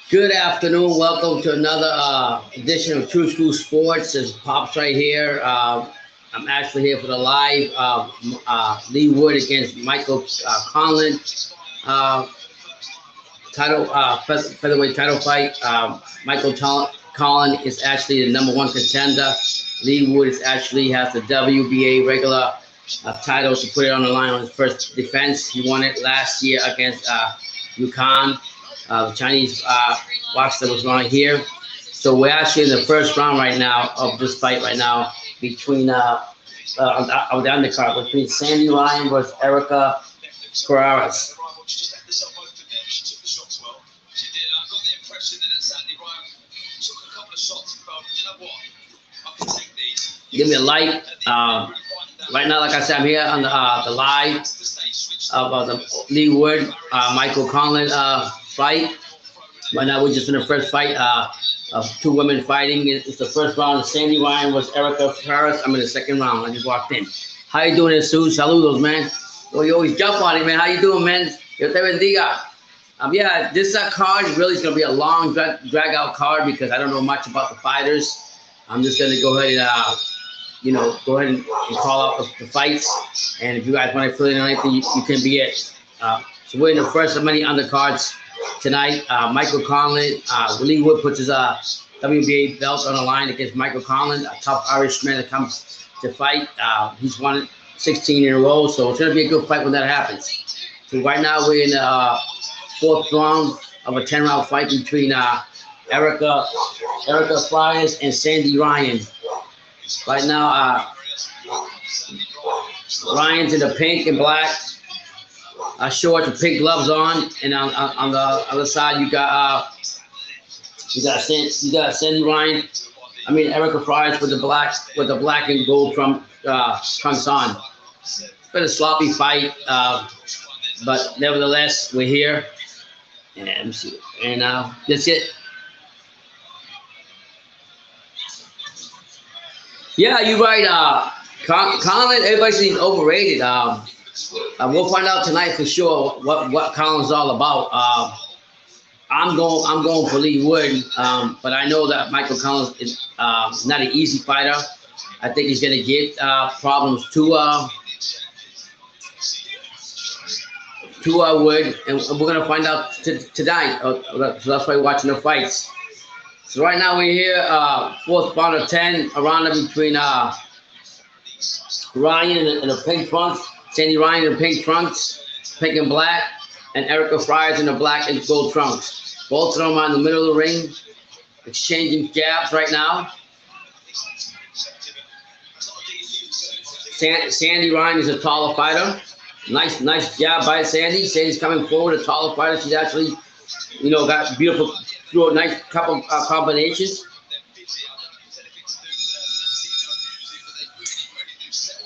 Good afternoon. Welcome to another edition of True School Sports. It's Pops right here. I'm actually here for the live Leigh Wood against Michael Conlan featherweight title fight. Michael Conlan is actually the #1 contender. Leigh Wood has the WBA regular title to put it on the line on his first defense. He won it last year against Yukon. The Chinese boxer was right here. So we're actually in the first round right now of this fight right now between the undercard between Sandy Ryan versus Erica Ferraris. Give me a like. Right now, like I said, I'm here on the live of the Leigh Wood Michael Conlan fight. Right now, we're just in the first fight of two women fighting. It's the first round. Sandy Ryan versus Erica Ferraris. I'm in the second round. I just walked in. How you doing, Jesus? Saludos, man. Well, you always jump on it, man. How you doing, man? Yo te bendiga. Yeah, this card really is going to be a long drag-out card because I don't know much about the fighters. I'm just going to go ahead and, go ahead and call out the fights. And if you guys want to fill in on anything, you can be it. So we're in the first of many undercards tonight. Michael Conlan, Leigh Wood puts his WBA belt on the line against Michael Conlan, a tough Irishman that comes to fight. He's won 16 in a row, so it's going to be a good fight when that happens. So right now we're in the fourth round of a 10-round fight between Erica Ferraris and Sandy Ryan. Right now, Ryan's in the pink and black shorts with pink gloves on, and on the other side you got Sandy Ryan. I mean Erica Ferraris with the black and gold trunks on. It's been a sloppy fight, but nevertheless we're here, and that's it. Yeah, you're right. Conlan, everybody's being overrated. We'll find out tonight for sure what Conlan's all about. I'm going for Leigh Wood, but I know that Michael Conlan is not an easy fighter. I think he's going to get problems to Wood, and we're going to find out tonight. So that's why we're watching the fights. So right now we're here, fourth round of 10, around between Ryan in the pink trunks, Sandy Ryan in the pink trunks, pink and black, and Erica Ferraris in the black and gold trunks. Both of them are in the middle of the ring, exchanging jabs right now. Sandy Ryan is a taller fighter. Nice jab by Sandy. Sandy's coming forward, a taller fighter. She's actually, got beautiful, through a nice couple combinations.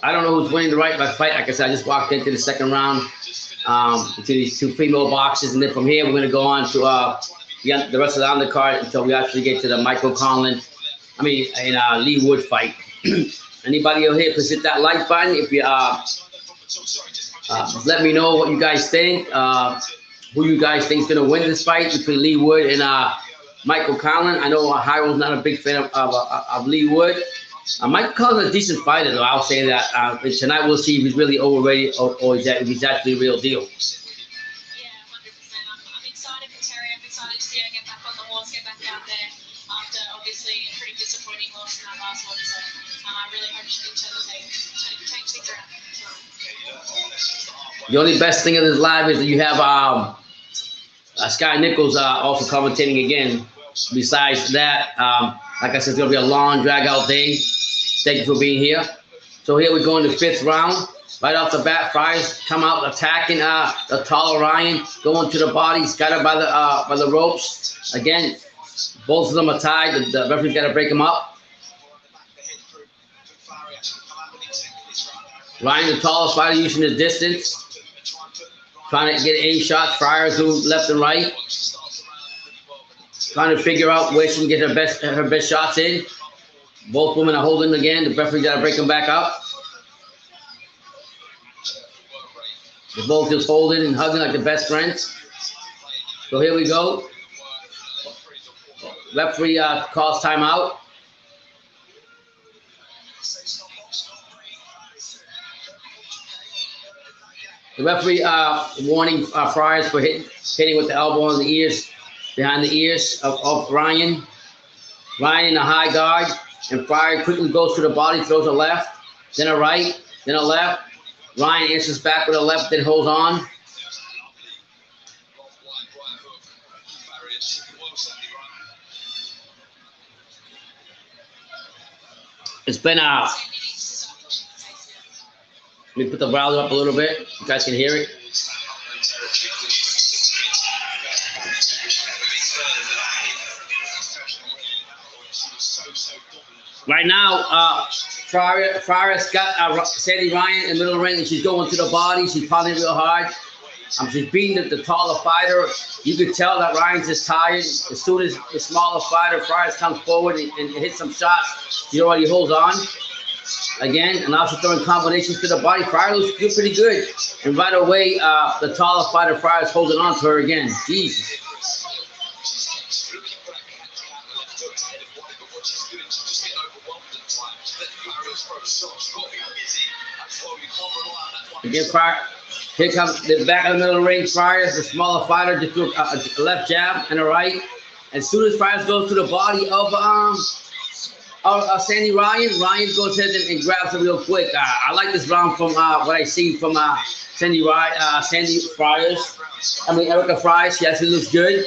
I don't know who's winning the fight. Like I said, I just walked into the second round to these two female boxers, and then from here we're going to go on to the rest of the undercard until we actually get to the Michael Conlan, Leigh Wood fight. Anybody over here, please hit that like button. If you let me know what you guys think. Who you guys think is going to win this fight between Leigh Wood and Michael Conlan. I know Hyro's not a big fan of Leigh Wood. Michael Conlan's a decent fighter, though. I'll say that. Tonight we'll see if he's really overrated or if he's actually the real deal. Yeah, 100%. I'm excited for Terry. I'm excited to see her get back on the horse, get back out there after obviously a pretty disappointing loss in that last one. So I really hope she can change things around. The only best thing of this live is that you have Sky Nichols also commentating again. Besides that, like I said, it's going to be a long, drag-out day. Thank you for being here. So here we go in the fifth round. Right off the bat, Ferraris come out attacking the taller Ryan, going to the body. He's got her by the ropes. Again, both of them are tied. The referee's got to break them up. Ryan, the tallest fighter, using the distance. Trying to get A shots. Ferraris who left and right. Trying to figure out where she can get her best shots in. Both women are holding again. The referee got to break them back up. They're both just holding and hugging like the best friends. So here we go. Referee calls timeout. The referee warning Friars for hitting with the elbow on the ears, behind the ears of Ryan. Ryan in a high guard, and Friar quickly goes to the body, throws a left, then a right, then a left. Ryan answers back with a left, then holds on. It's been let me put the browser up a little bit. You guys can hear it. Right now, Friar's got Sandy Ryan in the middle of the ring, and she's going to the body. She's pounding real hard. She's beating the taller fighter. You could tell that Ryan's just tired. As soon as the smaller fighter, Friars, comes forward and hits some shots, he already holds on. Again, and now she's throwing combinations to the body. Friar looks pretty good. And right away, the taller fighter, Friar's holding on to her again. Jesus. Again, Friar. Here comes the back of the middle of the ring. Friars, the smaller fighter, just threw a left jab and a right. As soon as Friars goes to the body of Sandy Ryan, Ryan goes ahead and grabs her real quick. I like this round from what I see from Sandy Friars. Erica Friars. She actually looks good.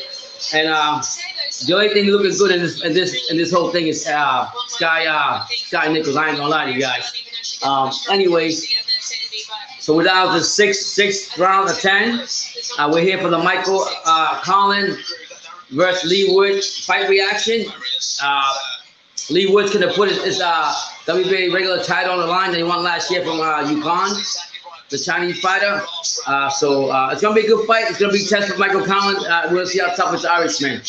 And the only thing looking good in this whole thing is Sky Nichols. I ain't gonna lie to you guys. Anyways. So we're down to sixth round of 10. We're here for the Michael Conlan versus Leigh Wood fight reaction. Leigh Wood's gonna put his WBA regular title on the line that he won last year from Yukon, the Chinese fighter. So it's gonna be a good fight. It's gonna be a test for Michael Conlan. We'll see how tough it's Irishman.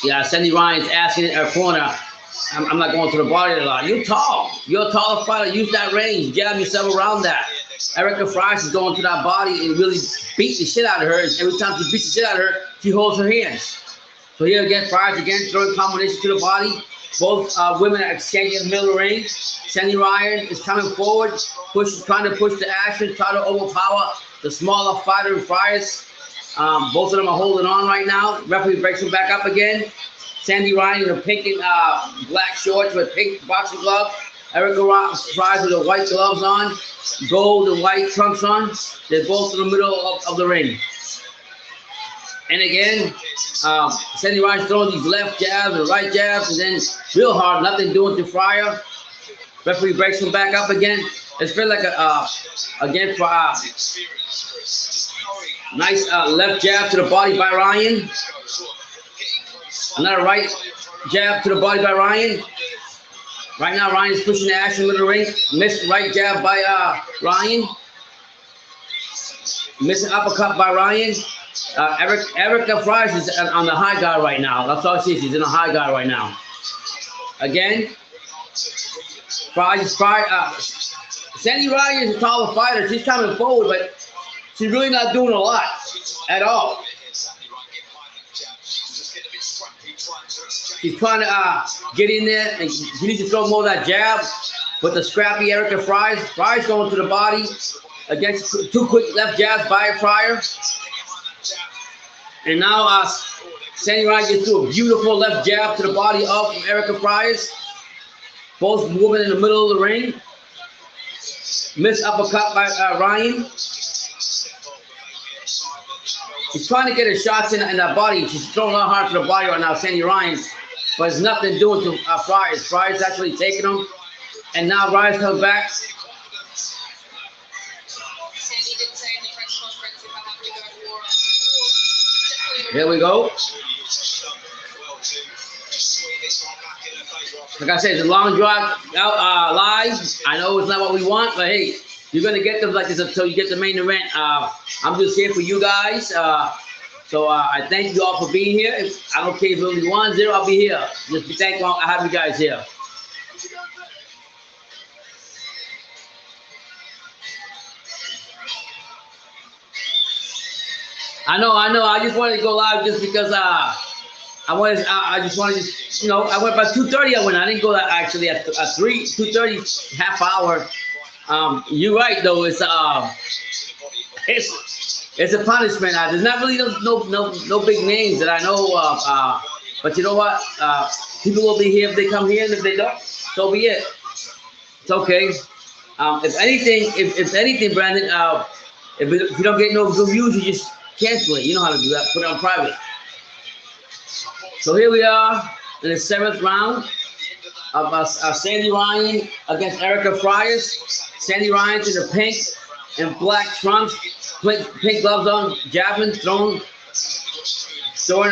Yeah, Sandy Ryan's asking in her corner, I'm not going to the body a lot. You're tall. You're a taller fighter. Use that range. Jab yourself around that. Erica Friars is going to that body and really beat the shit out of her. And every time she beats the shit out of her, she holds her hands. So here again, Friars again throwing combinations to the body. Both women are exchanging in the middle of the ring. Sandy Ryan is coming forward, trying to push the action, trying to overpower the smaller fighter Friars. Both of them are holding on right now. Referee breaks them back up again. Sandy Ryan in the pink and black shorts with pink boxing gloves. Erica Friars with the white gloves on, gold and white trunks on. They're both in the middle of the ring. And again, Sandy Ryan's throwing these left jabs and right jabs, and then real hard, nothing doing to Friar. Referee breaks them back up again. It's been like again for nice left jab to the body by Ryan. Another right jab to the body by Ryan. Right now, Ryan's pushing the action with the ring. Missed right jab by Ryan. Missing uppercut by Ryan. Erica Friars is on the high guard right now. That's all she is. She's in a high guard right now. Again, Sandy Ryan is a taller fighter. She's coming forward, but she's really not doing a lot at all. She's trying to get in there, and she needs to throw more of that jab. But the scrappy Erica Friars going to the body against two quick left jabs by Friar. And now Sandy Ryan gets through a beautiful left jab to the body of Erica Friars. Both women in the middle of the ring. Missed uppercut by Ryan. She's trying to get her shots in that body. She's throwing a lot hard to the body right now, Sandy Ryan. But it's nothing doing to Friars. Friars actually taking them. And now Ryan's coming back. Here we go. Like I said, it's a long drive out live. I know it's not what we want, but hey, you're gonna get them like this until you get the main event. I'm just here for you guys. So I thank you all for being here. I don't care if it's only 1-0, I'll be here. Just be thankful I have you guys here. I know. I just wanted to go live just because I just wanted to, you know, I went by 2:30. I went. I didn't go that actually at 2:30, half hour. You're right though. It's a punishment. There's not really no big names that I know of. But you know what? People will be here if they come here, and if they don't, so be it. It's okay. If anything, Brandon, if you don't get no good views, you just cancel it. You know how to do that. Put it on private. So here we are in the 7th round of Sandy Ryan against Erica Friars. Sandy Ryan's in the pink and black trunks, pink gloves on, jabbing, throwing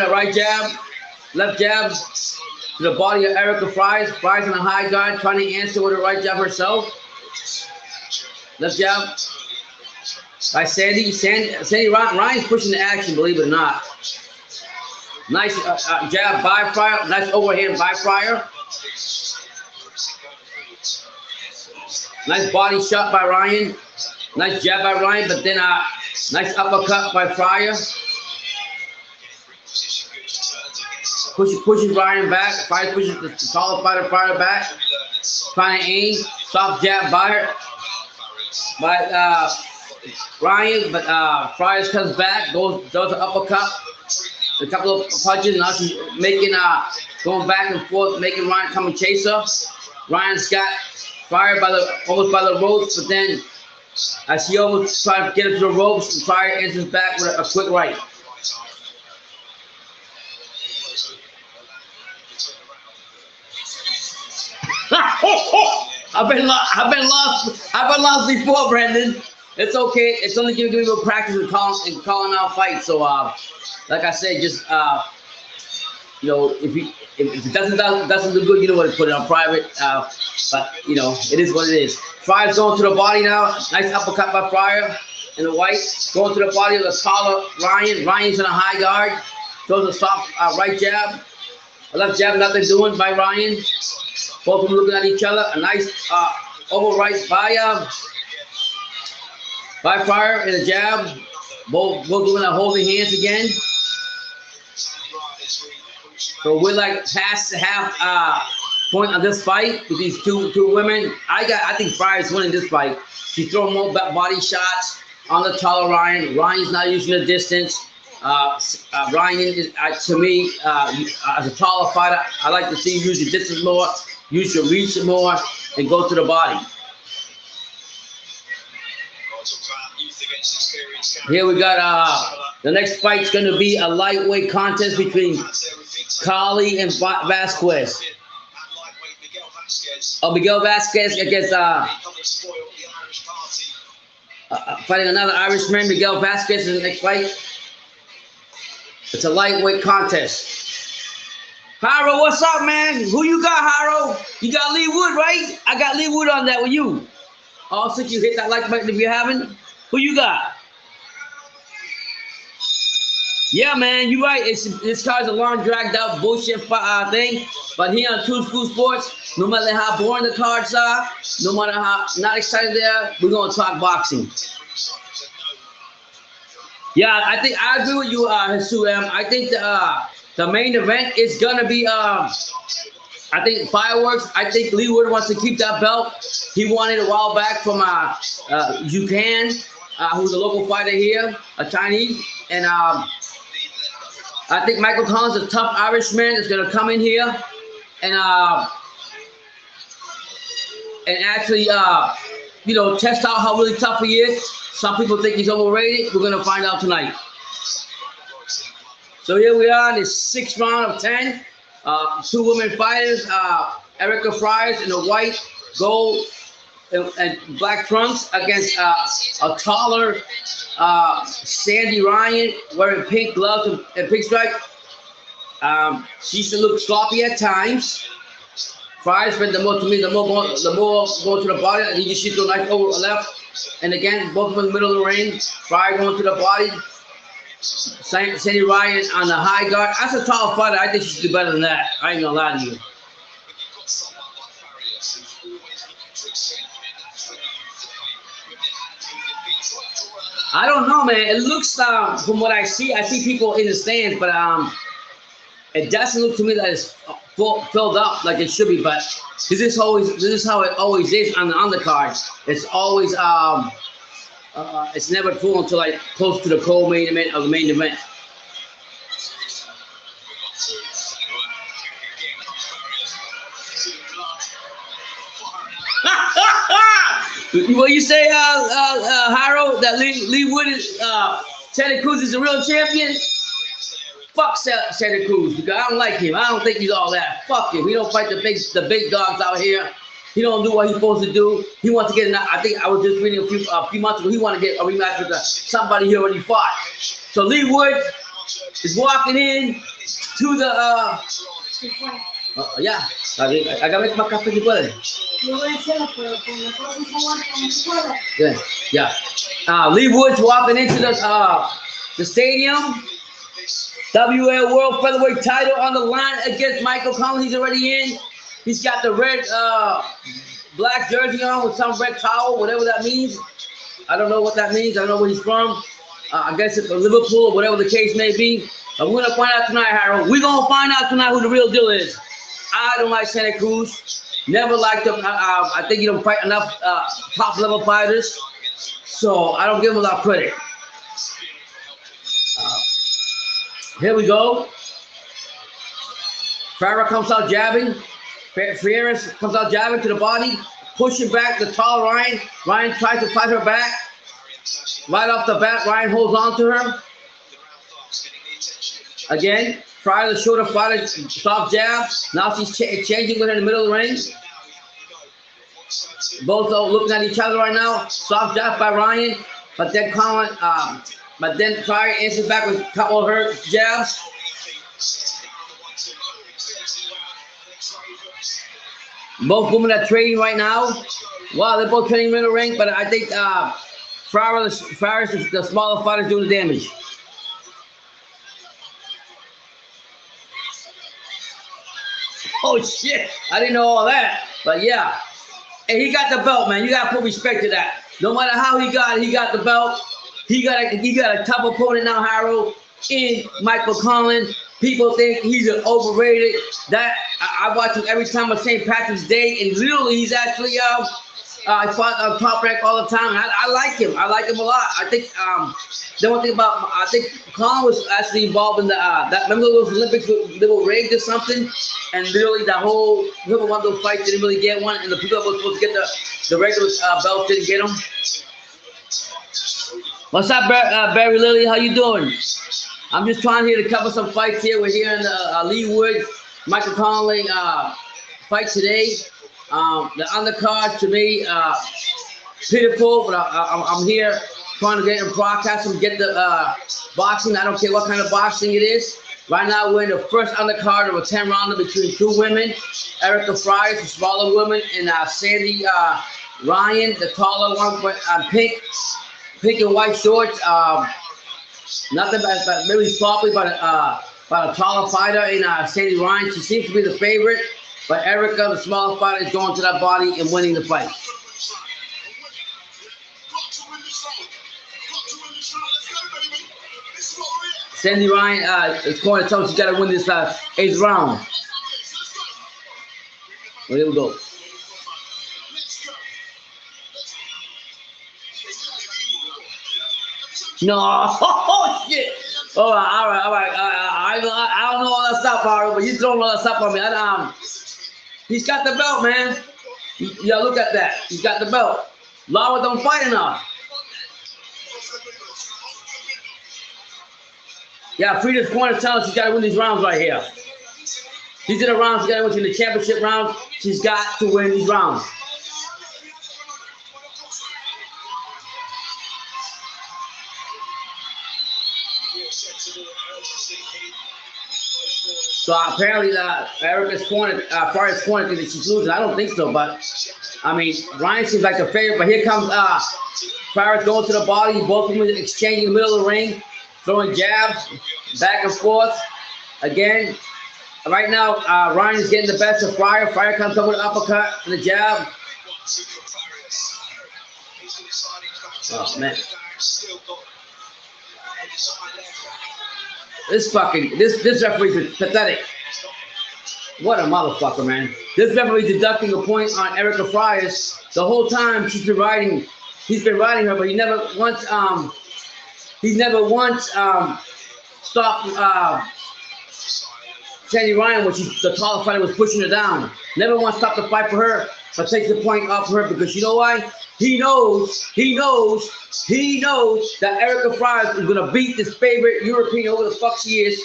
a right jab, left jab to the body of Erica Friars. Friars in a high guard, trying to answer with a right jab herself. Left jab by Sandy. Sandy Ryan's pushing the action, believe it or not. Nice jab by Friar. Nice overhand by Friar. Nice body shot by Ryan. Nice jab by Ryan, but then nice uppercut by Friar. Pushes Ryan back. Friar pushes the taller fighter Friar back. Trying to aim. Soft jab by Ryan, but Friar comes back, does an uppercut. A couple of punches. Now she's going back and forth, making Ryan come and chase her. Ryan's got Friar almost by the ropes, but then as she almost tries to get her to the ropes, Friar enters back with a quick right. I've been lost before, Brandon. It's okay. It's only giving me a little practice in calling out fights. So like I said, just you know, if it doesn't do good, you know what to put it on private. But you know, it is what it is. Friar's going to the body now. Nice uppercut by Friar in the white. Going to the body of the taller Ryan. Ryan's in a high guard. Throws a soft right jab. A left jab, nothing doing by Ryan. Both of them looking at each other. A nice over right by Friar in a jab. Both doing that holding hands again. So we're like past the half point on this fight with these two women. I think Friar's winning this fight. She's throwing more body shots on the taller Ryan. Ryan's not using the distance. Ryan is, to me, as a taller fighter, I like to see you use your distance more, use your reach more, and go to the body. Here we got the next fight's going to be a lightweight contest between Carly and Vasquez. Miguel Vasquez against fighting another Irishman. Miguel Vasquez in the next fight. It's a lightweight contest. Haro, what's up, man? Who you got, Haro? You got Leigh Wood, right? I got Leigh Wood on that with you. Also, you hit that like button if you haven't. Who you got? Yeah, man, you're right. This card's a long, dragged out bullshit thing. But here on Two School Sports, no matter how boring the cards are, no matter how not excited they are, we're going to talk boxing. Yeah, I agree with you, Jesus. I think the main event is going to be, I think, fireworks. I think Leigh Wood wants to keep that belt. He won it a while back from Japan, who's a local fighter here, a Chinese. And I think Michael Conlan's a tough Irishman that's going to come in here and actually, you know, test out how really tough he is. Some people think he's overrated. We're going to find out tonight. So here we are in the 6th round of 10. Two women fighters, Erica Friars in the white, gold, and black trunks against a taller Sandy Ryan wearing pink gloves and pink stripe. She used to look sloppy at times. Friars, but the more going to the body, and you just shoot the knife over left. And again, both of them in the middle of the ring. Friar going to the body. Sandy Ryan on the high guard. That's a tall fighter. I think she should do better than that. I ain't gonna lie to you. I don't know, man. It looks from what I see people in the stands, but it doesn't look to me that it's filled up like it should be. But this is how it always is on the undercard. It's always it's never full until like close to the co-main event or the main event. What you say, Harold? That Leigh Wood is Santa Cruz is the real champion? Fuck Santa Cruz because I don't like him. I don't think he's all that. Fuck him. He don't fight the big dogs out here. He don't do what he's supposed to do. He wants to get. I think I was just reading a few months ago. He wanted to get a rematch with somebody he already fought. So Leigh Wood is walking in to the. Yeah, I gotta make my café si puede. Yeah. Leigh Wood's walking into the stadium. WL World Featherweight title on the line against Michael Conlan. He's already in. He's got the red, black jersey on with some red towel, whatever that means. I don't know what that means. I don't know where he's from. I guess it's from Liverpool or whatever the case may be. But we're gonna find out tonight, Harold. We're gonna find out tonight who the real deal is. I don't like Santa Cruz. Never liked him. I think he don't fight enough top level fighters. So I don't give him a lot of credit. Here we go. Farah comes out jabbing. Fierce comes out jabbing to the body, pushing back the tall Ryan. Ryan tries to fight her back. Right off the bat, Ryan holds on to her. Again, prior to the shoulder fighter, soft jab. Now she's changing with her in the middle of the ring. Both are looking at each other right now. Soft jab by Ryan, but then Conlan, but then Pryor answers back with a couple of her jabs. Both women are trading right now. Wow, they're both trading in the ring, but I think Pryor is the smaller fighter doing the damage. Oh shit! I didn't know all that, but yeah. And he got the belt, man. You gotta put respect to that. No matter how he got the belt. He got a tough opponent now, Harold, in Michael Conlan. People think he's an overrated. That I watch him every time on St. Patrick's Day, and literally he's actually I fought on Top Rank all the time. And I like him. I like him a lot. I think the one thing about I think Conlan was actually involved in the that remember those Olympics they were rigged or something, and literally the whole whoever won those fights didn't really get one, and the people that were supposed to get the regular belt didn't get them. What's up, Barry Lilly? How you doing? I'm just trying here to cover some fights here. We're here in the Leigh Wood, Michael Conlan fight today. The undercard to me, pitiful, but I'm here trying to get in broadcast and get the boxing. I don't care what kind of boxing it is. Right now, we're in the first undercard of a 10-rounder between two women. Erica Fry, the smaller woman, and Sandy Ryan, the taller one, with pink and white shorts. Nothing but really sloppy, but a taller fighter in Sandy Ryan. She seems to be the favorite, but Erica, the smaller fighter, is going to that body and winning the fight. Sandy Ryan is going to tell her she's got to win this 8th round. Well, here we go. No, oh shit! All right. I don't know all that stuff, Mario, but you throwing all that stuff on me. He's got the belt, man. Yeah, look at that. He's got the belt. Lara don't fight enough. Yeah, Frida's corner telling us she's got to win these rounds right here. These are the rounds she's got to win. In the championship rounds, she's got to win these rounds. So apparently, Erica's corner, Faria's corner, because she's losing. I don't think so, but I mean, Ryan seems like the favorite. But here comes Faria's going to the body. Both of them exchanging in the middle of the ring. throwing jabs back and forth. Again, right now, Ryan is getting the best of Fryer. Fryer comes up with an uppercut and a jab. Oh, man. This referee is pathetic. What a motherfucker, man. This referee deducting a point on Erica Fryers. The whole time he's been riding her, but he never once stopped Sandy Ryan when the taller fighter was pushing her down. Never once stopped the fight for her, but takes the point off her because you know why? He knows that Erica Fryers is gonna beat this favorite European, whoever the fuck she is,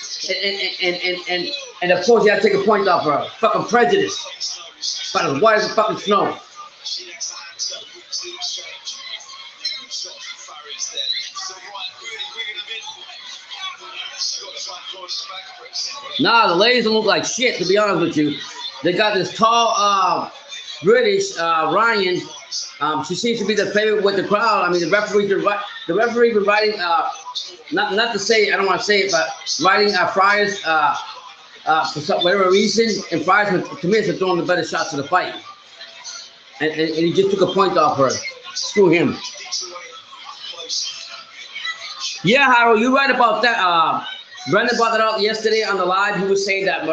and of course he had to take a point off her. Fucking prejudice. But as white as the fucking snow. Nah, the ladies don't look like shit, to be honest with you. They got this tall British Ryan. She seems to be the favorite with the crowd. I mean, the referee been writing, not to say, I don't want to say it, but writing Fryers for whatever reason, and Fryers to me is throwing the better shots of the fight. And he just took a point off her. Screw him. Yeah, Harold, you're right about that. Brendan brought that up yesterday on the live. He was saying that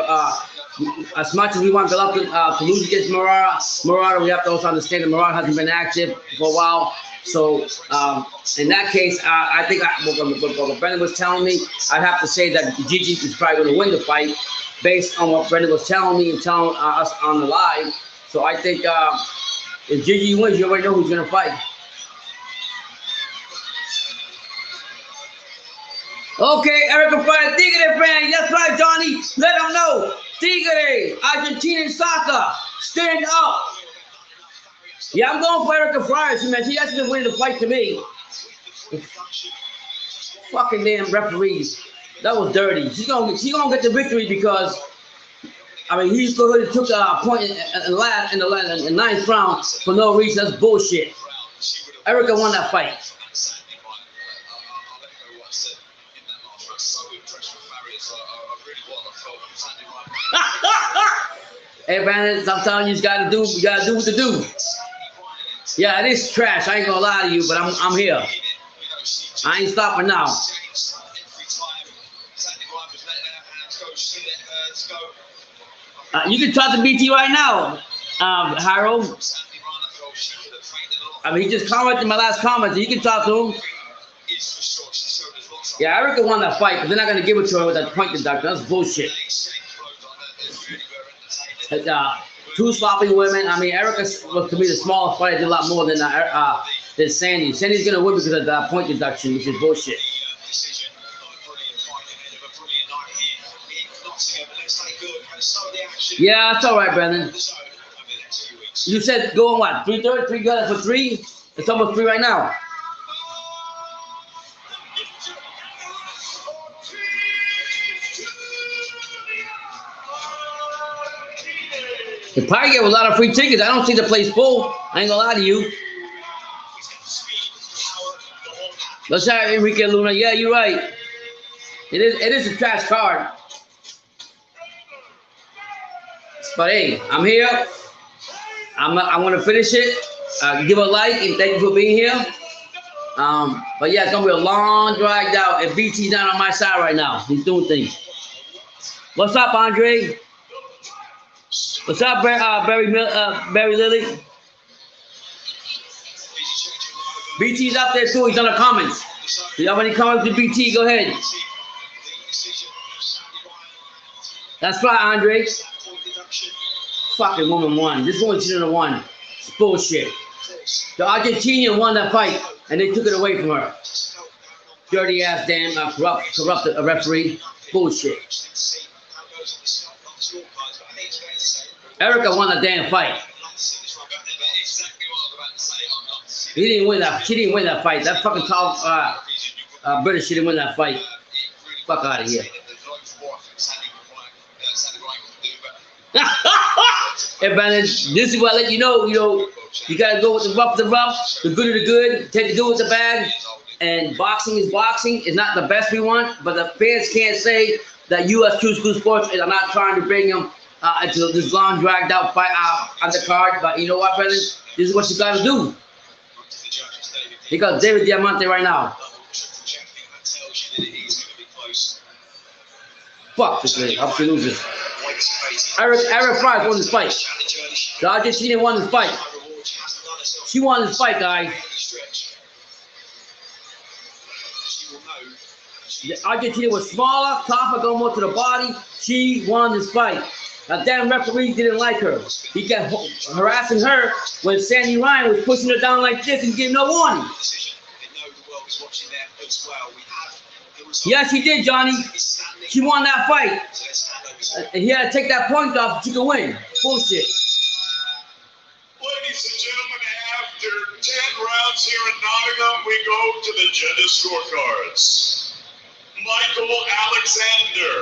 as much as we want Golovkin to lose against Murata, we have to also understand that Murata hasn't been active for a while. So in that case, I think what Brendan was telling me, I'd have to say that Gigi is probably going to win the fight based on what Brendan was telling me and telling us on the live. So I think if Gigi wins, you already know who's going to fight. Okay, Erica Fryers, Tigre fan. That's right, Johnny. Let them know. Tigre, Argentinian soccer. Stand up. Yeah, I'm going for Erica Fryers, man. She hasn't been winning the fight to me. Fucking damn referees. That was dirty. She's gonna get the victory because, I mean, he took a point in the ninth round for no reason. That's bullshit. Erica won that fight. Hey, man, I'm telling you, you gotta do what to do. Yeah, it is trash. I ain't gonna lie to you, but I'm here. I ain't stopping now. You can talk to BT right now, Harold. I mean, he just commented my last comment, so you can talk to him. Yeah, Erica won that fight, but they're not gonna give it to her with that point deduction. That's bullshit. Two sloppy women. I mean, Erica was to me the smallest fighter, did a lot more than Sandy. Sandy's gonna win because of that point deduction, which is bullshit. Yeah, that's all right, Brendan. You said go on what? 3-3? 3 got it for 3? It's almost 3 right now. The probably gave a lot of free tickets. I don't see the place full. I ain't gonna lie to you. Let's have Enrique Luna. Yeah, you're right. It is a trash card. But hey, I'm here. I'm gonna finish it. Give a like and thank you for being here. But yeah, it's gonna be a long drag out. And BT's not on my side right now. He's doing things. What's up, Andre? What's up, Barry Lilly? BT's up there too. He's on the comments. Do you have any comments to BT? Go ahead. That's right, Andre. Fucking woman won. This woman shouldn't have won. It's bullshit. The Argentinian won that fight, and they took it away from her. Dirty ass damn corrupt referee. Bullshit. Erica won the damn fight. He didn't win that. She didn't win that fight. That fucking tall British, she didn't win that fight. Fuck out of here. Hey, Brandon, this is what I let you know. You gotta go with the rough, the good of the good. Take the good with the bad. And boxing is boxing. It's not the best we want, but the fans can't say that U.S. True School Sports is not trying to bring them into this long, dragged out fight on the card. But you know what, brother? This is what you got to do. Because David Diamante right now. Fuck this thing. I'm going to lose this. Eric Fries won this fight. The Argentina won this fight. She won this fight, guys. The Argentina was smaller, tougher, going more to the body. She won this fight. That damn referee didn't like her. He kept harassing her when Sandy Ryan was pushing her down like this and giving no warning. Yes, she did, Johnny. She won that fight. And he had to take that point off so she could win. Bullshit. Ladies and gentlemen, after 10 rounds here in Nottingham, we go to the judges' scorecards. Michael Alexander,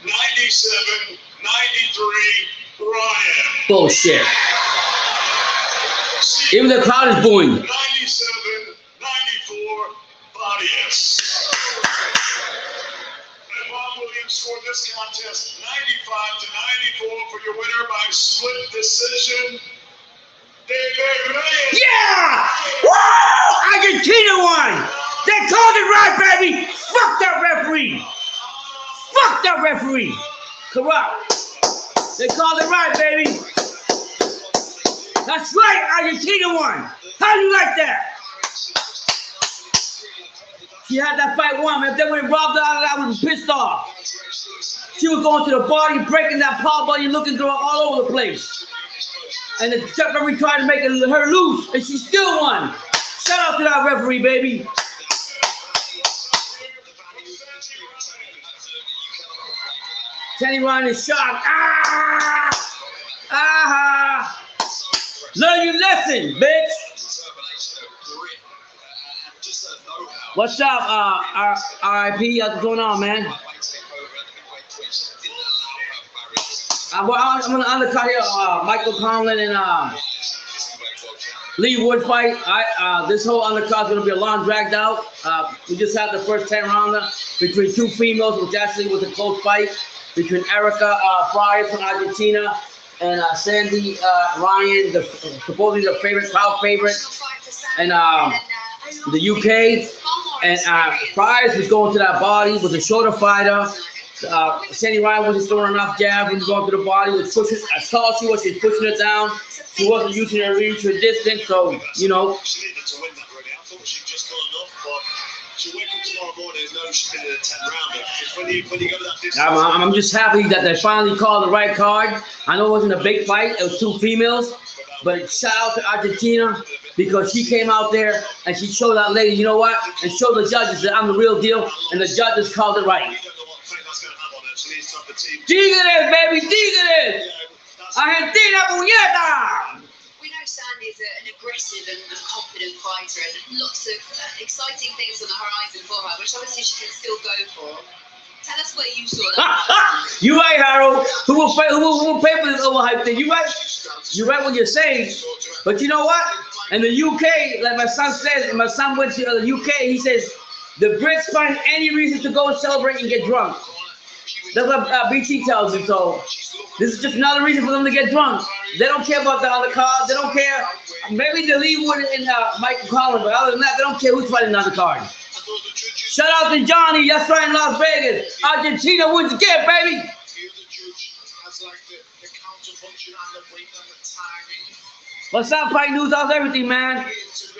97, 93, Ryan. Bullshit. Even the crowd is booing. 97, 94, Badius. And Bob Williams scored this contest 95 to 94 for your winner by split decision. David Reyes. Yeah! Woo! Argentina won! They called it right, baby! Fuck that referee! Fuck that referee! Corrupt. They called it right, baby! That's right, Argentina won! How do you like that? She had that fight won, man. If they would have robbed her out of that, I would have been pissed off. She was going to the body, breaking that power body, looking through her all over the place. And the referee tried to make her lose, and she still won. Shout out to that referee, baby. Sandy Ryan is shocked. Ah! Ah! Learn your lesson, bitch. What's up, RIP? What's going on, man? I'm going to undercut here Michael Conlan and Leigh Wood fight. This whole undercut is going to be a long dragged out. We just had the first 10 rounder between two females, which actually was a close fight between Erica Fries from Argentina and Sandy Ryan, supposedly the favorite, crowd favorite, and the UK. And Fries was going to that body, was a shorter fighter. Sandy Ryan wasn't throwing enough jabs when going to the body. Was pushing as tall as she was, she was pushing it down. She wasn't using her reach or distance, so you know. She needed to win that really. I thought she'd just gone enough, but she'll wake up tomorrow morning and know she's been in a 10 rounder. When you go to that distance, I'm just happy that they finally called the right card. I know it wasn't a big fight, it was two females, but shout out to Argentina because she came out there and she showed that lady, you know what, and showed the judges that I'm the real deal, and the judges called it right. Dígales, baby, dígales. Argentina, puñeta. We know Sandy's an aggressive and confident fighter, and lots of exciting things on the horizon for her, which obviously she can still go for. Tell us where you saw that. You right, Harold. Who will pay for this overhyped thing? You right what you're saying. But you know what? In the UK, like my son says, my son went to the UK, he says, the Brits find any reason to go and celebrate and get drunk. That's what BT tells you. So this is just another reason for them to get drunk. They don't care about the other card. They don't care. Maybe the Leigh Wood and Michael Conlan, but other than that, they don't care who's fighting the other card. Shout out to Johnny. That's right in Las Vegas. Argentina wins again, baby. What's up, Fight News? How's everything, man?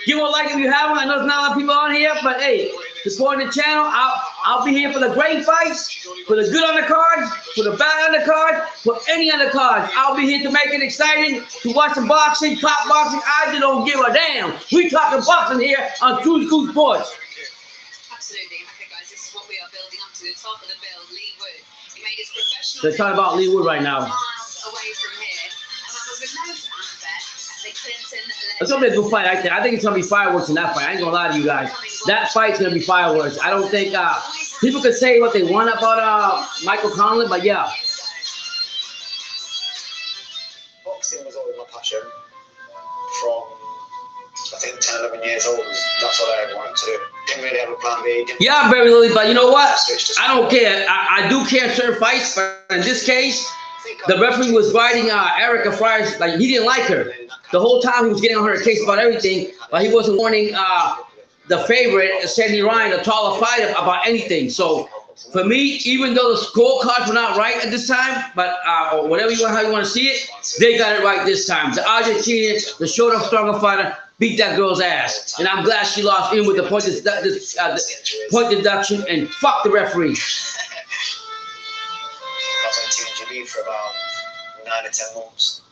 Give a like if you haven't. I know there's not a lot of people on here, but hey, supporting the channel. I'll be here for the great fights, for the good undercards, for the bad undercards, for any undercards. I'll be here to make it exciting, to watch some boxing, top boxing. I just don't give a damn. We talking boxing here on True School Sports. Absolutely. Okay, guys, this is what we are building up to. The top of the build, Leigh Wood. He made his professional. They're talking about Leigh Wood right now. Miles away from here, and that was with no fanfare. It's gonna be a good fight. I think it's gonna be fireworks in that fight. I ain't gonna lie to you guys. That fight's gonna be fireworks. I don't think people can say what they want about Michael Conlan, but yeah. Boxing was always my passion. From I think 10, 11 years old. That's what I wanted to do. Didn't really have a plan B. Yeah, very Lily, but you know what? I don't care. I do care in certain fights, but in this case, the referee was riding Erica Fry's, like he didn't like her. The whole time he was getting on her case about everything, but he wasn't warning the favorite, Sandy Ryan, the taller fighter, about anything. So for me, even though the scorecards were not right at this time, but or whatever you want, how you want to see it, they got it right this time. The Argentinian, the shorter, stronger fighter, beat that girl's ass, and I'm glad she lost in with the point deduction and fuck the referee. I was on Team GB for about 9 or 10 months.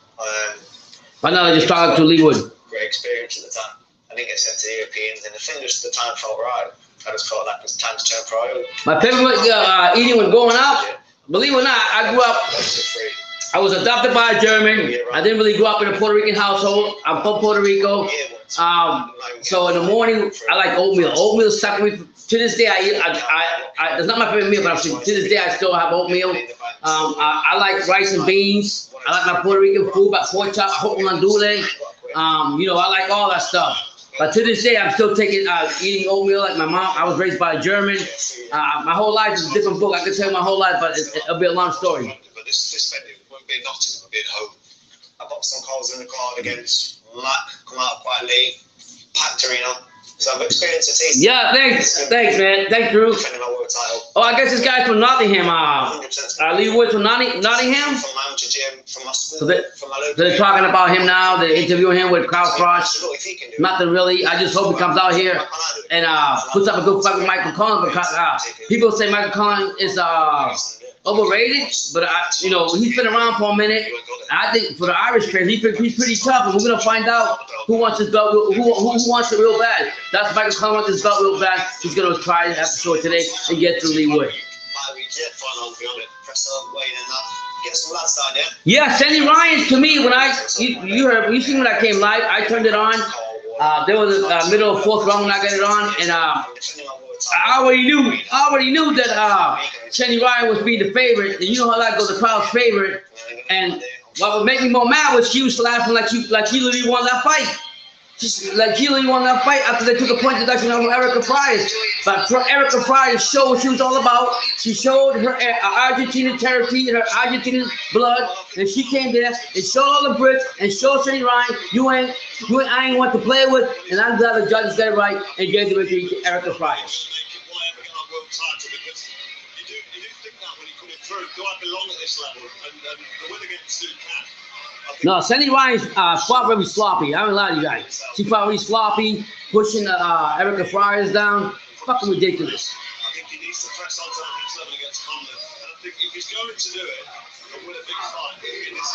But now they're just talking to Leigh Wood. Great experience at the time. I didn't get sent to the Europeans, and the thing just the time felt right. I just felt like it was time to turn pro. My favorite eating was going out. Believe it or not, I grew up. I was adopted by a German. I didn't really grow up in a Puerto Rican household. I'm from Puerto Rico. So in the morning, I like oatmeal. Oatmeal stuck with me. To this day, I eat. It's not my favorite meal, but to this day, I still have oatmeal. I like rice and beans. I like my Puerto Rican food, like pork chop, andule. You know, I like all that stuff. But to this day, I'm still taking eating oatmeal like my mom. I was raised by a German. My whole life is a different book. I can tell you my whole life, but it'll be a long story. But this venue won't be in Nottingham, it'll be at home. I boxed some calls in the card against Mac, come out quite late, packed arena. So I've experienced a taste. Yeah, thanks, man. Thanks, Drew. Defending my world title. Oh, I guess this guy's from Nottingham. Leigh Wood from Nottingham. From my gym, from my school, from my local. They're talking about him now. They're interviewing him with Carl Frost. Nothing really. I just hope he comes out here and puts up a good fight with Michael Conlan, because people say Michael Conlan is overrated, but you know, he's been around for a minute. I think for the Irish fans, he's pretty tough, and we're gonna find out who wants his belt, who wants it real bad. That's Michael Conlan wants his belt real bad. He's gonna try it after show today and get through Leigh Wood. Yeah, Sandy Ryan to me, when you seen when I came live, I turned it on. There was a middle of fourth round when I got it on, and I already knew that Sandy Ryan was being the favorite, and you know how that goes, the crowd's favorite. And what would make me more mad was she was laughing like he literally won that fight. Just like he literally won that fight after they took a point deduction on Erica Fry's. But for Erica Fry to show what she was all about, she showed her Argentinian territory and her Argentinian blood, and she came there and showed all the bricks and showed Sandy Ryan, I ain't want to play with, and I'm glad the judges got it right and gave the victory to Erica Fry. No, Sandy Ryan fought very sloppy. I don't lie to you guys. She fought very sloppy, pushing Erica Fry's down. Fucking ridiculous. I think he needs to press on to the next level against Conlan. And I think if he's going to do it, he'll win a big fight in this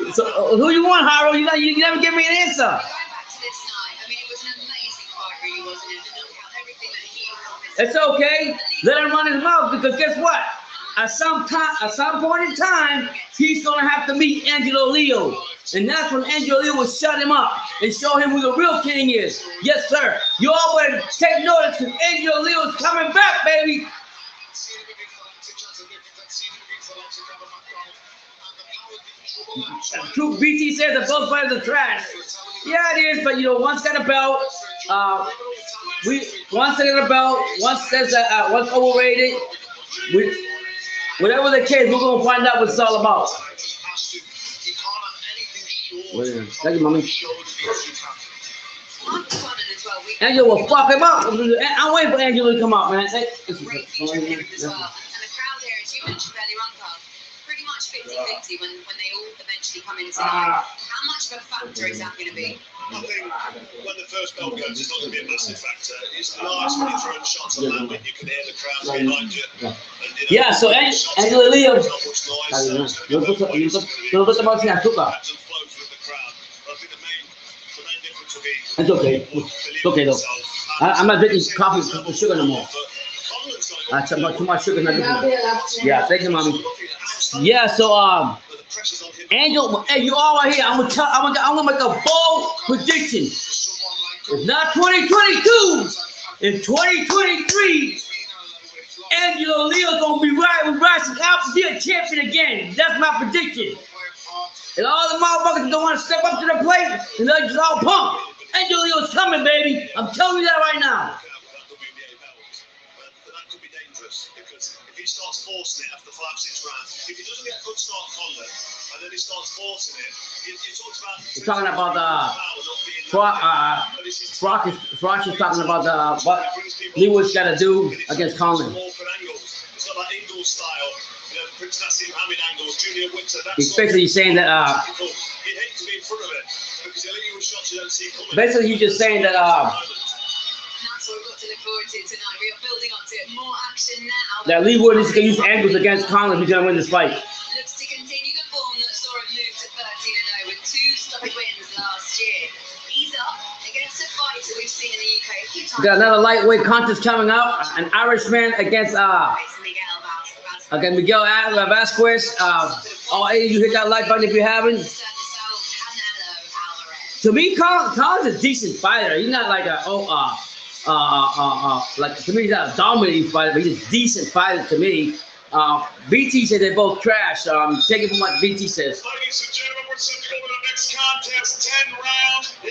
evening. So, who you want, Harold? You never give me an answer. Going back to this night, I mean, it was an amazing fight, really, wasn't it? The knockout, everything that he promised. It's okay. Let him run his mouth, because guess what? At some point in time, he's gonna have to meet Angelo Leo, and that's when Angelo Leo will shut him up and show him who the real king is. Yes, sir. You all better take notice, because Angelo Leo is coming back, baby. True, BT says that both fighters are trash. Yeah, it is, but you know, one's got a belt. One's got a belt. One says that one's overrated. Whatever the case, we're gonna find out what it's all about. Thank you, mommy. Angelo will fuck him up. I'm waiting for Angelo to come out, man. Great feature here as well. And the crowd here, as you mentioned earlier on, Carl, pretty much 50-50 when they all eventually come in tonight. How much of a factor is that going to be? I think when the first bell goes, it's not going to be a massive factor. It's nice when you're throwing shots on that, when you can hear the crowd behind you. Yeah, so Angelo Leo. It's okay. It's okay though. I'm not drinking coffee with sugar no more. Too much sugar. Yeah, thank you, mommy. Yeah, so Angel, hey, you all right here? I'm gonna make a bold prediction. It's not 2022. In 2023, Angelo Leo's gonna be right with Bryson Alpha, be a champion again. That's my prediction. And all the motherfuckers don't want to step up to the plate, and they're just all pumped. And Julio's coming, baby. I'm telling you that right now. That could be dangerous because if he starts forcing it after 5-6 rounds, if he doesn't get a good start, Conlan, and then he starts forcing it, you talked about. He's talking about Froch is talking about what Leigh Wood's got to do against Conlan. It's not like Ingles style, Prince Nassim Hamid angles, Junior Winter. He's basically saying that. He'd hate to be in front of it because he'll leave you with shots you don't see coming. Basically, he's just saying that. That's what we've got to look forward to tonight. We are building up to it. More action now. That Leigh Wood is going to use angles against Conlan. He's going to win this fight. Looks to continue the form that saw him move to 13-0 with 2 stoppage wins last year. He's up against a fighter we've seen in the UK a few times. Got another lightweight contest coming up. An Irishman against Miguel Vasquez. All 8 of you hit that like button if you haven't. To me, Conlan's a decent fighter. He's not like like to me, he's not a dominating fighter, but he's a decent fighter to me. BT said they're both trash, so I'm taking from what BT says. Ladies and gentlemen, we're set to go to the next contest. 10 rounds in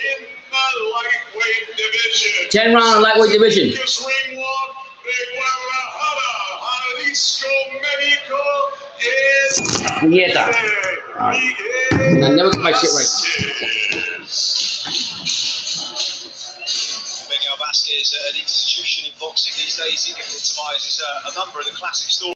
the lightweight division. 10 round lightweight division. Ring walk, Jalisco, Mexico is Nieta. I never get my shit right. Miguel Vasquez, an institution in boxing these days, he epitomises a number of the classic stories.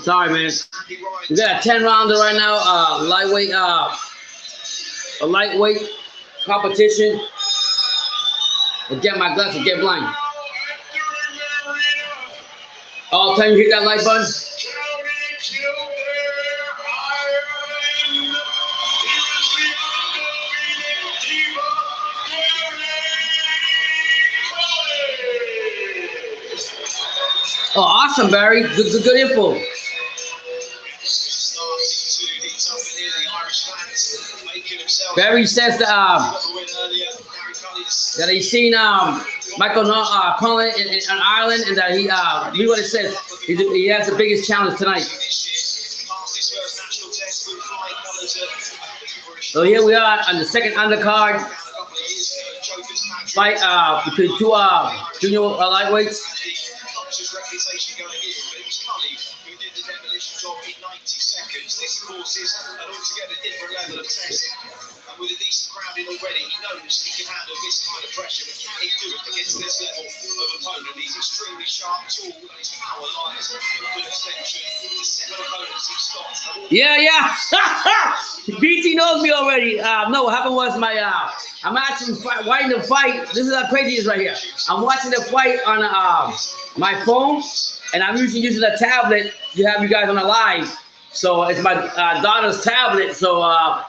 Sorry, man. We got a 10 rounder right now. Lightweight, a lightweight competition. Get my glasses, get blind. All time you hit that like button. Oh, awesome, Barry. Good info. Barry says that he's seen Michael Conlan in Ireland, and that he what it says. He has the biggest challenge tonight. So here we are on the second undercard fight between two junior lightweights. Reputation going in, but it was Cully who did the demolition job in 90 seconds. This, of course, is an altogether different level of test. And with a decent crowd in already, he knows he can handle this kind of pressure. But can he do it against this level of opponent? He's extremely sharp, tall, and his power lies in good extension. The 7 opponents he's stopped. Yeah. BT knows me already. No, what happened was I'm actually watching the fight. This is how crazy it is right here. I'm watching the fight on my phone, and I'm usually using a tablet to have you guys on the live. So it's my daughter's tablet. So I'm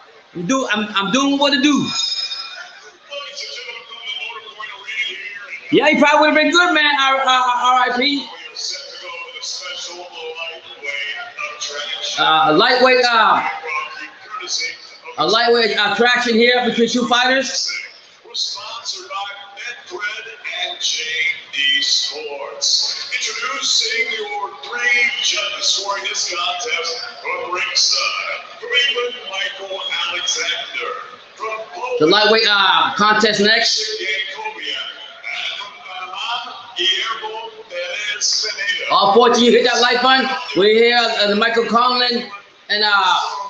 doing what to do. Yeah, he probably would have been good, man. R.I.P. A lightweight attraction here between two fighters. We're sponsored by Betfred and J.D. Sports. Introducing your 3 judges scoring this contest from ringside. From England, Michael Alexander. From Poland, the lightweight contest next. All 4 of you hit that like button. We're here at the Michael Conlan and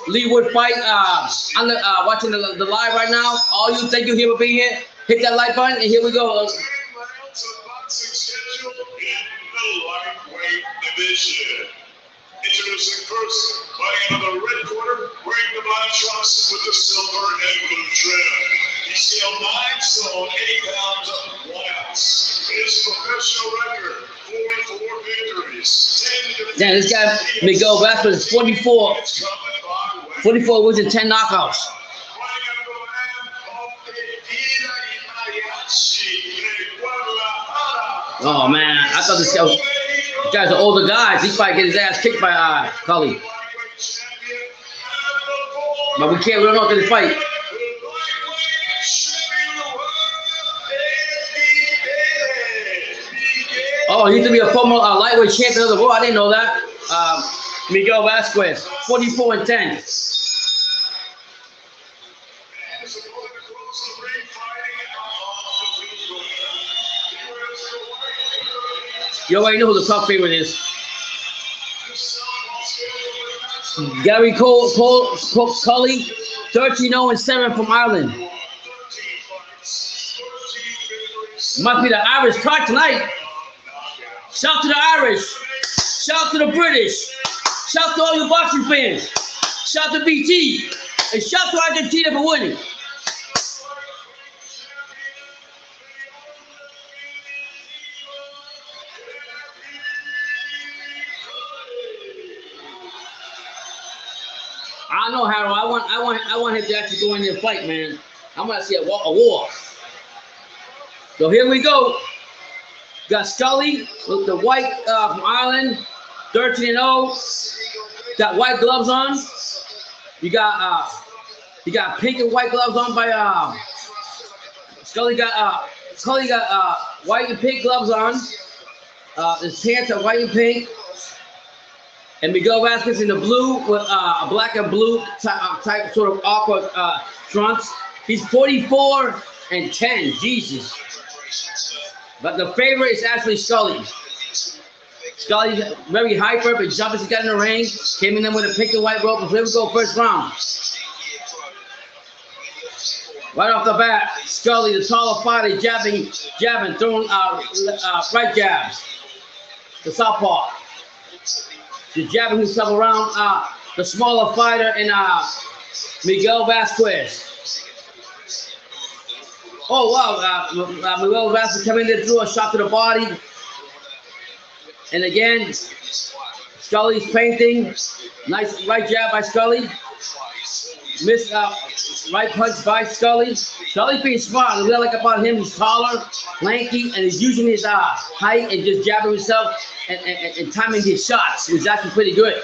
Leigh Wood fight. Watching the live right now. All you, thank you here for being here. Hit that like button, and here we go. Introducing first, fighting out of the red corner, wearing the black trunks with the silver and blue trim. He scaled 9 stone, 8 pounds once. His professional record, 44 victories, 10 Damn, this guy, Miguel Vasquez, is 44. 44 wins and 10 knockouts. Oh man, I thought this guy's an older guy. He's probably get his ass kicked by Cully. But we don't know if they fight. Oh, he used to be a former lightweight champion of the world. I didn't know that. Miguel Vasquez, 44 and 10. You already know who the top favorite is. Gary Cully, 13-0-7 from Ireland. Must be the Irish card tonight. Shout to the Irish. Shout to the British. Shout to all your boxing fans. Shout to BT. And shout to Argentina for winning. I know, Harold. I want him to actually go in there and fight, man. I want to see a war. So here we go. Got Scully with the white from Ireland, 13-0. Got white gloves on. You got pink and white gloves on by Scully. Got white and pink gloves on. His pants are white and pink. And Miguel Vasquez in the blue with a black and blue type sort of awkward trunks. He's 44 and 10. Jesus. But the favorite is actually Scully. Scully's very hyper, but jumping he got in the ring. Came in there with a pink and white rope. Here we go, first round. Right off the bat, Scully, the taller fighter, jabbing, throwing right jabs. The southpaw. He's jabbing himself around the smaller fighter in Miguel Vasquez. Oh wow, Miguel Vasquez coming in there, threw a shot to the body. And again, Scully's painting. Nice right jab by Scully. Missed right punch by Scully. Scully's being smart. What I like about him, he's taller, lanky, and he's using his height and just jabbing himself and timing his shots, which is actually pretty good.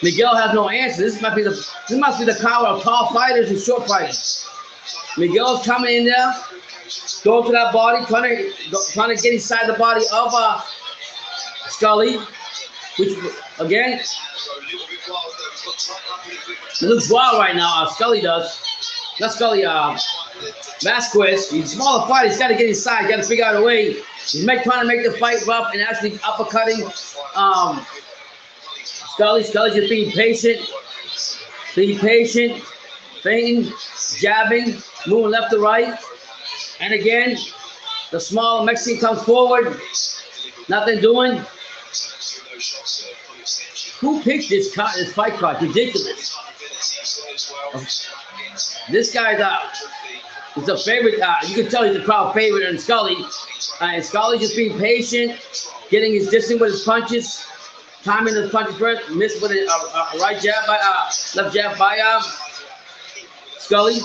Miguel has no answer. This must be the power of tall fighters and short fighters. Miguel's coming in there, going to that body, trying to get inside the body of Scully, which again, it looks wild right now. Scully does. Not Scully, Vasquez. He's a smaller fighter. He's got to get inside. He's got to figure out a way. He's trying to make the fight rough and actually uppercutting Scully. Scully's just being patient, feinting, jabbing, moving left to right. And again, the small Mexican comes forward. Nothing doing. Who picked this fight card? Ridiculous. This guy's is a favorite. You can tell he's a crowd favorite in Scully. And Scully just being patient, getting his distance with his punches, timing his punches first. Missed with a right jab by left jab by Scully.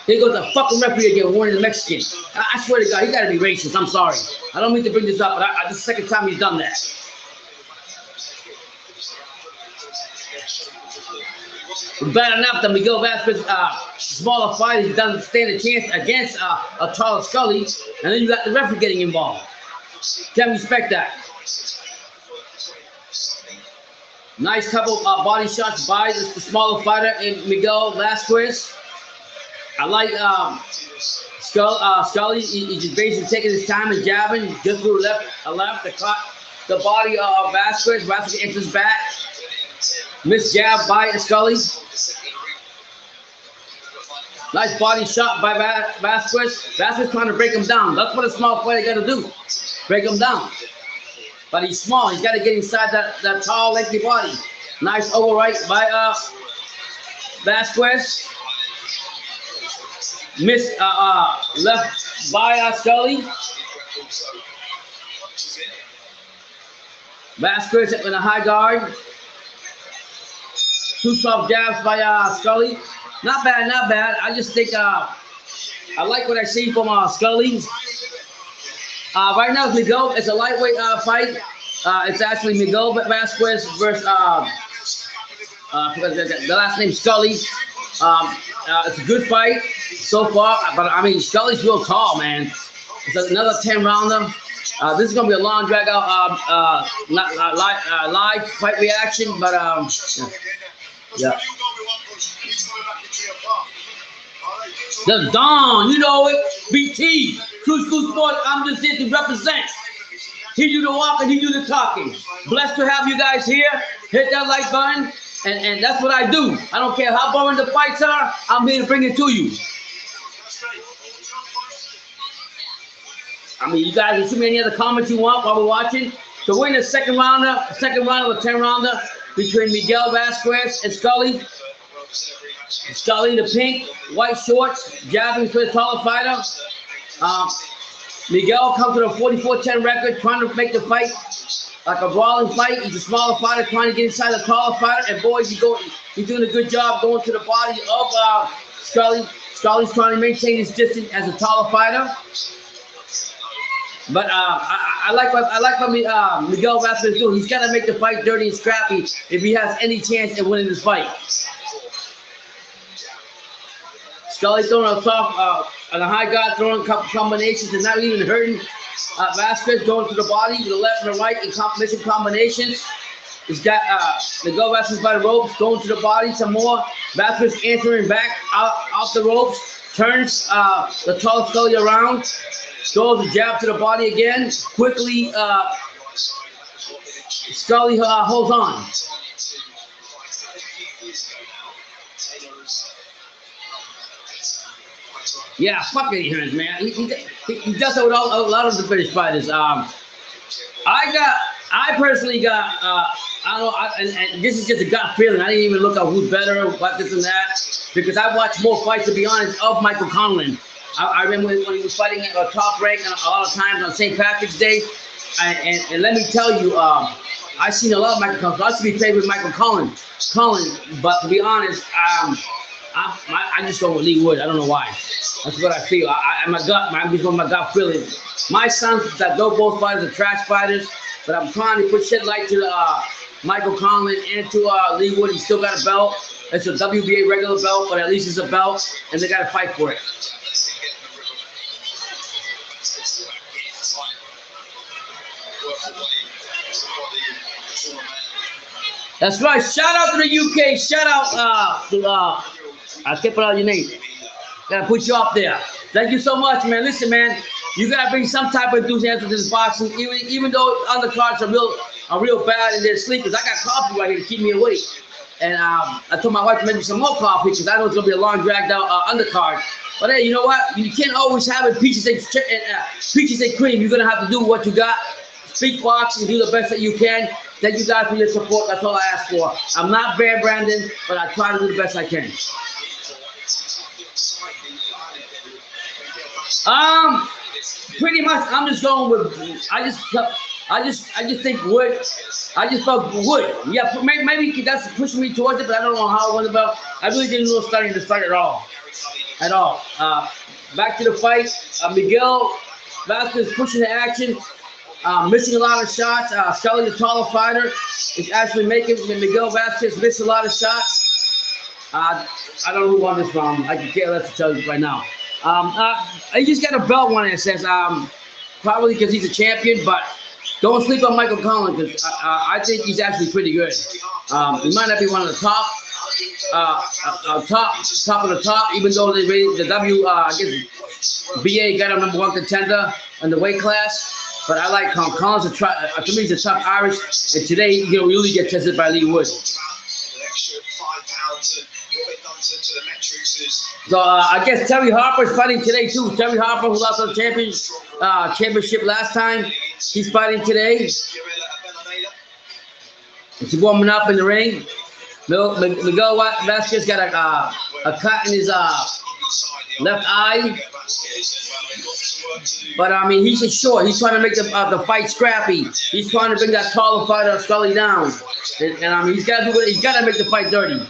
Here goes the fucking referee again, warning the Mexican. I swear to God, he gotta be racist. I'm sorry. I don't mean to bring this up, but this is the second time he's done that. Bad enough that Miguel Vasquez, smaller fighter, he doesn't stand a chance against a taller Scully, and then you got the referee getting involved. Can't respect that. Nice couple body shots by the smaller fighter in Miguel Vasquez. I like Scully. He's just basically taking his time and jabbing, just through left to cut the body of Vasquez. Vasquez enters back. Missed jab by Scully. Nice body shot by Vasquez. Vasquez trying to break him down. That's what a small fighter got to do. Break him down. But he's small. He's got to get inside that tall, lengthy body. Nice overright by Vasquez. Miss left by Scully. Vasquez in a high guard. Two soft jabs by Scully. Not bad, not bad. I just think I like what I see from Scully. Right now, Miguel, it's a lightweight fight. It's actually Miguel Vasquez versus the last name Scully. It's a good fight so far, but I mean Scully's real tall, man. It's another 10-rounder. This is gonna be a long drag out live fight reaction, but yeah. The Dawn, you know it. BT, Cool Sports. I'm just here to represent. He do the walking, he do the talking. Blessed to have you guys here. Hit that like button, and that's what I do. I don't care how boring the fights are. I'm here to bring it to you. I mean, you guys can shoot me any other comments you want while we're watching. So we're in the second round of a 10-rounder between Miguel Vasquez and Scully. Scully in the pink, white shorts, jabbing for the taller fighter. Miguel comes with a 44-10 record, trying to make the fight like a brawling fight. He's a smaller fighter trying to get inside the taller fighter. And boys, he's doing a good job going to the body of Scully. Scully's trying to maintain his distance as a taller fighter. But I like what Miguel Vasquez is doing. He's got to make the fight dirty and scrappy if he has any chance at winning this fight. Scully throwing a soft on a high guard, throwing combinations and not even hurting. Vasquez going to the body, to the left and the right in missing combinations. He's got Miguel Vasquez by the ropes, going to the body some more. Vasquez answering back off the ropes, turns the tall Scully around. Throws a jab to the body again. Quickly, Scully holds on. Yeah, fucking Hearns, man. He does that with a lot of the British fighters. I personally got, I don't know, and this is just a gut feeling. I didn't even look up who's better, what this and that, because I watched more fights, to be honest, of Michael Conlan. I remember when he was fighting at a top rank a lot of times on St. Patrick's Day. And let me tell you, I've seen a lot of Michael Conlan. I used to be playing with Michael Conlan, but to be honest, I just go with Leigh Wood. I don't know why. That's what I feel. I'm just going my gut feeling. My sons that go both fighters are trash fighters, but I'm trying to put shed light to Michael Conlan and to Leigh Wood. He's still got a belt. It's a WBA regular belt, but at least it's a belt, and they got to fight for it. That's right. Shout out to the UK. Shout out to I can't put out your name. Gotta put you up there. Thank you so much, man. Listen, man, you gotta bring some type of enthusiasm to this boxing, even though undercards are real bad and they're sleepers. I got coffee right here to keep me awake. And I told my wife to make me some more coffee because I know it's gonna be a long, dragged out undercard. But hey, you know what? You can't always have it peaches and cream. You're gonna have to do what you got. Speak boxing, do the best that you can. Thank you guys for your support. That's all I ask for. I'm not Bear Brandon, but I try to do the best I can. Pretty much, I'm just going with. I just think Wood. I just felt Wood. Yeah, maybe that's pushing me towards it, but I don't know how it went about. I really didn't know studying this fight at all. Back to the fight. Miguel Vasquez pushing the action. Missing a lot of shots. Scully, the taller fighter, is actually making Miguel Vasquez miss a lot of shots. I don't know who won this round. I can care less to tell you right now. He just got a belt one that says probably because he's a champion, but don't sleep on Michael Conlan because I think he's actually pretty good. He might not be one of the top of the top, even though they rated the BA got him #1 contender in the weight class. But I like Conlan's to me he's a tough Irish, and today you know really get tested by Leigh Wood. So I guess Terry Harper's fighting today too. Terry Harper, who lost the championship last time, he's fighting today. He's warming up in the ring. Miguel Vasquez got a cut in his left eye. But I mean, he's just short. He's trying to make the fight scrappy. He's trying to bring that taller fighter Scully down. And I mean, he's got to do it. He's got to make the fight dirty.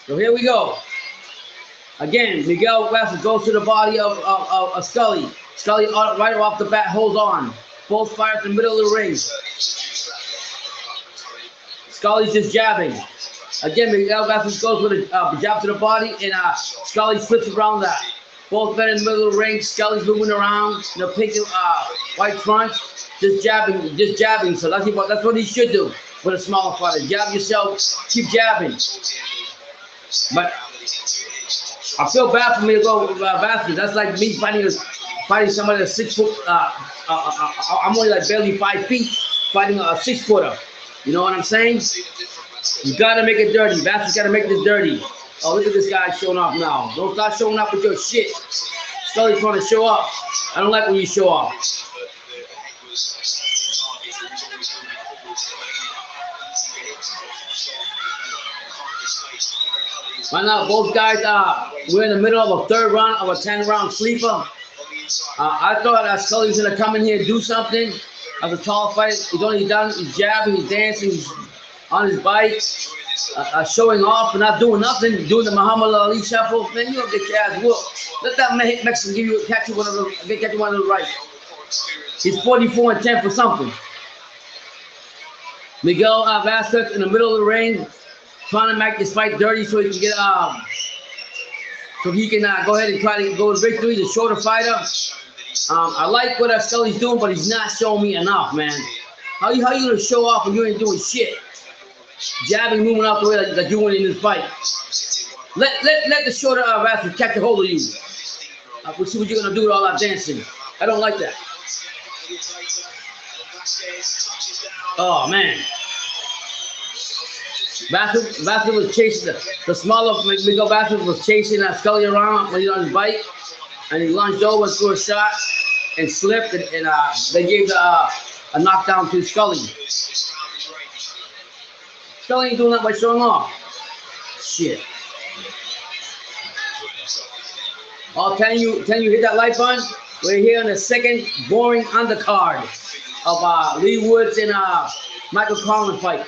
So here we go. Again, Miguel Vasquez goes to the body of Scully. Scully right off the bat holds on. Both fighters in the middle of the ring. Scully's just jabbing. Again, Miguel Vasquez goes with a jab to the body, and Scully flips around that. Both men in the middle of the ring. Scully's moving around. The pink white front, just jabbing. So that's what he should do with a smaller fighter. Jab yourself, keep jabbing. But I feel bad for Miguel Vasquez. That's like me fighting somebody that's 6 foot. I'm only like barely 5 feet fighting a 6-footer. You know what I'm saying? You gotta make it dirty. Vasquez gotta make this dirty. Oh, look at this guy showing off now. Don't start showing up with your shit. Scully's trying to show off. I don't like when you show off. Right now, both guys we're in the middle of a 3rd round of a 10-round sleeper. I thought that Scully was gonna come in here and do something. As a tall fight, he's jabbing, he's dancing, he's on his bike, showing off but not doing nothing, doing the Muhammad Ali shuffle. Man, you don't get your ass whooped. Let that Mexican catch you one of the right. He's 44-10 for something. Miguel Vasquez in the middle of the ring, trying to make this fight dirty so he can get so he can go ahead and try to go to victory. The shorter fighter. I like what Scully's doing, but he's not showing me enough, man. How you gonna show off when you ain't doing shit? Jabbing, moving out the way like you went in this fight. Let the shorter Vasquez catch a hold of you. We'll see what you're gonna do with all that dancing. I don't like that. Oh man. Vasquez was chasing the smaller Miguel Vasquez was chasing Scully around when he's on his bike, and he lunged over and threw a shot and slipped, and they gave a knockdown to Scully. Scully ain't doing that by showing off. Shit. Oh, can you hit that like button? We're here in the second boring undercard of Leigh Wood's and Michael Conlan fight.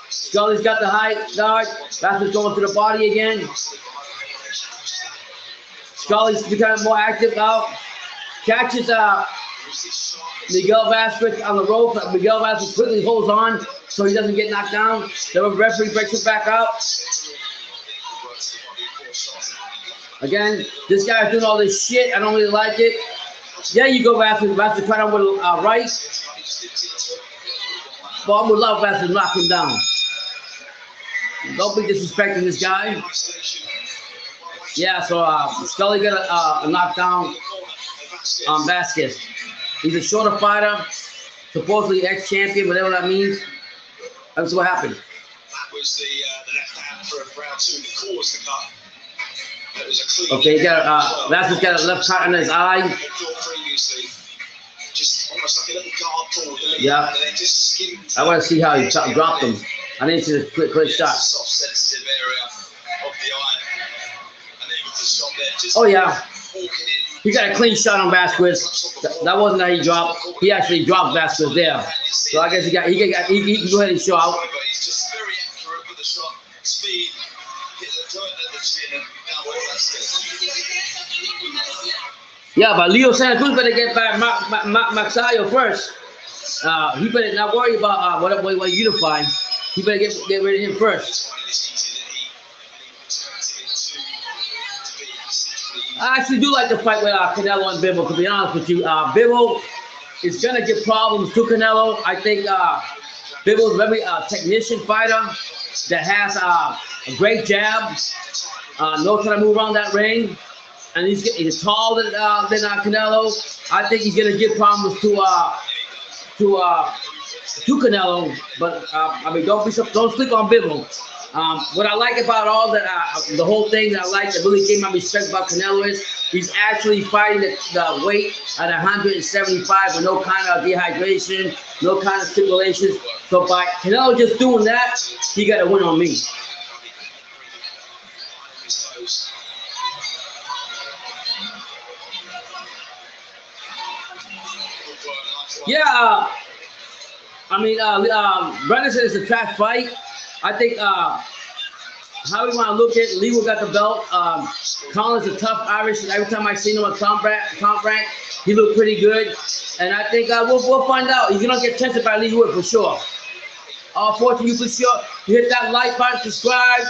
Scully's got the high guard. Vasquez going to the body again. Scully's becoming more active now. Catches Miguel Vasquez on the rope. Miguel Vasquez quickly holds on so he doesn't get knocked down. The referee breaks it back out. Again, this guy's doing all this shit. I don't really like it. There you go, Vasquez. Vasquez trying to with right. But I would love Vasquez to knock him down. Don't be disrespecting this guy. Yeah, so Scully got a knockdown on Vasquez. He's a shorter fighter, supposedly ex-champion, whatever that means. That's what happened. That was the left hand for round 2 that caused the cut. That was a clean. Okay, he got Vasquez got a left cut in his eye. Just almost like a little guard pull. Yeah. I want to see how he dropped him. I didn't see the quick shot. Soft, sensitive area of the eye. And then with the shot there, just oh yeah. Walking in. He got a clean shot on Vasquez. That wasn't how he dropped. He actually dropped Vasquez there. So I guess he can go ahead and show out. But he's just very accurate with the shot. Speed. Hit the joint at the chin and down where that's it. Yeah, but Leo Santa Cruz better get back Maxayo first. He better not worry about what unifying. He better get rid of him first. I actually do like the fight with Canelo and Bivol, to be honest with you. Bivol is going to give problems to Canelo. I think Bivol is a very technician fighter that has a great jab, knows how to move around that ring, and he's taller than Canelo. I think he's going to give problems to Canelo, but I mean, don't sleep on Bivol. What I like about all that, the whole thing that I like that really gave my respect about Canelo is he's actually fighting the weight at 175 with no kind of dehydration, no kind of stipulations. So by Canelo just doing that, he got a win on me. Yeah, I mean, Brennan said it's a trash fight. I think how we want to look at it, Leigh Wood got the belt. Conlan's a tough Irish. Every time I seen him on Comp Rank, he looked pretty good. And I think we'll find out. He's going to get tested by Leigh Wood for sure. All 14 you for sure. You hit that like button, subscribe,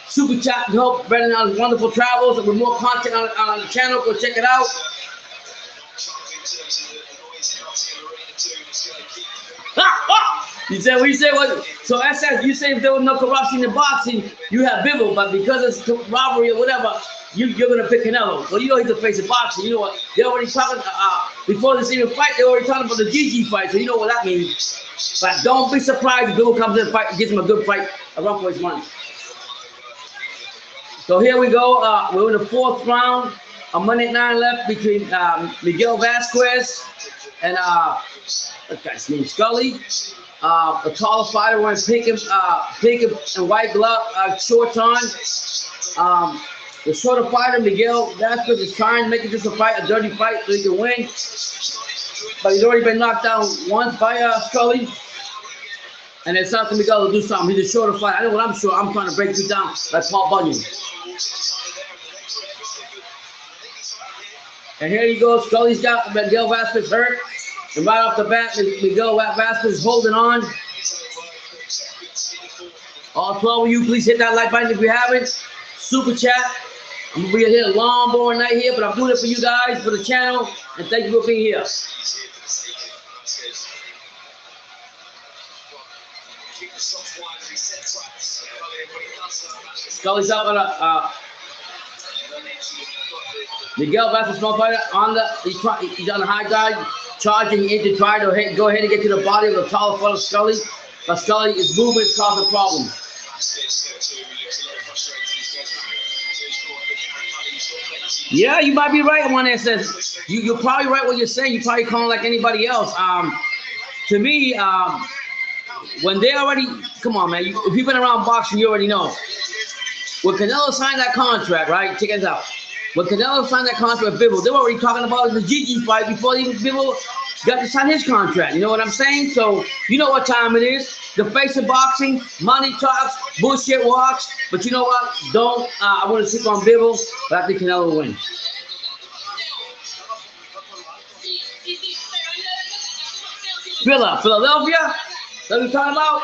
super chat to help Brennan on his wonderful travels. And with more content on the channel, go check it out. You said, what? So SS, you say if there was no corruption in boxing, you have Bivol, but because it's robbery or whatever, you're gonna pick Canelo. Well, you know he's the face of boxing. You know what? They're already talking before this even fight. They're already talking about the GG fight, so you know what that means. But don't be surprised if Bivol comes in and fight, gives him a good fight around for his money. So here we go. We're in the 4th round. A minute 9 left between Miguel Vasquez and what guy's name? Scully. The taller fighter wearing pink and white glove, shorts on. The shorter fighter, Miguel Vasquez, is trying to make it just a dirty fight so he can win. But he's already been knocked down once by Scully. And it's up to Miguel to do something. He's a shorter fighter. I know what I'm sure. I'm trying to break you down like Paul Bunyan. And here he goes. Scully's got Miguel Vasquez hurt. And right off the bat, Miguel Vasquez is holding on. All 12 of you, please hit that like button if you haven't. Super chat. I'm going to be here a long, boring night here, but I'm doing it for you guys, for the channel. And thank you for being here. Scully's up on a... Miguel Vasquez, small fighter, he's on the high guard, charging in to try to go ahead and get to the body of the taller fighter Scully. But Scully is moving, causing problems. Yeah, you might be right. One that says you're probably right what you're saying. You probably calling like anybody else. To me, when they already come on, man. If you've been around boxing, you already know. When Canelo signed that contract, right? Check it out. When Canelo signed that contract with Bivol, they were already talking about the GG fight before even Bivol got to sign his contract. You know what I'm saying? So you know what time it is. The face of boxing, money talks, bullshit walks. But you know what? I want to sleep on Bivol, but I think Canelo will win. Philadelphia? That's what we're talking about?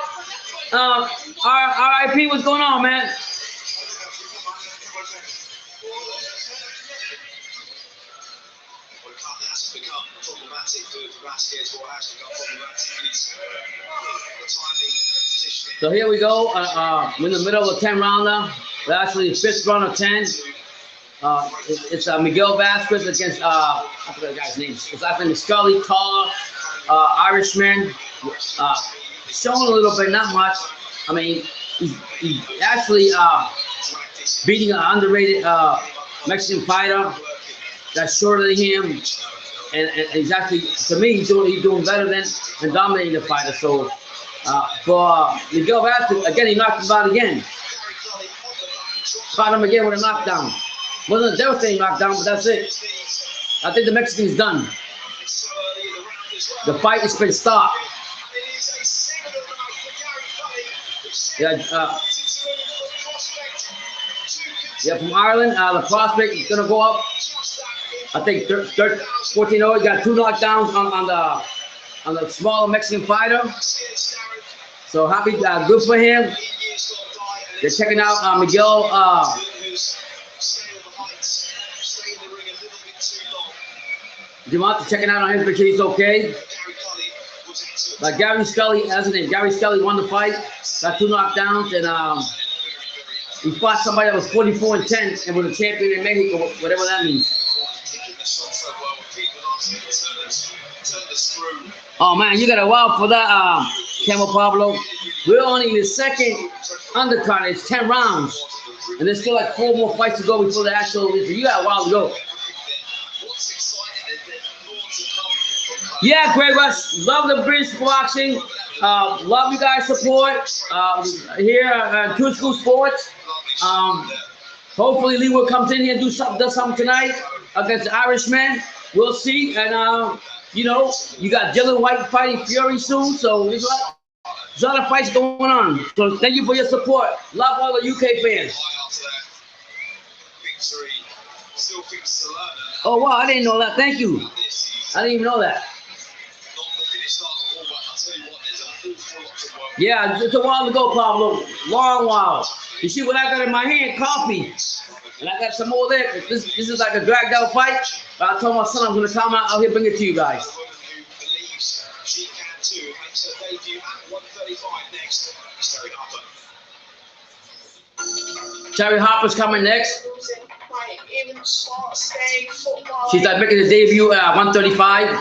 RIP, what's going on, man? So here we go. We're in the middle of the 10 rounder. We're actually the 5th round of 10. It's Miguel Vasquez against I forgot the guy's name. His last name is Scully, taller, Irishman. Showing a little bit, not much. I mean, he's actually beating an underrated Mexican fighter that's shorter than him. And he's actually, to me, he's doing better than dominating the fighter. So for Miguel Vasquez, again, he knocked him out again. Fought him again with a knockdown. Wasn't a devastating knockdown, but that's it. I think the Mexican's done. The fight has been stopped. Yeah, from Ireland, the prospect is gonna go up. I think 14-0. He got 2 knockdowns on the smaller Mexican fighter. So happy, good for him. They're checking out Miguel. Dumont checking out on him, make sure he's okay. Like Gary Scully, that's his name. Gary Scully won the fight, got 2 knockdowns, and he fought somebody that was 44-10 and was a champion in Mexico, whatever that means. Oh man, you gotta wow for that Camel Pablo. We're only in the second undercard. It's 10 rounds. And there's still like 4 more fights to go before the actual. You got a while to go. Yeah, Greg Rush. Love the British boxing. Love you guys' support here at Two School Sports. Hopefully Leigh Wood comes in here and does something tonight against the Irishman. We'll see. And you know, you got Dylan White fighting Fury soon, so there's a lot of fights going on. So thank you for your support. Love all the UK fans. Oh wow, I didn't know that. Thank you. I didn't even know that. Yeah, it's a while ago, Pablo. Long while. You see what I got in my hand? Coffee. And I got some more there. This is like a dragged out fight. But I told my son I'm going to come out here bring it to you guys. Terry Harper's coming next. She's like making the debut at 135.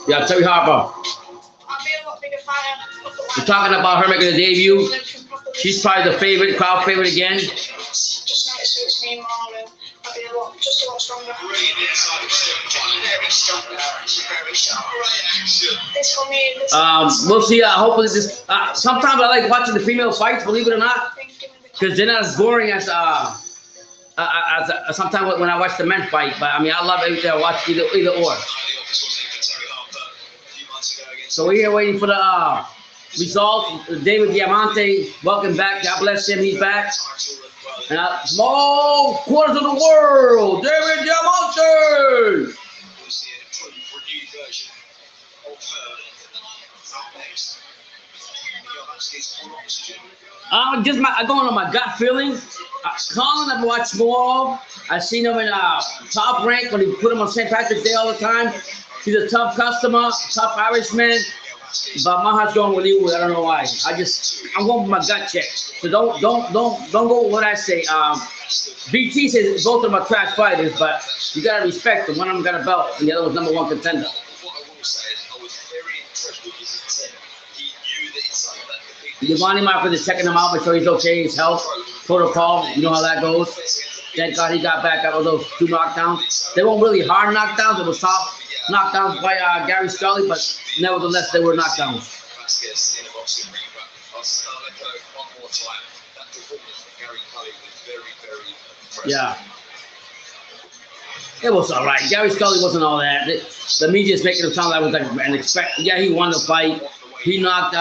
Yeah, Terry Harper. We're talking about her making a debut. She's probably the favorite, crowd favorite again. We'll see. Hopefully, this. Sometimes I like watching the female fights, believe it or not, because they're not as boring as sometimes when I watch the men fight. But I mean, I love everything I watch either or. So we're here waiting for the results. David Diamante, welcome back. God bless him. He's back. And small quarters of the world, David Diamante. I'm going on my gut feeling. Conlan, I've watched more. I've seen him in Top Rank when he put him on St. Patrick's Day all the time. He's a tough customer, tough Irishman. But my heart's going with Leigh Wood. I don't know why. I'm going with my gut check. So don't go with what I say. BT says both of them are trash fighters, but you gotta respect them. One of them got a belt, and the other was #1 contender. Giovanni Marcus is checking him out, make sure he's okay, his health protocol. You know how that goes. Thank God he got back out of those 2 knockdowns. They weren't really hard knockdowns. It was tough knockdowns by Gary Scully, but nevertheless, they were knockdowns. Yeah. It was all right. Gary Scully wasn't all that. The media's making it sound like it was like an expect. Yeah, he won the fight. He knocked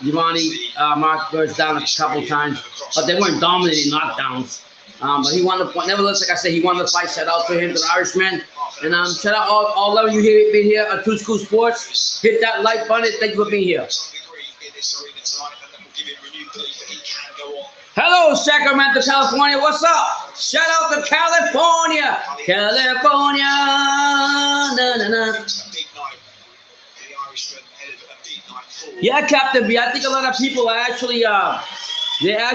Giovanni Marcus down a couple times, but they weren't dominating knockdowns. But he won the fight. Nevertheless, like I said, he won the fight. Shout out to him, to the Irishman. And shout out all of you here being here at Two School Sports. Hit that like button. Thank you for being here. Hello, Sacramento, California. What's up? Shout out to California. California. Na, na, na. Yeah, Captain B. I think a lot of people are actually, they're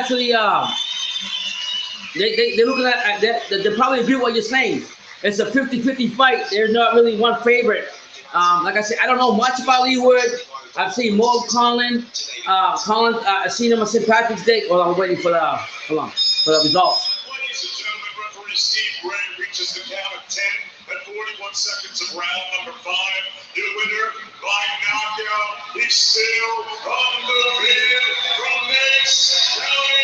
looking at they probably agree with what you're saying. It's a 50-50 fight. There's not really one favorite. Like I said, I don't know much about Leigh Wood. I've seen more Conlan. I've seen him on St. Patrick's Day. Well, I'm waiting for the results. Ladies and gentlemen, referee Steve Gray reaches the count of 10 at 41 seconds of round number 5. The winner by knockout. He's still undefeated from Mixed County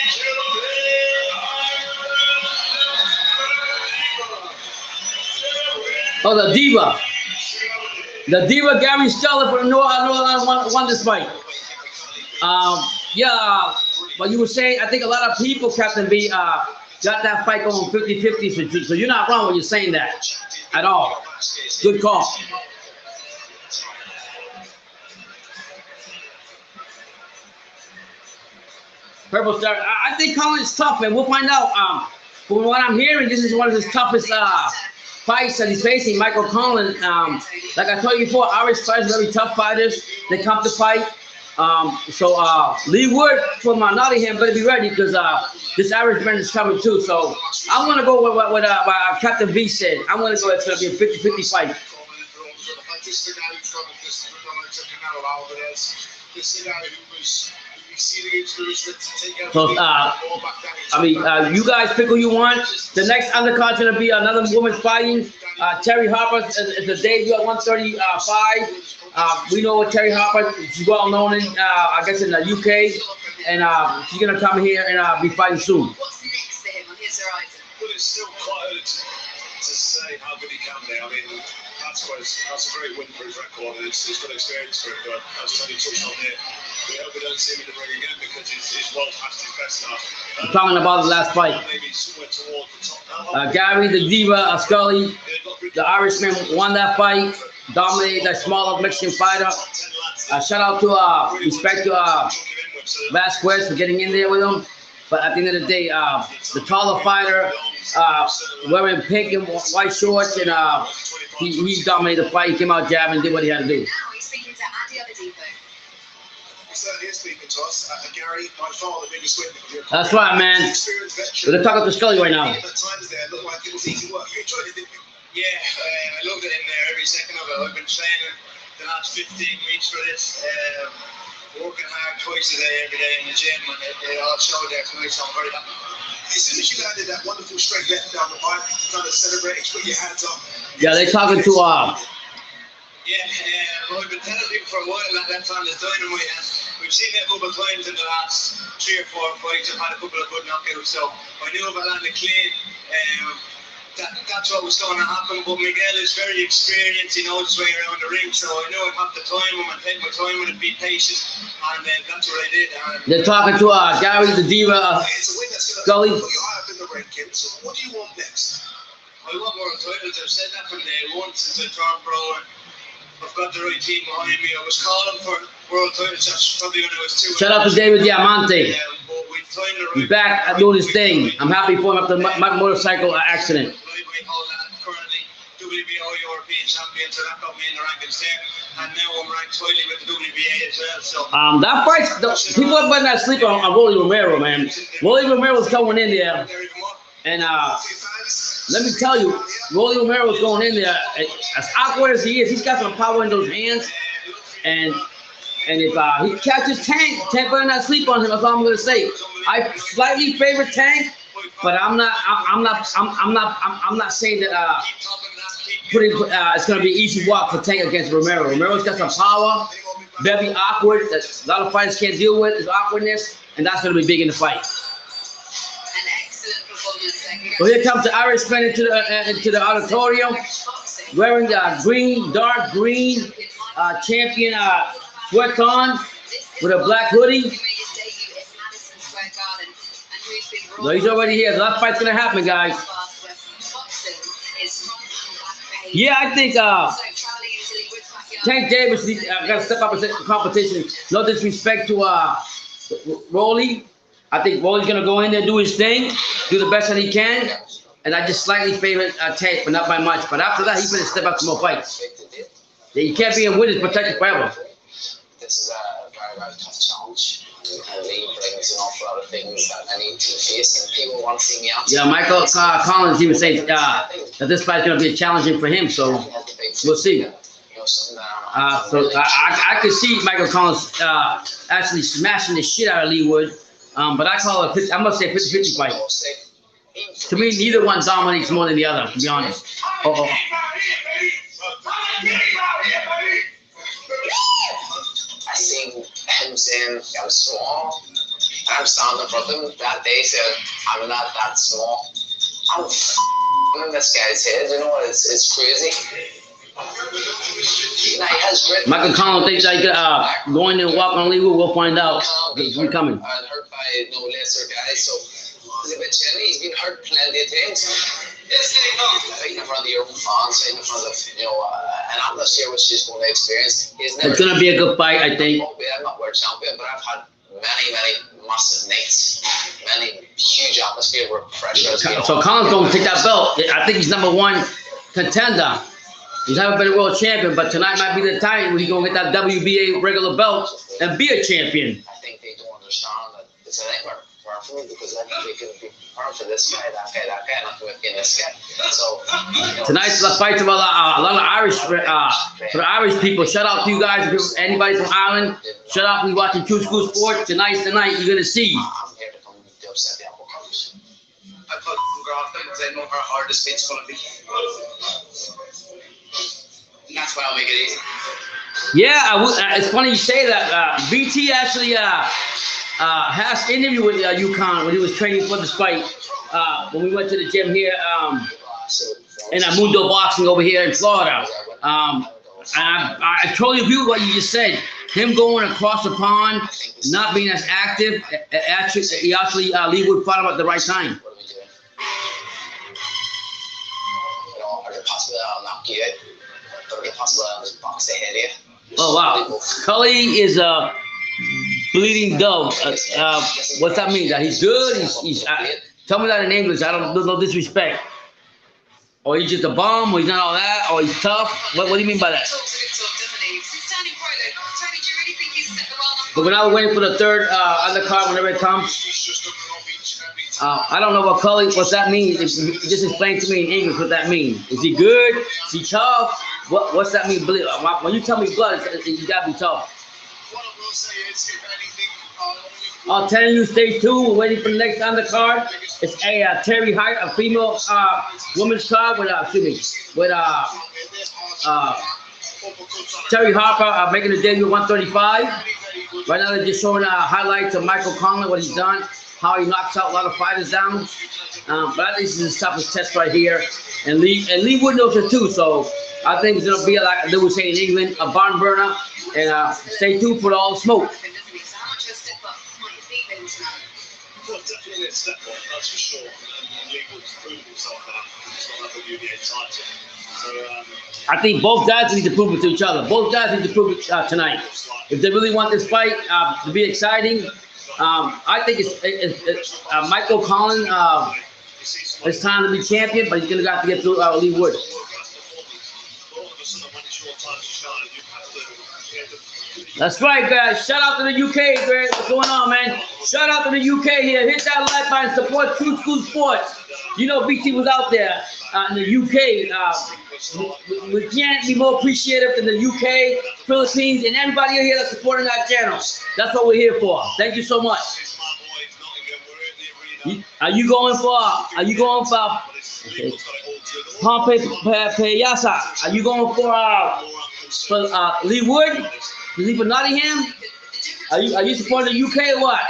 Oh, the Diva. The Diva, Gary Scully from North Carolina won this fight. Yeah, but you were saying, I think a lot of people, Captain B, got that fight going 50-50, so you're not wrong when you're saying that at all. Good call. Purple Star, I think Conlan's tough, and we'll find out. From what I'm hearing, this is one of his toughest fights that he's facing, Michael Conlan. Like I told you before, Irish fighters are very tough fighters. They come to fight. So Leigh Wood from Nottingham better be ready because this Irishman is coming too. So I'm going to go with what Captain V said. I'm going to go, it's going to be a 50-50 fight. This is the guy who's got this Canelo Alvarez. This is the guy who was so, you guys pick who you want. The next undercard's gonna be another woman fighting. Terry Harper is the debut at 135. We know Terry Harper. She's well known in, I guess, in the UK, and she's gonna come here and be fighting soon. What's next for him on his horizon? Well, it's still quite early to say how good he can be. I mean, that's a great win for his record, and he's got experience for it. But as Tony touched on here, we hope we don't see him in the ring again because he's well past his best now. Talking about the last fight. Maybe somewhere toward the top now. Gary the Diva Scully, the Irishman, won that fight, dominated that smaller Mexican fighter. Shout out to respect to Vasquez for getting in there with him. But at the end of the day, the taller fighter, wearing pink and white shorts, and he dominated the fight. He came out jabbing and did what he had to do. Now he's speaking to Andy Oladipo. He certainly is speaking to us. Gary, by far the biggest win. That's right, man. We're talking to Scully right now. At times there, it looked like it was easy work. You enjoyed it, didn't you? Yeah, I loved it in there every second of it. I've been training the last 15 weeks for this. Working hard twice a day, every day in the gym, and it all showed there tonight, so I'm very happy. As soon as you landed that wonderful straight left down the pipe, you kind of celebrated, put your hands up. Yeah, they're talking to Yeah, well, we've been telling people for a while that time is dynamite, and we've seen it a couple of times in the last 3 or 4 fights. I've had a couple of good knockouts, so I knew if I landed clean, that's what was going to happen. But Miguel is very experienced, he knows his way around the ring, so I knew I'd have to time him and take my time and be patient, and that's what I did. they're talking to Gary the Diva It's a win that's Scully. going to put you high up in the ranking. So what do you want next? I want world titles. I've said that from day one since I turned pro, and I've got the right team behind me. I was calling for world titles. That's probably when I was 2. Shout out to David Diamante. But we timed the right. He's back doing his thing. I'm happy for him after my motorcycle accident. Currently WBO European champion, so that got me in the rankings there. And now I'm ranked highly with the WBA as well. So That fight, people are not sleeping on Rolly Romero, man. Rolly Romero's coming in there, and let me tell you, Rolly Romero's going in there. As awkward as he is, he's got some power in those hands, and if he catches Tank better not sleep on him. That's all I'm gonna say. I slightly favor Tank, but I'm not saying that it's gonna be an easy walk for Tank against Romero. Romero's got some power, very awkward. That a lot of fighters can't deal with is awkwardness, and that's gonna be big in the fight. An excellent performance. So here comes the Irishman into the auditorium, wearing the dark green champion sweat on with a black hoodie. No, he's already here. That fight's gonna happen, guys. Yeah, I think Tank Davis got to step up in the competition. No disrespect to Rolly. I think Rolly's gonna go in there, do his thing, do the best that he can, and I just slightly favor Tank, but not by much. But after that, he's gonna step up some more fights. Yeah, you can't be in winners protected forever. This is a very, very tough challenge. And Leigh brings an awful lot of things that I need to face, and people want to see me out. Yeah, Michael Conlan even saying that this fight's gonna be challenging for him, so we'll see. So I could see Michael Conlan actually smashing the shit out of Leigh Wood, but I call it I must say 50-50 fight. To me, neither one dominates more than the other, to be honest. I seen him saying I'm small, and I'm standing in front of him that day saying I'm not that small. I'm in this guy's head, you know, it's crazy. Michael Conlan thinks I could go in and walk on Leigh Wood. We'll find out. He's coming. And hurt by no lesser guys, so he's a bit chilly. He's been hurt plenty of times. Fighting in front of your own fans, fighting in front of an atmosphere which he's going to experience. It's going to be a good fight, I think. I'm not world champion, but I've had many massive nights, many huge atmosphere where pressure is. So Conlan's going to take that belt. I think he's #1 contender. He's never been a world champion, but tonight might be the time when he's going to get that WBA regular belt and be a champion. I think they don't understand that it's a nightmare for me because I think they could be for this guy, that guy, nothing with this guy. So Tonight's the fight of a lot of Irish, for the Irish people. Shout out to you guys. If anybody from Ireland, shout out. We watching True School Sports. Tonight's the night you're gonna see. I'm here to come to upset the apple crumbs. I put Grafton because I know how hard this fight's gonna be. And that's why I'll make it easy. Yeah, it's funny you say that. BT actually has an interview with UConn when he was training for this fight. When we went to the gym here in Mundo Boxing over here in Florida. And I totally agree with what you just said. Him going across the pond, not being as active, actually Leigh Wood fought him at the right time. What are we doing? You know, are there possible I'll knock you out? Are there possible I'll just box the head of you? Oh wow, Cully is a bleeding dove. What's that mean? That he's good? He's tell me that in English. I don't no disrespect. Or he's just a bum, or he's not all that, or he's tough. What do you mean by that? But when I was waiting for the third undercard, whenever it comes, I don't know what Cully, what's that mean? Just explain to me in English what that means. Is he good? Is he tough? What's that mean? When you tell me blood, you gotta be tough. What I will say is, if anything, I'll tell you, stay tuned. We're waiting for the next undercard. It's a Terry Hart, a female women's card with Terry Harper making a debut at 135. Right now they're just showing highlights of Michael Conlan, what he's done, how he knocks out a lot of fighters down. But I think this is his toughest test right here. And Leigh Wood knows it too. So I think it's gonna be like they would say in England, a barn burner. And stay tuned for all the smoke. well, definitely a step up, that's for sure. And Leigh Wood's proven himself now. He's got that WBA title. So, I think both guys need to prove it to each other. Both guys need to prove it tonight. If they really want this fight to be exciting, I think it's Michael Conlan. It's time to be champion, but he's going to have to get through Leigh Wood. That's right, guys. Shout out to the UK, Greg. What's going on, man? Shout out to the UK here. Hit that like button. Support True School Sports. You know, BT was out there in the UK. We can't be more appreciative than the UK, Philippines, and everybody here that's supporting our channel. That's what we're here for. Thank you so much. Are you going for Pompey Payasa? Are you going for Leigh Wood? Is he for Nottingham? Are you supporting the UK or what?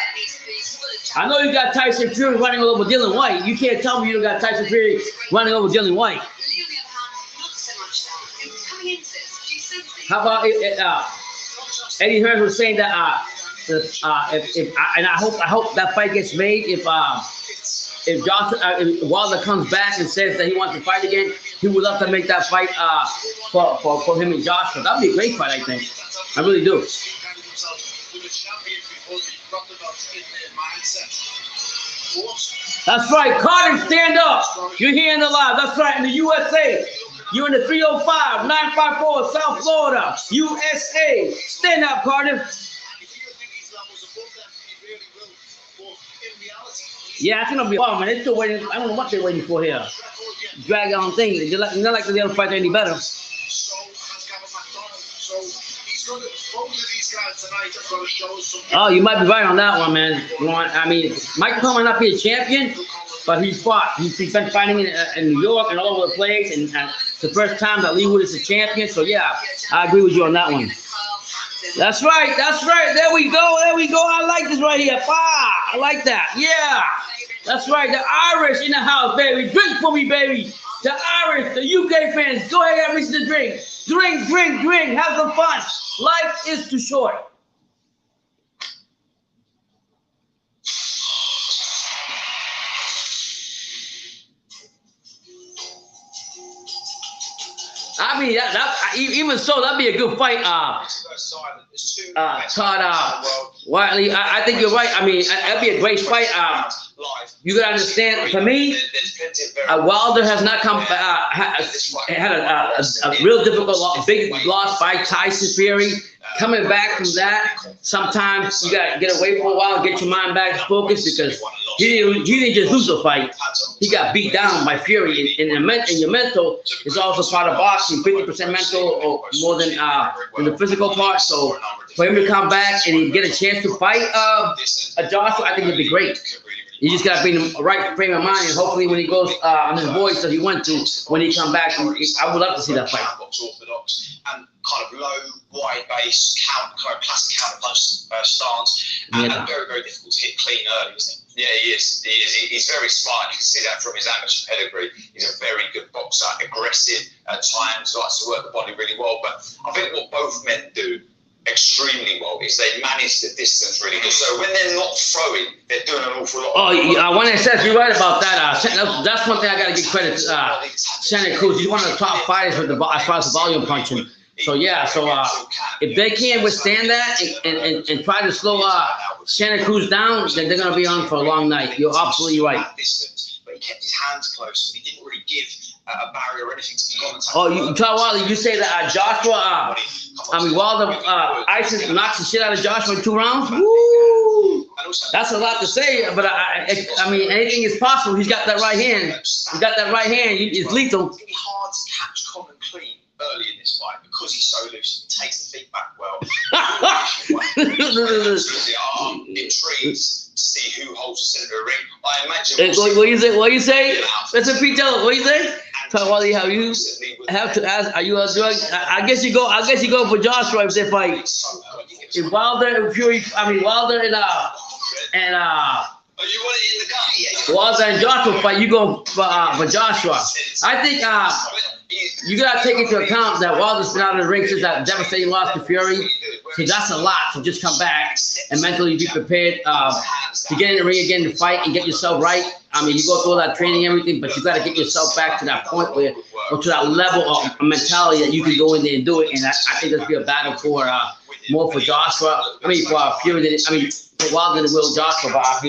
I know you got Tyson Fury running over Dylan White. You can't tell me you don't got Tyson Fury running over Dylan White. How about Eddie Hearn was saying that and I hope that fight gets made. If Wilder comes back and says that he wants to fight again, he would love to make that fight for him and Joshua. That'd be a great fight, I think. I really do. That's right, Carter, stand up. You're here in the live. That's right, in the USA. You're in the 305-954 South Florida, USA. Stand up, Carter. Yeah, it's gonna be fun, man. They're still waiting. I don't know what they're waiting for here. Drag on things. It's not like the other fight any better. Oh, you might be right on that one, man. I mean, Michael Conlan might not be a champion, but he's fought. He's been fighting in New York and all over the place, and it's the first time that Leigh Wood is a champion. So yeah, I agree with you on that one. That's right. That's right. There we go. There we go. I like this right here. I like that. Yeah. That's right. The Irish in the house, baby. Drink for me, baby. The Irish, the UK fans, go ahead and reach the drink. Drink, drink, drink. Have some fun. Life is too short. I mean, even so, that'd be a good fight. Todd Wiley, I think you're right. I mean, that'd be a great fight. You gotta understand, for me, Wilder has not come, had a real difficult, big loss by Tyson Fury. coming back from that, sometimes you gotta get away for a while and get your mind back focused, because he didn't just lose a fight. He got beat down by Fury, and your mental is also part of boxing. 50% mental or more than the physical part. So for him to come back and get a chance to fight Joshua, I think it'd be great. You just got to be in the right frame of mind, and hopefully when he goes on his voice that he went to, when he come back, I would love to see that fight. Orthodox and kind of low, wide base, kind of classic counter punch stance, and very, very difficult to hit clean early, isn't he? Yeah, he is. He's very smart. You can see that from his amateur pedigree. He's a very good boxer, aggressive at times, likes to work the body really well. But I think what both men do extremely well is they manage the distance really good. So when they're not throwing, they're doing an awful lot. Oh, when I said you're right about that. That's one thing I got to give credit to Santa Cruz. He's one of the top fighters with as far as the volume punching. So yeah, if they can't withstand that and try to slow Santa Cruz down, then they're gonna be on for a long night. You're absolutely right. But he kept his hands close. He didn't really give a barrier or anything to the commentator. Oh, you tell Wilder, you say that Joshua, Wilder, Isis knocks the shit out of Joshua in 2 rounds. Woo! That's a lot to say, but I mean, anything is possible. He's got that right hand. He's got that right hand. It's lethal. It's hard to catch Conlan clean early in this fight because he's so loose. He takes the feet back well. Absolutely are intrigued to see who holds the center of the ring. I imagine. What you say? Listen, Pete, tell us what you say. Tell Wally how you have to ask. Are you a drug? I guess you go for Joshua if they fight. If Wilder and Fury, Wilder and Oh, you want it in the gun? Wilder and Joshua fight, you go for Joshua. I think you gotta take into account that Wilder's been out of the ring since that devastating loss to Fury. So that's a lot to just come back and mentally be prepared to get in the ring again to fight and get yourself right. I mean, you go through all that training and everything, but you got to get yourself back to that point where, or to that level of mentality that you can go in there and do it. And I think there's be a battle for more for Joshua. For Fury. For Wilder than Will Joshua. But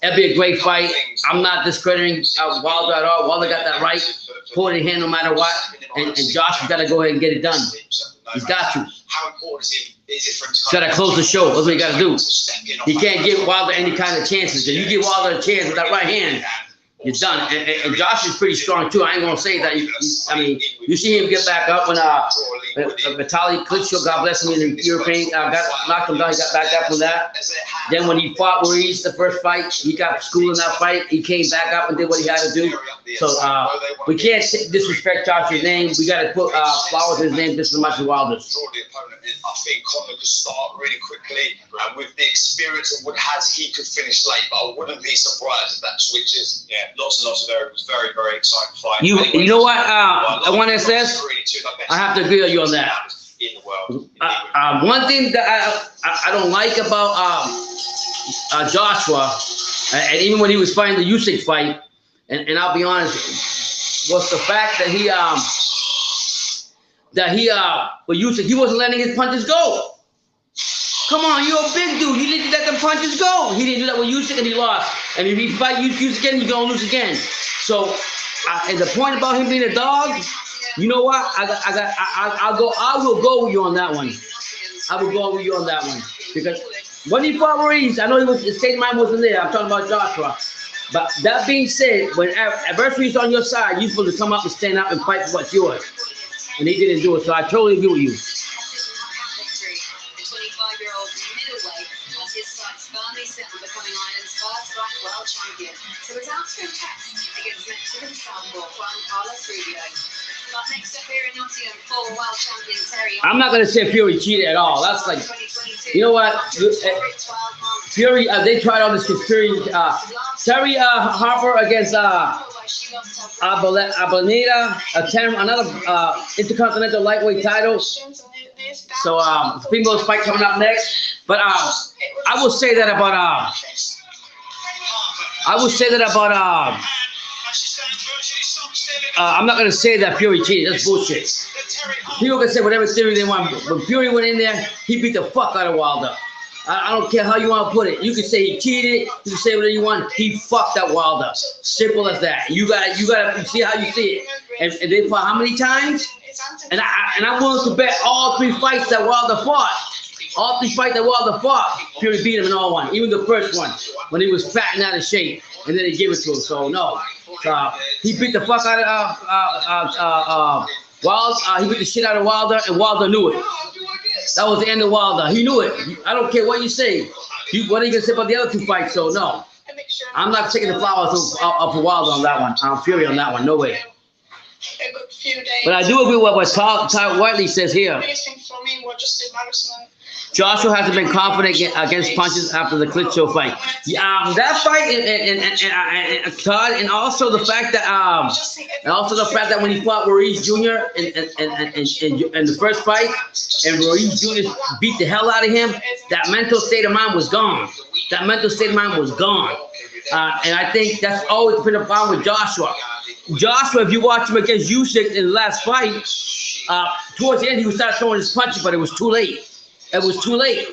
it'd be a great fight. I'm not discrediting Wilder at all. Wilder got that right. Pull it in hand no matter what. And Joshua got to go ahead and get it done. He's got to. How important is it for him to got to close the show. That's what you got to do. He can't give Wilder any kind of chances. If you give Wilder a chance with that right hand, you're done. And Josh is pretty strong too. I ain't gonna say that. You see him get back up when Vitaly Klitschko, God bless him, in the European, knocked him down. He got back up from that. Then when he fought Ruiz the first fight, he got schooled in that fight. He came back up and did what he had to do. So we can't disrespect Josh's name. We got to put flowers in his name just as much as Wilder's. I think Conlan could start really quickly, and with the experience that Wood has, he could finish late. But I wouldn't be surprised if that switches. Yeah, lots and lots of variables. Very, very exciting fight. You know what? I want to say, I have to agree with you on that. In the world. One thing that I don't like about Joshua, and even when he was fighting the Usyk fight, and I'll be honest, was the fact that with Usyk, he wasn't letting his punches go. Come on, you're a big dude. You need to let the punches go. He didn't do that with Usyk, and he lost. And if he fight Usyk again, he's gonna lose again. So, and the point about him being a dog, you know what? I will go with you on that one. I will go with you on that one because when he fought Ruiz, I know his state of mind wasn't there. I'm talking about Joshua. But that being said, when adversity is on your side, you're supposed to come up and stand up and fight for what's yours. And he didn't do it, so I totally agree with you. Becoming Ireland's first black world champion. So it's out to a test against Mexican southpaw Juan Carlos Rubio. But next up here in Nottingham, former world champion Terry. I'm not gonna say Fury cheated at all. That's like, you know what? Fury, they tried all this conspiracy. Terry Harper against Abenita, another intercontinental lightweight title. So females fight coming up next. But I will say that about I'm not gonna say that Fury cheated. That's bullshit. People can say whatever theory they want. When Fury went in there, he beat the fuck out of Wilder. I don't care how you want to put it. You can say he cheated. You can say whatever you want. He fucked up Wilder. Simple as that. You gotta see how you see it. And they fought how many times? And I'm willing to bet all 3 fights that Wilder fought, All 3 fights that Wilder fought, Fury beat him in all one. Even the first one, when he was fat and out of shape, and then they give it to him. So no, he beat the fuck out of Wilder. He beat the shit out of Wilder, and Wilder knew it. That was the end of Wilder. He knew it. I don't care what you say. What are you gonna say about the other 2 fights? So no, I'm not taking the flowers off of Wilder on that one. I'm Fury on that one. No way. But I do agree with what Ty Whiteley says here. Joshua hasn't been confident against punches after the Klitschko fight. That fight and also the fact that when he fought Ruiz Jr. in the first fight, and Ruiz Jr. beat the hell out of him, that mental state of mind was gone. That mental state of mind was gone. And I think that's always been a problem with Joshua. Joshua, if you watch him against Usyk in the last fight, towards the end he would start throwing his punches, but it was too late. It was too late.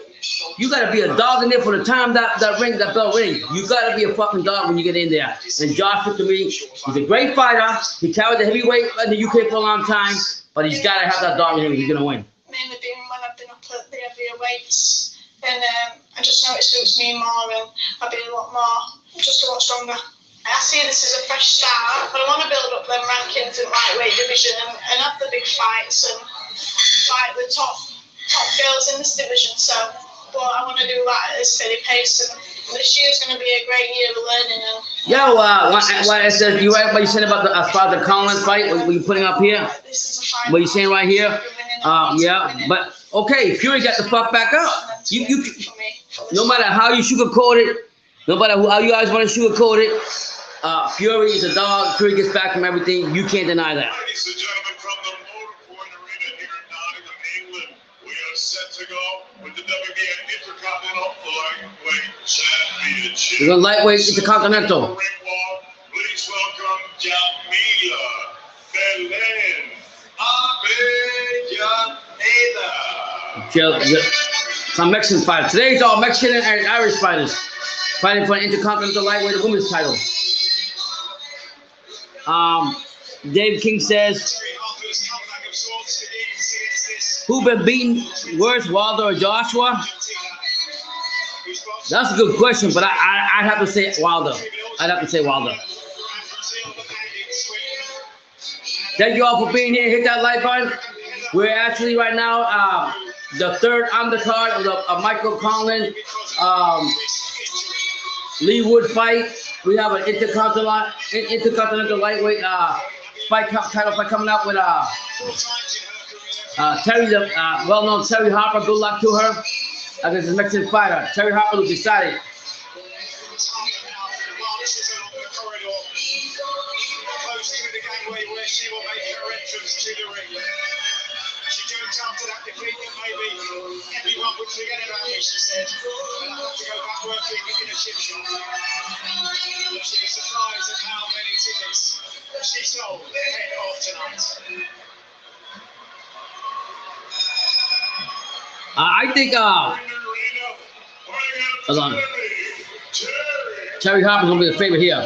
You gotta be a dog in there for the time that bell rings. You gotta be a fucking dog when you get in there. And Joshua, to me, he's a great fighter. He carried the heavyweight in the UK for a long time, but he's gotta have that dog in him if he's gonna win. Mainly being when I've been up at the heavier weights, and I just noticed it suits me more, and I've been a lot stronger. I see this as a fresh start, but I want to build up them rankings in lightweight division and have the big fights and fight the top girls in this division. So, but I want to do that at a steady pace, and this year's going to be a great year of learning. And what I said, you right? What you saying about the Conlan fight? What you putting up here? This is a fight. What you saying right here? Yeah, but okay, Fury got the fuck back up. You no matter how you sugarcoat it, no matter how you guys want to sugarcoat it, Fury is a dog. Fury gets back from everything. You can't deny that. Ladies and gentlemen, from the Motorpoint Arena here in Nottingham, England, we are set to go with the WBA Intercontinental Lightweight Championship. We're going lightweight Intercontinental. Please welcome Jamila Belen Avellaneda. Some Mexican fighters. Today's all Mexican and Irish fighters fighting for an Intercontinental Lightweight Women's title. Dave King says, who been beaten worse, Wilder or Joshua? That's a good question, but I'd have to say Wilder. I'd have to say Wilder. Thank you all for being here. Hit that like button. We're actually right now the third undercard of Michael Conlan, Leigh Wood fight. We have an intercontinental lightweight title fight coming up with Terry, the well-known Terry Harper. Good luck to her against the Mexican fighter. Terry Harper will decide it. After that defeat, that maybe everyone would forget about me, she said, and I'd have to go back working in a chip shop. She was surprised at how many tickets she sold ahead of tonight. I think hold on. Terry Harper's gonna be the favorite here.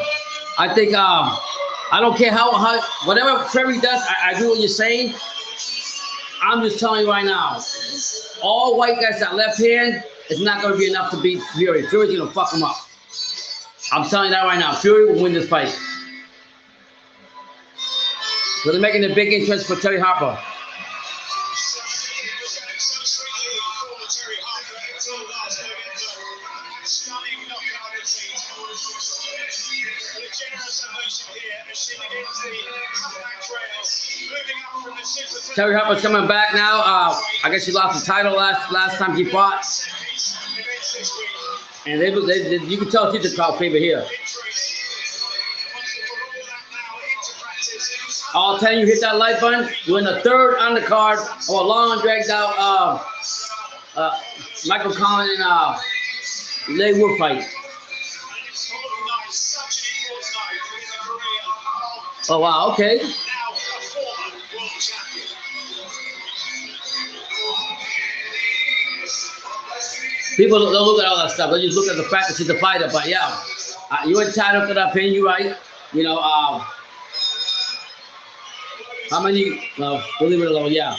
I think I don't care how whatever Terry does, I agree what you're saying. I'm just telling you right now, all white guys that left hand is not going to be enough to beat Fury. Fury's going to fuck him up. I'm telling you that right now. Fury will win this fight. So they're making a big entrance for Terry Harper. Terry Harper's coming back now. I guess he lost the title last time he fought. And you can tell he's the crowd favorite here. I'll tell you, hit that like button. You're in the third undercard of a long dragged out Michael Conlan and Leigh Wood fight. Oh wow, okay. People don't look at all that stuff. They just look at the fact that she's a fighter. But yeah, you're entitled to that opinion. You're right. You know, how many? We'll leave it alone. Yeah.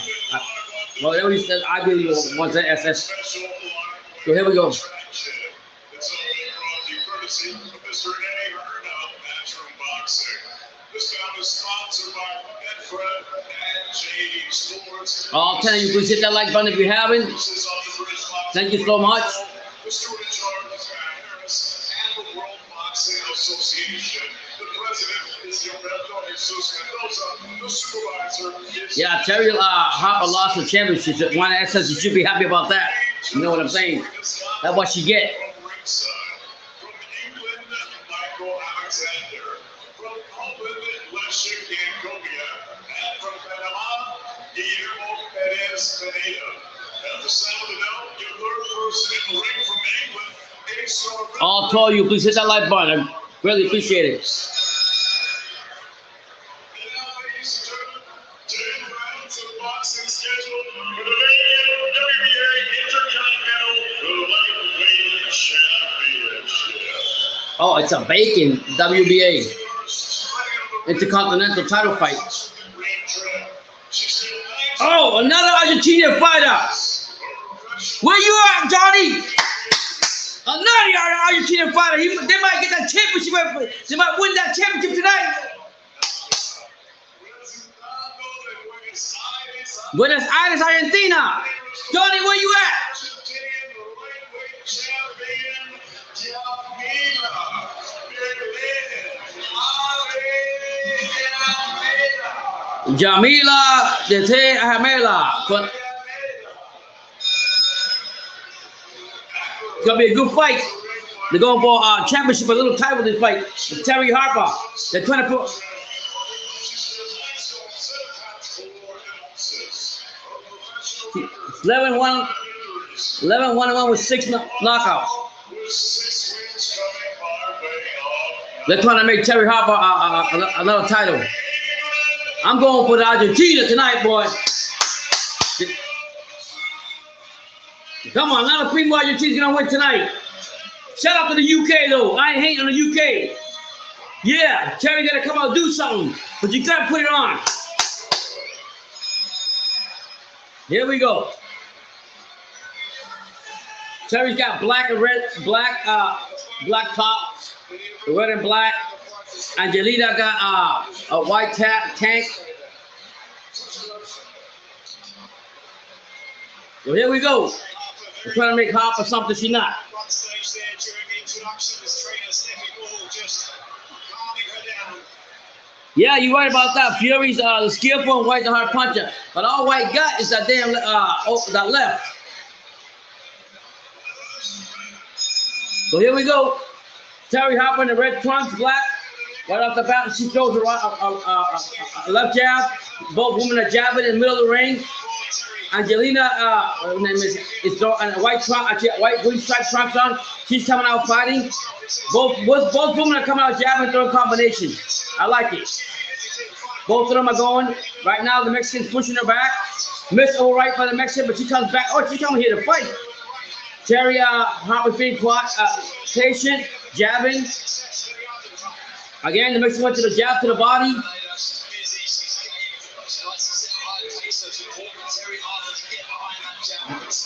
Well, they already said I believe once that SS. So here we go. It's only brought to you courtesy of Mr. Eddie Hearn of Matchroom Boxing. This bout is sponsored by Medfred and JD Sports. All 10 of you, please hit that like button if you haven't. Thank you so much. The steward in charge is Matt Harris and the World Boxing Association. The president is Gilberto Jesus Mendoza. The supervisor is... Yeah, Terry Harper lost the championship. One SS, you should be happy about that. You know what I'm saying? That's what you get. From ringside. From England, Michael Alexander. From Poland, Leszek Jankowicz. And from Panama, Guillermo Perez Pineda. At the sound of the bell, your third person in the ring from England, A-Star. All 12 of you, please hit that like button. I really appreciate it. And now, ladies and gentlemen, 10 rounds of boxing scheduled for the main WBA Intercontinental Lightweight Championship. Oh, it's a bacon WBA Intercontinental title fight. Oh, another Argentinian fighter. Where you at, Johnny? Another Argentinian fighter. They might get that championship. They might win that championship tonight. Buenos Aires, Argentina. Johnny, where you at? Jamila de Hamela. It's gonna be a good fight. They're going for a championship, a little title this fight. It's Terry Harper. They're trying to put 11-1 with 6 knockouts. They're trying to make Terry Harper another title. I'm going for the Argentina tonight, boy. Come on, another primo Argentina's gonna win tonight. Shout out to the UK though. I ain't hating on the UK. Yeah, Terry gotta come out and do something, but you gotta put it on. Here we go. Terry's got black and red, black top, red and black. Angelina got a white tank. Well, here we go. We're trying to make Harper something she's not. Yeah, you're right about that. Fury's the skillful and white the hard puncher. But all White got is that damn that left. So here we go. Terry Harper in the red trunks, black. Right off the bat, she throws a left jab. Both women are jabbing in the middle of the ring. Angelina, her name is throwing a white trunk, white green striped trunks on. She's coming out fighting. Both women are coming out jabbing, throwing combination. I like it. Both of them are going. Right now, the Mexican's pushing her back. Miss over right by the Mexican, but she comes back. Oh, she's coming here to fight. Terry Harper's being patient, jabbing. Again, the Mexican went to the jab to the body.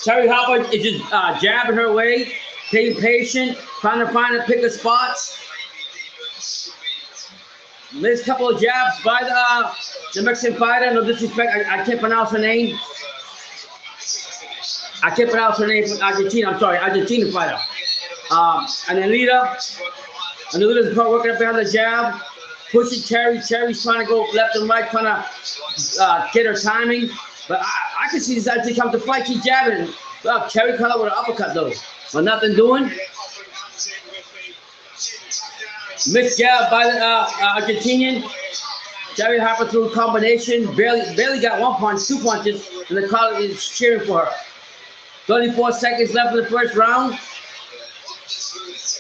Terry Harper is just jabbing her way, being patient, trying to find and pick the spots. Missed a couple of jabs by the Mexican fighter. No disrespect, I can't pronounce her name. I can't pronounce her name from Argentina. I'm sorry, Argentinian fighter. And Anita's working up behind the jab, pushing Terry. Terry's trying to go left and right, trying to get her timing. But I can see this actually come to fight. She's jabbing. Well, Terry cut out with an uppercut though. But nothing doing. Mixed jab by the Argentinian. Terry Harper threw a combination. Barely got one punch, 2 punches, and the crowd is cheering for her. 34 seconds left in the first round.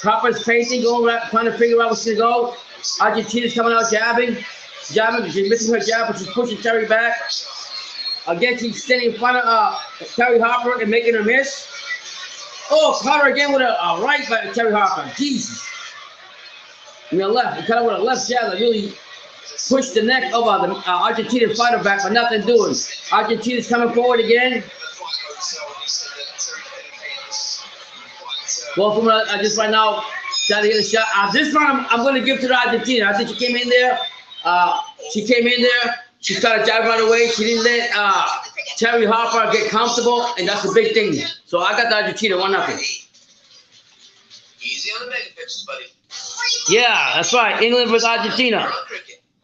Harper's pacing, trying to figure out where she's going to go. Argentina's coming out jabbing. She's missing her jab, but she's pushing Terry back. Again, she's standing in front of Terry Harper and making her miss. Oh, caught her again with a right by Terry Harper. Jesus. And the left. He caught her with a left jab that really pushed the neck of the Argentinian fighter back, but nothing doing. Argentina's coming forward again. Both of them are just right now trying to get a shot. This round, I'm going to give to the Argentina. I think she came in there. She started jiving right away. She didn't let Terry Harper get comfortable, and that's the big thing. So I got the Argentina 1-0. Easy on the mega pictures, buddy. Yeah, that's right. England versus Argentina.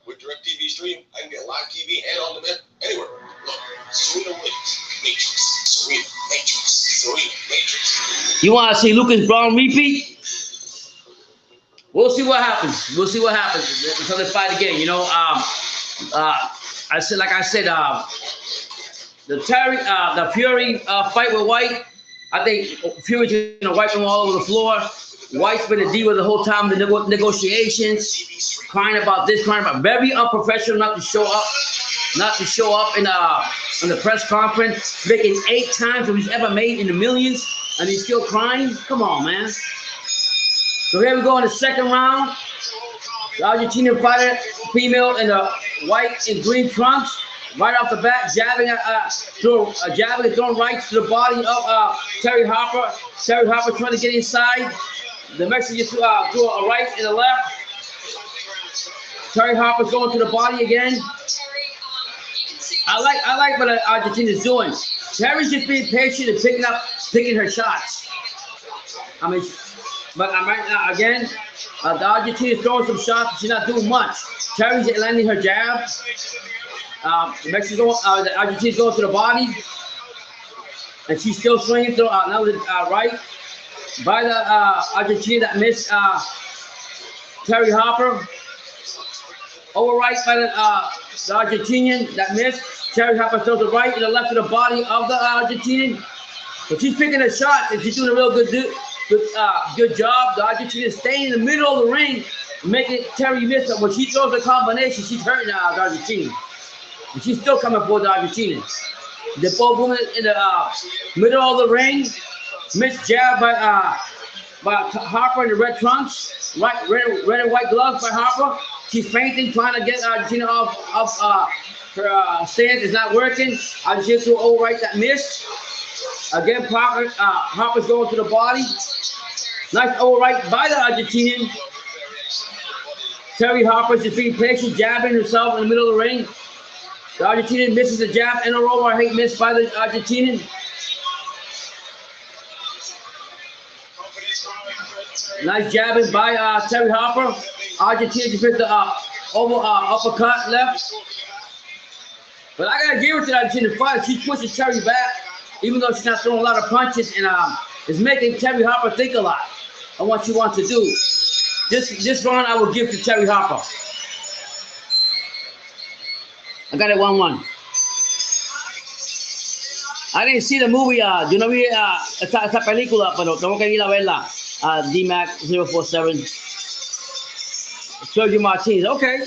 With DirecTV Stream, I can get live TV and on demand anywhere. Look, Serena Williams, Matrix, Serena Matrix. You want to see Lucas Brown repeat? We'll see what happens. We'll see what happens until they fight again. You know, the Fury fight with White. I think Fury's gonna wipe them all over the floor. White's been a diva the whole time. The negotiations, crying about this, crying about very unprofessional, not to show up in the press conference, making 8 times what he's ever made in the millions, and he's still crying. Come on, man. So here we go in the second round. The Argentinian fighter, female in the white and green trunks, right off the bat, jabbing and throwing right to the body of Terry Harper. Terry Harper trying to get inside. The Mexican threw a right and a left. Terry Harper's going to the body again. I like what Argentina's doing. Terry's just being patient and picking her shots. I mean, but right now again, the Argentina's throwing some shots. She's not doing much. Terry's landing her jab. The Argentina's going to the body, and she's still swinging through now the right by the Argentina that missed Terry Harper. Over right by the Argentinian that missed. Terry Harper throws the right and the left of the body of the Argentinian. But she's picking her shot and she's doing a real good job. The Argentinian is staying in the middle of the ring, making Terry miss it. When she throws the combination, she's hurting the Argentinian. And she's still coming for the Argentinian. The both women in the middle of the ring. Missed jab by Harper in the red trunks. Red and white gloves by Harper. She's fainting, trying to get Argentina off her stance. It's not working. Argentina threw over right that missed. Again, Harper's going to the body. Nice over right by the Argentinian. Terry Harper's just being patient, jabbing herself in the middle of the ring. The Argentinian misses the jab and a roll right missed by the Argentinian. Nice jabbing by Terry Harper. Argentina just hit the uppercut left. But I gotta give it to the Argentinian fighter. She's pushing Terry back, even though she's not throwing a lot of punches, and is making Terry Harper think a lot on what she wants to do. This round I will give to Terry Harper. I got it 1-1. I didn't see the movie. Yo no vi esta película, pero tengo que ir a verla. DMAC 047. Sergio Martinez. Okay.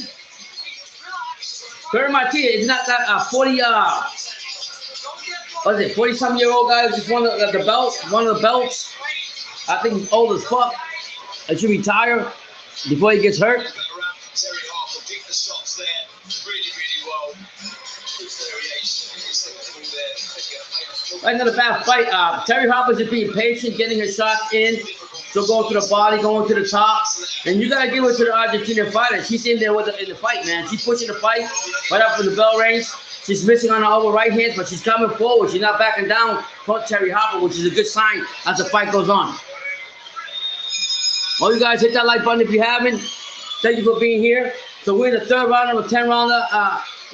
Sergio Martinez is not that 40. What is it? 40-something-year-old guy who just won the belt. One of the belts. I think he's old as fuck. He should retire before he gets hurt. Terry Harper picked the shots there really well. Good variation. Right, another bad fight. Terry Harper's just being patient, getting her shots in. So going to the body, going to the top. And you got to give it to the Argentinian fighter. She's in there in the fight, man. She's pushing the fight right up from the bell range. She's missing on her over right hand, but she's coming forward. She's not backing down for Terry Harper, which is a good sign as the fight goes on. All you guys hit that like button if you haven't. Thank you for being here. So we're in the third round of a 10-rounder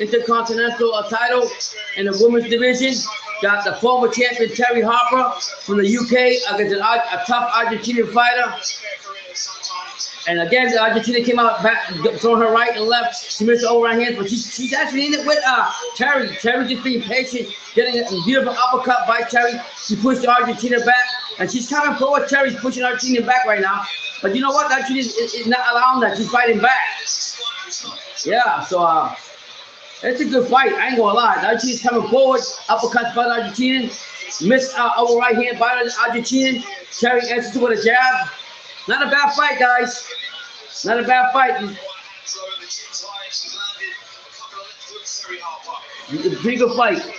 Intercontinental title in the women's division. Got the former champion Terry Harper from the UK against a tough Argentinian fighter. And again, the Argentina came out back, throwing her right and left. She missed the overhand hands, but she's actually in it with Terry. Terry just being patient, getting a beautiful uppercut by Terry. She pushed the Argentina back, and she's coming forward. Terry's pushing Argentina back right now. But you know what? Argentina is not allowing that. She's fighting back. Yeah, so it's a good fight. I ain't gonna lie. The Argentina's coming forward. Uppercuts by the Argentinian. Missed over right hand by the Argentinian. Terry answers to with a jab. Not a bad fight, guys. Not a bad fight. Pretty good fight. Hard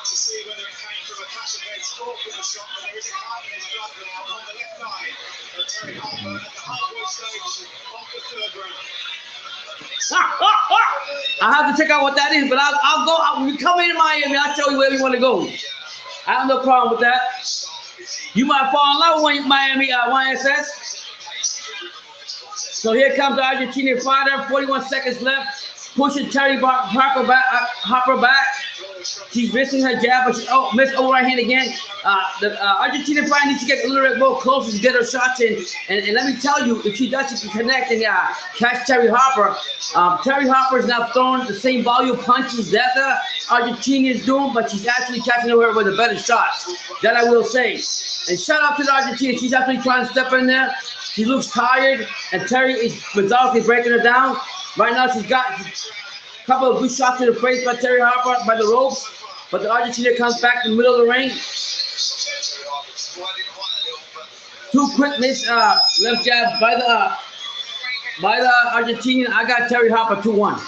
to see whether it came from a clash of heads or from the shot, but there is a mark in his blood now on the left thigh of Terry Harper at the halfway stage of the third round. I have to check out what that is, but I'll go. When you come into Miami, I'll show you where we want to go. I have no problem with that. You might fall in love with Miami YSS. So here comes the Argentinian fighter. 41 seconds left. Pushing Terry Harper back. She's missing her jab, but she missed over right hand again. The Argentinian fighter needs to get a little bit more closer to get her shots in. And let me tell you, if she does, she can connect and catch Terry Harper. Terry Harper is now throwing the same volume punches that the Argentinian is doing, but she's actually catching her with a better shot. That I will say. And shout out to the Argentinian. She's actually trying to step in there. She looks tired, and Terry is methodically breaking her down. Right now, she's got a couple of good shots to the face by Terry Harper by the ropes, but the Argentina comes back in the middle of the ring. Two quick miss left jabs by the Argentinian. I got Terry Harper 2-1.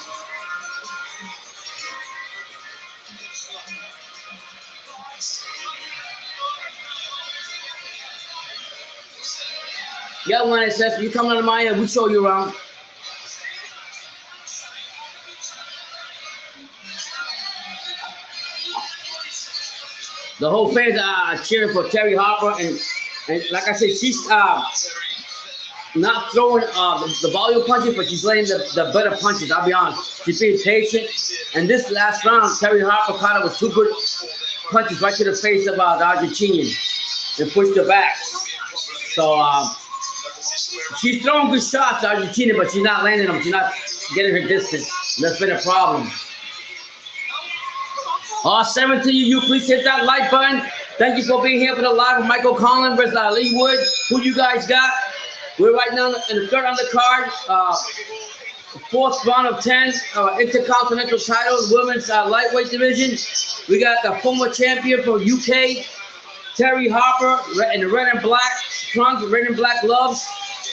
Yeah, when it says you come out of Miami, we show you around. The whole fans are cheering for Terry Harper, and like I said, she's not throwing the volume punches, but she's laying the better punches. I'll be honest. She's being patient. And this last round, Terry Harper caught her with two good punches right to the face of the Argentinian and pushed her back. So she's throwing good shots, Argentina, but she's not landing them. She's not getting her distance. And that's been a problem. Awesome to you. Please hit that like button. Thank you for being here for the live with Michael Conlan versus Leigh Wood. Who you guys got? We're right now in the third undercard. Fourth round of 10. Intercontinental title, women's lightweight division. We got the former champion from UK, Terry Harper, in the red and black trunks, red and black gloves,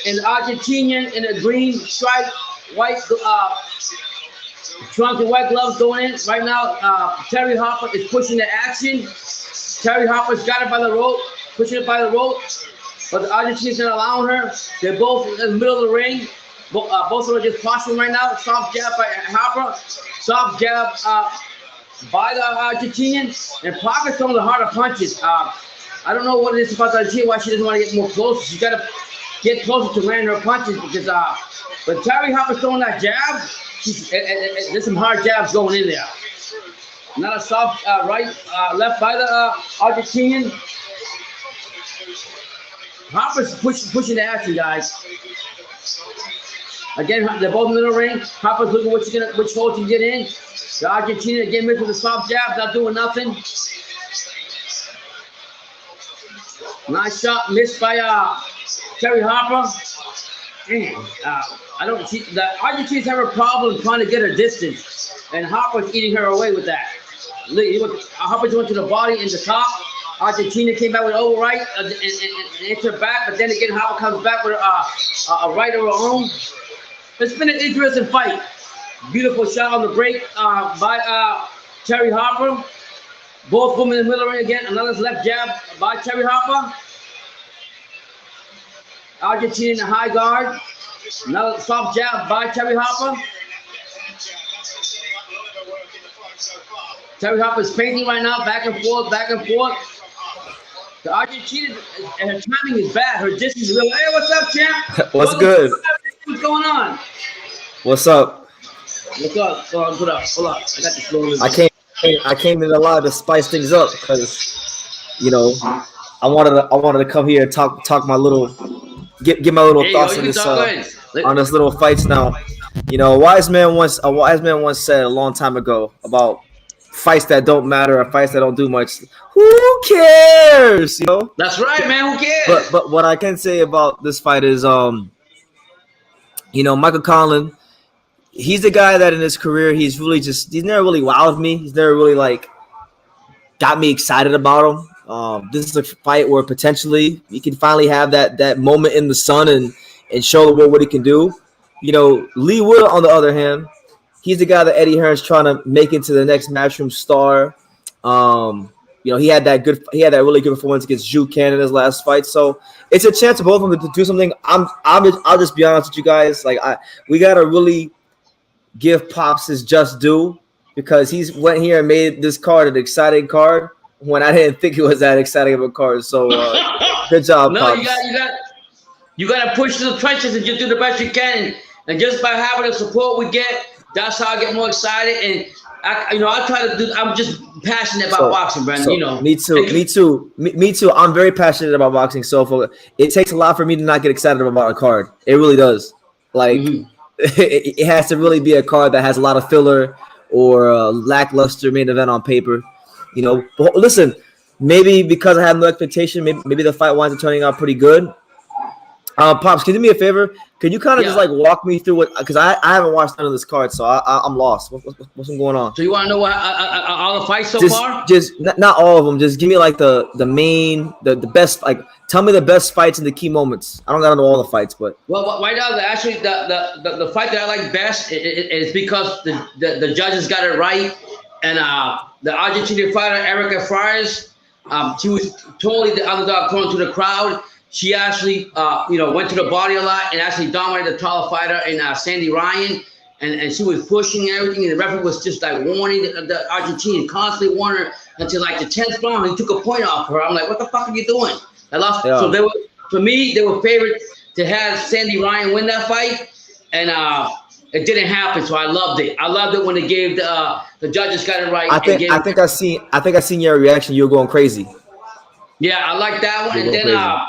and the Argentinian in the green stripe, white trunk and white gloves going in. Right now, Terry Harper is pushing the action. Terry Harper's got it by the rope, pushing it by the rope, but the Argentinian's not allowing her. They're both in the middle of the ring. Both of them are just posturing right now. Soft jab by Harper, soft jab by the Argentinian, and Parker's throwing the harder punches. I don't know what it is about the Argentinian, why she doesn't want to get more closer. She's got to get closer to land her punches because when Terry Harper's throwing that jab, there's some hard jabs going in there. Not a soft left by the Argentinian. Harper's pushing the action, guys. Again, they're both in the middle ring. Harper's looking which hole to get in. The Argentinian again missing the soft jab, not doing nothing. Nice shot missed by Terry Harper. I don't see the Argentinians have a problem trying to get her distance, and Harper's eating her away with that. Harper went to the body and the top. Argentina came back with an over right and entered back, but then again Harper comes back with a right of her own. It's been an interesting fight. Beautiful shot on the break by Terry Harper. Both women in the middle ring again. Another left jab by Terry Harper. Argentina in the high guard. Another soft jab by Terry Harper. Terry Harper's painting right now, back and forth, back and forth. The Argentina, and her timing is bad. Her distance is real. Hey, what's up, champ? What's good? What's going on? What's up? What's up? Hold up. I got this going. I came in a lot to spice things up because, I wanted to come here and talk my little, get my little thoughts on this little fights now. A wise man once said a long time ago about fights that don't matter or fights that don't do much. Who cares? That's right, man. Who cares? But what I can say about this fight is, Michael Conlan, he's the guy that in his career he's never really wowed me. He's never really got me excited about him. This is a fight where potentially he can finally have that moment in the sun and show the world what he can do. Leigh Wood, on the other hand, he's the guy that Eddie Hearn's trying to make into the next Matchroom star. You know, he had that really good performance against Ju Can in his last fight. So it's a chance for both of them to do something. I'll just be honest with you guys. Like we gotta really give Pops his just due because he's went here and made this card an exciting card when I didn't think it was that exciting of a card. So good job, no, Pops. you got to push through the trenches and just do the best you can. And just by having the support we get, that's how I get more excited. And I'm just passionate about boxing, Brandon. You know, me too. I'm very passionate about boxing. So it takes a lot for me to not get excited about a card. It really does. Like it has to really be a card that has a lot of filler or a lackluster main event on paper. You know, but listen, maybe because I have no expectation, maybe the fight winds up turning out pretty good. Pops, can you do me a favor? Can you kind of just like walk me through what? Because I haven't watched none of this card, so I'm lost. What's going on? So you want to know what all the fights so far? Just not all of them. Just give me like the main, the best. Like tell me the best fights and the key moments. I don't gotta know all the fights, but right now actually the fight that I like best is because the judges got it right, and the Argentinian fighter Erica Friars, she was totally the underdog according to the crowd. She actually, went to the body a lot and actually dominated the taller fighter in Sandy Ryan, and she was pushing everything. And the referee was just like warning the Argentinian, constantly warning her until like the 10th round. He took a point off her. I'm like, what the fuck are you doing? I lost. Yeah. So for me, they were favored to have Sandy Ryan win that fight, and it didn't happen. So I loved it. I loved it when they gave the judges got it right. I think I seen your reaction. You were going crazy. Yeah, I like that one, and then.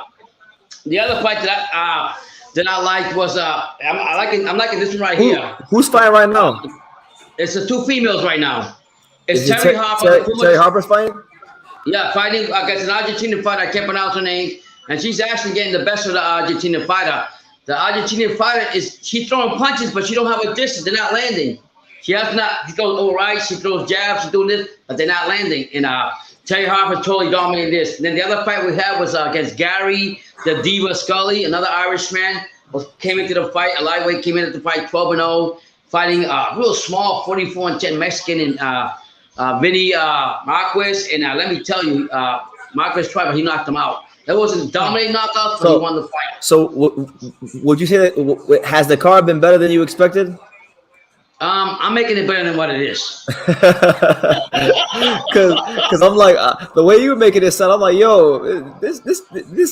The other fight that I liked was I'm liking this one right here. Who's fighting right now? It's the two females right now. It's Terry Harper. Terry Harper's fighting? Yeah, fighting against an Argentinian fighter. I can't pronounce her name, and she's actually getting the best of the Argentinian fighter. The Argentinian fighter she's throwing punches, but she don't have a distance. They're not landing. She goes all right. She throws jabs. She's doing this, but they're not landing. And Terry Harper totally dominated this. And then the other fight we had was against Gary the Diva Scully, another Irishman, came into the fight. A lightweight came into the fight 12-0, fighting real small 44-10 Mexican and Vinny Marquez. And let me tell you, Marquez tried, but he knocked him out. That wasn't a dominating knockout, but he won the fight. So would you say that has the card been better than you expected? I'm making it better than what it is. Because I'm like the way you were making it sound, I'm like, yo, this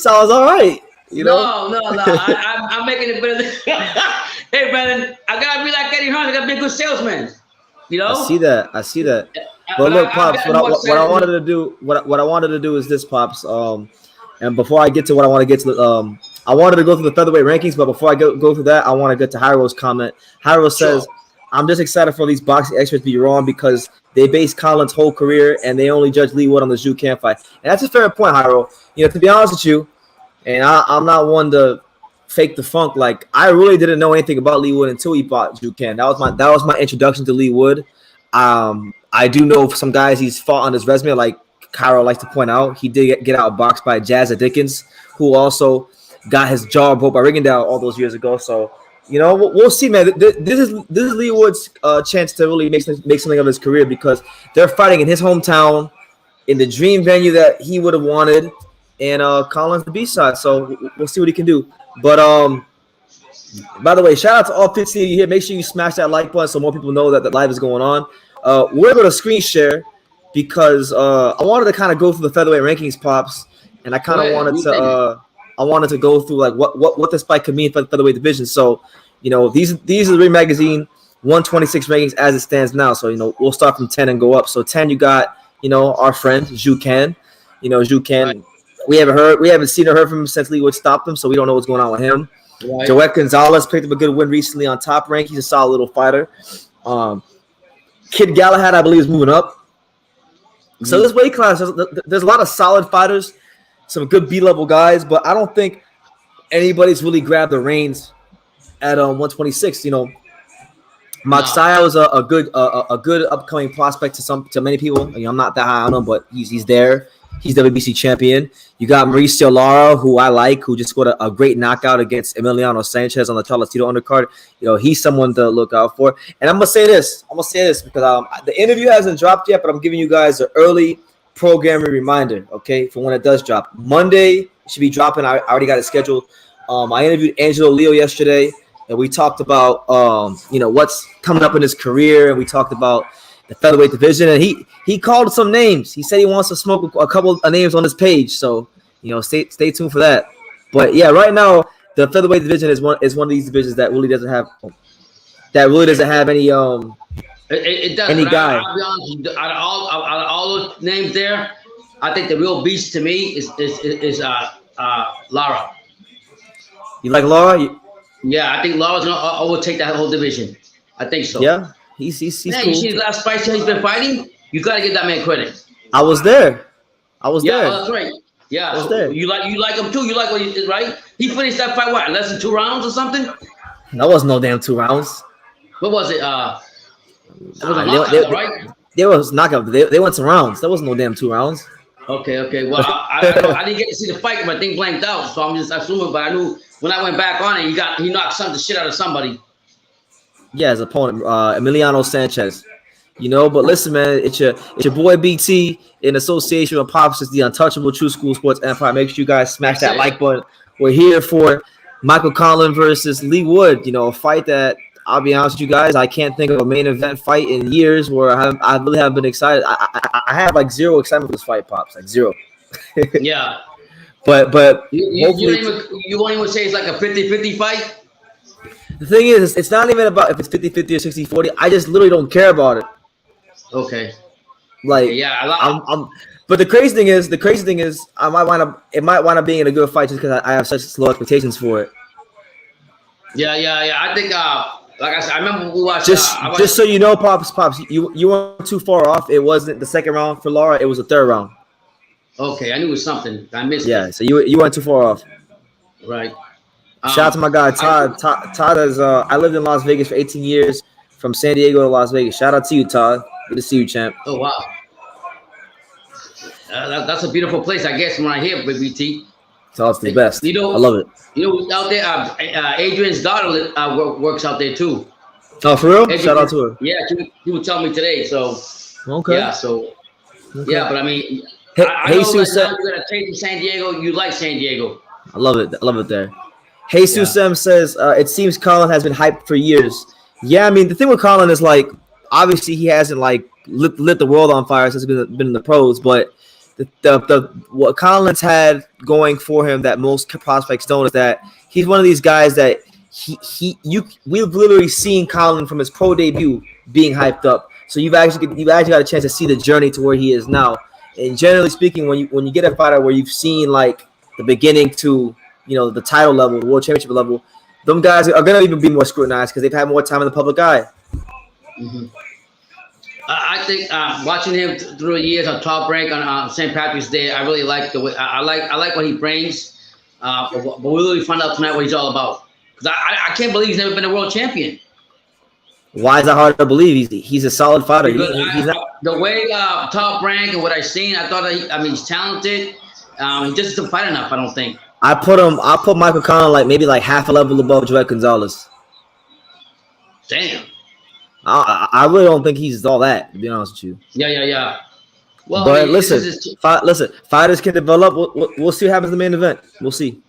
sounds all right. You know? No. I'm making it better than. Hey, Brandon, I gotta be like Eddie Hearn. I gotta be a good salesman. You know? I see that. But look, Pops, what I wanted to do is this, Pops. And before I get to what I want to get to, I wanted to go through the featherweight rankings, but before I go through that, I want to get to Hyro's comment. Hyro says, I'm just excited for these boxing experts to be wrong because they base Conlan's whole career and they only judge Leigh Wood on the Ju Can fight. And that's a fair point, Hyro. You know, to be honest with you, and I'm not one to fake the funk. Like, I really didn't know anything about Leigh Wood until he fought Ju Can. That was my introduction to Leigh Wood. I do know some guys he's fought on his resume, like Hyro likes to point out. He did get outboxed by Jazza Dickens, who also got his jaw broke by Rigondeaux all those years ago. So, you know, we'll see, man. This is Leigh Wood's chance to really make something of his career because they're fighting in his hometown, in the dream venue that he would have wanted, and Conlan's the B-side. So we'll see what he can do. But by the way, shout out to all 15 of you here. Make sure you smash that like button so more people know that the live is going on. We're going to screen share because I wanted to kind of go through the featherweight rankings, Pops, and I kind of wanted to go through like what this fight could mean for the featherweight division. So, you know, these are the Ring Magazine 126 rankings as it stands now. So, you know, we'll start from 10 and go up. So 10, you got, you know, our friend Ju Can. You know, Ju Can. We haven't seen or heard from him since Leigh Wood stopped him, so we don't know what's going on with him. Right. Joet Gonzalez picked up a good win recently on Top Rank. He's a solid little fighter. Kid Galahad, I believe, is moving up. Mm-hmm. So this weight class, there's a lot of solid fighters, some good B-level guys, but I don't think anybody's really grabbed the reins at 126. You know, Matsaya was a good upcoming prospect to many people. You know, I'm not that high on him, but he's there. He's WBC champion. You got Mauricio Lara, who I like, who just scored a great knockout against Emiliano Sanchez on the Cholatito undercard. He's someone to look out for. And I'm gonna say this because the interview hasn't dropped yet, but I'm giving you guys an early programming reminder, okay, for when it does drop. Monday it should be dropping. I already got it scheduled. I interviewed Angelo Leo yesterday, and we talked about what's coming up in his career, and we talked about the featherweight division, and he called some names. He said he wants to smoke a couple of names on his page, so stay tuned for that. But yeah, right now the featherweight division is one of these divisions that really doesn't have any it does. Any guy. I'll be honest, out of all those names there, I think the real beast to me is Lara. You like Lara? Yeah, I think Lara's gonna overtake that whole division. I think so. Yeah, he's man, cool. You see the last fight he's been fighting? You gotta give that man credit. I was there. Yeah, that's right. Yeah, I was there. You like him too. You like what he did, right? He finished that fight what, in less than 2 rounds or something? That wasn't no damn 2 rounds. What was it? It was a knockout, right? There was knockout. They went to rounds. That wasn't no damn 2 rounds. Okay. Well, I didn't get to see the fight, but my thing blanked out, so I'm just assuming. But I knew when I went back on it, he knocked the shit out of somebody. Yeah, his opponent, Emiliano Sanchez. But listen, man, it's your boy BT in association with Pops. It's the untouchable True School Sports Empire. Make sure you guys smash that like button. We're here for Michael Conlan versus Leigh Wood. A fight that, I'll be honest with you guys, I can't think of a main event fight in years where I really haven't been excited. I have like zero excitement for this fight, Pops, like zero. Yeah. But you won't even say it's like a 50-50 fight? The thing is, it's not even about if it's 50-50 or 60-40. I just literally don't care about it. Okay. Like, yeah, but the crazy thing is, it might wind up being a good fight just because I have such low expectations for it. Yeah. I think, like I said, I remember we watched. Just so you know, Pops, you weren't too far off. It wasn't the second round for Lara. It was the third round. Okay, I knew it was something. I missed. Yeah, so you weren't too far off. Right. Shout out to my guy Todd. Todd is. I lived in Las Vegas for 18 years, from San Diego to Las Vegas. Shout out to you, Todd. Good to see you, champ. Oh wow. That's a beautiful place, I guess. When I hear BT. So it's the best. I love it. Out there, Adrian's daughter works out there too. Oh, for real? Adrian, shout out to her. Yeah, she would tell me today. So okay. Yeah. So yeah, but I mean, I hey, know Sue, that you're gonna take to San Diego. You like San Diego. I love it there. Hey, Sue Sam says it seems Conlan has been hyped for years. Yeah, I mean the thing with Conlan is like obviously he hasn't like lit the world on fire since he's been in the pros, but the what Conlan's had going for him that most prospects don't is that he's one of these guys that we've literally seen Conlan from his pro debut being hyped up. So you've actually got a chance to see the journey to where he is now. And generally speaking, when you get a fighter where you've seen like the beginning to the title level, the world championship level, them guys are gonna even be more scrutinized because they've had more time in the public eye. Mm-hmm. I think watching him through the years on Top Rank on St. Patrick's Day, I really like the way I like what he brings. But we'll really find out tonight what he's all about. Because I can't believe he's never been a world champion. Why is that hard to believe? He's a solid fighter. He's not... The way Top Rank and what I've seen, I thought he's talented. He just doesn't fight enough, I don't think. I put Michael Conlan maybe half a level above Joel Gonzalez. Damn. I really don't think he's all that, to be honest with you. Yeah. Well, but I mean, listen, fighters can develop. We'll see what happens in the main event. We'll see.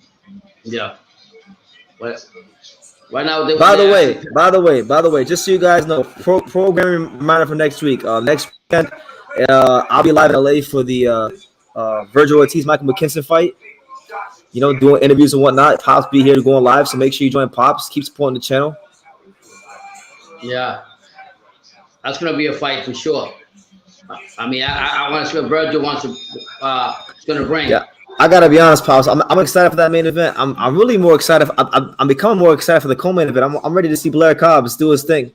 Yeah. But right now, by the way, just so you guys know, programming reminder for next week. Next weekend, I'll be live in LA for the Virgil Ortiz Michael McKinson fight. Doing interviews and whatnot. Pops be here to go on live, so make sure you join Pops. Keep supporting the channel. Yeah. That's gonna be a fight for sure. I mean, I want to see what Virgil wants to is gonna bring. Yeah, I gotta be honest, Pops. I'm excited for that main event. I'm really more excited. I'm becoming more excited for the co-main event. I'm ready to see Blair Cobbs do his thing.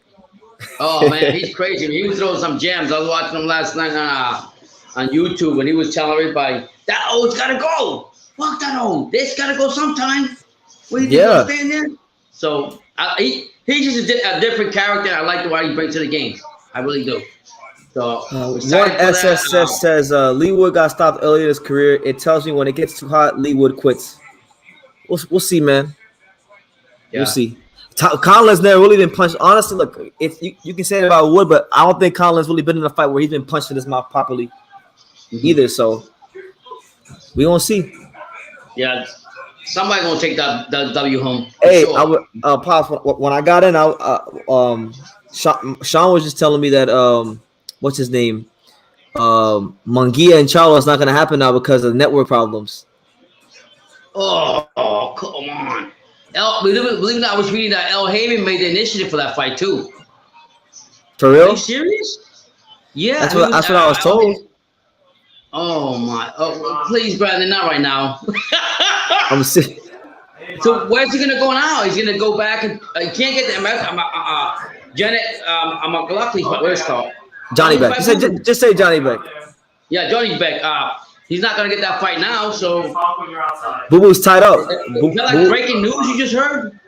Oh man, he's crazy. He was throwing some gems. I was watching him last night on YouTube, and he was telling everybody that it's gotta go. Fuck that This gotta go sometime. What do you think stand there? So he's just a different character. I like the way he brings to the game. I really do. So one SSS says Leigh Wood got stopped earlier in his career. It tells me when it gets too hot, Leigh Wood quits. We'll see, man. We'll see. Conlan's never really been punched. Honestly, look, you can say it about Wood, but I don't think Conlan's really been in a fight where he's been punched in his mouth properly either. So we gonna see. Yeah, somebody gonna take that W home. Hey, sure. I would Pops, when I got in, Sean was just telling me that what's his name, Munguia and Charlo is not gonna happen now because of network problems. Oh, come on. Believe it or not, I was reading that El Heyman made the initiative for that fight too. For real? Are you serious? Yeah. That's what I was told. Oh my! Oh, please, Brandon, not right now. I'm sick. So where's he gonna go now? He's gonna go back and he can't get the Janet. What is it called? Johnny Beck. Just say Johnny Beck. Yeah, Johnny Beck. He's not gonna get that fight now. So Boo Boo's tied up. Is that like breaking news you just heard?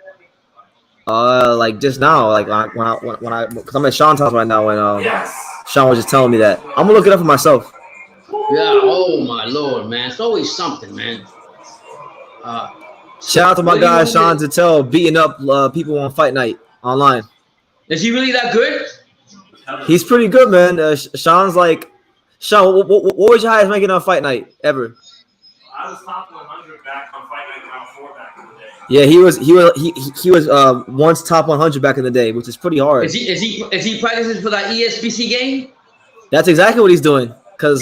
Like just now, like when I because I'm at Sean's house right now, and Sean was just telling me that. I'm gonna look it up for myself. Yeah. Oh my Lord, man. It's always something, man. Shout out to my guy Sean Zattel beating up people on Fight Night online. Is he really that good? He's pretty good, man. Sean's like, Sean, what was your highest ranking on Fight Night ever? I was top 100 back on Fight Night round 4 back in the day. Yeah, he was once top 100 back in the day, which is pretty hard. Is he practicing for that ESPC game? That's exactly what he's doing. Because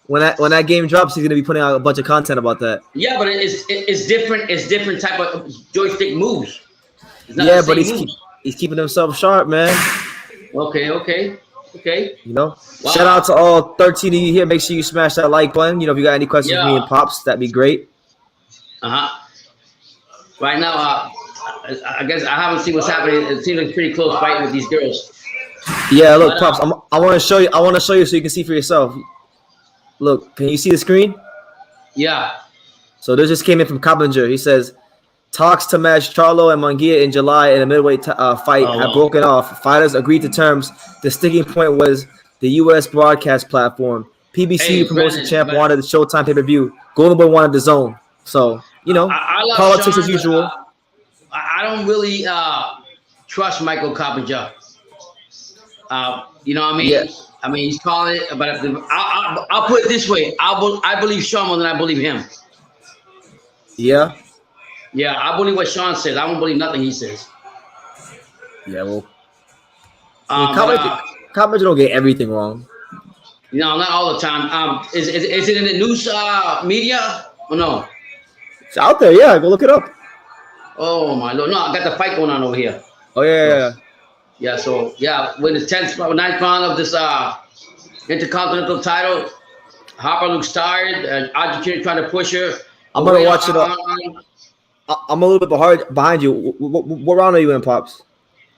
when that game drops, he's gonna be putting out a bunch of content about that. Yeah, but it's different. It's different type of joystick moves. Yeah, but he's keeping himself sharp, man. Okay. You know, shout out to all 13 of you here. Make sure you smash that like button. You know, if you got any questions for me and Pops, that'd be great. Right now, I guess I haven't seen what's happening. It seems like pretty close fight with these girls. Yeah, look, Pops. I want to show you. I want to show you so you can see for yourself. Look, can you see the screen? Yeah. So this just came in from Coppinger. He says, talks to match Charlo and Munguia in July in a middleweight fight have broken off. Fighters agreed to terms. The sticking point was the U.S. broadcast platform. PBC promotion champ wanted the Showtime pay-per-view. Golden Boy wanted the Zone. So, you know, politics as usual. I don't really trust Michael Coppinger. You know what I mean? Yeah. I mean, he's calling it, but I'll put it this way. I believe Sean more than I believe him. Yeah? Yeah, I believe what Sean says. I don't believe nothing he says. Yeah, well. Coppinger don't get everything wrong. No, not all the time. Is it in the news media or no? It's out there, yeah. Go look it up. Oh, my Lord. No, I got the fight going on over here. Oh, yeah. Yeah, so, with the 9th round of this Intercontinental title, Harper looks tired. Argentina trying to push her. I'm going to watch it up. I'm a little bit behind you. What round are you in, Pops?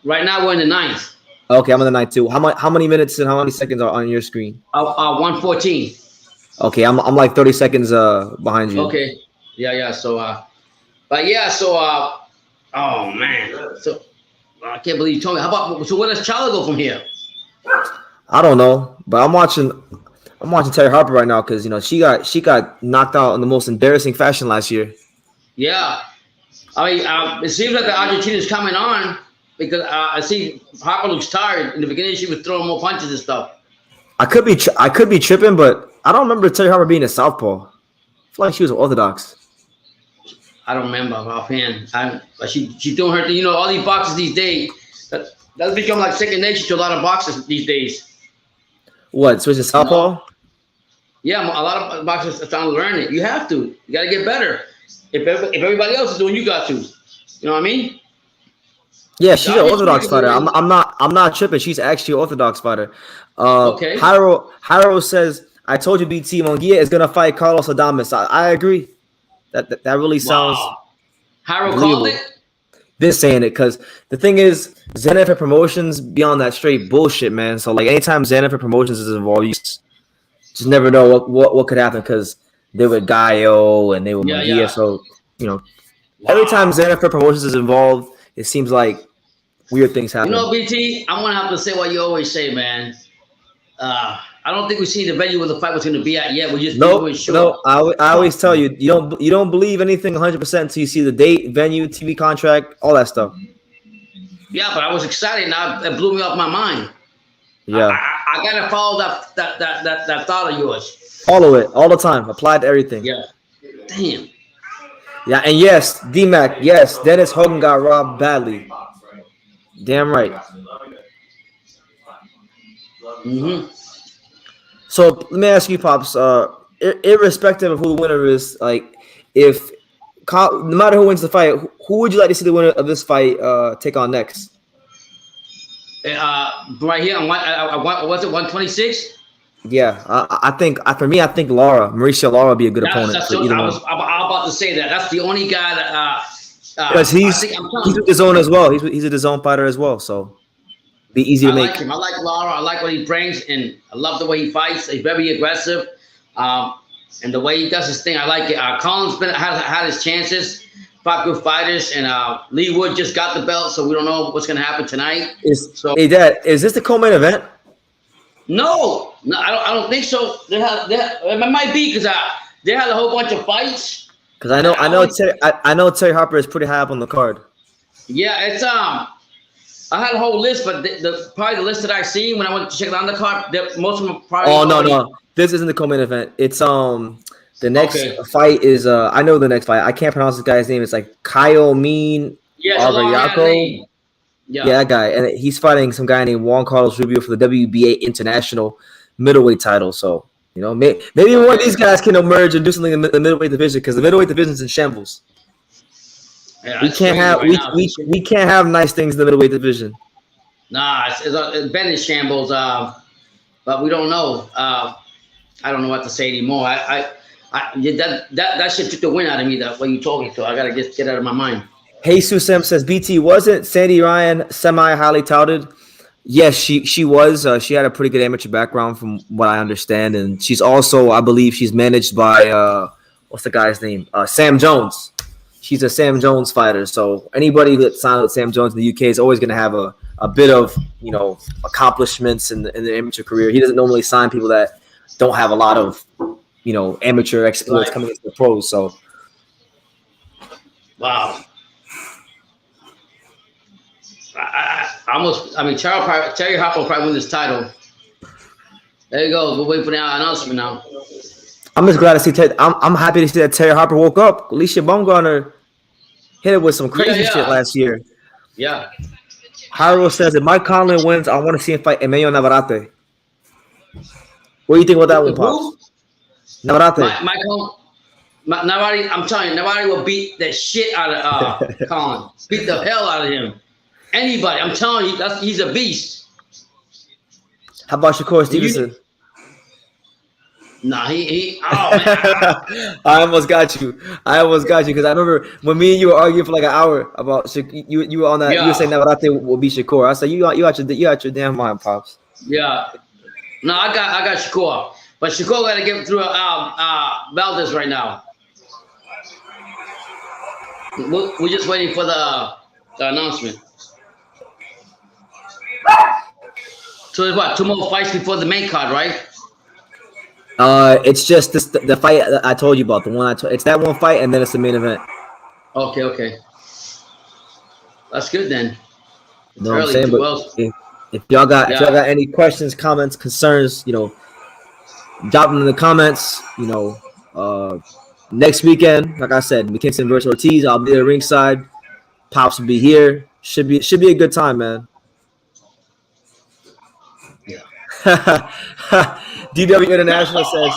Right now, we're in the 9th. Okay, I'm in the 9th, too. How many minutes and how many seconds are on your screen? 114. Okay, I'm like 30 seconds behind you. Okay. Yeah, so, oh, man. So, I can't believe you told me. So where does Charlo go from here? I don't know, but I'm watching Terry Harper right now because, you know, she got knocked out in the most embarrassing fashion last year. Yeah. I mean, it seems like the Argentina is coming on because I see Harper looks tired. In the beginning, she was throwing more punches and stuff. I could be tripping, but I don't remember Terry Harper being a southpaw. I feel like she was orthodox. I don't remember offhand. She's doing her thing. You know, all these boxers these days, that's become like second nature to a lot of boxers these days. What, switch to southpaw? Yeah, a lot of boxers are trying to learn it. You have to. You got to get better. If everybody else is doing, you got to. You know what I mean? Yeah, she's an orthodox fighter. I'm not tripping. She's actually an orthodox fighter. Okay. Hyro says, I told you BT Munguia is gonna fight Carlos Adames. I agree. That really sounds. Wow. Hyro called it. They're saying it because the thing is, Zenith Promotions beyond that straight bullshit, man. So like anytime Zenith Promotions is involved, you just never know what could happen because they were Gallo and they were Munguia. Yeah. So you know, every time Zenith Promotions is involved, it seems like weird things happen. You know, BT, I'm gonna have to say what you always say, man. I don't think we've seen the venue where the fight was going to be at yet. We just sure. No. I always tell you, you don't believe anything 100% until you see the date, venue, TV contract, all that stuff. Yeah, but I was excited. Now it blew me off my mind. Yeah, I gotta follow that thought of yours. Follow it all the time. Apply to everything. Yeah. Damn. Yeah, and yes, D-Mac, yes, Dennis Hogan got robbed badly. Damn right. Mm-hmm. So let me ask you, Pops. Irrespective of who the winner is, like, no matter who wins the fight, who would you like to see the winner of this fight take on next? Right here on what's it, 126? Yeah, I think Mauricio Lara would be a good opponent. I'm about to say that. That's the only guy that because he's with DAZN as well. He's a DAZN fighter as well, so be easy to make. I like him. I like Lara. I like what he brings, and I love the way he fights. He's very aggressive, and the way he does his thing, I like it. Colin's had his chances, fought good fighters, and Leigh Wood just got the belt, so we don't know what's going to happen tonight. Hey, Dad, is this the co-main event? No, I don't think so. It might be because they had a whole bunch of fights. Because I know Terry Harper is pretty high up on the card. Yeah, it's I had a whole list, but probably the list that I seen when I went to check it on the card, most of them probably. Oh no, this isn't the co-main event. It's the next fight is I know the next fight. I can't pronounce this guy's name. It's like Kyle Mean Arbayako. Yeah, that guy, and he's fighting some guy named Juan Carlos Rubio for the WBA International Middleweight title. So maybe one of these guys can emerge and do something in the middleweight division because the middleweight division is in shambles. Yeah, we can't have nice things in the middleweight division. Nah, it's been in shambles. But we don't know. I don't know what to say anymore. That shit took the wind out of me. That what you talking to, I gotta get out of my mind. Jesus Sam says, BT, wasn't Sandy Ryan semi-highly touted? Yes, she was. She had a pretty good amateur background from what I understand. And she's also, I believe, she's managed by, what's the guy's name? Sam Jones. She's a Sam Jones fighter. So anybody that signed with Sam Jones in the UK is always going to have a bit of, accomplishments in the amateur career. He doesn't normally sign people that don't have a lot of, amateur exploits coming into the pros. So. Wow. Terry Harper will probably win this title. There you go. We'll wait for the announcement now. I'm just glad to see Terry. I'm happy to see that Terry Harper woke up. Alicia Baumgartner hit it with some crazy shit last year. Yeah. Hyro says if Mike Conlan wins, I want to see him fight Emilio Navarrete. What do you think about that one, Pops? Navarrete. Navarrete, I'm telling you, Navarrete will beat the shit out of Conlan. Beat the hell out of him. Anybody, I'm telling you, he's a beast. How about Shakur Stevenson? Nah, he oh man. I almost got you because I remember when me and you were arguing for like an hour about you were on that. You were saying Navarrete will beat Shakur. I said you out your damn mind, Pops. Yeah. No, I got Shakur, but Shakur got to get through Valdez right now. We're just waiting for the announcement. So there's what, 2 more fights before the main card, right? It's just the fight I told you about. The one it's that one fight, and then it's the main event. Okay. That's good then. You know what I'm saying? But if y'all got any questions, comments, concerns, drop them in the comments. Next weekend, like I said, McKinson versus Ortiz. I'll be at ringside. Pops will be here. Should be a good time, man. DW International says,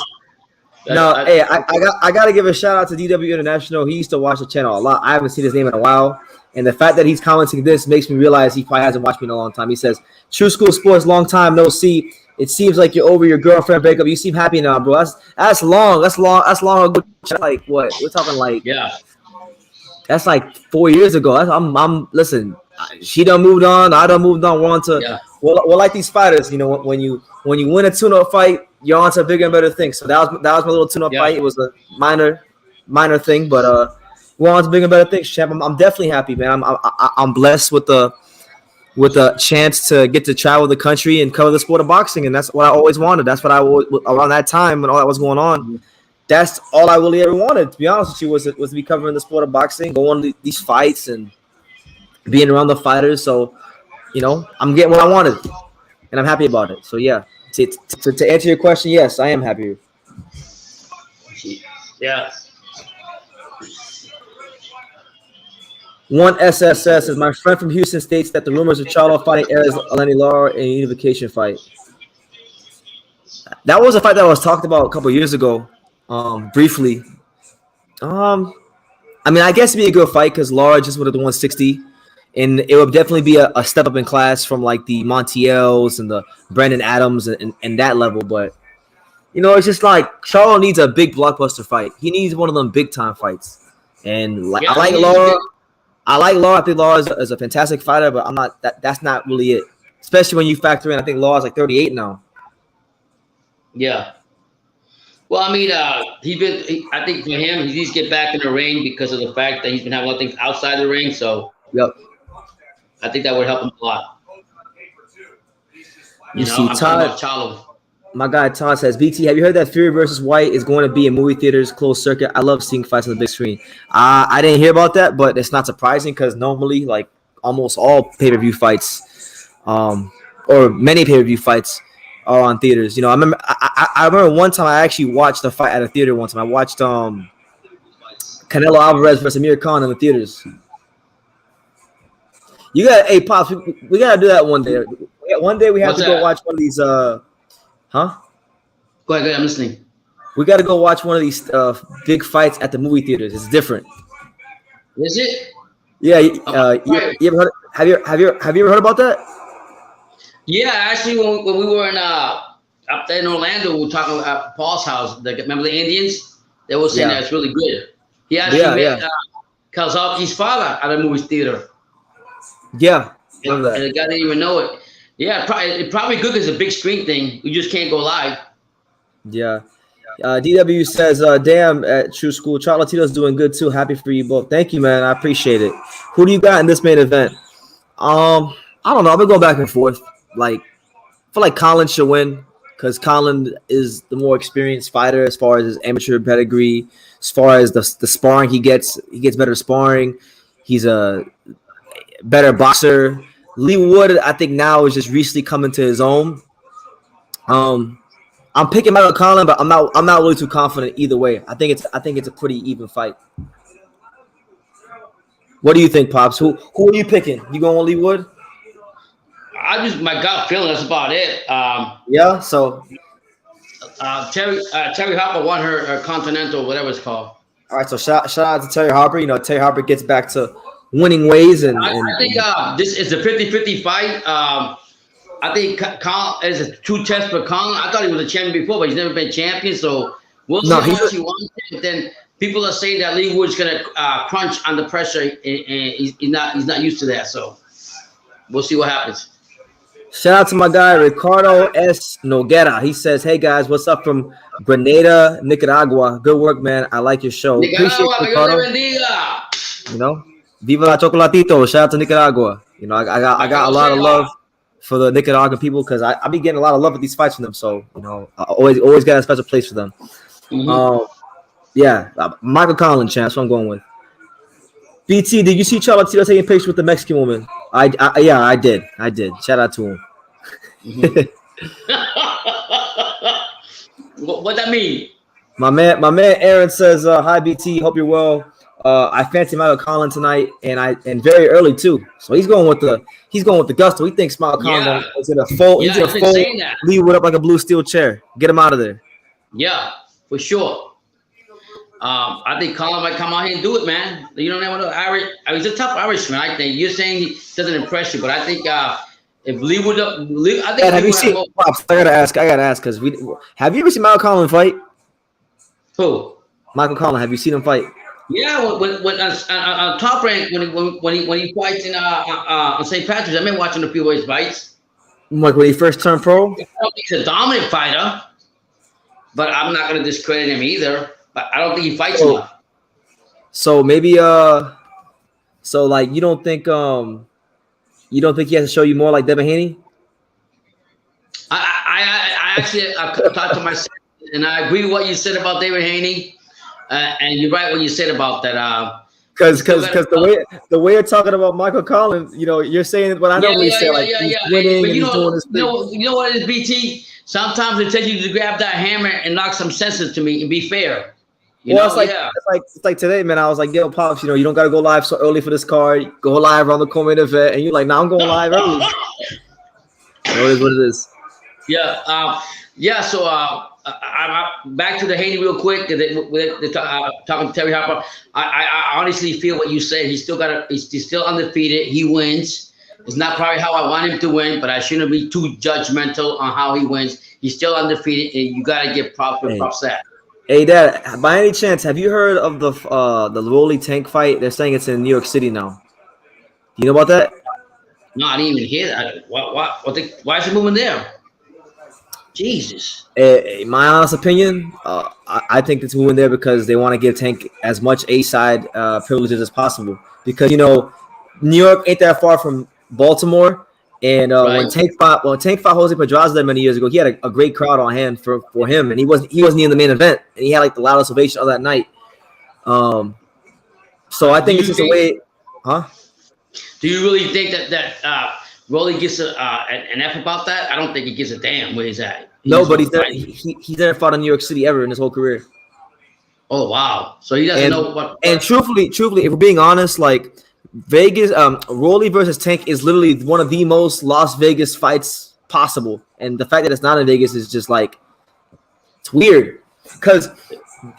hey, I got to give a shout out to DW International. He used to watch the channel a lot. I haven't seen his name in a while. And the fact that he's commenting this makes me realize he probably hasn't watched me in a long time. He says, True School Sports, long time no see. It seems like you're over your girlfriend breakup. You seem happy now, bro. That's long. That's long ago. Like what? We're talking like that's like 4 years ago. Listen, she done moved on. I done moved on. We're on to we're like these fighters, when you win a tune-up fight, you're on to bigger and better things. So that was my little tune-up fight. It was a minor thing, but we're on to bigger and better things, champ. I'm definitely happy, man. I'm blessed with the with a chance to get to travel the country and cover the sport of boxing, and that's what I always wanted. That's what I always, around that time when all that was going on. That's all I really ever wanted, to be honest with you, was to be covering the sport of boxing, going to these fights and being around the fighters. So, you know, I'm getting what I wanted, and I'm happy about it. So, yeah, to answer your question, yes, I am happy. Yeah. One SSS is my friend from Houston states that the rumors of Charlo fighting Ares Eleni Lara in a unification fight. That was a fight that was talked about a couple of years ago, briefly. I mean, I guess it'd be a good fight because Lara just went at the 160, and it would definitely be a step up in class from like the Montiels and the Brandon Adams and that level. But you know, it's just like Charlo needs a big blockbuster fight. He needs one of them big time fights, and like I like Lara. I think Lara is a fantastic fighter, but I'm not. That's not really it. Especially when you factor in, I think Lara's like 38 now. Yeah. Well, I mean, I think for him, he needs to get back in the ring because of the fact that he's been having a lot of things outside the ring. So, yep. I think that would help him a lot. You see, Todd. My guy Todd says, BT, have you heard that Fury versus White is going to be in movie theaters, closed circuit? I love seeing fights on the big screen. I didn't hear about that, but it's not surprising because normally, like almost all pay-per-view fights, or many pay-per-view fights, are on theaters. You know, I remember one time I actually watched a fight at a theater. One time I watched Canelo Alvarez versus Amir Khan in the theaters. You got, hey Pops, we gotta do that one day. One day we have to go watch one of these. Huh? Go ahead, I'm listening. We got to go watch one of these big fights at the movie theaters. It's different. Is it? Yeah. You ever heard? Have you ever heard about that? Yeah, actually, when we were in up there in Orlando, we were talking about Paul's house. Remember the Indians? They were saying that it's really good. He actually met Kozlowski's father at a movie theater. Yeah, remember that. And the guy didn't even know it. Yeah, it's probably good because it's a big screen thing. We just can't go live. Yeah. DW says, damn, at True School, Charlatito's doing good too. Happy for you both. Thank you, man. I appreciate it. Who do you got in this main event? I don't know. I've been going back and forth. Like, I feel like Conlan should win because Conlan is the more experienced fighter as far as his amateur pedigree, as far as the sparring he gets better sparring. He's a better boxer. Leigh Wood, I think now is just recently coming to his own. I'm picking Michael Conlan, but I'm not really too confident either way. I think it's a pretty even fight. What do you think, Pops? Who are you picking? You going with Leigh Wood? My gut feeling. That's about it. Yeah. So Terry Harper won her Continental, whatever it's called. All right. So shout out to Terry Harper. You know, Terry Harper gets back to winning ways, and I think this is a 50-50 fight. I think Conlan is a true test for Conlan. I thought he was a champion before, but he's never been champion. So we'll see how much he wants. But then people are saying that Leigh Wood's gonna crunch under pressure, and he's not used to that. So we'll see what happens. Shout out to my guy Ricardo S. Noguera. He says, "Hey guys, what's up from Grenada, Nicaragua? Good work, man. I like your show. Appreciate you, Ricardo. You know, Viva la Chocolatito. Shout out to Nicaragua. You know, I got a lot of love for the Nicaraguan people because I be getting a lot of love at these fights from them. So, you know, I always got a special place for them. Mm-hmm. Michael Conlan, champ. That's what I'm going with. BT, did you see Charlatito taking pictures with the Mexican woman? I did. Shout out to him. Mm-hmm. What that mean? My man Aaron says, hi BT, hope you're well. I fancy Michael Conlan tonight and very early too. So he's going with the gusto. He thinks Michael Conlan is gonna fold Leigh Wood up like a blue steel chair. Get him out of there. Yeah, for sure. I think Conlan might come out here and do it, man. You don't know Irish. He's a tough Irishman. I think you're saying he doesn't impress you, but I think if Leigh Wood, I think. Have you seen? Pops, I gotta ask because have you ever seen Michael Conlan fight? Who? Michael Conlan. Have you seen him fight? Yeah, when on Top Rank when he fights on St. Patrick's, I've been watching a few of his fights. Like when he first turned pro. He's a dominant fighter, but I'm not gonna discredit him either. But I don't think he fights enough. So maybe so like you don't think You don't think he has to show you more like Devin Haney? I actually talked to myself, and I agree with what you said about David Haney, and you're right what you said about that. Because the way you're talking about Michael Conlan, you know, you're saying what I normally say, like he's winning and he's doing his thing. You know what it is, BT? Sometimes it tells you to grab that hammer and knock some sense into me and be fair. It's like today, man. I was like, yo, Pops, you know, you don't gotta go live so early for this card. Go live around the co-main event, and you're like, nah, I'm going live early. It is what it is. Yeah. So I'm back to the Haney real quick. Talking to Terry Harper, I honestly feel what you said. He's still undefeated. He wins. It's not probably how I want him to win, but I shouldn't be too judgmental on how he wins. He's still undefeated, and you gotta give props for props that. Hey, Dad, by any chance, have you heard of the Rolly Tank fight? They're saying it's in New York City now. You know about that? No, I didn't even hear that. Why is it moving there? Jesus. My honest opinion, I think it's moving there because they want to give Tank as much A-side privileges as possible. Because, you know, New York ain't that far from Baltimore. And when Tank fought Jose Pedraza many years ago, he had a great crowd on hand for him, and he wasn't in the main event, and he had like the loudest ovation of that night. So I think it's just a way, huh? Do you really think that Rolly gives an F about that? I don't think he gives a damn where he's at. No, but he's never fought in New York City ever in his whole career. Oh wow! So he doesn't know what. And truthfully, if we're being honest, like Vegas, Rolly versus Tank is literally one of the most Las Vegas fights possible, and the fact that it's not in Vegas is just like it's weird because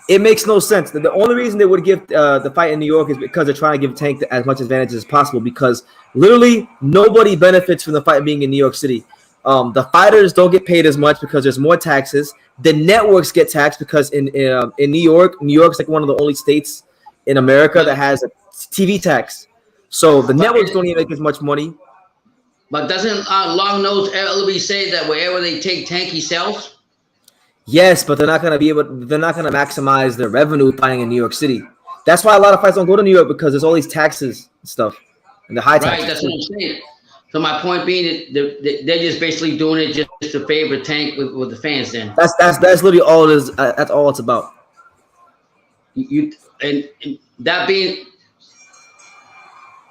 it makes no sense. The only reason they would give the fight in New York is because they're trying to give Tank as much advantage as possible. Because literally nobody benefits from the fight being in New York City. The fighters don't get paid as much because there's more taxes. The networks get taxed because in New York's like one of the only states in America that has a TV tax. So the networks don't even make as much money. But doesn't Long Nose LB say that wherever they take Tank, he sells? Yes, but they're not gonna maximize their revenue fighting in New York City. That's why a lot of fights don't go to New York because there's all these taxes and stuff, and the high taxes. Right, that's what I'm saying. So my point being that they're just basically doing it just to favor Tank with the fans. Then that's literally all it is. That's all it's about. And that being,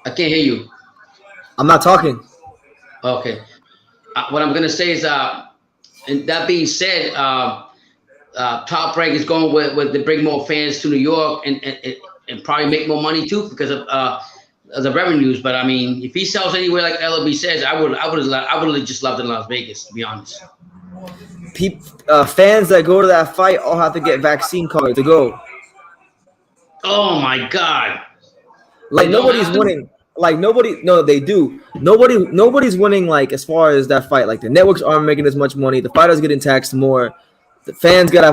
I can't hear you. I'm not talking. Okay. What I'm gonna say is, and that being said, Top Rank is going with to bring more fans to New York and probably make more money too because of the revenues. But I mean, if he sells anywhere like LB says, I would have just loved it in Las Vegas, to be honest. Fans that go to that fight all have to get vaccine cards to go. Oh my God! Like nobody's winning. Like no, they do. Nobody's winning. Like as far as that fight, like the networks aren't making as much money. The fighters getting taxed more. The fans gotta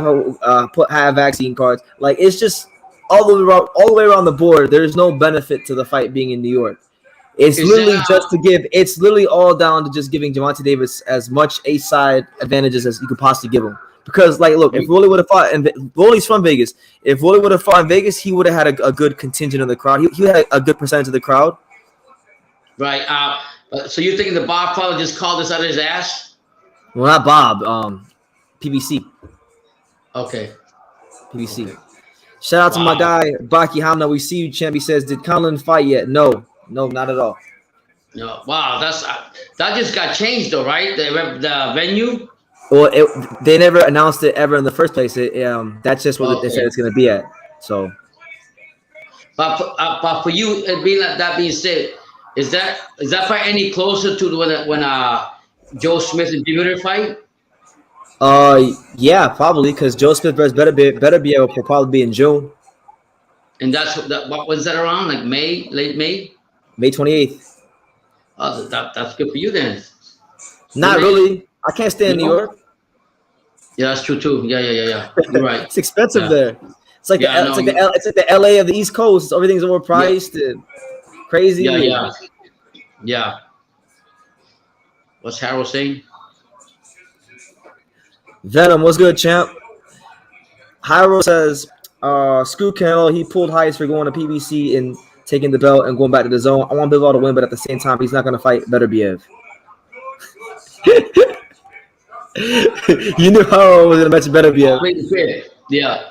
have vaccine cards. Like it's just all the way around the board. There's no benefit to the fight being in New York. It's literally all down to just giving Gervonta Davis as much A-side advantages as you could possibly give him. Because, like, look, if Rolly would have fought, and Rolly's from Vegas, if Rolly would have fought in Vegas, he would have had a good contingent of the crowd. He had a good percentage of the crowd. Right. So you're thinking the Bob father just called this out of his ass? Well, not Bob. PBC. Okay. PBC. Okay. Shout out to my guy, Baki Hamna. We see you, champ. He says, did Conlan fight yet? No, not at all. No. Wow. That just got changed, though, right? The venue? Well, they never announced it ever in the first place. That's just what they said it's going to be at. So, but for you, that being said, is that fight any closer to when Joe Smith and Jimmy fight? Yeah, probably because Joe Smith better be able to probably be in June. And what was that around? Like May, late May? May 28th. Oh, that's good for you then. Not really. I can't stay in New York. Yeah, that's true too. Yeah. You're right. It's expensive there. It's like the LA of the East Coast. Everything's overpriced and crazy. Yeah. What's Harold saying? Venom, what's good, champ? Harold says, screw Canelo. He pulled heights for going to PBC in taking the belt and going back to the zone. I want Bivol to win, but at the same time, he's not going to fight Beterbiev. You knew how I was going to mention Beterbiev. Yeah.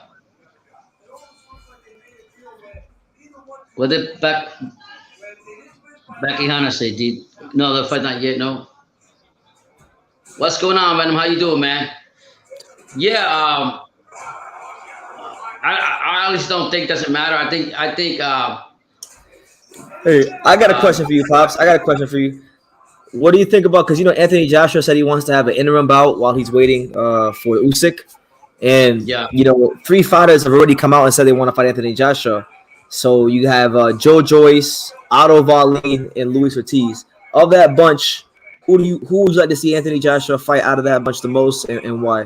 What did Becky Hunter say? No, the fight not yet. No. What's going on, Venom? How you doing, man? Yeah. I honestly don't think it doesn't matter. I think. Hey, I got a question for you, Pops. I got a question for you. What do you think about, because Anthony Joshua said he wants to have an interim bout while he's waiting for Usyk, and 3 fighters have already come out and said they want to fight Anthony Joshua. So you have Joe Joyce, Otto Wallin, and Luis Ortiz. Of that bunch, who would you like to see Anthony Joshua fight out of that bunch the most, and why?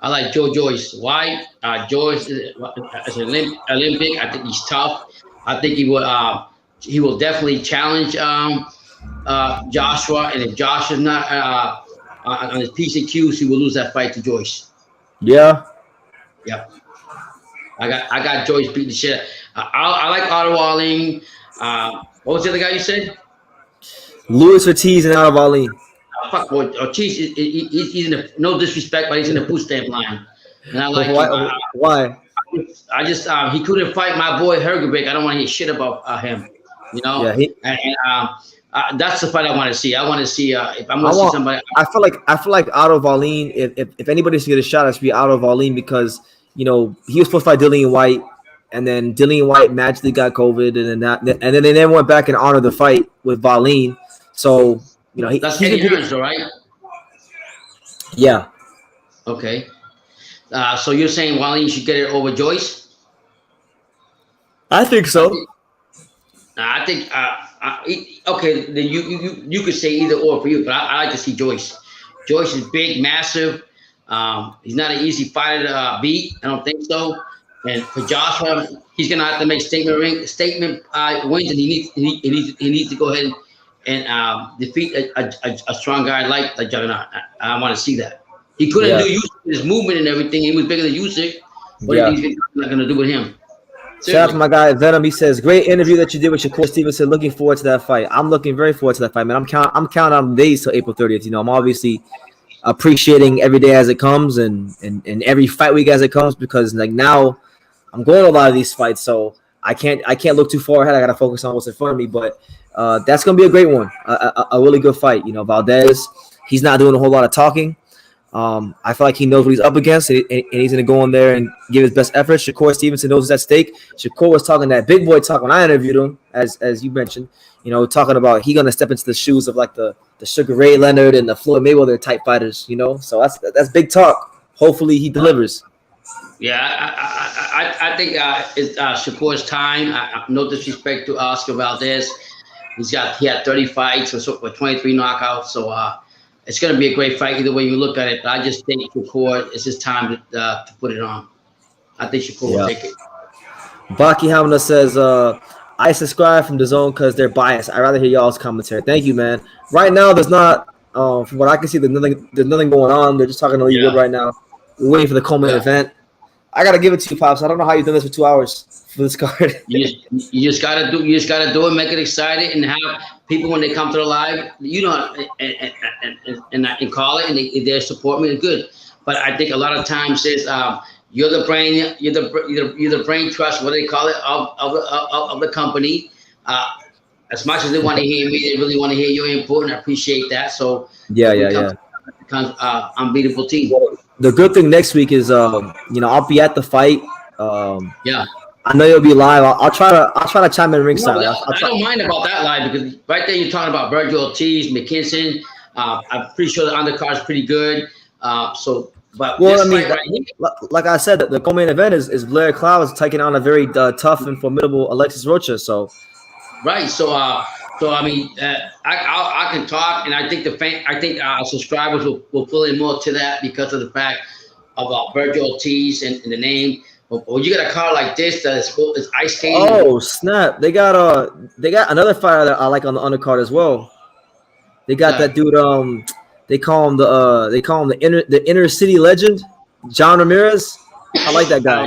I like Joe Joyce. Why? Joyce is an Olympic. I think he's tough. I think he will definitely challenge Joshua. And if Joshua's not on his P's and Q's, he will lose that fight to Joyce. Yeah. Yep. I got Joyce beating the shit. I like Otto Wallin. What was the other guy you said? Luis Ortiz and Otto Wallin. Fuck, boy. Ortiz, he's in the, no disrespect, but he's in the boot stamp line. And I like why? I just he couldn't fight my boy Hergebeck. I don't want to hear shit about him. Yeah. And that's the fight I want to see. I want to see if I'm going to see somebody. I feel like Otto Wallin. If anybody's to get a shot, it should be Otto Wallin, because he was supposed to fight Dillian White, and then Dillian White magically got COVID, and then they never went back and honored the fight with Wallin. So that's Eddie Hearns, though, right? Yeah. Okay. So you're saying Wallin should get it over Joyce? I think so. I think okay. Then you could say either or for you, but I like to see Joyce. Joyce is big, massive. He's not an easy fighter to beat. I don't think so. And for Joshua, he's gonna have to make statement wins, and he needs to go ahead and defeat a strong guy like Juggernaut. I want to see that. He couldn't do his movement and everything. He was bigger than Usyk. What are these not gonna do with him? Shout out to my guy Venom. He says, "Great interview that you did with Shakur Stevenson. Looking forward to that fight." I'm looking very forward to that fight, man. I'm counting on the days till April 30th. I'm obviously appreciating every day as it comes, and every fight week as it comes, because like now I'm going to a lot of these fights, so I can't look too far ahead. I got to focus on what's in front of me. But that's gonna be a great one, a really good fight. Valdez, he's not doing a whole lot of talking. I feel like he knows what he's up against, and he's going to go in there and give his best effort. Shakur Stevenson knows what's at stake. Shakur was talking that big boy talk when I interviewed him, as you mentioned, talking about he going to step into the shoes of like the Sugar Ray Leonard and the Floyd Mayweather type fighters, So that's big talk. Hopefully he delivers. Yeah, I think it's Shakur's time. No disrespect to Oscar Valdez. He had 30 fights with 23 knockouts, so it's going to be a great fight either way you look at it. But I just think Shakur, it's his time to put it on. I think Shakur will take it. Baki Hamna says, I subscribe from DAZN because they're biased. I'd rather hear y'all's commentary. Thank you, man. Right now, there's not, from what I can see, there's nothing going on. They're just talking to Leigh Wood right now. We're waiting for the Coleman event. I got to give it to you, Pops. I don't know how you've done this for 2 hours for this card. You just gotta do it, make it excited, and have people when they come to the live, and call it, and they support me. Good, but I think a lot of times is you're the brain, you're the brain trust. What do they call it of the company? As much as they want to hear me, they really want to hear your input, and I appreciate that. So unbeatable team. The good thing next week is I'll be at the fight. I know you'll be live. I'll try to chime in ringside. I don't mind about that live, because right there you're talking about Virgil Ortiz, McKinson. I'm pretty sure the undercard is pretty good. Like I said, the co-main event is Blair Clouds taking on a very tough and formidable Alexis Rocha. So, right. So I can talk, and I think our subscribers will pull in more to that because of the fact about Virgil Ortiz and the name. When you got a card like this that is ice skating. Oh snap! They got another fighter that I like on the undercard as well. They got that dude. They call him the inner city legend, John Ramirez. I like that guy.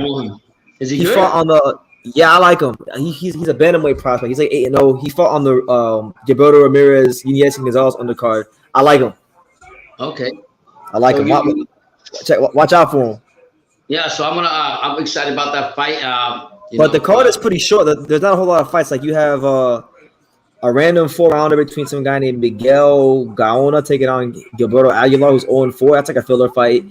Is he good? Yeah, I like him. He's a bantamweight prospect. He's like 8-0. He fought on the Gilberto Ramirez, Yunies Gonzalez undercard. I like him. Okay. I like So him. Watch out for him. Yeah, so I'm excited about that fight. But the card is pretty short. There's not a whole lot of fights. Like you have a random 4-rounder between some guy named Miguel Gaona taking on Gilberto Aguilar, who's 0-4. That's like a filler fight.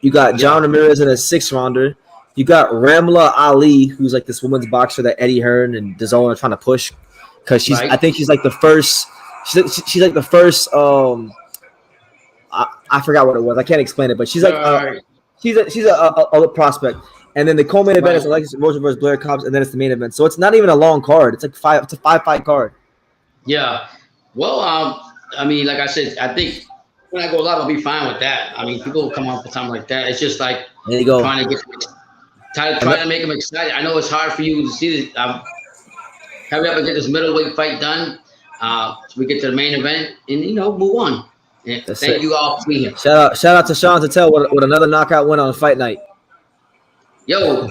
You got John Ramirez in a 6-rounder. You got Ramla Ali, who's like this women's boxer that Eddie Hearn and DAZN are trying to push because she's. Right. I think she's like the first. She's like the first. I forgot what it was. I can't explain it, but she's like she's a prospect. And then the co-main event is Alexis Rocha versus Blair Cobbs, and then it's the main event. So it's not even a long card. It's like it's a 5-fight card. Yeah. Well, I mean, like I said, I think when I go live, I'll be fine with that. I mean, people will come up with something like that. It's just like there you go. Trying to make them excited. I know it's hard for you to see this. Hurry up and get this middleweight fight done, so we get to the main event and move on. And thank you all for being here. Shout out to Sean Tattel with another knockout win on Fight Night. Yo,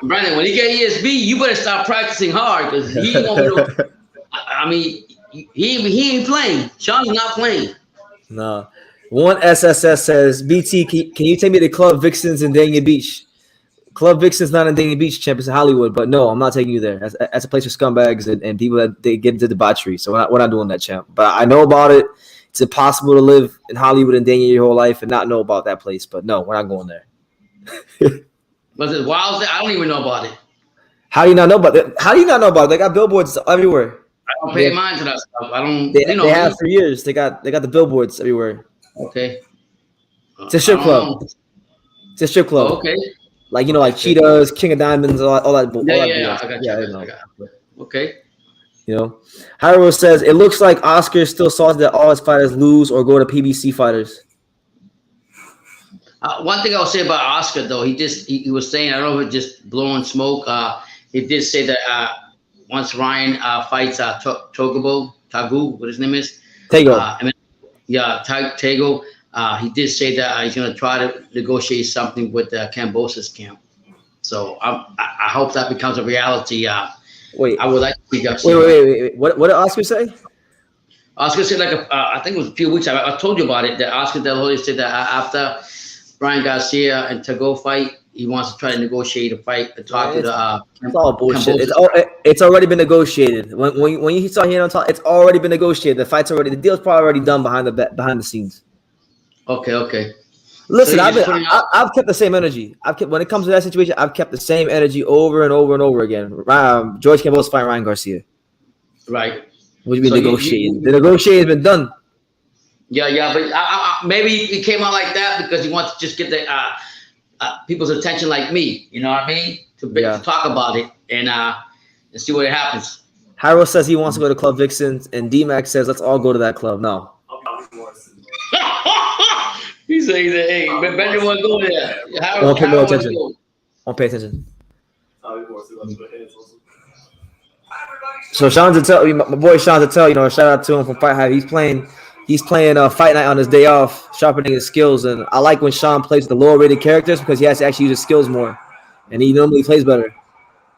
Brandon, when you get ESB, you better start practicing hard because he won't. I mean, he ain't playing. Sean's not playing. No. One SSS says, BT, can you take me to Club Vixens in Dania Beach? Club Vixens not in Dania Beach, champ. It's in Hollywood, but no, I'm not taking you there. That's a place for scumbags and people that they get into debauchery. So we're not doing that, champ. But I know about it. It's impossible to live in Hollywood and Dania your whole life and not know about that place. But no, we're not going there. Was it wild? I don't even know about it. How do you not know about it? How do you not know about it? They got billboards everywhere. I don't pay mind to that stuff. I don't. They have for years. They got the billboards everywhere. Okay. It's a strip club. It's a strip club. Okay. Like like Cheetahs, King of Diamonds, all that. Yeah, I got you. Okay. Hyro says it looks like Oscar is still salty that all his fighters lose or go to PBC fighters. One thing I'll say about Oscar though, he was saying, I don't know if it's just blowing smoke. He did say that once Ryan fights Tagu, what his name is? Tego. Tego. He did say that he's going to try to negotiate something with Cambosa's camp. So I hope that becomes a reality. Wait, I would like to see. Wait. What did Oscar say? Oscar said I think it was a few weeks. I told you about it. That Oscar De La Hoya said that after Brian Garcia and Tago fight, he wants to try to negotiate a fight and talk to the. It's all bullshit. It's already been negotiated. When you saw here on top, it's already been negotiated. The deal's probably already done behind the scenes. Okay. Listen, I've kept the same energy. When it comes to that situation, I've kept the same energy over and over and over again. George Campbell's fighting Ryan Garcia. Right. We've been negotiating. The negotiating has been done. Yeah, but maybe he came out like that because he wants to just get the people's attention, like me. You know what I mean? To talk about it and see what happens. Hyro says he wants to go to Club Vixens, and D-Max says let's all go to that club. No. He said, hey, Benjamin want to go there. Won't pay no attention. Won't pay attention. So Sean Tattel, my boy Sean Tattel, shout out to him from Fight Hive. He's playing Fight Night on his day off, sharpening his skills. And I like when Sean plays the lower rated characters because he has to actually use his skills more, and he normally plays better.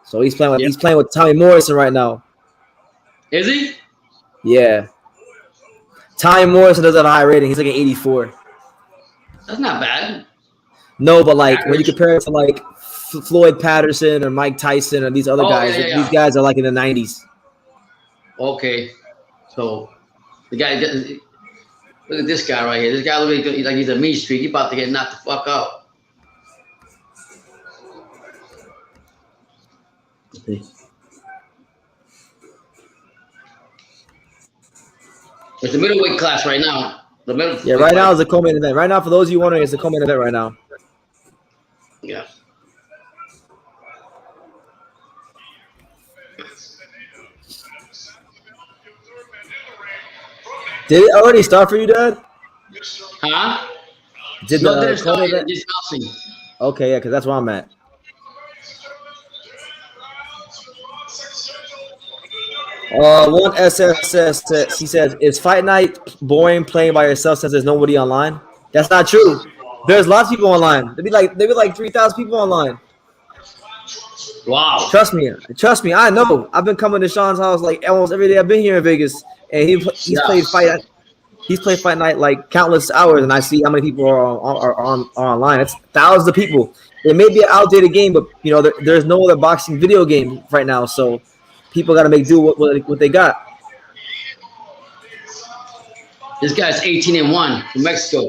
So he's playing with Tommy Morrison right now. Is he? Yeah. Tommy Morrison does have a high rating. He's like an 84. That's not bad. No, but when you compare it to Floyd Patterson or Mike Tyson or these other guys, these guys are in the 90s. Okay, so the guy, look at this guy right here. This guy looks like he's a mean street. He's about to get knocked the fuck out. Okay. It's the middleweight class right now. Right now is the co-main event. Right now, for those of you wondering, it's the co-main event right now. Yeah. Did it already start for you, Dad? Huh? Did the co-main event? Okay, yeah, because that's where I'm at. One SSS, he says, is Fight Night boring playing by yourself since there's nobody online? That's not true. There's lots of people online. There'd be like 3,000 people online. Wow. Trust me. I know. I've been coming to Sean's house like almost every day. I've been here in Vegas, and he's played fight. He's played fight night like countless hours, and I see how many people are online. It's thousands of people. It may be an outdated game, but you know there's no other boxing video game right now, so people got to make do with what they got. This guy's 18-1 from Mexico.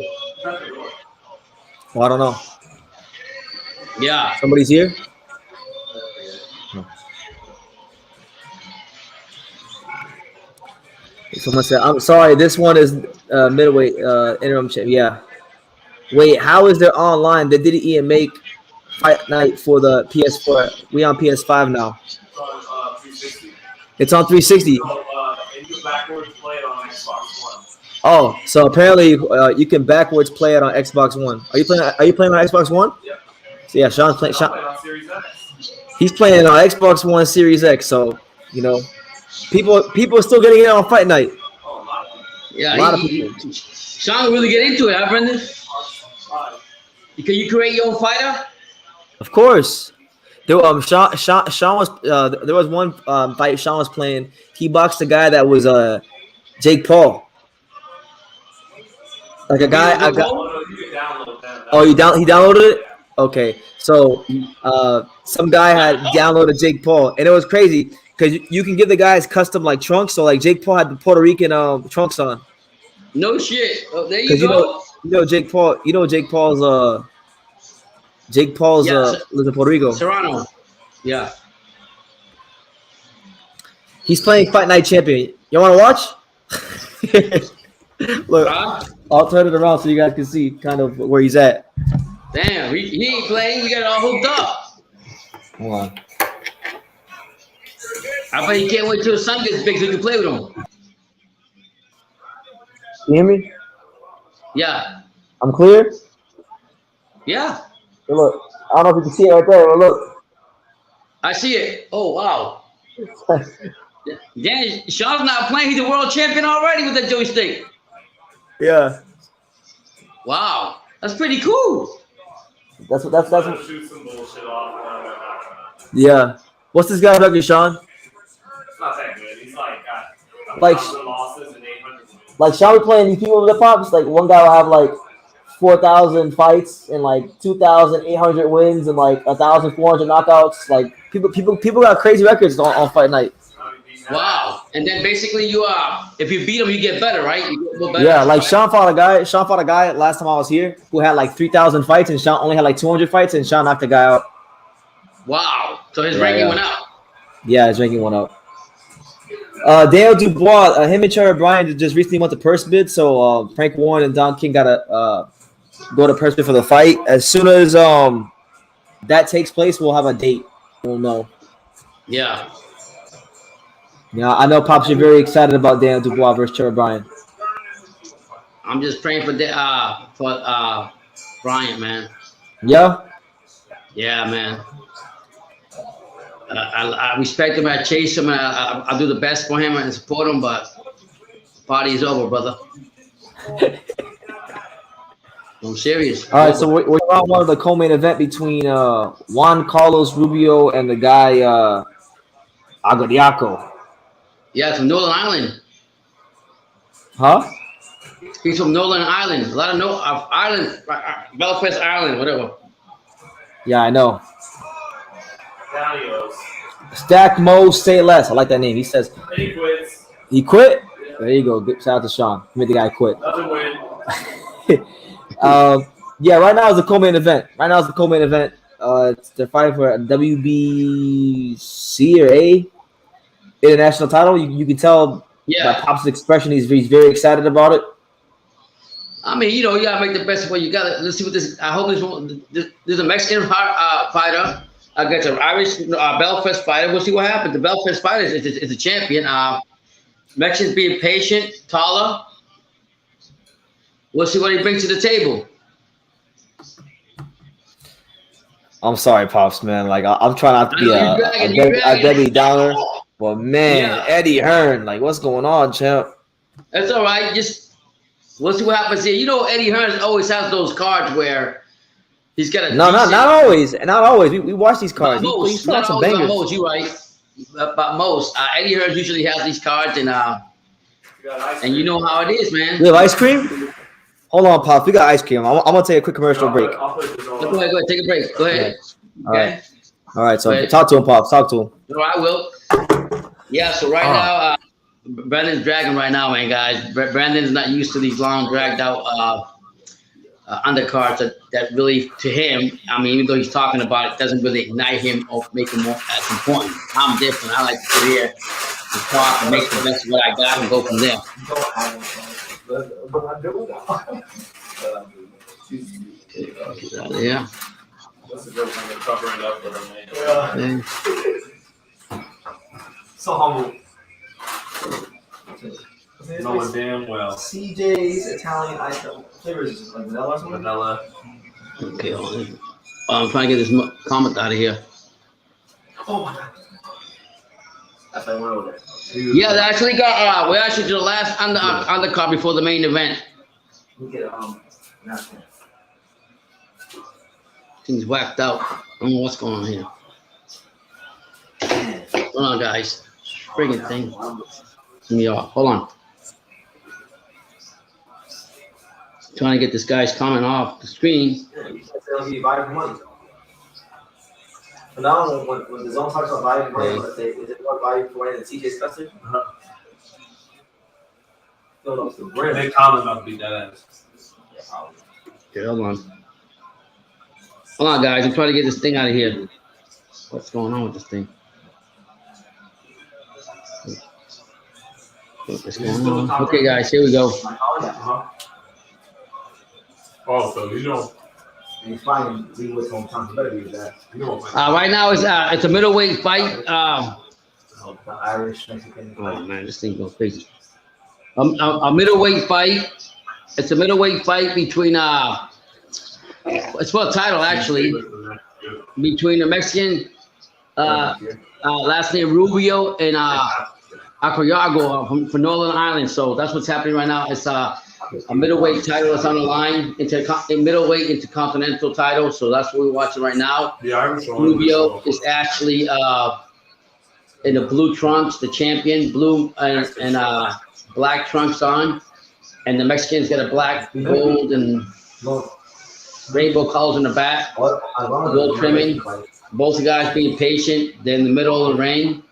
Well, I don't know. Yeah. Somebody's here. Someone said, "I'm sorry. This one is middleweight interim champ." Yeah. Wait, how is there online? They didn't even make fight night for the PS4. We on PS5 now. It's on 360. And you backwards play it on Xbox One. Oh, so apparently you can backwards play it on Xbox One. Are you playing on Xbox One? Yep. So yeah, Sean's playing. On Series X. He's playing on Xbox One Series X. So you know, people are still getting it on Fight Night. Oh, a lot of people. Yeah. A lot of people. Sean really get into it, huh, Brendan? Can you create your own fighter? Of course. There, Sean was there was one fight Sean was playing. He boxed a guy that was Jake Paul. Like a guy. Oh, he downloaded it. Okay, so some guy had downloaded Jake Paul, and it was crazy because you can give the guys custom like trunks. So like Jake Paul had the Puerto Rican trunks on. No shit. Oh, there you go. You know Jake Paul. You know Jake Paul's lives in Puerto Rico. Serrano. Yeah. He's playing Fight Night Champion. You want to watch? Look, I'll turn it around so you guys can see kind of where he's at. Damn, he ain't playing. We got it all hooked up. Hold on. I bet he can't wait till the sun gets big so he can play with him. You hear me? Yeah. I'm clear? Yeah. Hey, look, I don't know if you can see it right there, but look. I see it. Oh, wow. Damn, Sean's not playing. He's the world champion already with that joystick. Yeah. Wow. That's pretty cool. That's Shoot some bullshit off. Yeah. What's this guy's record, Sean? It's not that good. He's got Like 1,000 losses and 800 wins. Like Sean was playing these people with the pops. Like one guy will have like 4,000 fights and like 2,800 wins and like 1,400 knockouts. Like people got crazy records on Fight Night. Wow. And then basically you if you beat him, you get better, right? You get a little better. Yeah, like Sean fought a guy last time I was here who had like 3,000 fights and Sean only had like 200 fights and Sean knocked the guy out. Wow. So his ranking went up. Yeah, his ranking went up. Daniel Dubois, him and Trevor Bryan just recently went to purse bid, so Frank Warren and Don King gotta go to purse bid for the fight. As soon as that takes place, we'll have a date. We'll know. Yeah. Yeah, I know, Pops, you're very excited about Daniel Dubois versus Trevor Bryan. I'm just praying for Bryant, man. Yeah? Yeah, man. I respect him. I chase him. And I do the best for him and support him. But party is over, brother. I'm serious. All right, so we're on one of the co-main event between Juan Carlos Rubio and the guy Agodiaco. Yeah, from Northern Ireland. Huh? He's from Northern Ireland. A lot of Ireland, Belfast, Ireland, whatever. Yeah, I know. Down he goes. Stack Mo, say less. I like that name. He says He quits. he quit. There you go. Good shout out to Sean. He made the guy quit. Another win. Yeah, right now is the co-main event. They're fighting for a WBC or A international title. You can tell by Pop's expression. He's very excited about it. I mean, you gotta make the best of what you got. Let's see what this. I hope there's a Mexican fighter against an Irish Belfast fighter. We'll see what happens. The Belfast fighter is a champion. Mexicans being patient, taller. We'll see what he brings to the table. I'm sorry, Pops, man. Like I'm trying not to be a Debbie Downer, but man, Eddie Hearn, like what's going on, champ? That's all right. Just we'll see what happens here. Eddie Hearn always has those cards where He's got a not always. Not always. We watch these cards. Most, he's got some bangers. Most, you right. But most. Eddie Hearn usually has these cards, and you know how it is, man. We have ice cream? Hold on, Pop. We got ice cream. I'm gonna take a quick commercial break. Go ahead. Take a break. Go ahead. Okay. All right. So talk to him, Pop. Talk to him. No, I will. Yeah. So right now, Brandon's dragging right now, man, guys. Brandon's not used to these long, dragged out undercards that really, to him, I mean, even though he's talking about it, doesn't really ignite him or make him more as important. I'm different. I like to sit here and talk and make the best of what I got and go from there. Yeah. That's a good one to cover it up for him. Yeah. So humble. Knowing damn well. CJ's Italian ice cream. Flavors like vanilla or something? Vanilla. Okay, I'm trying to get this comment out of here. Oh my god. That's why I went over there. Yeah, they actually got. We actually did the last undercard before the main event. We get napkin. Things whacked out. I don't know what's going on here. Hold on, guys. Friggin' thing. Yeah, hold on. Trying to get this guy's comment off the screen. They'll give you value for money. So now, when the zone talks about value for money, let's say, is it more value for money than CJ's custard? No, it's the brand. They comment about to be dead ass. Okay, hold on. Hold on, guys. I'm trying to get this thing out of here. What's going on with this thing? What's going on? Okay, guys, here we go. Oh, so you know. He's fighting Leigh Wood's hometown. You better be that. Right now, it's a middleweight fight. Irish, Mexican. Oh man, this thing goes crazy. A middleweight fight. It's a middleweight fight between it's for a title actually, between the Mexican last name Rubio and Acayago from Northern Ireland. So that's what's happening right now. It's a middleweight title that's on the line, middleweight intercontinental title. So that's what we're watching right now. Rubio is actually in the blue trunks, the champion, blue and black trunks on, and the Mexican's got a black, gold, and rainbow colors in the back, gold trimming. Both the guys being patient. They're in the middle of the ring.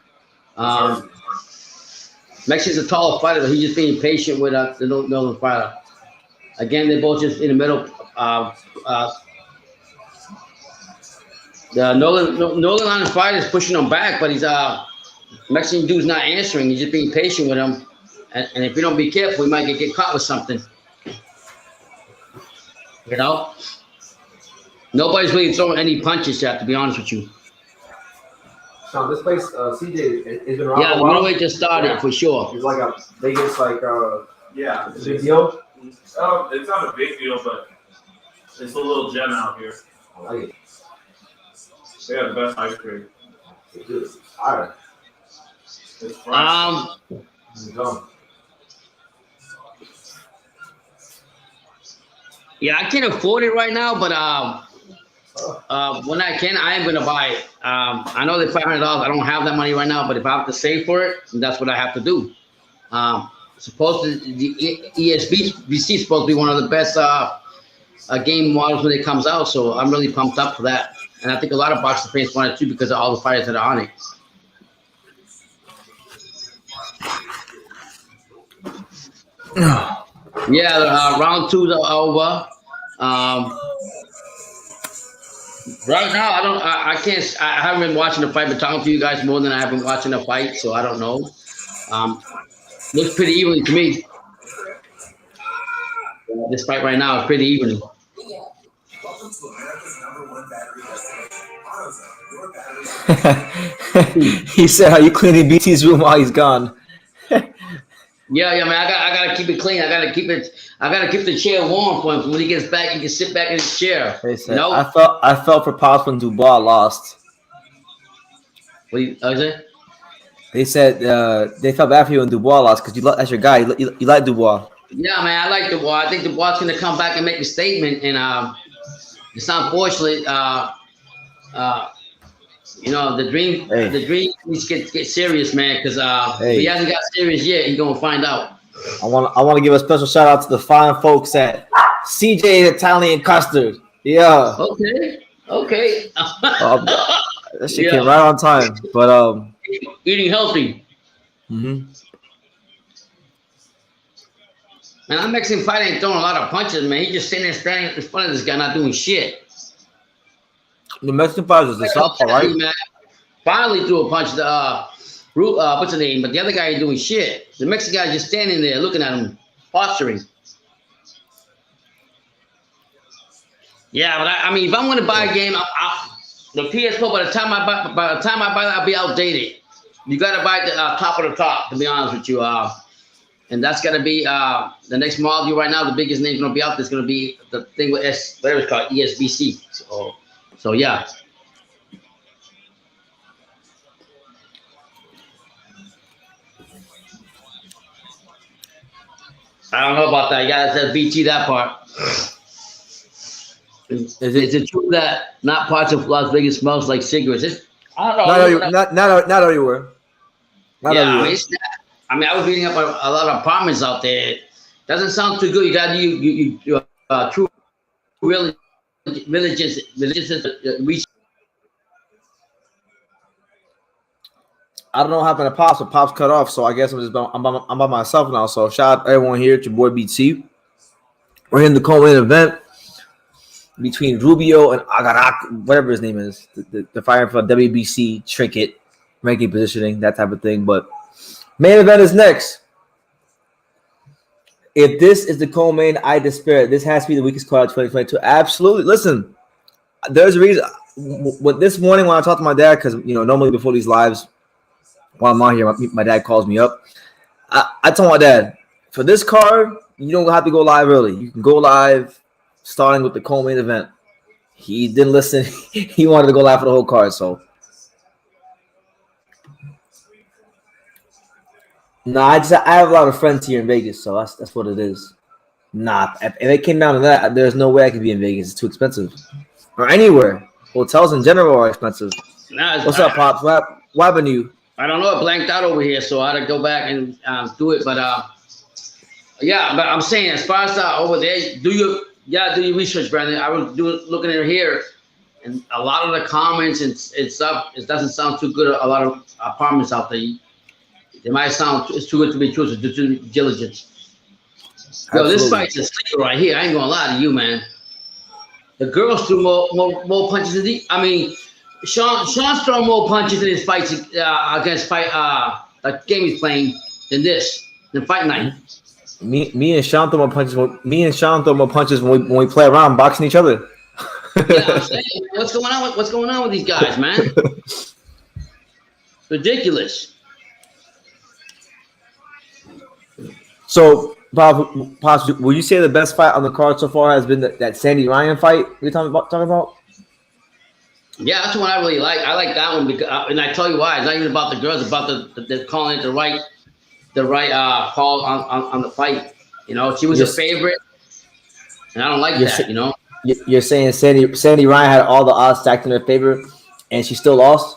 Mexican's a taller fighter, but he's just being patient with the Northern fighter. Again, they're both just in the middle. The Northern Ireland fighter is pushing him back, but he's Mexican dude's not answering. He's just being patient with him. And if we don't be careful, we might get caught with something. You know? Nobody's really throwing any punches yet, to be honest with you. So this place, CJ, has been around. Yeah, the middleweight just started for sure. It's like a Vegas, yeah, it's a big deal. It's not a big deal, but it's a little gem out here. I like it. They have the best ice cream. It's all right. It's fresh. Yeah, I can't afford it right now, but when I can, I am gonna buy it. I know they're $500. I don't have that money right now, but if I have to save for it, that's what I have to do. Supposed to, the ESBC is supposed to be one of the best game models when it comes out, so I'm really pumped up for that. And I think a lot of boxing fans want it too because of all the fighters that are on it. Yeah, round 2's over. Right now, I haven't been watching the fight, but talking to you guys more than I have been watching the fight, so I don't know. Looks pretty evenly to me. This fight right now is pretty evenly. He said, "Are you cleaning BT's room while he's gone?" Yeah, man. I gotta keep it clean. I gotta keep the chair warm for him. So when he gets back, he can sit back in his chair. Said, nope. I felt for Pops when Dubois lost. What is it? They said they felt bad for you when Dubois lost because that's your guy. You like Dubois. Yeah, man. I like Dubois. I think Dubois is gonna come back and make a statement, and it's unfortunate. You know, the dream needs to get serious, man. Because if he hasn't got serious yet, he's gonna find out. I want to give a special shout out to the fine folks at CJ Italian Custard. Yeah. Okay. That shit came right on time. But eating healthy. Mm-hmm. Man, that Mexican fighter ain't throwing a lot of punches, man. He just sitting there standing in front of this guy, not doing shit. The Mexican fighter is the southpaw, right? Man, finally threw a punch. What's the name? But the other guy ain't doing shit. The Mexican guy just standing there looking at him, posturing. Yeah, but I mean, if I'm going to buy a game, the PS4. By the time I buy that, I'll be outdated. You got to buy the top of the top. To be honest with you, and that's going to be the next model. Right now, the biggest name's going to be out. There's going to be the thing with whatever it's called, ESBC. So yeah. I don't know about that. You guys have BT that part. Is it true that not parts of Las Vegas smells like cigarettes? I don't know. Not everywhere. Not everywhere. I mean, I was reading up a lot of apartments out there. Doesn't sound too good. You got you true religious research. I don't know what happened to Pops, but Pops cut off. So I guess I'm by myself now. So shout out to everyone here. It's your boy BT. We're in the co-main event between Rubio and Agarak, whatever his name is, the fighter for WBC trinket, ranking positioning, that type of thing. But main event is next. If this is the co-main, I despair. This has to be the weakest card of 2022. Absolutely. Listen, there's a reason. This morning when I talked to my dad, because normally before these lives, while I'm on here, my dad calls me up. I told my dad, for this card, you don't have to go live early. You can go live starting with the co-main event. He didn't listen. He wanted to go live for the whole card. So, I have a lot of friends here in Vegas, so that's what it is. If it came down to that, there's no way I could be in Vegas. It's too expensive. Or anywhere. Hotels in general are expensive. What's up, Pops? What happened to you? I don't know. It blanked out over here, so I had to go back and do it. But yeah. But I'm saying, as far as over there, do your research, Brandon. I was looking at here, and a lot of the comments and stuff. It doesn't sound too good. A lot of apartments out there, they might sound it's too good to be true. So do due diligence. Yo, this fight's a sleeper right here. I ain't gonna lie to you, man. The girls threw more punches than I mean. Sean's throwing more punches in his fights against that game he's playing than fight night. Me and Sean throw more punches. When we play around boxing each other. Yeah, I'm saying, what's going on with these guys, man? Ridiculous. So, Pops, will you say the best fight on the card so far has been that Sandy Ryan fight we're talking about? Yeah, that's the one I really like. I like that one because, and I tell you why. It's not even about the girls. It's about the calling it the right call on the fight. She was a favorite, and I don't like that. You're saying Sandy Ryan had all the odds stacked in her favor, and she still lost?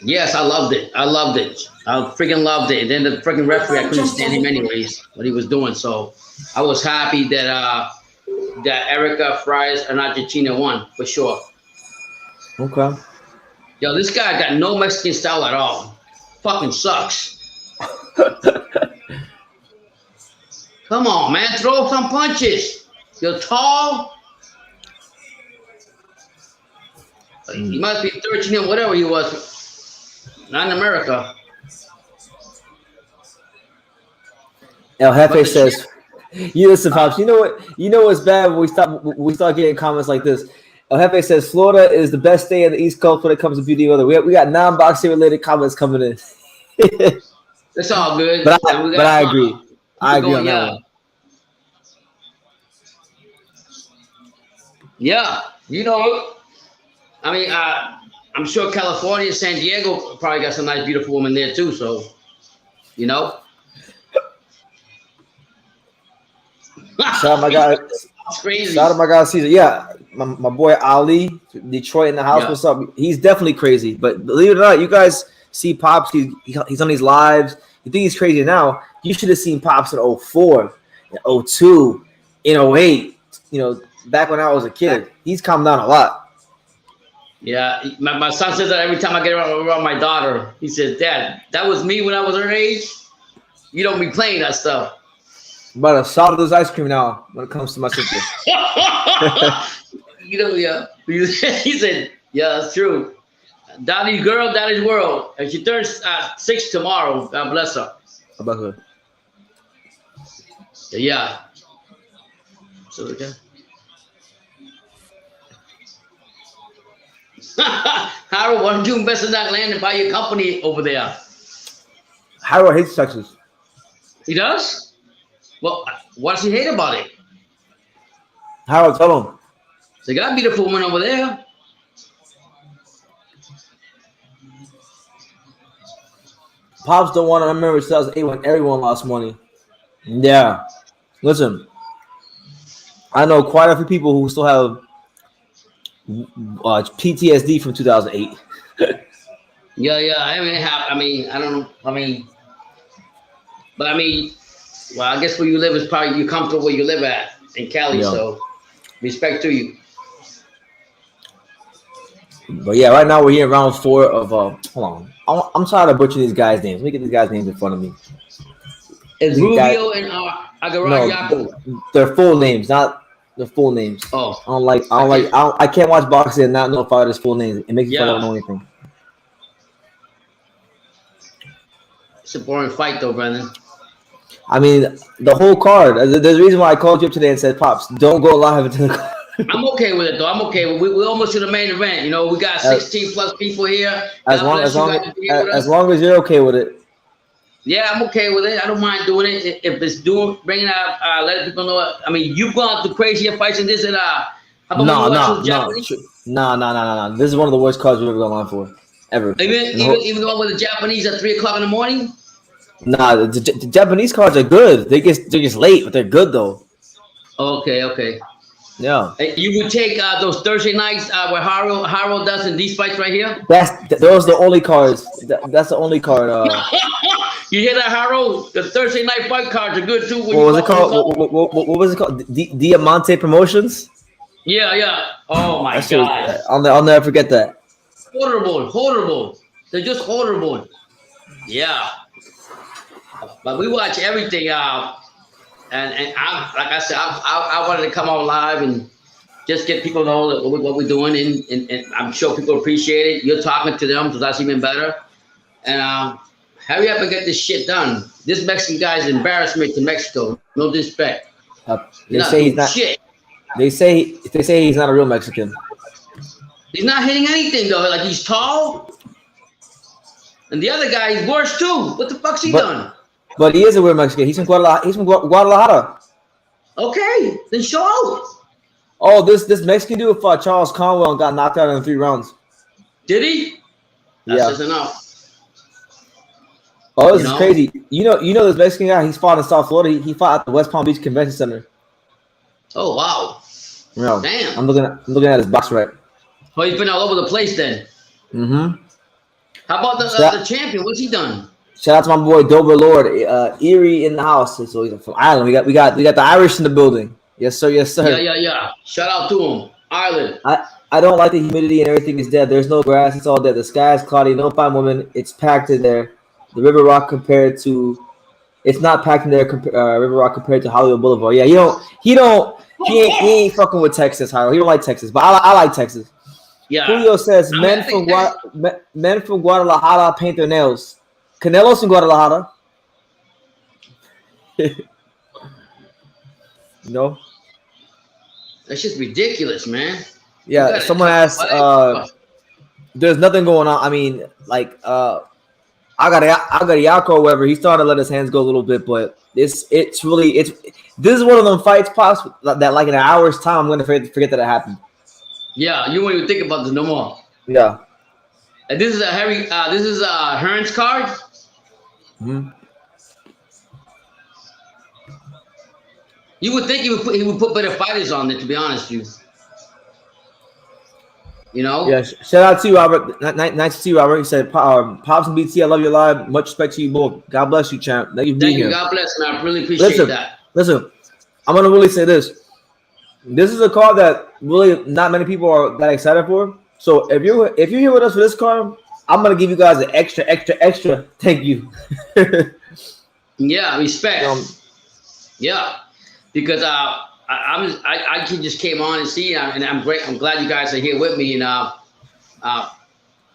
Yes, I loved it. I freaking loved it. And then the freaking referee, I couldn't stand him anyways, what he was doing. So I was happy that Erica Fries and Argentina won for sure. Okay. Yo, this guy got no Mexican style at all. Fucking sucks. Come on, man. Throw some punches. You're tall. He must be 13 or whatever he was. Not in America. El Jefe says, you listen, Pops, you know what's bad when we start getting comments like this. El Jefe says Florida is the best state on the East Coast when it comes to beauty weather. We got non-boxing related comments coming in. That's all good. But I agree. I agree on that one. Yeah, I mean, I'm sure California, San Diego probably got some nice, beautiful women there too. So, Shout out my guy. It's crazy. Shout out my guy Caesar. Yeah, my boy Ali, Detroit in the house. Yeah. What's up? He's definitely crazy. But believe it or not, you guys see Pops. He's on these lives. You think he's crazy now? You should have seen Pops in 04, in 02, in 08. You know, back when I was a kid. He's calmed down a lot. Yeah, my son says that every time I get around my daughter. He says, "Dad, that was me when I was her age. You don't be playing that stuff." But a solid as ice cream now when it comes to my sister. You know, yeah. He said, "Yeah, that's true. Daddy's girl, daddy's world." And she turns 6 tomorrow. God bless her. How about her? Yeah. So okay. Harold, why don't you invest in that land and buy your company over there? Harold hates Texas. He does? Well, what does he hate about it? Harold, tell him. They got beautiful women over there. Pops don't want to remember 2008 when everyone lost money. Yeah. Listen, I know quite a few people who still have PTSD from 2008. Yeah. I don't know. But well, I guess where you live is probably you're comfortable where you live at in Cali. Yeah. So, respect to you. But yeah, right now we're here in round 4 of hold on. I'm trying to butcher these guys' names. Let me get these guys' names in front of me. It's Rubio and Agarajako. No, their full names, not their full names. Oh, I can't watch boxing and not know fighters' full names. It makes me feel like I don't know anything. It's a boring fight, though, Brandon. I mean, the whole card. There's a reason why I called you up today and said, "Pops, don't go live until the card." I'm okay with it, though. I'm okay. We're almost to the main event. You know, we got 16 plus people here. As long as you're okay with it. Yeah, I'm okay with it. I don't mind doing it. If it's bringing out, letting people know. I mean, you've gone through crazier fights than this, and No. This is one of the worst cards we've ever gone on for, ever. Even the one with the Japanese at 3 o'clock in the morning. Nah, the Japanese cards are good. They're just late, but they're good though. Okay. Yeah. You would take those Thursday nights where Harold does in these fights right here. Those are the only cards. That's the only card. You hear that, Harold? The Thursday night fight cards are good too. What was it called? What was it called? Diamante Promotions. Yeah. Oh my God. I'll never forget that. Horrible. They're just horrible. Yeah. But we watch everything out. And I, like I said, I wanted to come on live and just get people to know what we're doing, and I'm sure people appreciate it. You're talking to them, so that's even better. And hurry up and get this shit done. This Mexican guy is embarrassment to Mexico. No disrespect. They say he's not. Shit. They say he's not a real Mexican. He's not hitting anything though. Like he's tall, and the other guy is worse too. What the fuck's he done? But he is a real Mexican. He's from Guadalajara. Okay, then show out. Oh, this Mexican dude fought Charles Conwell and got knocked out in 3 rounds. Did he? That's enough. Oh, this is crazy. You know this Mexican guy. He's fought in South Florida. He fought at the West Palm Beach Convention Center. Oh wow! Yeah. Damn. I'm looking at his box rec. Oh, he's been all over the place then. Mm-hmm. How about the champion? What's he done? Shout out to my boy Dober Lord, Erie in the house. So he's from Ireland. We got the Irish in the building. Yes, sir. Yeah. Shout out to him, Ireland. I don't like the humidity and everything is dead. There's no grass. It's all dead. The sky is cloudy. No fine woman. It's packed in there. The River Rock it's not packed in there. River Rock compared to Hollywood Boulevard. Yeah, he ain't fucking with Texas, Harold. He don't like Texas, but I like Texas. Yeah. Julio says men from Guadalajara paint their nails. Canelo's in Guadalajara. No. That's just ridiculous, man. Yeah, someone asked, there's nothing going on. I mean, like, Agariaco or whatever, he started to let his hands go a little bit, but this is one of them fights, Pops, that like in an hour's time, I'm going to forget that it happened. Yeah, you won't even think about this no more. Yeah. And this is Hearn's card. Mm-hmm. You would think he would put better fighters on there, to be honest with you. You know? Yeah, shout out to you, Robert. Nice to see you, Robert. He said, Pops and BT, I love your live. Much respect to you both. God bless you, champ. Thank you for being here. God bless, man. I really appreciate that. Listen, I'm going to really say this. This is a card that really not many people are that excited for. So if you're here with us for this card, I'm going to give you guys an extra thank you. Yeah, respect. Yeah, because I just came on and see, and I'm great. I'm glad you guys are here with me. And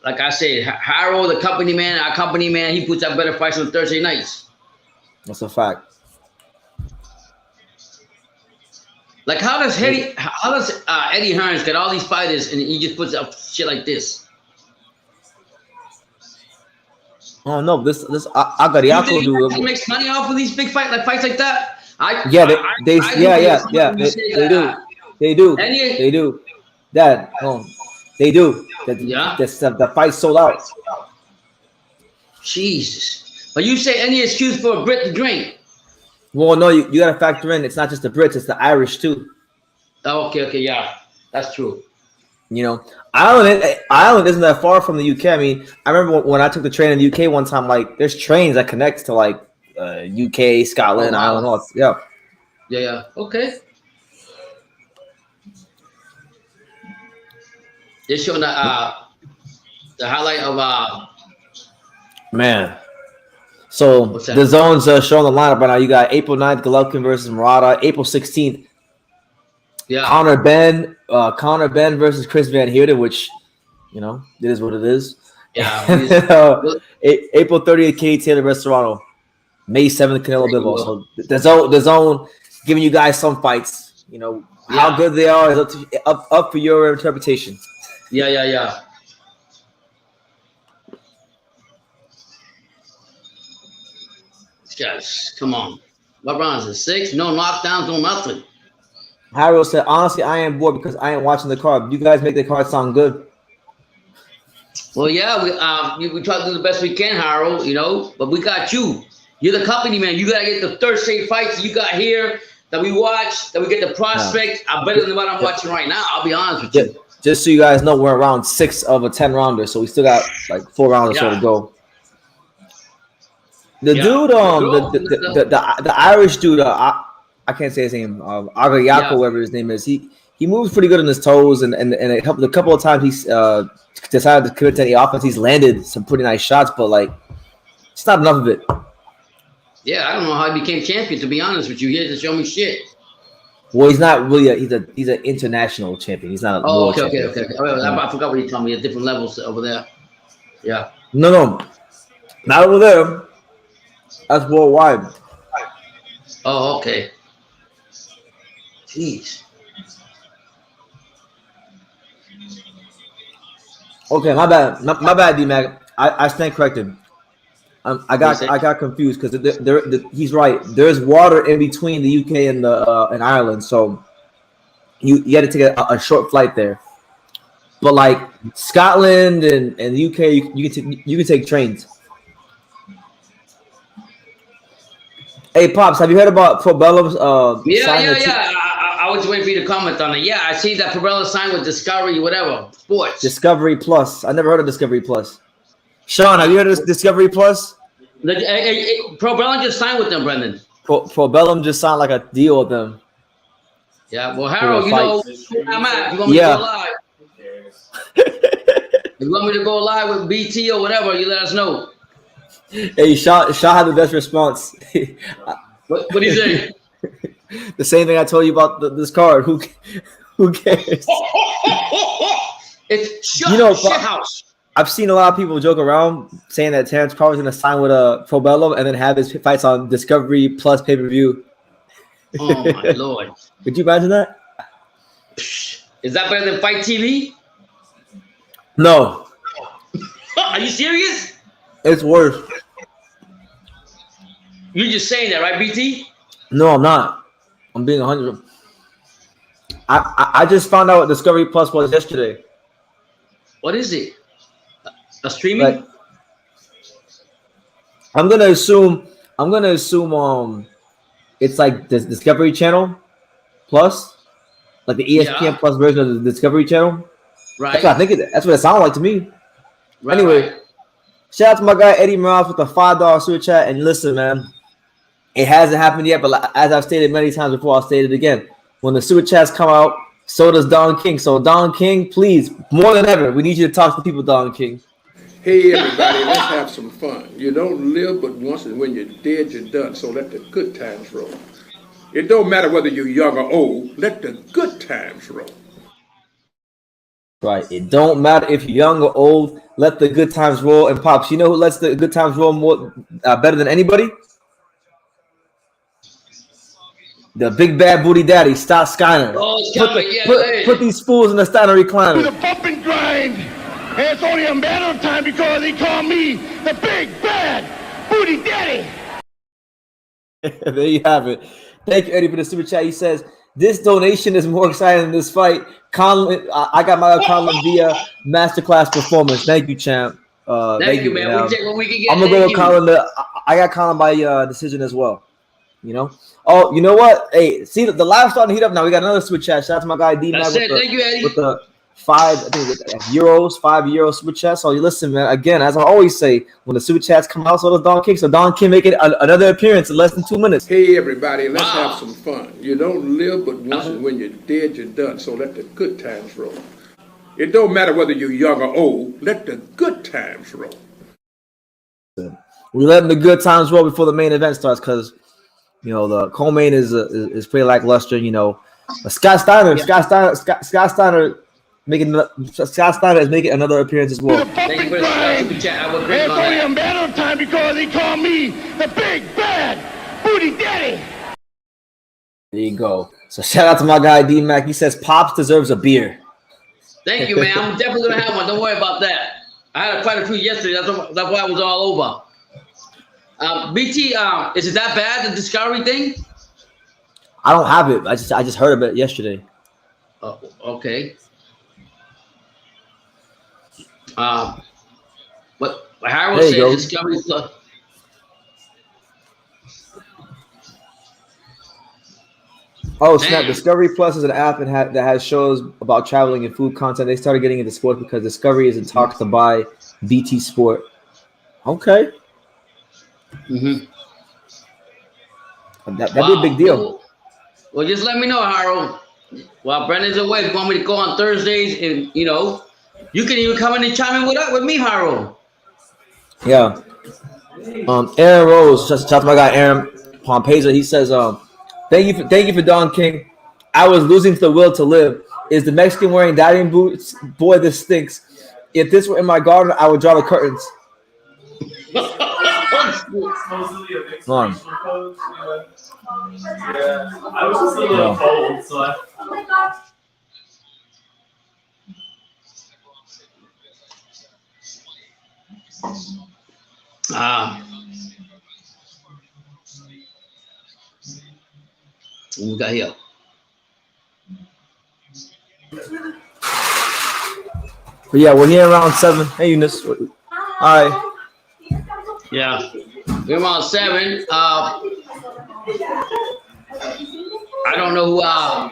like I said, Harold, the company man, our company man, he puts out better fights on Thursday nights. That's a fact. Like how does Eddie Hearns get all these fighters and he just puts up shit like this? Oh no, this Agariaco He makes money off of these big fights like that. They do. Dad, they do. The fight sold out. Jesus. But you say any excuse for a Brit to drink? Well, no, you got to factor in. It's not just the Brits; it's the Irish too. Oh, okay, yeah, that's true. You know, Ireland isn't that far from the UK. I mean, I remember when I took the train in the UK one time. Like, there's trains that connects to like UK, Scotland, Ireland. All Yeah. Okay. They're showing the highlight of man. So the zones showing the lineup right now. You got April 9th, Golovkin versus Murata. April 16th, Conor Ben versus Chris Van Heerden, which, you know, it is what it is. Yeah. April 30th, Katie Taylor versus Toronto. May 7th, Canelo Bivol. So the zone giving you guys some fights. You know, how good they are is up for your interpretation. Yeah. Guys, come on. What rounds is 6? No knockdowns, no nothing. Harold said, honestly, I am bored because I ain't watching the card. You guys make the card sound good. Well, yeah, we try to do the best we can, Harold, you know, but we got you. You're the company, man. You got to get the Thursday fights you got here that we watch, that we get the prospect. I'm better than what I'm watching right now. I'll be honest with you. Just so you guys know, we're around 6 of a 10-rounder, so we still got like 4 rounds or so to go. The dude, the Irish dude, I can't say his name, Agariaco, whatever his name is. He moves pretty good on his toes, and a couple of times he's decided to commit to any offense. He's landed some pretty nice shots, but like it's not enough of it. Yeah, I don't know how he became champion. To be honest with you, he has to show me shit. Well, he's not really. He's an international champion. He's not a world champion. Okay. I forgot what he told me. At different levels over there. Yeah. No, not over there. That's worldwide. Oh, okay. Jeez. Okay, my bad. My bad, D-Mac. I stand corrected. I got confused because he's right. There's water in between the UK and and Ireland, so you had to take a short flight there. But like Scotland and the UK, you can take trains. Hey, Pops, have you heard about Probellum's I was waiting for you to comment on it. Yeah, I see that Probellum signed with Discovery, whatever, Sports. Discovery Plus. I never heard of Discovery Plus. Sean, have you heard of Discovery Plus? Probellum just signed with them, Brendan. Probellum just signed like a deal with them. Yeah, well, Harold, you know where I'm at. You want me to go live? If you want me to go live with BT or whatever, you let us know. Hey, Shaw had the best response. What do you say? The same thing I told you about this card. Who cares? It's shit house. I've seen a lot of people joke around saying that Terrence Crawford's going to sign with a Probellum and then have his fights on Discovery Plus pay-per-view. Oh, my Lord. Could you imagine that? Is that better than Fight TV? No. Are you serious? It's worse. You're just saying that, right, BT? No, I'm not. I'm being 100. I just found out what Discovery Plus was yesterday. What is it? A streaming? Like, I'm gonna assume it's like the Discovery Channel Plus, like the ESPN Plus version of the Discovery Channel. Right. That's what I think. That's what it sounds like to me. Right, anyway, right. Shout out to my guy Eddie Morales with the $5 super chat. And listen, man, it hasn't happened yet, but as I've stated many times before, I'll state it again. When the super chats come out, so does Don King. So Don King, please, more than ever, we need you to talk to people, Don King. Hey everybody, let's have some fun. You don't live but once, and when you're dead, you're done. So let the good times roll. It don't matter whether you're young or old. Let the good times roll. Right. It don't matter if you're young or old. Let the good times roll. And Pops, you know who lets the good times roll more better than anybody? The big bad booty daddy, Scott Steiner. Put these fools in the Steiner recliner. The bump and grind. And it's only a matter of time because he called me the big bad booty daddy. There you have it. Thank you, Eddie, for the super chat. He says, this donation is more exciting than this fight. Conlan, I got my Conlan via masterclass performance. Thank you, champ. Thank you, man. We take what we can get. I'm going to go with Conlan. I got Conlan by decision as well. You know? Oh, you know what? Hey, see, the live starting to heat up now. We got another super chat. Shout out to my guy, D-Mac, with the 5 €5 super chat. So you listen, man. Again, as I always say, when the super chats come out, so does Don King. So Don King make it another appearance in less than 2 minutes. Hey everybody, let's have some fun. You don't live but once, and when you're dead, you're done. So let the good times roll. It don't matter whether you're young or old. Let the good times roll. We're letting the good times roll before the main event starts because, you know, the co-main is pretty lackluster. You know, Scott Steiner is making another appearance as well. Thank you for the super chat. It's only a matter of time because he called me the big bad booty daddy. There you go. So shout out to my guy D-Mac. He says Pops deserves a beer. Thank you, man. I'm definitely gonna have one. Don't worry about that. I had quite a few yesterday. That's why I was all over. BT, is it that bad, the Discovery thing? I don't have it. I just heard of it yesterday. Oh, okay. What Harold said, Discovery Plus. Oh, snap. Discovery Plus is an app that has shows about traveling and food content. They started getting into sports because Discovery is in talks to buy BT Sport. Okay. Mm-hmm. That'd be a big deal. Well, just let me know, Harold. While Brennan's away, if you want me to go on Thursdays, and you know, you can even come in and chime in with me, Harold. Yeah. Aaron Rose, shout out to my guy Aaron Pompeza. He says, thank you for Don King. I was losing the will to live. Is the Mexican wearing diving boots? Boy, this stinks. If this were in my garden, I would draw the curtains. On. Yeah, I was just a little cold, so I. Oh my God. What we got here? But yeah, we're here around 7. Hey, Eunice. All right. Yeah, we're around 7. I don't know who. I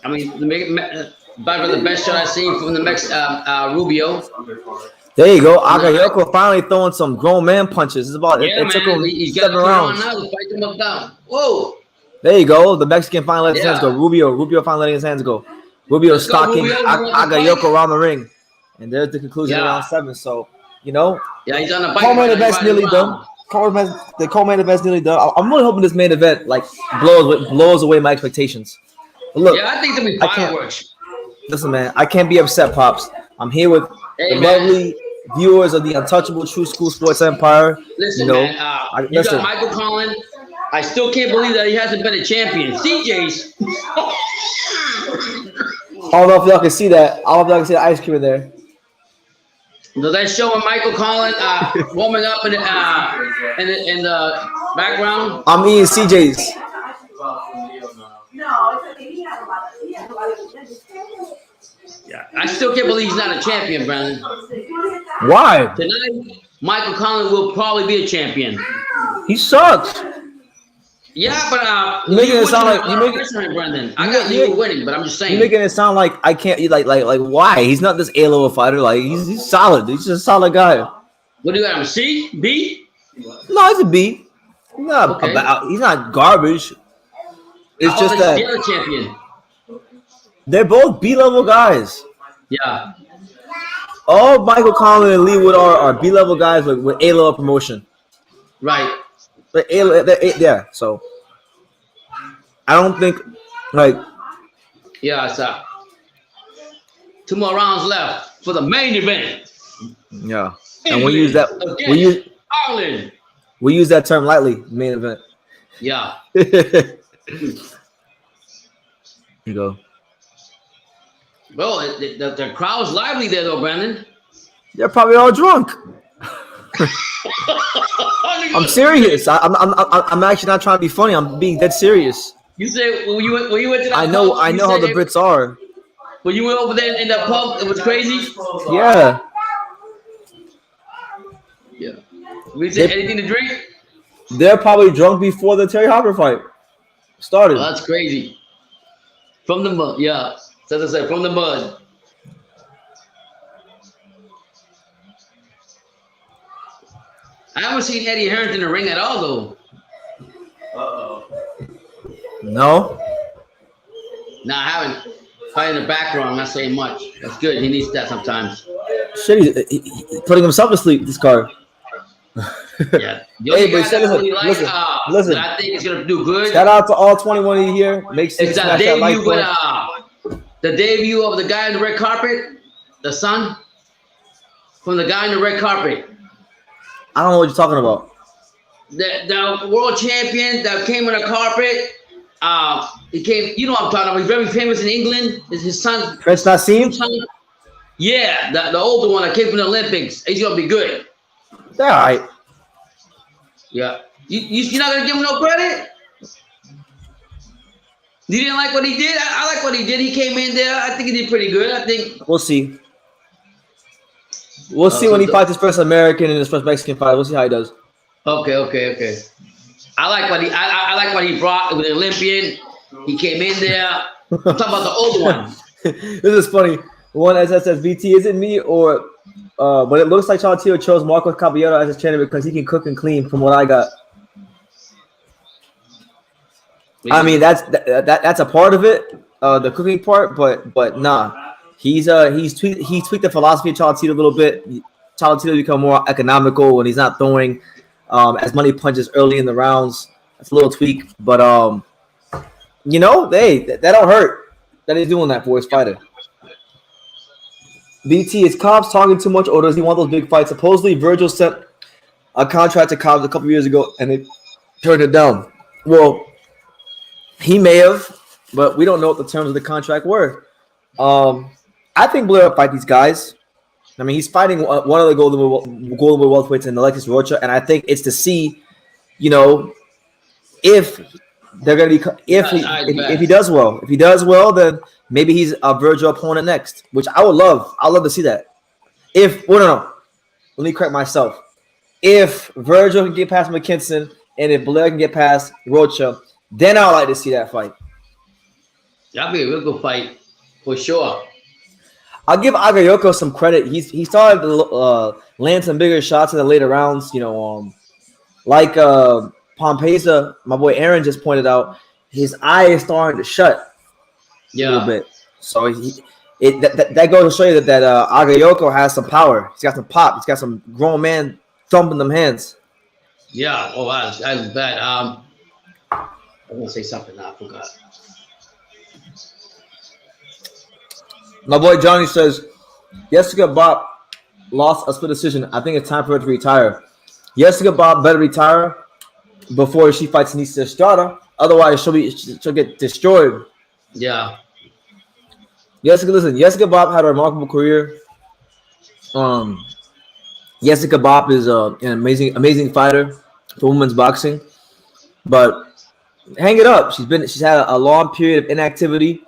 mean, the best shot I've seen from the Rubio. There you go. Agayoko finally throwing some grown man punches. It's about it took him 7 rounds. Whoa. There you go. The Mexican finally let his hands go. Rubio finally letting his hands go. Rubio stalking Agayoko around the ring. And there's the conclusion around 7. So, you know, he's on the co-main event's nearly done. The co-main event's nearly done. I'm really hoping this main event like blows away my expectations. But look, I think it'll be fireworks. Listen, man, I can't be upset, Pops. I'm here with the lovely viewers of the Untouchable True School Sports Empire. Listen, man, you got Michael Conlan. I still can't believe that he hasn't been a champion. CJ's. I don't know if y'all can see that. I don't know if y'all can see the ice cream in there. Does that show Michael Conlan warming up in the background? I'm eating CJ's. Yeah, I still can't believe he's not a champion, Brandon. Why? Tonight, Michael Conlan will probably be a champion. He sucks. Yeah, but you making it sound like Brendan. I got you winning, but I'm just saying. You're making it sound like I can't. Like why? He's not this A-level fighter. Like he's solid. He's just a solid guy. What do you got him? C? B? No, he's a B. He's not he's not garbage. It's just that the other champion. They're both B-level guys. Yeah. All Michael Conlan and Leigh Wood are B-level guys with A-level promotion. Right. Yeah. So I don't think Yeah, so 2 more rounds left for the main event. Yeah. And we use that we use that term lightly, main event. Yeah. Here you go. Bro, the crowd's lively there though, Brandon. They're probably all drunk. I'm serious. I'm actually not trying to be funny. I'm being dead serious. You said when you went to that I know pub, how the Brits are. When you went over there in that pub, it was crazy. Yeah. Yeah. We said anything to drink? They're probably drunk before the Terry Hopper fight started. Oh, that's crazy. From the mud, yeah. As I said, from the mud. I haven't seen Eddie Hearns in the ring at all, though. No. No, I haven't. Probably in the background, I'm not saying much. That's good. He needs that sometimes. Shit, he's putting himself to sleep, this card. Yeah. Hey, but listen. I think he's gonna do good. Shout out to all 21 of you here. Make sure it's that debut the debut of the guy in the red carpet, the son from the guy in the red carpet. I don't know what you're talking about. The world champion that came on the carpet. He came. You know what I'm talking about. He's very famous in England. Is his son? Prince Nassim? Yeah, the older one that came from the Olympics. He's gonna be good. All right. Yeah. You're not gonna give him no credit? You didn't like what he did? I like what he did. He came in there. I think he did pretty good. I think we'll see. We'll see when he fights his first American and his first Mexican fight. We'll see how he does. Okay. I like what he brought with the Olympian. He came in there. I'm talking about the older one. This is funny. One says BT, is it me or but it looks like Chalatio chose Marcos Caballero as his trainer because he can cook and clean from what I got. I mean that's a part of it, the cooking part, but nah. He's tweaked the philosophy of Chalatito a little bit. Chalatito become more economical when he's not throwing as many punches early in the rounds. That's a little tweak, but that don't hurt that he's doing that for his fighter. BT, is Cobbs talking too much, or does he want those big fights? Supposedly, Virgil sent a contract to Cobbs a couple years ago, and they turned it down. Well, he may have, but we don't know what the terms of the contract were. I think Blair will fight these guys. I mean, he's fighting one of the Golden Boy welterweights in Alexis Rocha, and I think it's to see, if they're gonna be if he does well. If he does well, then maybe he's a Virgil opponent next, which I would love. I'd love to see that. No. Let me correct myself. If Virgil can get past McKinson and if Blair can get past Rocha, then I'd like to see that fight. That'd be a real good fight for sure. I'll give Agayoko some credit. He started to land some bigger shots in the later rounds. Like Pompesa, my boy Aaron just pointed out, his eye is starting to shut a little bit. So that goes to show you that Agayoko has some power. He's got some pop. He's got some grown man thumping them hands. Yeah. Oh, I was bad. I'm gonna say something now. I forgot. My boy Johnny says, Jessica Bob lost a split decision. I think it's time for her to retire. Jessica Bob better retire before she fights Nisa Estrada. Otherwise, she'll get destroyed. Yeah. Jessica Bob had a remarkable career. Jessica Bob is an amazing fighter for women's boxing. But hang it up. She's had a long period of inactivity.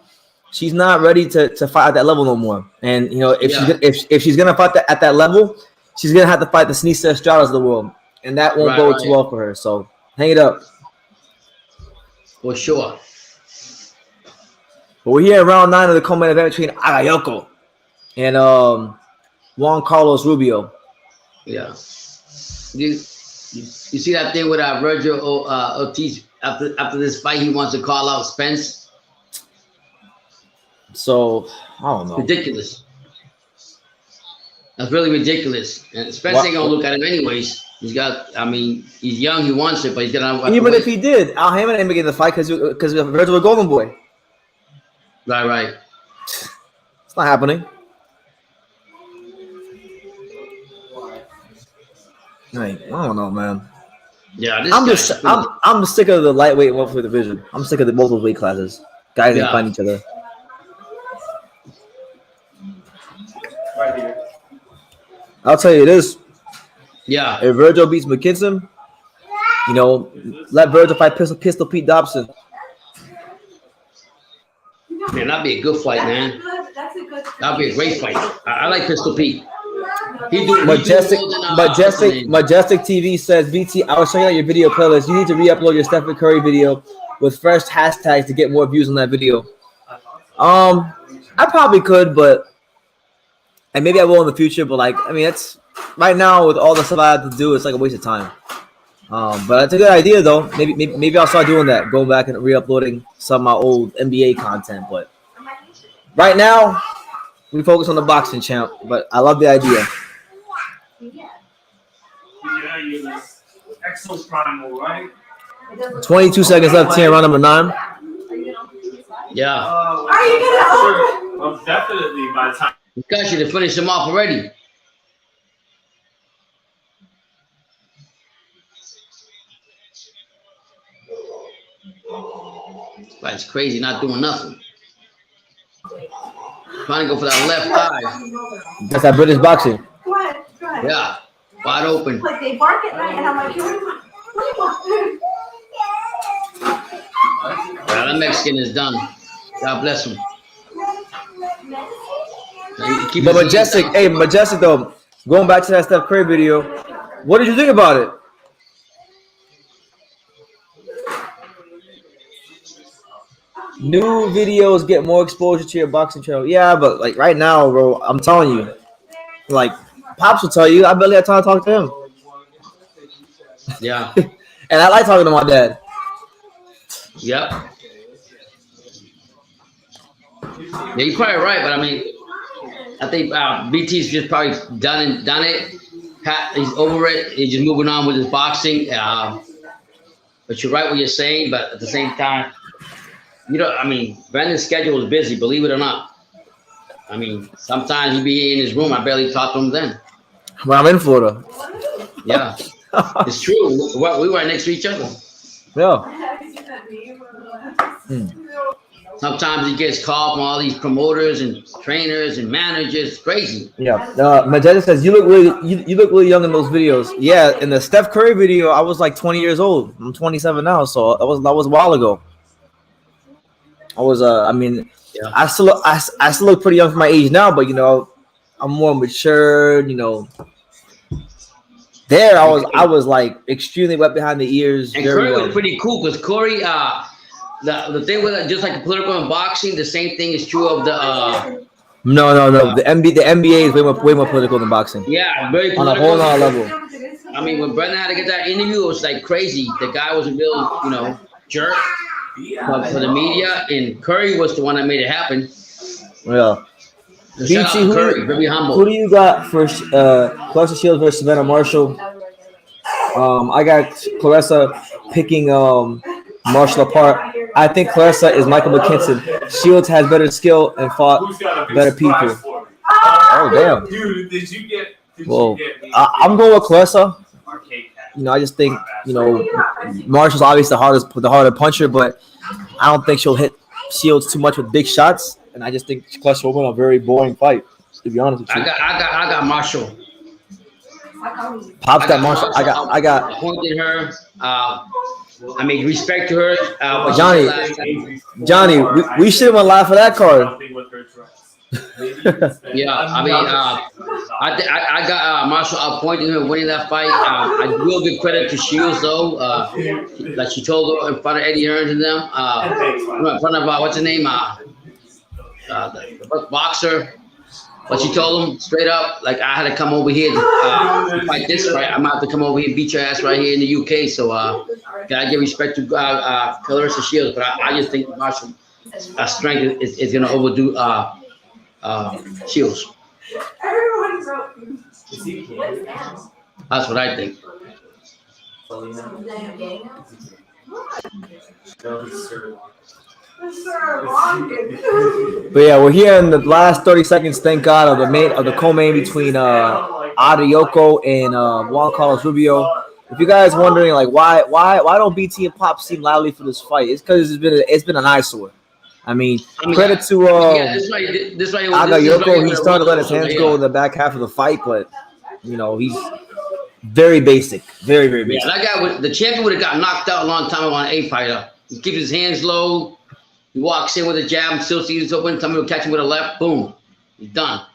She's not ready to fight at that level no more. And if she's gonna fight at that level, she's gonna have to fight the Nisa Estradas of the world, and that won't go too well for her. So hang it up. for sure. But we're here in round 9 of the co-main event between Agayoko and Juan Carlos Rubio. Yeah. You see that thing with Virgil Ortiz after this fight, he wants to call out Spence. So I don't know. Ridiculous. That's really ridiculous. And Spence ain't gonna look at him anyways. He's got. I mean, he's young. He wants it, but he's gonna. Even if he did, Al Hammond ain't making the fight because Virgil was Golden Boy. Right. It's not happening. Like, I don't know, man. Yeah, I'm sick of the lightweight and welterweight division. I'm sick of the multiple weight classes. Guys ain't fighting each other. Right here. I'll tell you this. Yeah. If Virgil beats McKinson, you know, let Virgil fight Pistol Pete Dobson. Man, that'd be a good fight, man. That'd be a great fight. I like Pistol Pete. Majestic TV says, BT, I was checking out your video playlist. You need to re-upload your Stephen Curry video with fresh hashtags to get more views on that video. I probably could, and maybe I will in the future. But like, I mean, it's right now with all the stuff I have to do, it's like a waste of time. But it's a good idea though. Maybe I'll start doing that, going back and re-uploading some of my old NBA content. But right now, we focus on the boxing champ. But I love the idea. Yeah, you're Exo Primal, right? 22 seconds left here, round number 9. Yeah. Are you gonna? Well, definitely by the time. You guys should have finished him off already. That's crazy, not doing nothing. Trying to go for that left eye. That's that British boxing. Go ahead. Yeah, wide open. Like they bark at night, and I'm like, Yeah, that Mexican is done. God bless him. But Majestic though, going back to that Steph Curry video, what did you think about it? New videos get more exposure to your boxing channel. Yeah, but like right now, bro, I'm telling you, like Pops will tell you, I barely had time to talk to him. Yeah. And I like talking to my dad. Yep. Yeah, you're probably right, but I mean, I think BT's just probably done it. He's over it. He's just moving on with his boxing. But you're right what you're saying, but at the same time, I mean, Brandon's schedule is busy, believe it or not. I mean, sometimes he'd be in his room. I barely talk to him then. Well, I'm in Florida. Yeah, it's true. We were next to each other. Yeah. Sometimes he gets called from all these promoters and trainers and managers. It's crazy. Yeah. Majestic says you look really young in those videos. Yeah, in the Steph Curry video, I was like 20 years old. I'm 27 now, so that was a while ago. I was I still look pretty young for my age now, but I'm more mature. There I was like extremely wet behind the ears. And Curry was pretty cool because Corey, the thing with just like political and boxing, the same thing is true of the. No. The NBA is way more political than boxing. Yeah, very political. On a whole nother level. I mean, when Brendan had to get that interview, it was like crazy. The guy was a real, jerk for the media, and Curry was the one that made it happen. Yeah. BT, Curry, very humble. Who do you got for Clarissa Shields versus Savannah Marshall? I got Clarissa picking Marshall apart. I think Clarissa is Michael McKinson. Shields has better skill and fought better people. Oh damn! Dude, did you get? I'm going with Clarissa. I just think Marshall's obviously the harder puncher, but I don't think she'll hit Shields too much with big shots. And I just think Clarissa will win a very boring fight, to be honest with you. I got Marshall. Pops got Marshall. I got pointed her. I mean, respect to her. Johnny, we should have went live for that card. Yeah, I mean, I got Marshall appointing her winning that fight. I will give credit to Shields though, like she told her in front of Eddie Hearns and them, in front of what's her name, the boxer. But she told him straight up, like I had to come over here to fight this fight. I'm gonna have to come over here and beat your ass right here in the UK. So gotta give respect to Clarissa Shields, but I just think Marshall strength is gonna overdo Shields. That's what I think. But yeah, we're here in the last 30 seconds. Thank God of the co-main between Adrioko and Juan Carlos Rubio. If you guys wondering like why don't BT and Pop seem lively for this fight, it's because it's been an eyesore. I mean, credit to Adrioko. He started to let his hands go in the back half of the fight, but you know he's very basic, very basic. Yeah, that guy, the champion would have got knocked out a long time ago on an A fighter. He keeps his hands low. He walks in with a jab, still sees it open. Somebody will catch him with a left. Boom. He's done.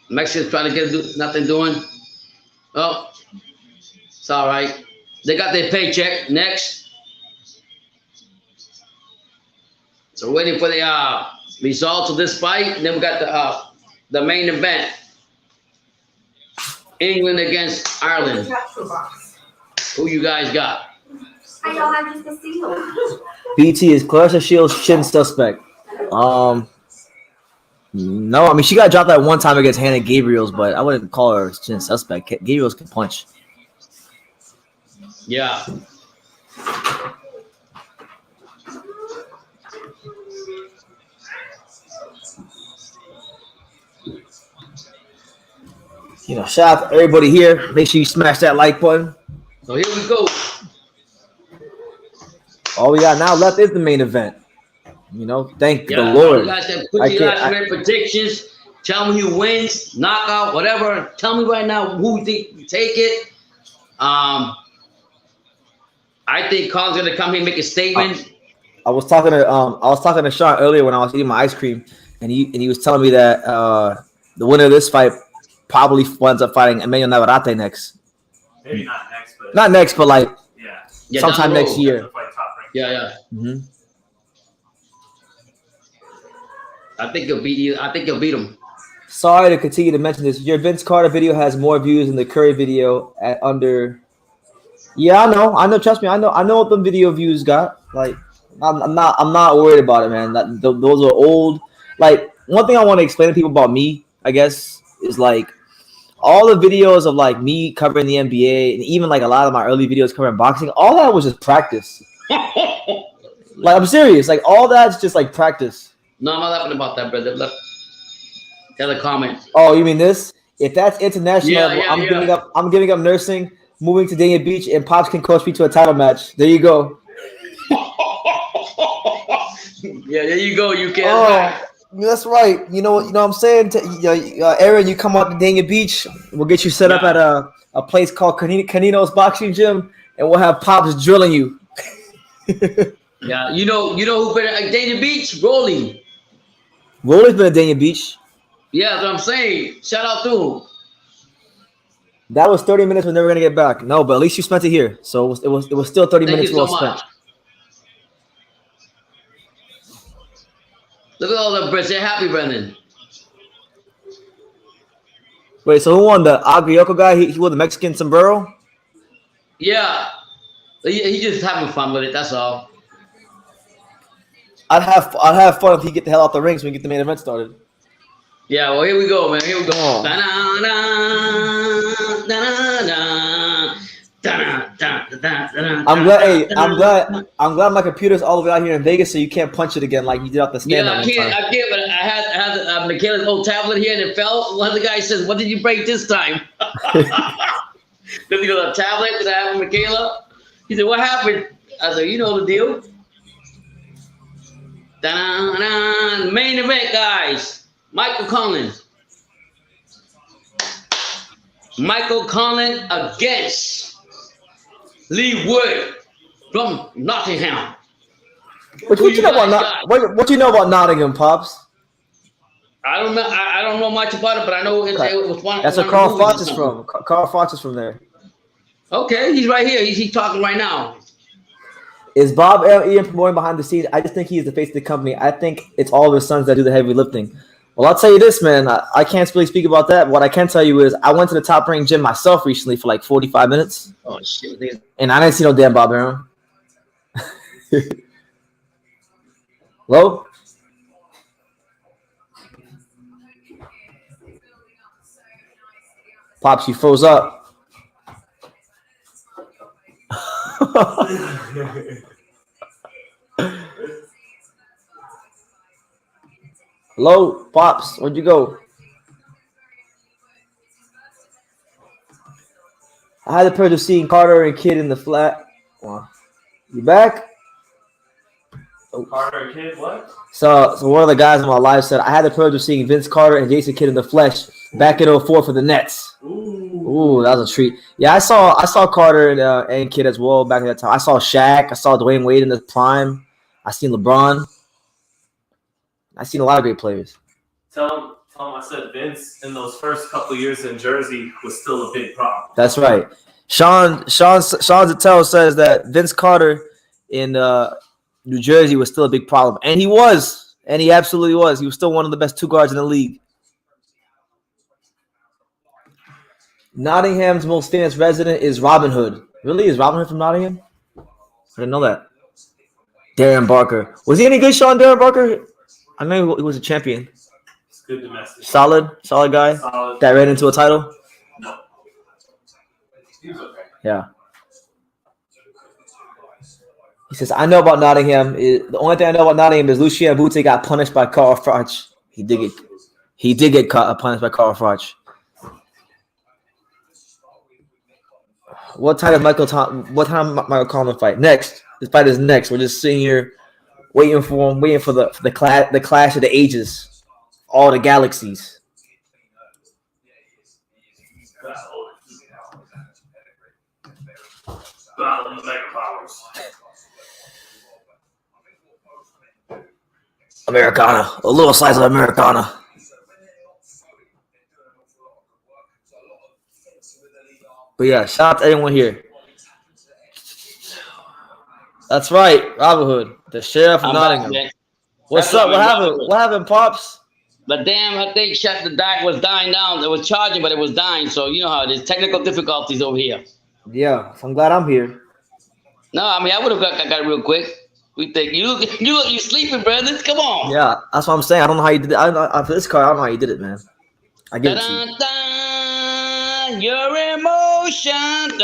Mexicans trying to get nothing doing. Oh, it's all right. They got their paycheck. Next. So waiting for the results of this fight. And then we got the main event. England against Ireland. Who you guys got? I don't have just a seal. BT is Clarissa Shields' chin suspect. No, I mean she got dropped that one time against Hannah Gabriels, but I wouldn't call her chin suspect. Gabriels can punch. Yeah. You know, shout out to everybody here. Make sure you smash that like button. So here we go. All we got now left is the main event. You know, thank the Lord. You guys have put your last predictions. Tell me who wins, knockout, whatever. Tell me right now who you think you take it. I think Colin's gonna come here and make a statement. I was talking to Sean earlier when I was eating my ice cream, and he was telling me that the winner of this fight probably winds up fighting Emmanuel Navarrete next. Maybe not next, but not next, but like yeah, sometime next year. Yeah. Mm-hmm. I think you'll beat you. I think you'll beat him. Sorry to continue to mention this. Your Vince Carter video has more views than the Curry video at under. Yeah, I know. Trust me, I know what the video views got. Like, I'm not worried about it, man. Those are old. Like, one thing I want to explain to people about me, I guess, is like all the videos of like me covering the NBA and even like a lot of my early videos covering boxing. All that was just practice. Like, I'm serious. Like, all that's just like practice. No, I'm not laughing about that, brother. Look, got a comment. Oh, you mean this? If that's international, I'm giving up nursing, moving to Dania Beach, and Pops can coach me to a title match. There you go. Yeah, there you go. You can. Oh, that's right. You know what I'm saying? Aaron, you come out to Dania Beach. We'll get you set up at a place called Canino's Boxing Gym, and we'll have Pops drilling you. Yeah, you know who been at Dania Beach? Rolling. Rolling's been at Dania Beach. Yeah, that's what I'm saying. Shout out to him. That was 30 minutes we're never gonna get back. No, but at least you spent it here. So it was still 30 minutes well spent. Look at all the Brits. They're happy, Brendan. Wait, so who won? The Agrioko guy? He won the Mexican sombrero? Yeah. He just having fun with it, that's all. I'd have fun if he get the hell out the ring so we can get the main event started. Yeah, well, here we go, man. Here we go. I'm glad my computer's all the way out here in Vegas, so you can't punch it again like you did out the stand. Yeah, I can't. But I had Michaela's old tablet here, and it fell. One of the guys says, "What did you break this time?" Then he goes, "A tablet that I have with Michaela." He said, "What happened?" I said, "You know the deal." Main event, guys. Michael Conlan. Michael Conlan against Leigh Wood from Nottingham. What you know about what you know about Nottingham, Pops? I don't know. I don't know much about it, but I know it was one. That's where Carl Fox is from. Carl Fox is from there. Okay, he's right here. He's talking right now. Is Bob Ian promoting behind the scenes? I just think he is the face of the company. I think it's all of his sons that do the heavy lifting. Well, I'll tell you this, man. I can't really speak about that. What I can tell you is I went to the Top Rank gym myself recently for like 45 minutes. Oh, shit. And I didn't see no damn Bob Arum. Hello? Pops, you froze up. Hello, Pops, where'd you go? I had the privilege of seeing Carter and Kid in the flat. You back? Oh. Carter and Kid, what? So one of the guys on my live said I had the privilege of seeing Vince Carter and Jason Kidd in the flesh back in 04 for the Nets. Ooh, that was a treat. Yeah, I saw Carter and Kidd as well back at that time. I saw Shaq. I saw Dwayne Wade in his prime. I seen LeBron. I seen a lot of great players. Tell him I said Vince in those first couple years in Jersey was still a big problem. That's right. Sean Zattel says that Vince Carter in New Jersey was still a big problem. And he was. And he absolutely was. He was still one of the best two guards in the league. Nottingham's most famous resident is Robin Hood. Really? Is Robin Hood from Nottingham? I didn't know that. Darren Barker. Was he any good, Sean, Darren Barker? I know he was a champion. It's good domestic. Solid guy. Solid. That ran into a title? No. He was okay. Yeah. He says, I know about Nottingham. The only thing I know about Nottingham is Lucien Boutte got punished by Carl Froch. He did get punished by Carl Froch. What time does Michael Conlan fight? Next. This fight is next. We're just sitting here waiting for him, waiting for the clash of the ages. All the galaxies. Battle of the mega powers. Americana. A little slice of Americana. But yeah, shout out to everyone here. That's right, Robin Hood, the sheriff of Nottingham. Back, What's up? What happened? What happened, Pops? But damn, I think was dying down. It was charging, but it was dying. So you know how it is. Technical difficulties over here. Yeah, so I'm glad I'm here. No, I mean I would have got it real quick. We think you sleeping, brothers. Come on. Yeah, that's what I'm saying. I don't know how you did it. For this car, I don't know how you did it, man. I give it to you. Your emotion.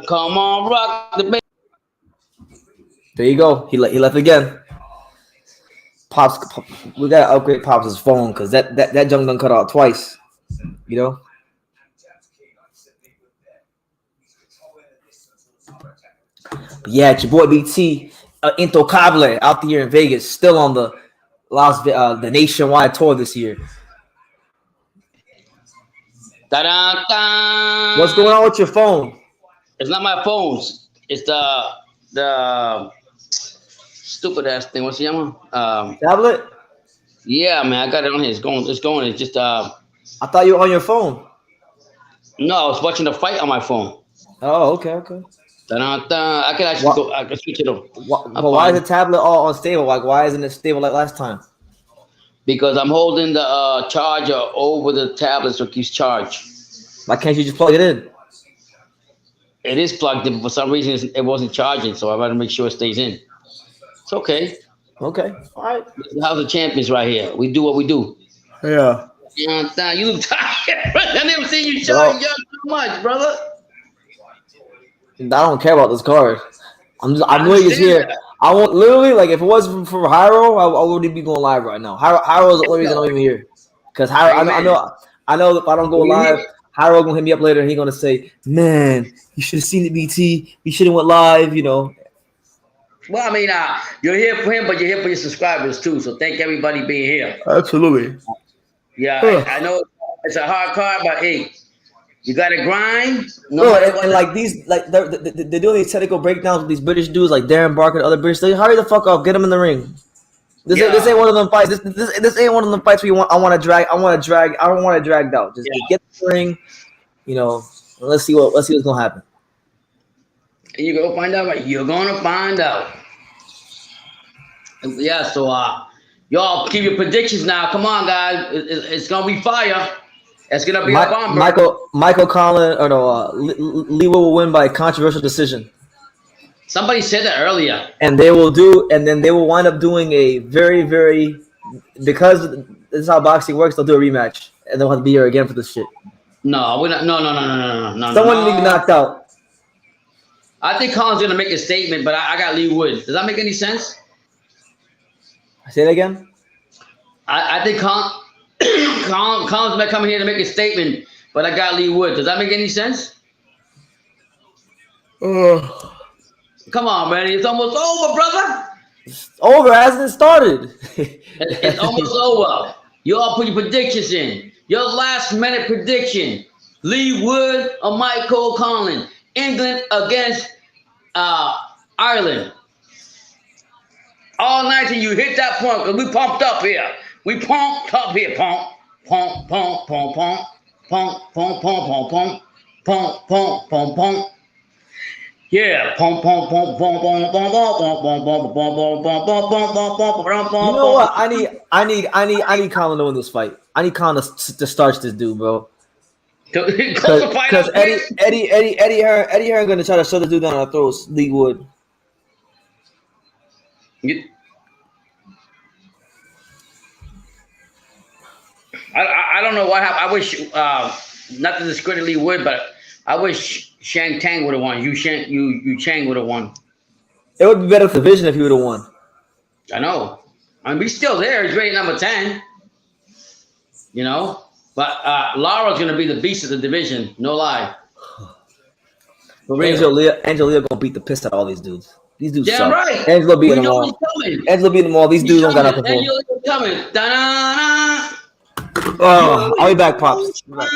Come on, rock the baby. There you go. He left again. Pops, we gotta upgrade Pops' phone because that junk done cut out twice. You know. But yeah, it's your boy BT Intocable out here in Vegas, still on the the nationwide tour this year. Da-da-da. What's going on with your phone? It's not my phone. It's the stupid ass thing. What's the name? Tablet? Yeah, man, I got it on here. It's going. It's just I thought you were on your phone. No, I was watching the fight on my phone. Oh, okay. Da-da-da. I can actually go. I can switch it over. But why is the tablet all unstable? Like, why isn't it stable like last time? Because I'm holding the charger over the tablet so it keeps charged. Why can't you just plug it in? It is plugged in, but for some reason it wasn't charging, so I gotta make sure it stays in. It's okay. Okay. All right. How's the champions right here? We do what we do. Yeah. You look tired, brother. I never seen you charge young too much, brother. I don't care about this card. I'm really just here. I want literally like if it wasn't for Hyro, I wouldn't be going live right now. Hyro is the only reason I'm even here. Because Hyro, I know if I don't go live, Hyro gonna hit me up later and he's gonna say, "Man, you should have seen the BT. You should have went live." You know. Well, I mean, you're here for him, but you're here for your subscribers too. So thank everybody being here. Absolutely. Yeah, I know it's a hard card, but hey, You got to grind. No, and like these, like they're doing these technical breakdowns with these British dudes like Darren Barker and other British. They hurry the fuck up, get them in the ring. This ain't one of them fights. This ain't one of them fights where I want to drag. I don't want to drag out. Just get in the ring. You know, let's see what's gonna happen. And you go find out. Right? You're gonna find out. Yeah. So y'all keep your predictions now. Come on, guys. It's gonna be fire. It's gonna be a bomb. Michael Conlan or no, Leigh Wood will win by controversial decision. Somebody said that earlier. And they will wind up doing a very, very, because this is how boxing works. They'll do a rematch, and they'll have to be here again for this shit. No, we're not. No. Someone need to be knocked out. I think Colin's gonna make a statement, but I got Leigh Wood. Does that make any sense? Say that again. I think Colin's not coming here to make a statement, but I got Leigh Wood. Does that make any sense? Come on, man. It's almost over, brother. It's over. It hasn't started. It's almost over. You all put your predictions in. Your last minute prediction. Leigh Wood or Michael Conlan. England against Ireland. All night till you hit that point, because we pumped up here. We pumped up here. Pump. Yeah. You know what? I need Conlan to win this fight. I need Conlan to starch this dude, bro. Because Eddie Hearn gonna try to shut the dude down our throats. Leigh Wood. I don't know what happened. I wish not to discredit Leigh Wood, but I wish Shang Tang would have won. Yu Chang would have won. It would be better for the division if he would have won. I know. I mean, he's still there. He's rated number 10. You know? But Lara's going to be the beast of the division. No lie. Angel Leah gonna beat the piss out of all these dudes. These dudes suck. Right. Angela beating them all. Angela beating them all. These dudes don't got nothing for him. Angela's coming. Da-da-da. Oh, I'll be back, Pops. Right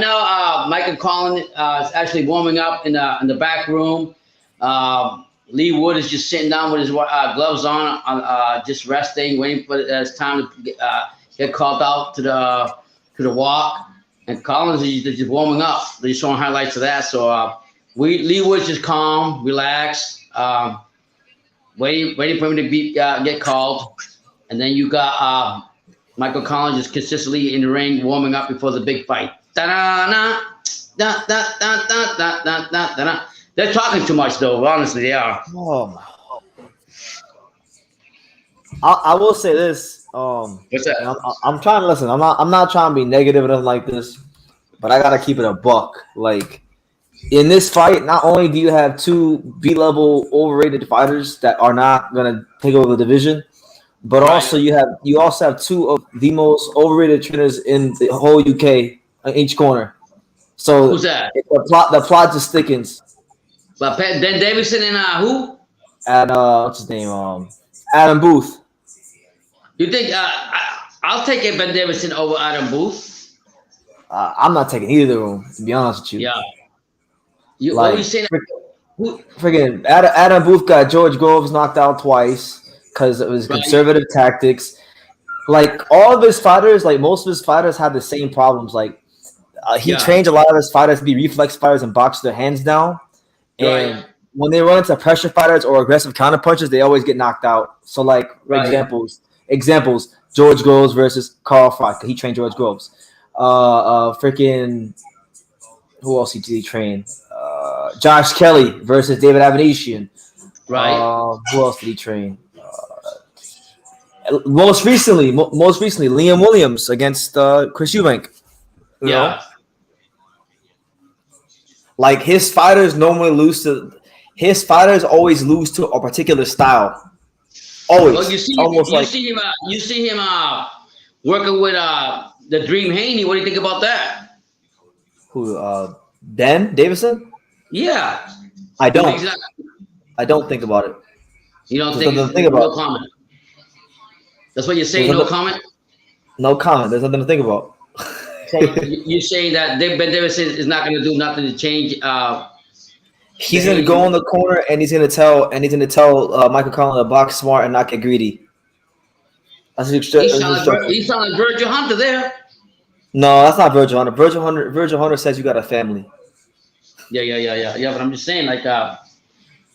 now, Michael Conlan is actually warming up in the back room. Leigh Wood is just sitting down with his gloves on, just resting, waiting for his time to get called out to the walk. And Collins is just warming up. They're just showing highlights of that. So Leigh Wood's just calm, relaxed, waiting for him to get called. And then you got Michael Conlan just consistently in the ring, warming up before the big fight. They're talking too much, though. Honestly, they are. Oh, I will say this. What's that? I'm trying to listen. I'm not trying to be negative or nothing like this, but I gotta keep it a buck. Like in this fight, not only do you have two B-level overrated fighters that are not gonna take over the division, but also you also have two of the most overrated trainers in the whole UK in each corner. So who's that? The plot just thickens. But Ben Davison and who? And what's his name? Adam Booth. You think I'll take Ben Davison over Adam Booth? I'm not taking either of them, to be honest with you. Yeah. What are you saying? Freaking Adam Booth got George Groves knocked out twice because it was conservative tactics. Like all of his fighters, like most of his fighters had the same problems. Like he trained a lot of his fighters to be reflex fighters and box their hands down. And when they run into pressure fighters or aggressive counter punches, they always get knocked out. So, like examples: George Groves versus Carl Froch. He trained George Groves. Freaking who else did he train? Josh Kelly versus David Avanesian. Right. Who else did he train? Most recently, Liam Williams against Chris Eubank. You know? Like his fighters normally lose to his fighters always lose to a particular style. Always. Well, you see him working with the Dream Haney. What do you think about that? Who Dan Davison? Yeah. I don't think about it. You don't think no comment? That's what you're saying. No comment. No comment. There's nothing to think about. So you're saying that Ben Davis is not going to do nothing to change. He's going to go in the corner and he's going to tell Michael Conlan to box smart and not get greedy. That's he's sounding like Virgil Hunter there. No, that's not Virgil Hunter. Virgil Hunter says you got a family. Yeah. But I'm just saying, like, I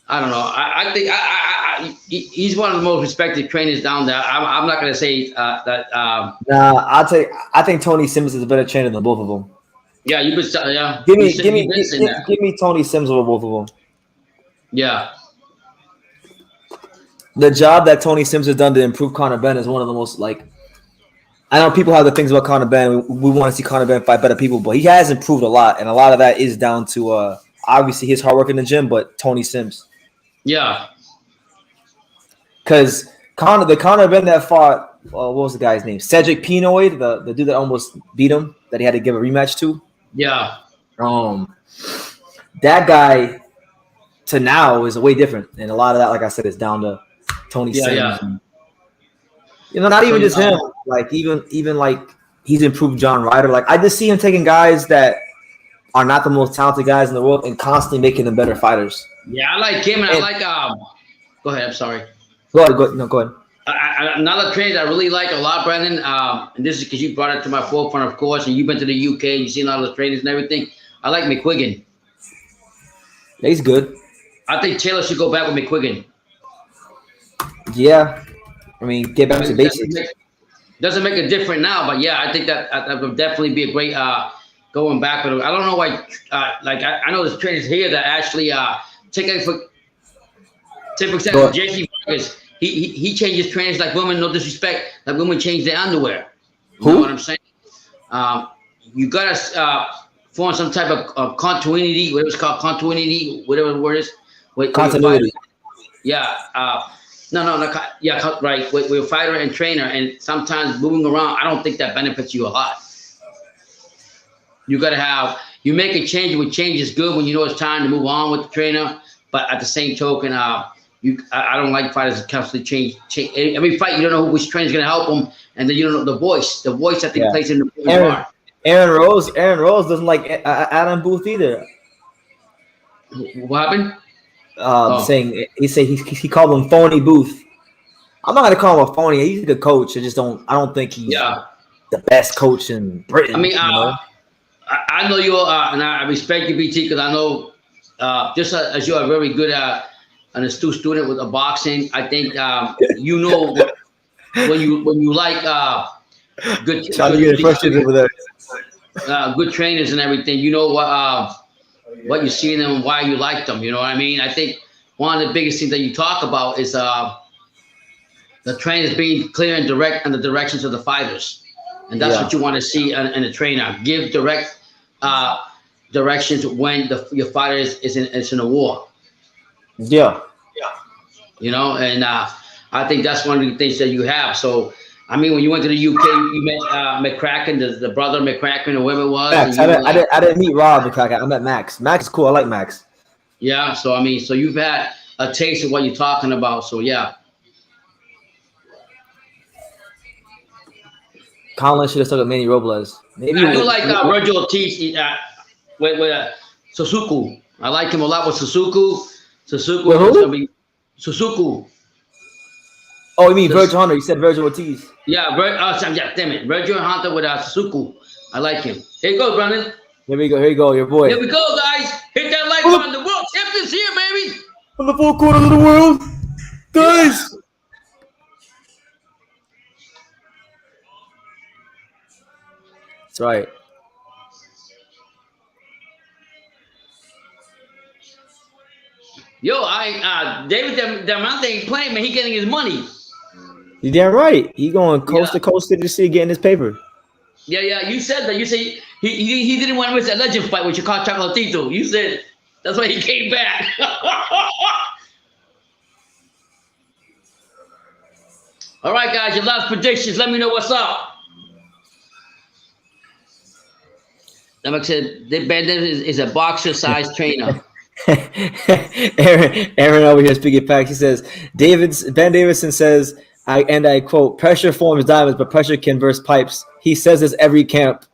don't know. I think he's one of the most respected trainers down there. I'm not going to say that. Nah, I think Tony Sims is a better trainer than both of them. Yeah, you could. Yeah. Give me Tony Sims over both of them. Yeah. The job that Tony Sims has done to improve Conor Benn is one of the most, like, I know people have the things about Conor Benn. We want to see Conor Benn fight better people, but he has improved a lot, and a lot of that is down to obviously his hard work in the gym, but Tony Sims. Yeah. Because the Conor Benn that fought, what was the guy's name? Cedric Pinoid, the dude that almost beat him, that he had to give a rematch to. Yeah. That guy to now is way different, and a lot of that, like I said, is down to Tony Sims. Yeah. You know, not even just him. Like even like he's improved John Ryder. Like I just see him taking guys that are not the most talented guys in the world and constantly making them better fighters. Yeah, I like him, and I like Go ahead. I'm sorry. Go ahead. Another trainer that I really like a lot, Brandon. And this is because you brought it to my forefront, of course, and you've been to the UK and you've seen a lot of the trainers and everything. I like McQuiggan. Yeah, he's good. I think Taylor should go back with McQuiggan. Yeah. I mean, get back to basics. Doesn't make a difference now, but yeah, I think that would definitely be a great going back. But I don't know why. Like I know there's trainers here that actually take for example, JC Vargas. He changes trainers like women. No disrespect, like women change their underwear. You know what I'm saying? You gotta form some type of continuity. Whatever it's called, continuity. Whatever the word is. Continuity. Yeah. Right. We're a fighter and trainer, and sometimes moving around, I don't think that benefits you a lot. You you make a change. When change is good when you know it's time to move on with the trainer, but at the same token, I don't like fighters that constantly change. Every fight, you don't know which trainer is going to help them, and then you don't know the voice. The voice I think plays in the part. Aaron Rose doesn't like Adam Booth either. What happened? Saying he called him phony Booth. I'm not gonna call him a phony. He's a good coach. I don't think he's the best coach in Britain. I mean, I know you and I respect you, BT, because I know just as you're a very good an astute student with boxing. I think you know when you like good trainers and everything. You know what you see in them and why you like them. You know what I mean? I think one of the biggest things that you talk about is the trainers being clear and direct on the directions of the fighters. And that's what you want to see in a trainer. Give direct directions when your fighter is in a war. Yeah. You know, and I think that's one of the things that you have. So, I mean, when you went to the UK, you met McCracken, the brother McCracken, or whoever it was. Max, I didn't meet Rob McCracken. I met Max. Max is cool. I like Max. Yeah. So, I mean, so you've had a taste of what you're talking about. So, yeah. Conlan should have stuck with Manny Robles. Maybe I do like Virgil Ortiz with Suzuku. I like him a lot with Suzuku. Suzuku. Oh, you mean Virgil Hunter? You said Virgil Ortiz. Yeah, damn it. Virgil Hunter with Suzuku. I like him. Here you go, Brandon. Here we go, your boy. Here we go, guys. Hit that like button. The world champions here, baby. From the four corners of the world. Guys. That's right. Yo, David Diamante ain't playing, man. He getting his money. You damn right. He going coast to coast to see getting his paper. Yeah. You said that. You say he didn't want to miss that legend fight with Chicago Chocolatito. You said that's why he came back. All right, guys. Your last predictions. Let me know what's up. Like I said, Ben is a boxer-sized trainer. Aaron over here speaking facts. He says Ben Davidson says, I quote, pressure forms diamonds, but pressure can burst pipes. He says this every camp.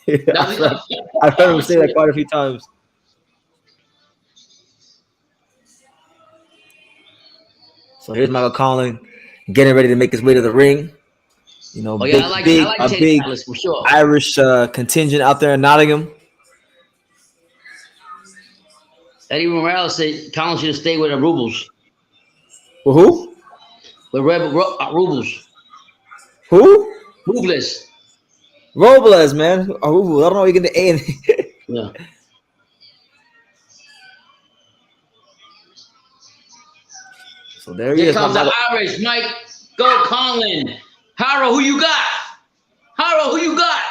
I've heard him say that quite a few times. So here's Michael Conlan getting ready to make his way to the ring. You know, I like big Atlas for sure. Irish contingent out there in Nottingham. Eddie Morales said Conlan should stay with the Rubles. With who? With Rubles. Who? Rubles. Robles, man. Oh, I don't know. You get the A. Yeah. So there he Here is. comes the Irish. Mike, go Conlan. Haro, who you got? Haro, who you got?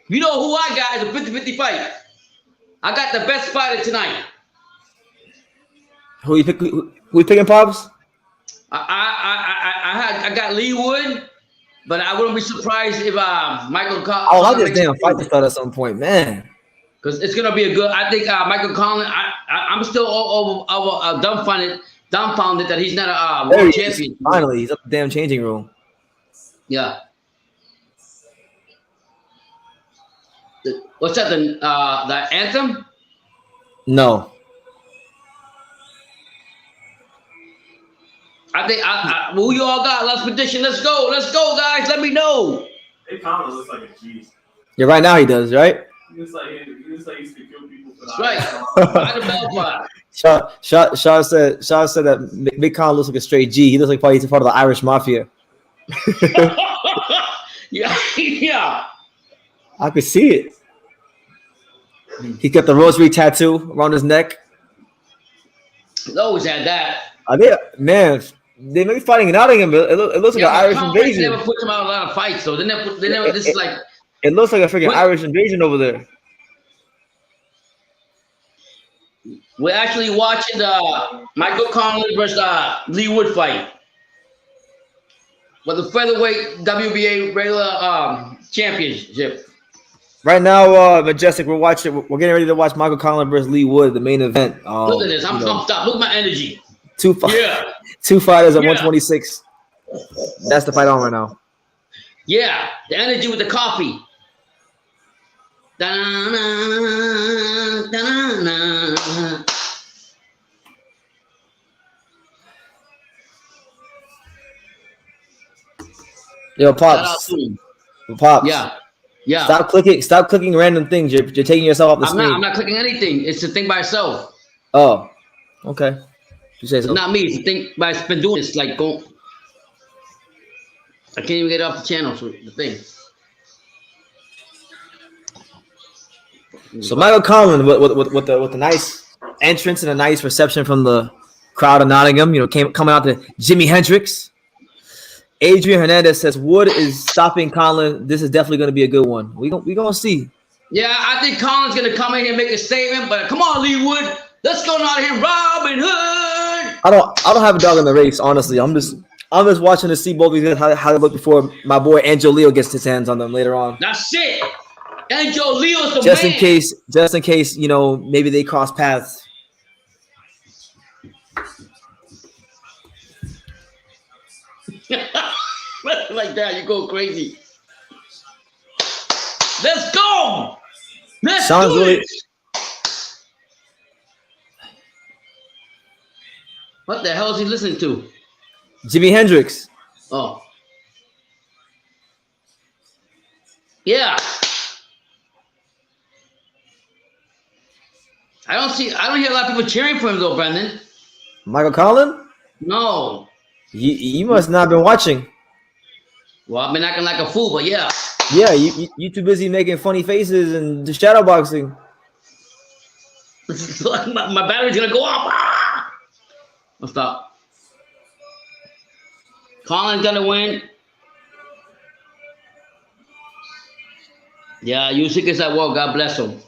You know who I got is a 50-50 fight. I got the best fighter tonight. Who you picking, Pops? I got Leigh Wood, but I wouldn't be surprised if Michael Conlan. Oh, I just damn fight to start at some point, man. Because it's gonna be a good. I think Michael Conlan. I'm still over dumbfounded that he's not a world champion. Finally, he's up the damn changing room. Yeah. What's that? The anthem? No. I think who you all got? Let's petition. Let's go, guys. Let me know. Hey, Conlan looks like a G. Yeah, right now he does, right? He looks like he used to kill people for right. Shaw said that Big Conlan looks like a straight G. He looks like probably he's part of the Irish mafia. yeah. I could see it. He got the rosary tattoo around his neck. He's always had that. Man, they may be fighting in Nottingham, but it looks like an Irish invasion. They never put him out in a lot of fights, so they never. This is like. It looks like a freaking Irish invasion over there. We're actually watching the Michael Conlan versus Leigh Wood fight. But the featherweight WBA regular championship. Right now, Majestic, we're getting ready to watch Michael Conlan versus Leigh Wood, the main event. Look at this. I'm pumped up. Look at my energy. Two fighters at 126. That's the fight on right now. Yeah, the energy with the coffee. Da-na-na, da-na-na. Yo, Pops. Pops. Yeah. Stop clicking random things. You're taking yourself off the screen. I'm not clicking anything. It's the thing by itself. Oh, okay. You say so. It's not me. It's the thing by it's been doing this. Like, go. I can't even get off the channel. So the thing. So Michael Conlan with the nice entrance and a nice reception from the crowd of Nottingham. Coming out to Jimi Hendrix. Adrian Hernandez says Wood is stopping Conlan. This is definitely going to be a good one. We gonna see. Yeah, I think Conlan's going to come in here and make a statement. But come on, Leigh Wood, let's go out here, Robin Hood. I don't have a dog in the race, honestly. I'm just watching to see both of these guys how they look before my boy Angel Leo gets his hands on them later on. That's it. Angel Leo's the just man. in case, maybe they cross paths. Like that, you go crazy. Let's go. Let's do it. What the hell is he listening to? Jimi Hendrix. Oh. Yeah. I don't hear a lot of people cheering for him though, Brendan. Michael Conlan? No. You must not have been watching. Well, I've been acting like a fool, but yeah. Yeah, you too busy making funny faces and just shadow boxing. my battery's gonna go off. I'll stop. Conlan's gonna win. Yeah, Usyk is at war. God bless him.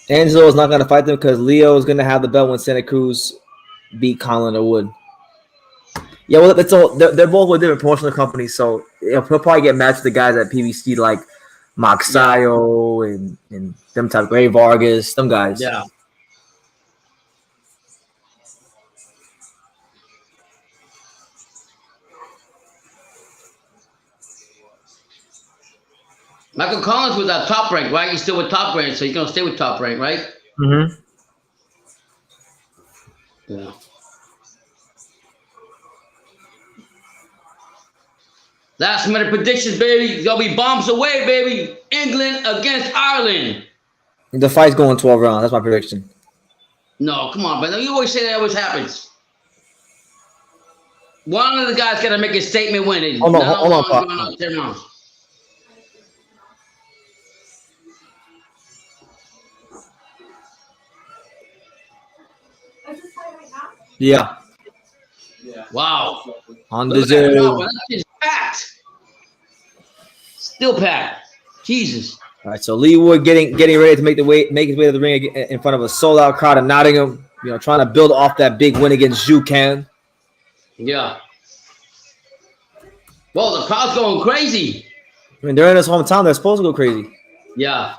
Angelo is not going to fight them because Leo is going to have the belt when Santa Cruz beat Conlan or Wood. Yeah, well, that's all. They're both with different promotional companies, so he'll probably get matched with the guys at PBC like Moxayo and them type Ray Vargas, them guys. Yeah. Michael Conlan's with that top rank, right? He's still with top rank, so he's gonna stay with top rank, right? Mm-hmm. Yeah. Last minute predictions, baby. Gonna be bombs away, baby. England against Ireland. The fight's going 12 rounds. That's my prediction. No, come on, brother. You always say that always happens. One of the guys gotta make a statement winning. Hold on, Pop. Yeah. Wow. On Look the at that crowd, man. That shit's packed. Still packed. Jesus. All right, so Leigh Wood getting ready to make his way to the ring in front of a sold out crowd in Nottingham. You know, trying to build off that big win against Jucan. Yeah. Well, the crowd's going crazy. I mean, they're in his hometown. They're supposed to go crazy. Yeah.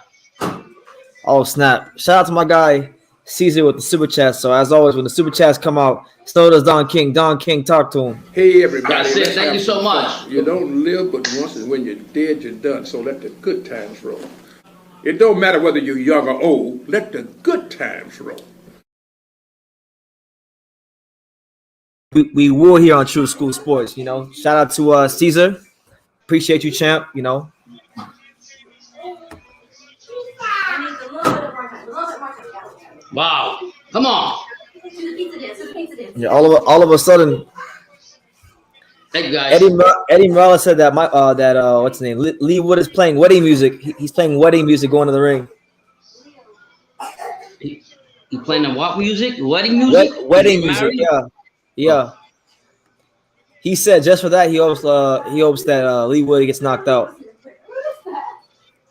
Oh, snap. Shout out to my guy, Caesar, with the super chat. So, as always, when the super chats come out, so does Don King. Don King, talk to him. Hey, everybody. That's it. Thank you so much. You don't live but once, and when you're dead, you're done. So let the good times roll. It don't matter whether you're young or old. Let the good times roll. We will here on True School Sports, you know. Shout out to Caesar. Appreciate you, champ, you know. Wow. Come on. Yeah, all of a sudden, Thank you, guys. Eddie Morales said that what's his name? Leigh Wood is playing wedding music. He's playing wedding music going to the ring. You playing the what music? Wedding music? Wedding music, yeah. He said just for that he hopes that Leigh Wood gets knocked out.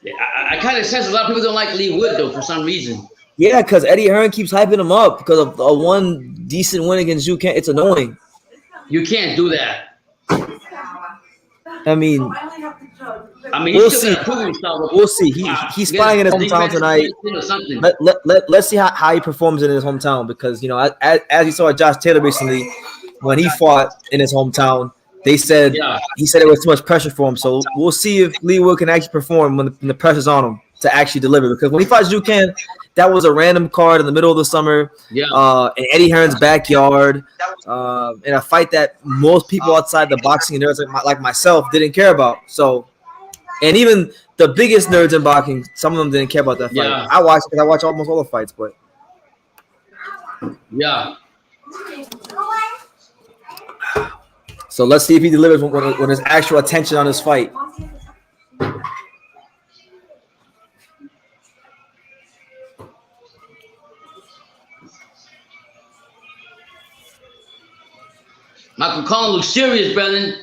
Yeah, I kind of sense a lot of people don't like Leigh Wood though for some reason. Yeah, because Eddie Hearn keeps hyping him up because of a one decent win against Jucan. It's annoying. You can't do that. I mean, we'll see. We'll see. He's flying in his hometown tonight. Let's see how he performs in his hometown because, you know, as you saw Josh Taylor recently, when he fought in his hometown, he said it was too much pressure for him. So we'll see if Leigh Wood can actually perform when the pressure's on him to actually deliver. Because when he fought Jucan, that was a random card in the middle of the summer, in Eddie Hearn's backyard, in a fight that most people outside the boxing nerds like myself didn't care about. So, and even the biggest nerds in boxing, some of them didn't care about that fight. Yeah. I watched because I watch almost all the fights, but yeah. So let's see if he delivers when there's actual attention on his fight. Michael Conlan looks serious, Brennan.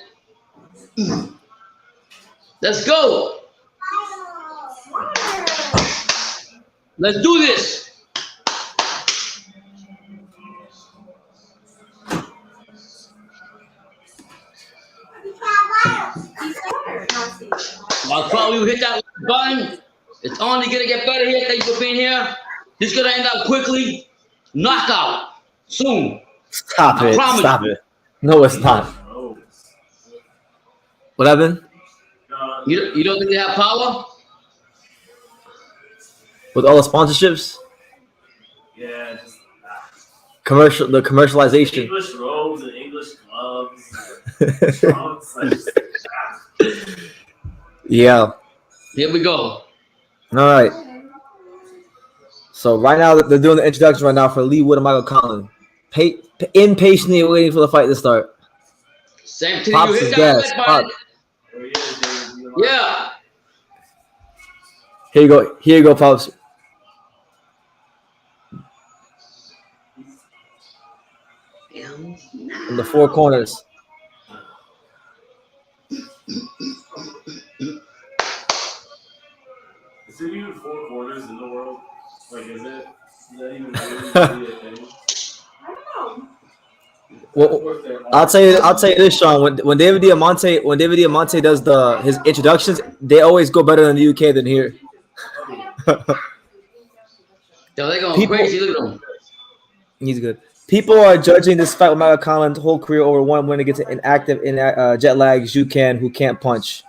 Let's go. Let's do this. I'll probably hit that button. It's only gonna get better here. Thank you for being here. This is gonna end up quickly. Knockout soon. Stop it. No, it's not. What happened? You don't think they have power? With all the sponsorships? Yeah. The commercialization. English robes and English gloves. Yeah. Here we go. All right. So right now they're doing the introduction right now for Leigh Wood and Michael Conlan. Impatiently waiting for the fight to start. Same thing. Pops You is hit that gas. red Pop. button. Yeah. Here you go, Pops. In the four corners. Is there even four corners in the world? Like, is that even really a thing? I don't know. Well, I'll tell you this, Sean. When David Diamante does his introductions, they always go better in the UK than here. Yo, they going crazy. Look at him. He's good. People are judging this fight with Michael Conlan's whole career over one win against an inactive, jet lag Jucan who can't punch.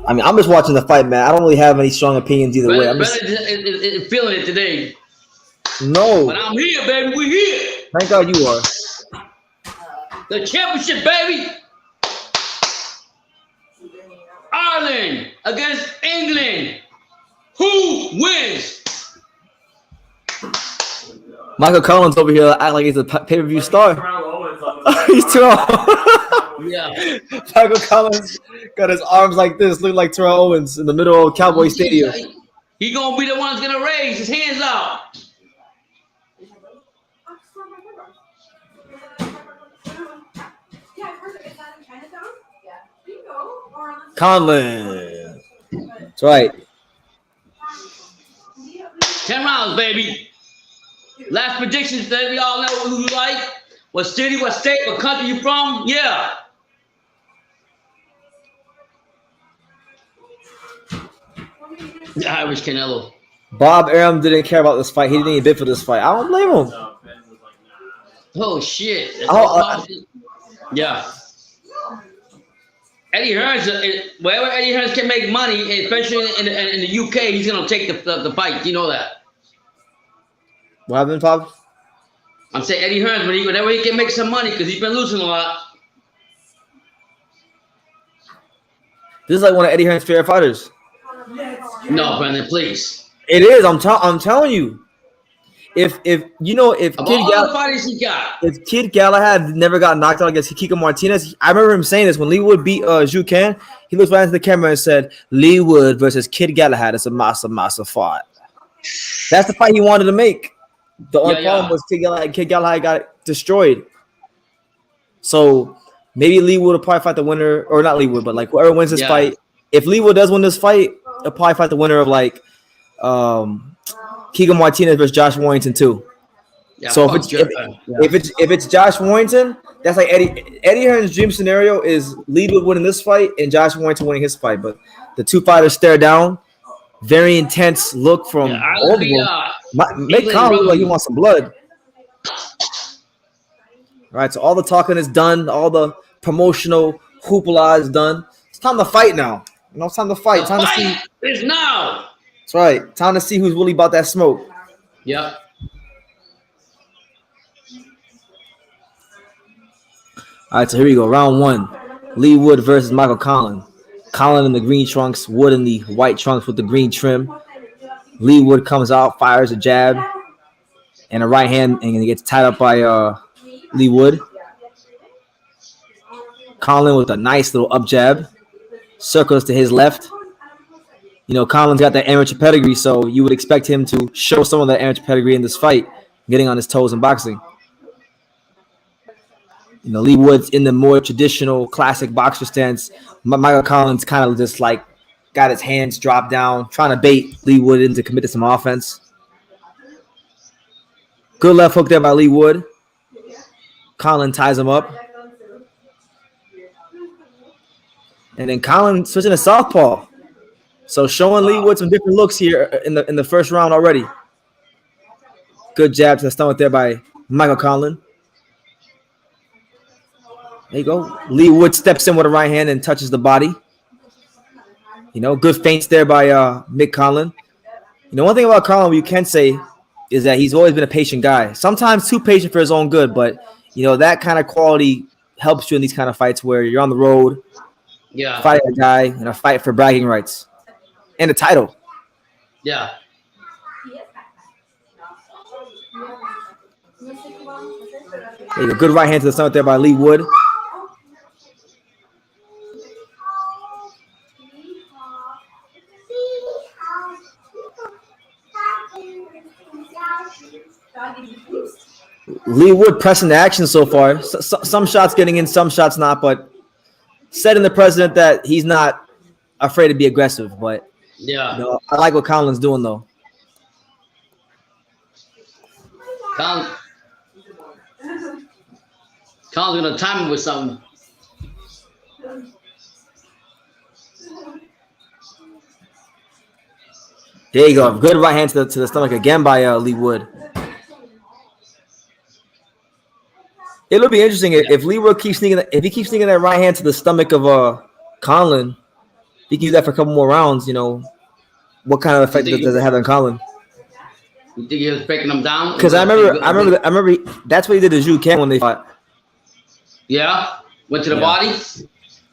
I mean, I'm just watching the fight, man. I don't really have any strong opinions either way. I'm just feeling it today. No. But I'm here, baby. We're here. Thank God you are. The championship, baby. Ireland against England. Who wins? Michael Conlan's over here acting like he's a pay-per-view star. He's too old. Yeah. Michael Conlan's got his arms like this, looking like Terrell Owens in the middle of Cowboy Stadium. He gonna be the one that's gonna raise his hands out. Conlan. That's right. 10 rounds, baby. Last predictions that we all know who you like. What city, what state, what country you from? Yeah. The Irish Canelo. Bob Arum didn't care about this fight. He didn't even bid for this fight. I don't blame him. Oh, shit. Yeah. Eddie Hearns, wherever Eddie Hearns can make money, especially in the UK, he's going to take the fight. You know that. What happened, Bob? I'm saying Eddie Hearns, whenever he can make some money, because he's been losing a lot. This is like one of Eddie Hearns' favorite fighters. No, Brandon, please. It is. I'm telling you. If Kid Galahad never got knocked out against Kiko Martinez, I remember him saying this when Leigh Wood beat Jucan. He looked right into the camera and said, "Leigh Wood versus Kid Galahad is a massa fight." That's the fight he wanted to make. The only problem was Kid Galahad got destroyed. So maybe Leigh Wood will probably fight the winner, or not Leigh Wood, but like whoever wins this fight. If Leigh Wood does win this fight, he'll probably fight the winner of like Keegan Martinez versus Josh Warrington too. Yeah, so if it's Josh Warrington, that's like Eddie Hearn's dream scenario is Leigh Wood winning this fight and Josh Warrington winning his fight. But the two fighters stare down. Very intense look from all of them. Mick Conlan look like he wants some blood. All right, so all the talking is done. All the promotional hoopla is done. It's time to fight now. You know, it's time to fight. Time to see. It's now. That's right. Time to see who's really about that smoke. Yep. All right, so here we go. Round one. Leigh Wood versus Michael Conlan. Conlan in the green trunks, Wood in the white trunks with the green trim. Leigh Wood comes out, fires a jab and a right hand, and he gets tied up by Leigh Wood. Conlan with a nice little up jab. Circles to his left. You know, Conlan's got that amateur pedigree, so you would expect him to show some of that amateur pedigree in this fight, getting on his toes in boxing. You know, Leigh Wood's in the more traditional, classic boxer stance. Michael Conlan's kind of just like got his hands dropped down, trying to bait Leigh Wood into commit to some offense. Good left hook there by Leigh Wood. Conlan ties him up. And then Conlan switching to southpaw. So showing Leigh Wood some different looks here in the first round already. Good jab to the stomach there by Michael Conlan. There you go. Leigh Wood steps in with a right hand and touches the body. You know, good feints there by Mick Conlan. You know, one thing about Conlan you can say is that he's always been a patient guy. Sometimes too patient for his own good, but, you know, that kind of quality helps you in these kind of fights where you're on the road, fight a guy in a fight for bragging rights and a title. Yeah. There you go. Good right hand to the stomach there by Leigh Wood. Leigh Wood pressing the action so far. Some shots getting in, some shots not, but setting the precedent that he's not afraid to be aggressive. But you know, I like what Conlan's doing though. Conlan's gonna time him with something. There you go. Good right hand to the stomach again by Leigh Wood. It'll be interesting if Leigh Wood keeps sneaking. If he keeps sneaking that right hand to the stomach of Conlan, he can do that for a couple more rounds. You know, what kind of effect does it have on Conlan? You think he was breaking him down? Because I remember that's what he did to Zhu Ken when they fought. Yeah, went to the body.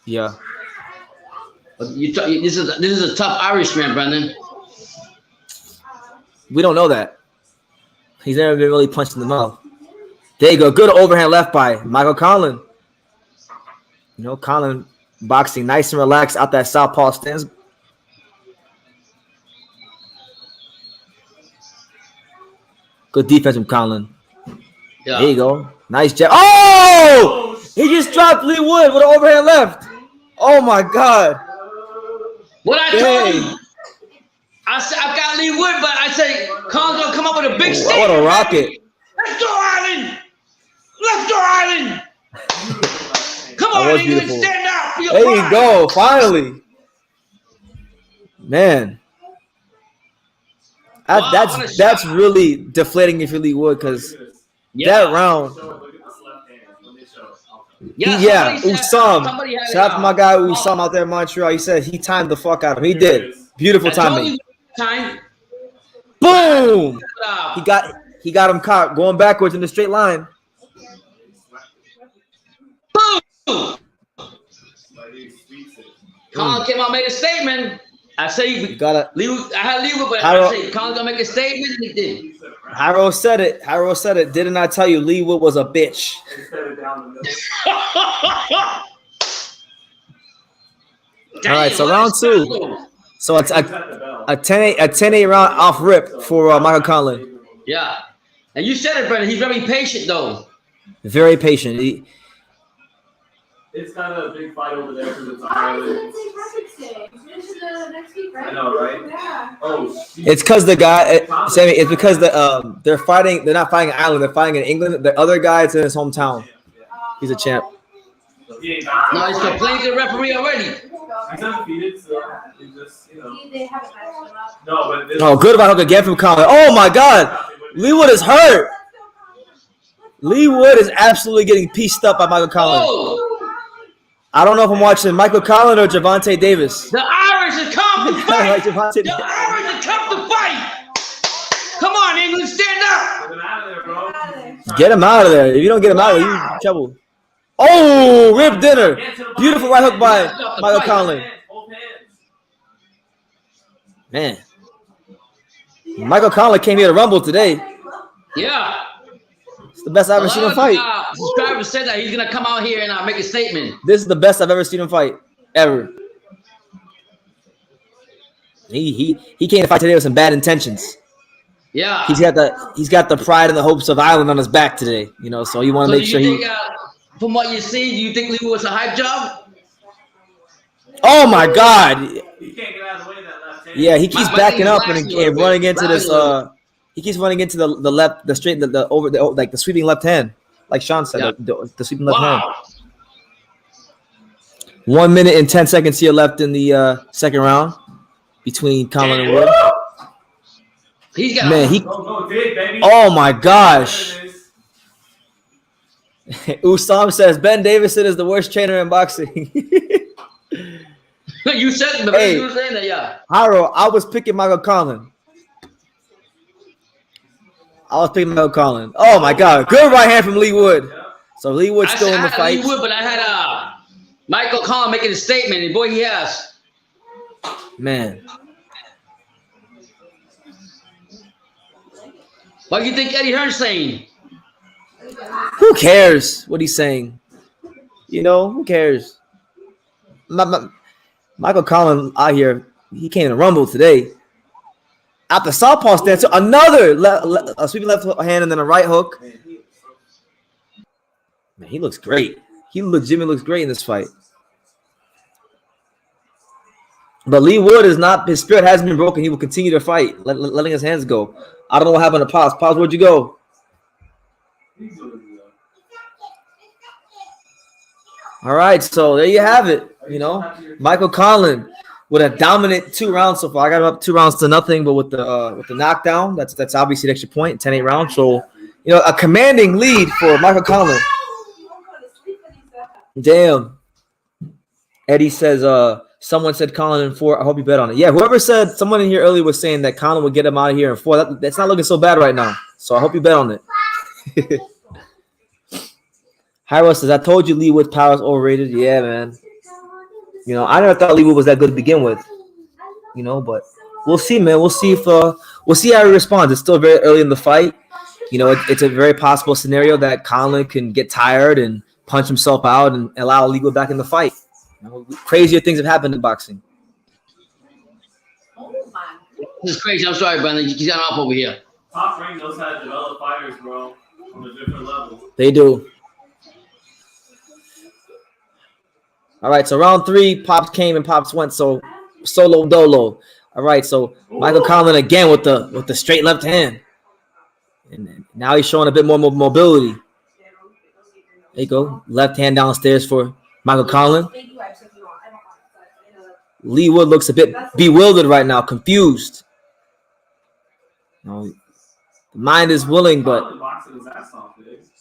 Yeah. This is a tough Irishman, Brendan. We don't know that. He's never been really punched in the mouth. There you go. Good overhand left by Michael Conlan. You know, Conlan boxing nice and relaxed out that southpaw stance. Good defense from Conlan. Yeah. There you go. Nice jab. Oh! He just dropped Leigh Wood with an overhand left. Oh, my God. What I told you. I said, I've got Leigh Wood, but I say, Conlan's going to come up with a big statement. What a rocket. Let's go, Island. Let's go, Island. Come on, England, stand out for your There pride. you go, finally. Man. That's really deflating if you're Leigh Wood because that round. Usam. Shout out to my guy Usam out there in Montreal. He said he timed the fuck out of him. He did. Beautiful timing. Boom! He got him caught going backwards in the straight line. Boom! Conlan came out and made a statement. I say I had Leigh Wood, but I say Conlan's gonna make a statement, and he did. Harold said it. Didn't I tell you Leigh Wood was a bitch? All right, so round two. So it's a 10-8 round off rip for Michael Conlan. Yeah, and you said it, Brendan. He's very patient, though. Very patient. It's kind of a big fight over there because it's Ireland. I know, right? Yeah. Oh, it's because the guy, Sammy. It's because they're fighting. They're not fighting in Ireland. They're fighting in England. The other guy's in his hometown. He's a champ. No, he's complaining to the referee already. He's undefeated, so he just, you know. No, good about hook again from Conlan. Oh my God, Leigh Wood is hurt. Leigh Wood is absolutely getting pieced up by Michael Conlan. Oh. I don't know if I'm watching Michael Conlan or Gervonta Davis. The Irish have come to fight. The Irish have come to fight. Come on, England, stand up. Get him out of there, bro. Get him out of there. If you don't get him out of there, you're in trouble. Oh, rib dinner. Beautiful right hook by Michael Conlan. Man. Michael Conlan came here to rumble today. Yeah. It's the best I've ever seen him fight. Subscribers said that he's going to come out here and make a statement. This is the best I've ever seen him fight. Ever. He came to fight today with some bad intentions. Yeah. He's got the pride and the hopes of Ireland on his back today. You know, so you want to make sure he. From what you see, do you think Leigh Wood was a hype job? Oh my God! He can't get out of the way of that left hand. Yeah, he keeps backing up and running into this. He keeps running into the left, the straight, the sweeping left hand, like Sean said, the sweeping left hand. 1 minute and 10 seconds here left in the second round between Conlan and Wood. Oh my gosh! Usam says Ben Davison is the worst trainer in boxing. You said it, hey, you were saying that, yeah. Harold, I was picking Michael Conlan. Oh my God, good right hand from Leigh Wood. So Leigh Wood's still in the fight. Leigh Wood, but I had Michael Conlan making a statement, and boy, he has. Man. What do you think Eddie Hearn's saying? Who cares what he's saying? You know, who cares? Michael Conlan out here, he came in a rumble today. At the southpaw stance, another a sweeping left hand and then a right hook. Man, he looks great. He legitimately looks great in this fight. But Leigh Wood is not, his spirit hasn't been broken. He will continue to fight, letting his hands go. I don't know what happened to Paz. Paz, where'd you go? All right, so there you have it. You know, Michael Conlan with a dominant 2 rounds so far. I got him up 2 rounds to nothing, but with the knockdown, that's obviously an extra point, 10-8 round. So, you know, a commanding lead for Michael Conlan. Damn. Eddie says, someone said Conlan in 4. I hope you bet on it. Yeah, whoever said, someone in here earlier was saying that Conlan would get him out of here in 4. That's not looking so bad right now. So I hope you bet on it. Hyro says, I told you Leigh Wood's power is overrated. Yeah, man. You know, I never thought Leigh Wood was that good to begin with. You know, but we'll see, man. We'll see if we'll see how he responds. It's still very early in the fight. You know, it's a very possible scenario that Conlan can get tired and punch himself out and allow Leigh Wood back in the fight. You know, crazier things have happened in boxing. This is crazy. I'm sorry, Brandon. You got off over here. Top Rank knows how to develop fighters, bro, on a different level. They do. All right, so round 3, Pops came and Pops went. So solo dolo. All right, so Michael Conlan again with the straight left hand, and now he's showing a bit more mobility. There you go, left hand downstairs for Michael Conlan. Leigh Wood looks a bit bewildered right now, confused. You know, the mind is willing, but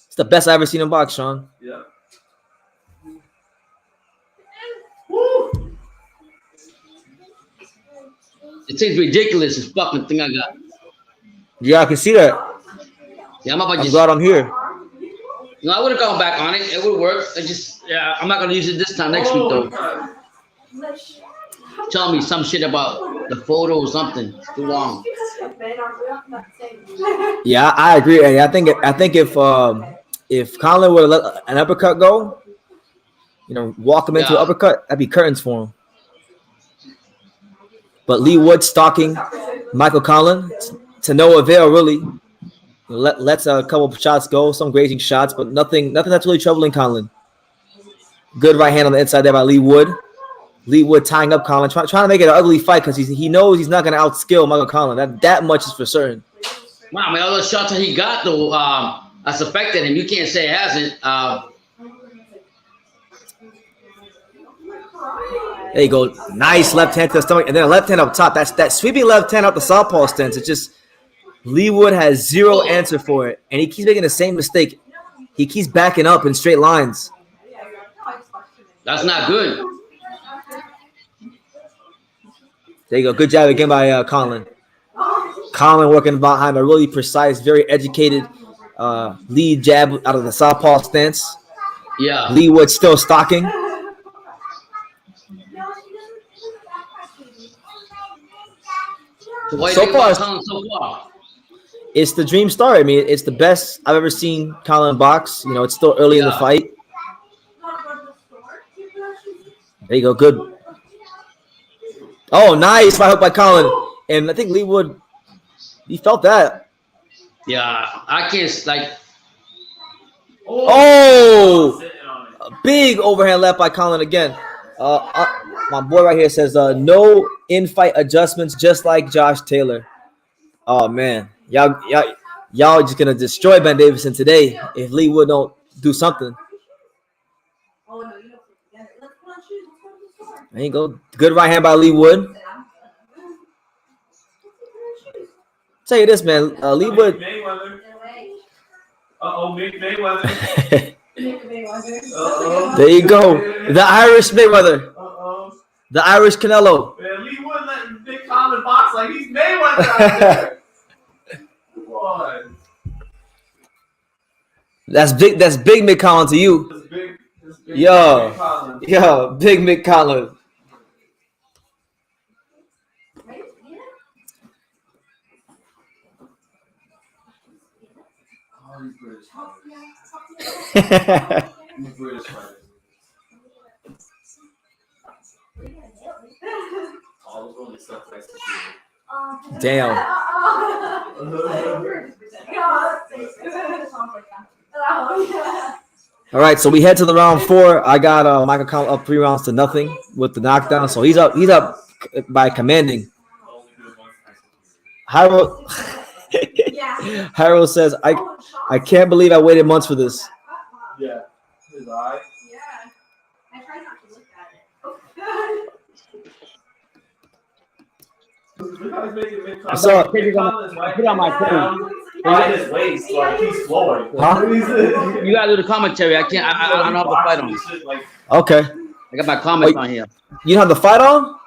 it's the best I've ever seen him box, Sean. Yeah. It seems ridiculous. This fucking thing I got. Yeah, I can see that. Yeah, I'm glad I'm here. No, I would have gone back on it. It would work. I'm not gonna use it this time. Next week though. Tell me some shit about the photo or something. It's too long. Yeah, I agree. Eddie. I think if Conlan would have let an uppercut go, you know, walk him into an uppercut, that'd be curtains for him. But Leigh Wood stalking Michael Conlan to no avail, really. Lets a couple of shots go, some grazing shots, but nothing that's really troubling Conlan. Good right hand on the inside there by Leigh Wood. Leigh Wood tying up Conlan, trying to make it an ugly fight because he knows he's not going to outskill Michael Conlan. That much is for certain. Wow, I mean, all those shots that he got, though, that's affected him. You can't say it hasn't. There you go. Nice left hand to the stomach, and then a left hand up top. That's that sweeping left hand out the southpaw stance. It's just Leigh Wood has zero answer for it, and he keeps making the same mistake. He keeps backing up in straight lines. That's not good. There you go. Good job again by Conlan. Conlan working behind a really precise, very educated lead jab out of the southpaw stance. Yeah. Leigh Wood still stalking. So far, it's the dream start. I mean, it's the best I've ever seen Conlan box. You know, it's still early in the fight. There you go. Good. Oh, nice right hook by Conlan. And I think Leigh Wood, he felt that. Yeah, I can't, like. Oh! A big overhand left by Conlan again. My boy right here says, no in-fight adjustments, just like Josh Taylor. Oh, man. Y'all just going to destroy Ben Davison today if Leigh Wood don't do something. There you go. Good right hand by Leigh Wood. Tell you this, man. Leigh Wood. Mayweather. Mayweather. There you go. The Irish Mayweather. The Irish Canelo. Man, Leigh Wood letting Big Conlan box like he's Mayweather out there. Come on. That's big Mick Conlan to you. That's big Yo, big Mick Conlan. Damn. All right, so we head to the round 4. I got Michael Conlan up 3 rounds to nothing with the knockdown, so he's up by commanding. Harold says, I can't believe I waited months for this. Yeah. His eye. I saw put it on my phone. By his waist, like he's flooring. Huh? You gotta do the commentary. I can't. I don't have the fight on. Okay. I got my comments on here. You don't have the fight on?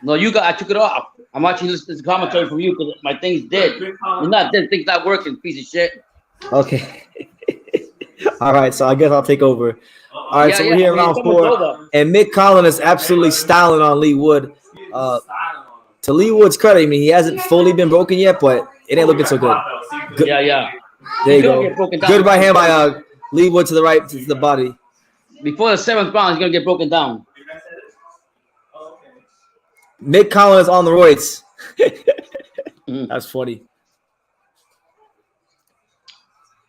No, you got. I took it off. I'm watching this commentary from you because my thing's dead. It's not dead. Thing's not working. Piece of shit. Okay. All right. So I guess I'll take over. All right. So we're here round 4, and Mick Conlan is absolutely styling on Leigh Wood. To Leigh Wood's credit, I mean, he hasn't fully been broken yet, but it ain't looking so good. Yeah. There you go. Good right hand by Leigh Wood to the right, to the body. Before the 7th round, he's gonna get broken down. Mick Conlan is on the roids. That's funny.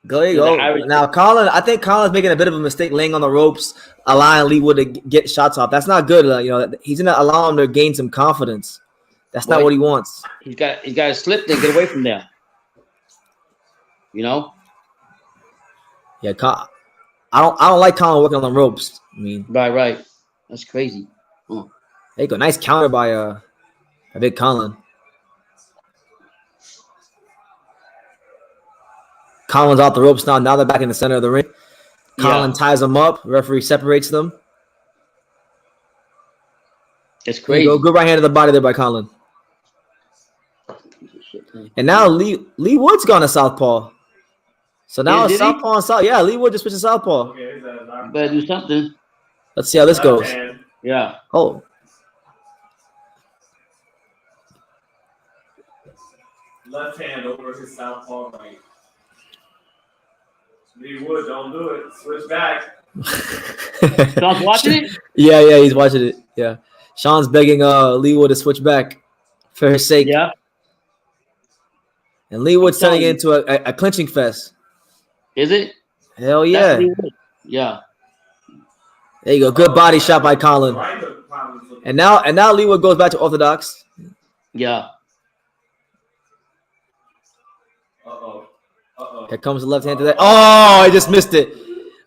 There you go. Now, I think Conlan's making a bit of a mistake laying on the ropes, allowing Leigh Wood to get shots off. That's not good. He's gonna allow him to gain some confidence. That's not what he wants. He's got to slip and get away from there. You know? Yeah, I don't like Conlan working on the ropes. I mean, right. That's crazy. There you go. Nice counter by Big Conlan. Conlan's off the ropes now. Now they're back in the center of the ring. Conlan ties them up. Referee separates them. It's crazy. Good right hand to the body there by Conlan. And now Leigh Wood's gone to southpaw. So now it's southpaw and south. Yeah, Leigh Wood just switched to southpaw. Better do something. Let's see how this goes. Yeah. Oh. Left hand over his southpaw right. Leigh Wood, don't do it. Switch back. Sean's watching it? Yeah, he's watching it. Yeah. Sean's begging Leigh Wood to switch back for his sake. Yeah. And Leigh Wood's turning into a clinching fest. Is it? Hell yeah. Yeah. There you go. Good body shot by Conlan. And now Leigh Wood goes back to orthodox. Yeah. Here comes the left hand to that. Oh, I just missed it.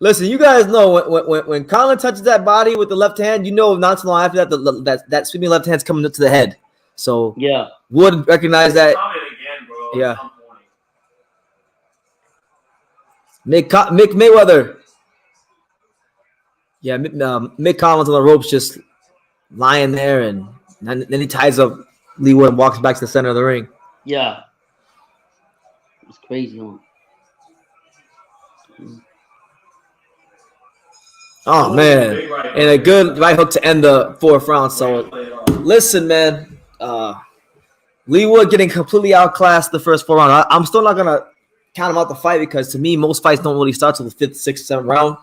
Listen, you guys know when Conlan touches that body with the left hand, you know not too long after that sweeping left hand's coming up to the head. So yeah, Wood recognize that. Yeah. Mick Mayweather. Yeah, Mick Conlan's on the ropes, just lying there, and then he ties up Leigh Wood and walks back to the center of the ring. Yeah. It's crazy, huh? Oh, man. And a good right hook to end the 4th round. So, listen, man. Leigh Wood getting completely outclassed the first 4 rounds. I'm still not going to count him out the fight because, to me, most fights don't really start till the 5th, 6th, 7th round.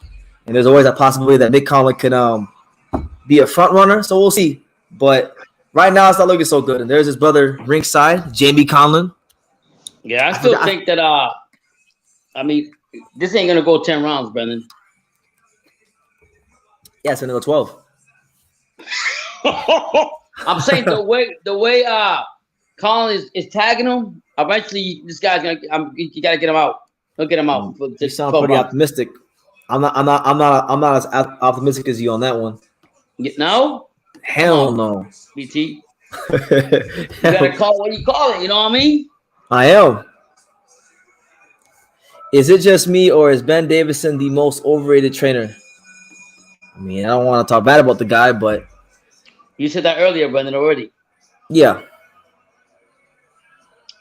And there's always a possibility that Mick Conlan can be a front runner. So, we'll see. But right now, it's not looking so good. And there's his brother ringside, Jamie Conlan. Yeah, I still think that, I mean, this ain't going to go 10 rounds, Brendan. Yeah, it's going to go 12. I'm saying the way Conlan is tagging him, eventually this guy's going to, you got to get him out. He'll get him out. You sound pretty optimistic. I'm not as optimistic as you on that one. No? Hell no. BT. You got to call what you call it, you know what I mean? I am. Is it just me, or is Ben Davison the most overrated trainer? I mean, I don't want to talk bad about the guy, but you said that earlier, Brendan, already. Yeah.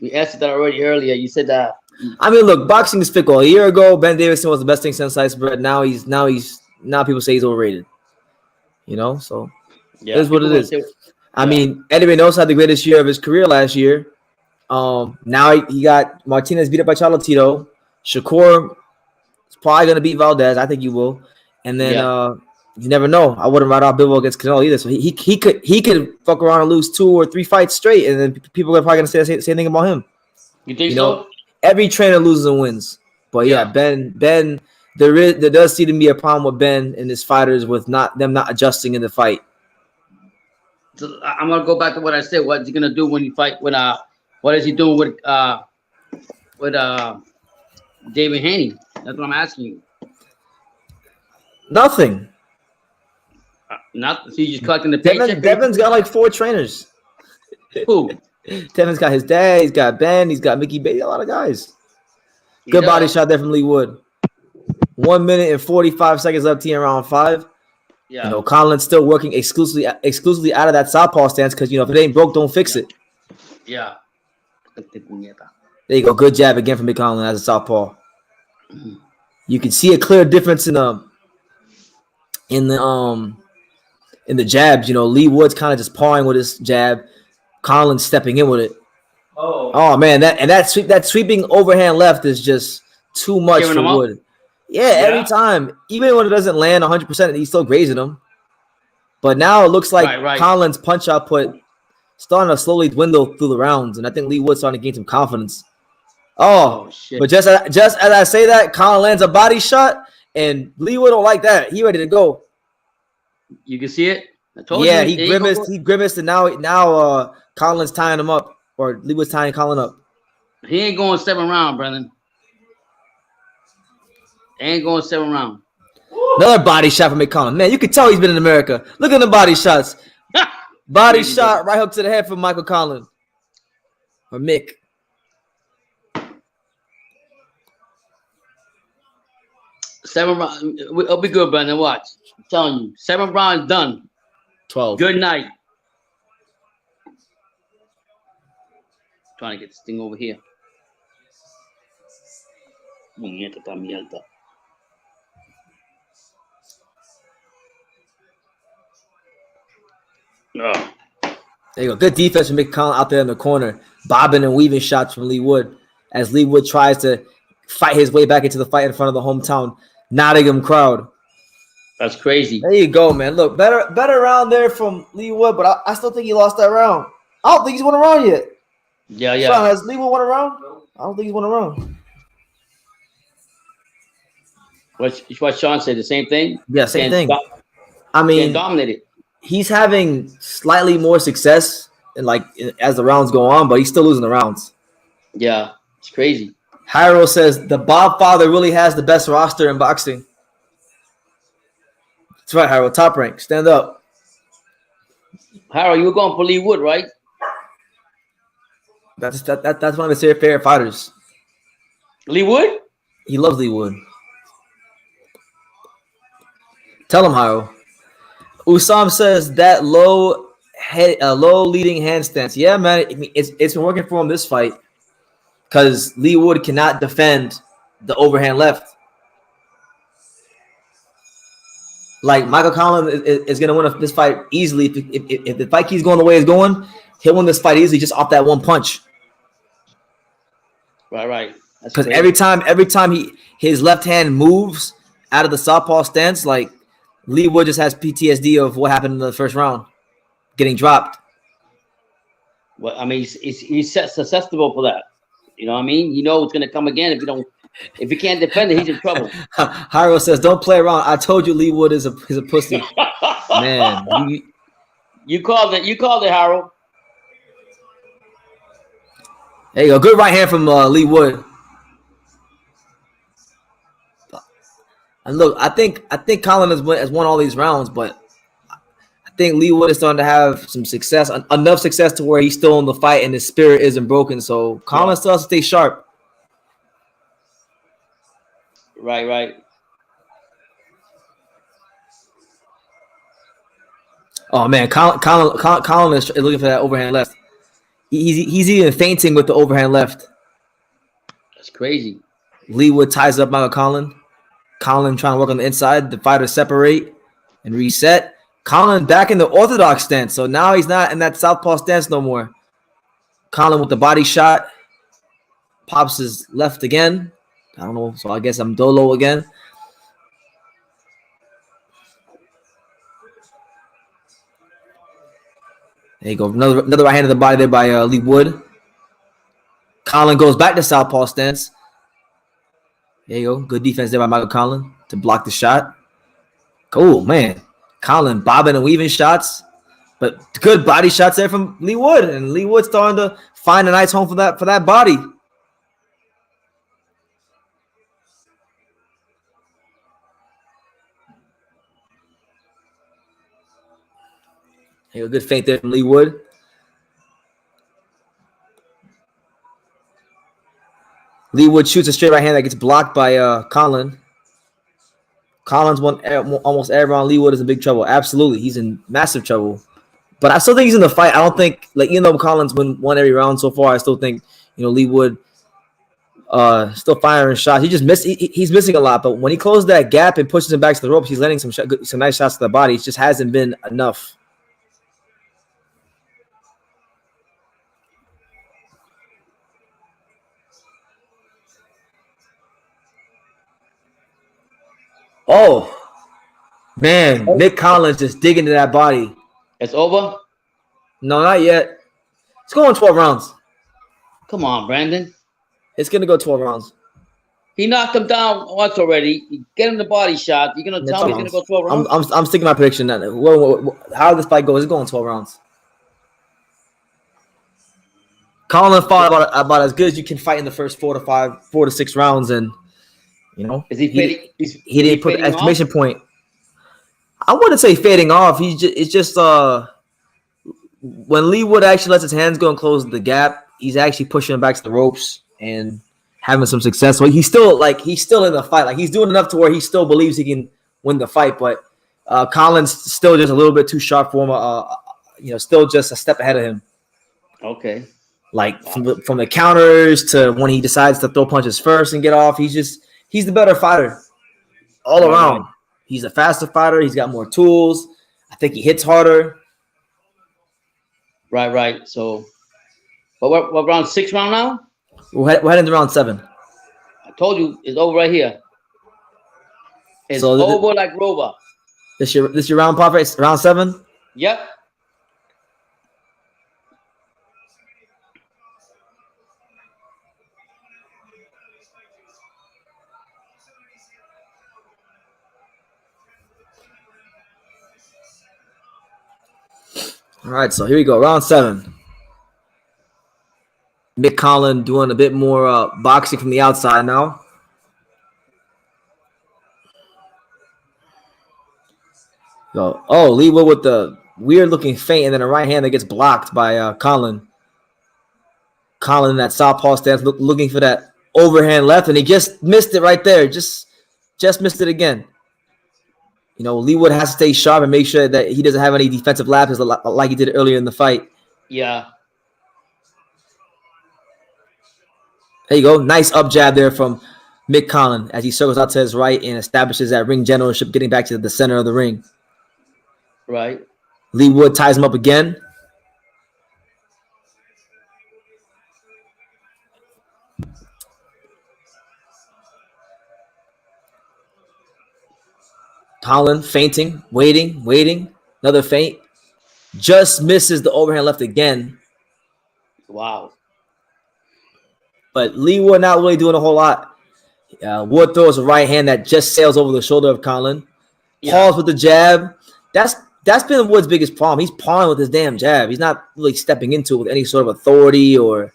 We answered that already earlier. You said that. I mean, look, boxing is fickle. A year ago, Ben Davison was the best thing since sliced bread. Now people say he's overrated. You know, so it is what it is. I mean, Eddie Reynoso had the greatest year of his career last year. Now he got Martinez beat up by Cholatito. Shakur is probably going to beat Valdez. I think he will. And then you never know. I wouldn't write off Bivol against Canelo either. So he could fuck around and lose 2 or 3 fights straight, and then people are probably going to say the same thing about him. You think so? Every trainer loses and wins. But yeah, Ben, there does seem to be a problem with Ben and his fighters with them not adjusting in the fight. So I'm gonna go back to what I said. What's he gonna do when you fight? What is he doing with David Haney? That's what I'm asking you. Nothing. So you just collecting the paycheck? Devin's got like 4 trainers. Who? Tevin's got his dad. He's got Ben. He's got Mickey Bailey. A lot of guys. Good body shot there from Leigh Wood. 1 minute and 45 seconds left here in round 5. Yeah. You know, Conlan's still working exclusively out of that southpaw stance because, you know, if it ain't broke, don't fix it. Yeah. There you go. Good jab again from Michael Conlan as a southpaw. You can see a clear difference in the jabs. You know, Leigh Wood's kind of just pawing with his jab. Conlan's stepping in with it. Oh man, that sweeping overhand left is just too much for Wood. Yeah, every time. Even when it doesn't land 100%, he's still grazing him. But now it looks like Conlan's punch output starting to slowly dwindle through the rounds, and I think Leigh Wood's starting to gain some confidence. Oh shit. But just as I say that, Conlan lands a body shot, and Leigh Wood don't like that. He ready to go. You can see it? I told you. He grimaced, and now Conlan's tying him up, or Leigh Wood's tying Conlan up. He ain't going 7 rounds, Brennan. Ain't going 7 rounds. Another body shot from McCollum. Man, you can tell he's been in America. Look at the body shots. Body shot, right hook to the head from Michael Conlan. Or Mick. Seven rounds. It'll be good, Brendan. Watch. I'm telling you. 7 rounds done. 12. Good night. Trying to get this thing over here. There you go. Good defense from Mick Conlan out there in the corner. Bobbing and weaving shots from Leigh Wood as Leigh Wood tries to fight his way back into the fight in front of the hometown Nottingham crowd. That's crazy. There you go, man. Look, better round there from Leigh Wood, but I still think he lost that round. I don't think he's won a round yet. Yeah. Sean, has Leigh Wood won a round? I don't think he's won a round. What Sean said, the same thing? Yeah, same thing. I mean, dominated. He's having slightly more success as the rounds go on, but he's still losing the rounds. Yeah, it's crazy. Hyro says the Bob Father really has the best roster in boxing. That's right, Hyro. Top rank. Stand up. Hyro, you were going for Leigh Wood, right? That's one of his favorite fighters. Leigh Wood? He loves Leigh Wood. Tell him, Hyro. Usam says that low leading hand stance. Yeah, man, it's been working for him this fight because Leigh Wood cannot defend the overhand left. Like Michael Conlan is going to win this fight easily if the fight keeps going the way it's going. He'll win this fight easily just off that one punch. Right. Because every time his left hand moves out of the southpaw stance, like. Leigh Wood just has PTSD of what happened in the first round, getting dropped. Well, I mean, he's susceptible for that. You know what I mean? You know it's going to come again if he can't defend it, he's in trouble. Hyro says, "Don't play around." I told you, Leigh Wood is a pussy. Man, you called it. You called it, Hyro. There you go. Good right hand from Leigh Wood. And look, I think Conlan has won all these rounds, but I think Leigh Wood is starting to have some success, enough success to where he's still in the fight and his spirit isn't broken. So Conlan still has to stay sharp. Right. Oh man, Conlan is looking for that overhand left. He's even fainting with the overhand left. That's crazy. Leigh Wood ties up Michael Conlan. Conlan trying to work on the inside. The fighters separate and reset. Conlan back in the orthodox stance. So now he's not in that southpaw stance no more. Conlan with the body shot. Pops his left again. I don't know. So I guess I'm dolo again. There you go. Another right hand to the body there by Leigh Wood. Conlan goes back to southpaw stance. There you go. Good defense there by Michael Conlan to block the shot. Cool, man. Conlan bobbing and weaving shots. But good body shots there from Leigh Wood. And Leigh Wood starting to find a nice home for that body. There you go. Good feint there from Leigh Wood. Leigh Wood shoots a straight right hand that gets blocked by Conlan. Conlan's won almost every round. Leigh Wood is in big trouble. Absolutely, he's in massive trouble. But I still think he's in the fight. I don't think, like, even though Conlan's won every round so far, I still think, you know, Leigh Wood still firing shots. He just he's missing a lot. But when he closes that gap and pushes him back to the ropes, he's landing some nice shots to the body. It just hasn't been enough. Oh, man. Nick Collins just digging into that body. It's over? No, not yet. It's going 12 rounds. Come on, Brandon. It's going to go 12 rounds. He knocked him down once already. Get him the body shot. You're going to tell me he's going to go 12 rounds? I'm sticking my prediction. How this fight goes, it's going 12 rounds. Conlan fought about as good as you can fight in the first 4 to 6 rounds. And, you know, is he didn't put an exclamation point. I wouldn't say fading off. It's just when Leigh Wood actually lets his hands go and close the gap, he's actually pushing him back to the ropes and having some success. So he's still in the fight. Like, he's doing enough to where he still believes he can win the fight. But Conlan's still just a little bit too sharp for him. Still just a step ahead of him. Okay. Like from the counters to when he decides to throw punches first and get off, he's the better fighter all around. He's a faster fighter. He's got more tools. I think he hits harder. Right. So, but what round 6 round now? We're heading to round 7. I told you it's over right here. It's over like Rover. This your round, Papa? It's round 7? Yep. All right, so here we go. Round 7. Mick Conlan doing a bit more boxing from the outside now. So, Leigh Wood with the weird-looking feint and then a right hand that gets blocked by Conlan. Conlan in that southpaw stance looking for that overhand left, and he just missed it right there. Just missed it again. You know, Leigh Wood has to stay sharp and make sure that he doesn't have any defensive lapses like he did earlier in the fight. Yeah. There you go. Nice up jab there from Mick Conlan as he circles out to his right and establishes that ring generalship, getting back to the center of the ring. Right. Leigh Wood ties him up again. Conlan feinting, waiting. Another feint. Just misses the overhand left again. Wow. But Leigh Wood not really doing a whole lot. Wood throws a right hand that just sails over the shoulder of Conlan. Pause with the jab. That's been Wood's biggest problem. He's pawing with his damn jab. He's not really stepping into it with any sort of authority or,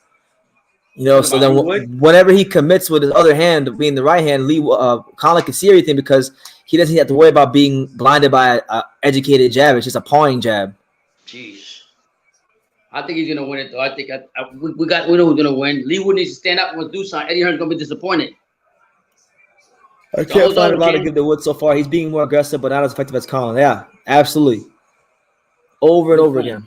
so then whenever he commits with his other hand, being the right hand, Conlan can see everything because he doesn't have to worry about being blinded by an educated jab. It's just a pawing jab. Jeez. I think he's gonna win it though. I think we know who's gonna win. Leigh Wood needs to stand up and do something. Eddie Hearn's gonna be disappointed. I can't find a lot to give to Wood so far. He's being more aggressive, but not as effective as Conlan. Yeah, absolutely. Over and over again.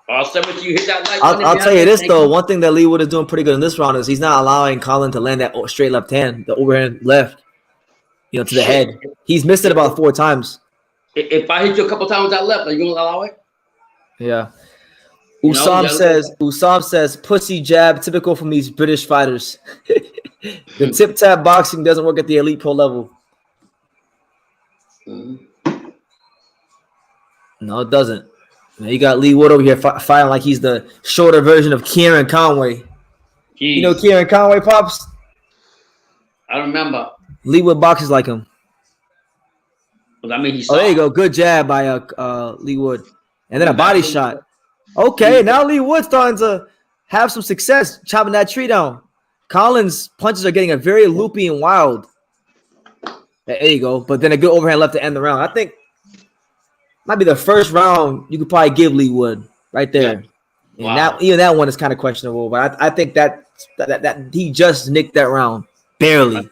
I'll start with you. Hit that like. I'll tell you this though. One thing that Leigh Wood is doing pretty good in this round is he's not allowing Conlan to land that straight left hand, the overhand left, to the head. He's missed it about 4 times. If I hit you a couple times with that left, are you gonna allow it? Yeah. Usam says, pussy jab, typical from these British fighters. The tip-tap boxing doesn't work at the elite pro level. Mm-hmm. No, it doesn't. You got Leigh Wood over here fighting like he's the shorter version of Kieran Conway. Jeez. You know Kieran Conway, Pops? I don't remember. Leigh Wood boxes like him. Well, I mean, he's there you go. Good jab by Leigh Wood. And then a body shot. Okay, now Leigh Wood's starting to have some success chopping that tree down. Conlan's punches are getting very loopy and wild. There you go. But then a good overhand left to end the round. I think might be the first round you could probably give Leigh Wood right there. And even that one is kind of questionable. But I think that he just nicked that round barely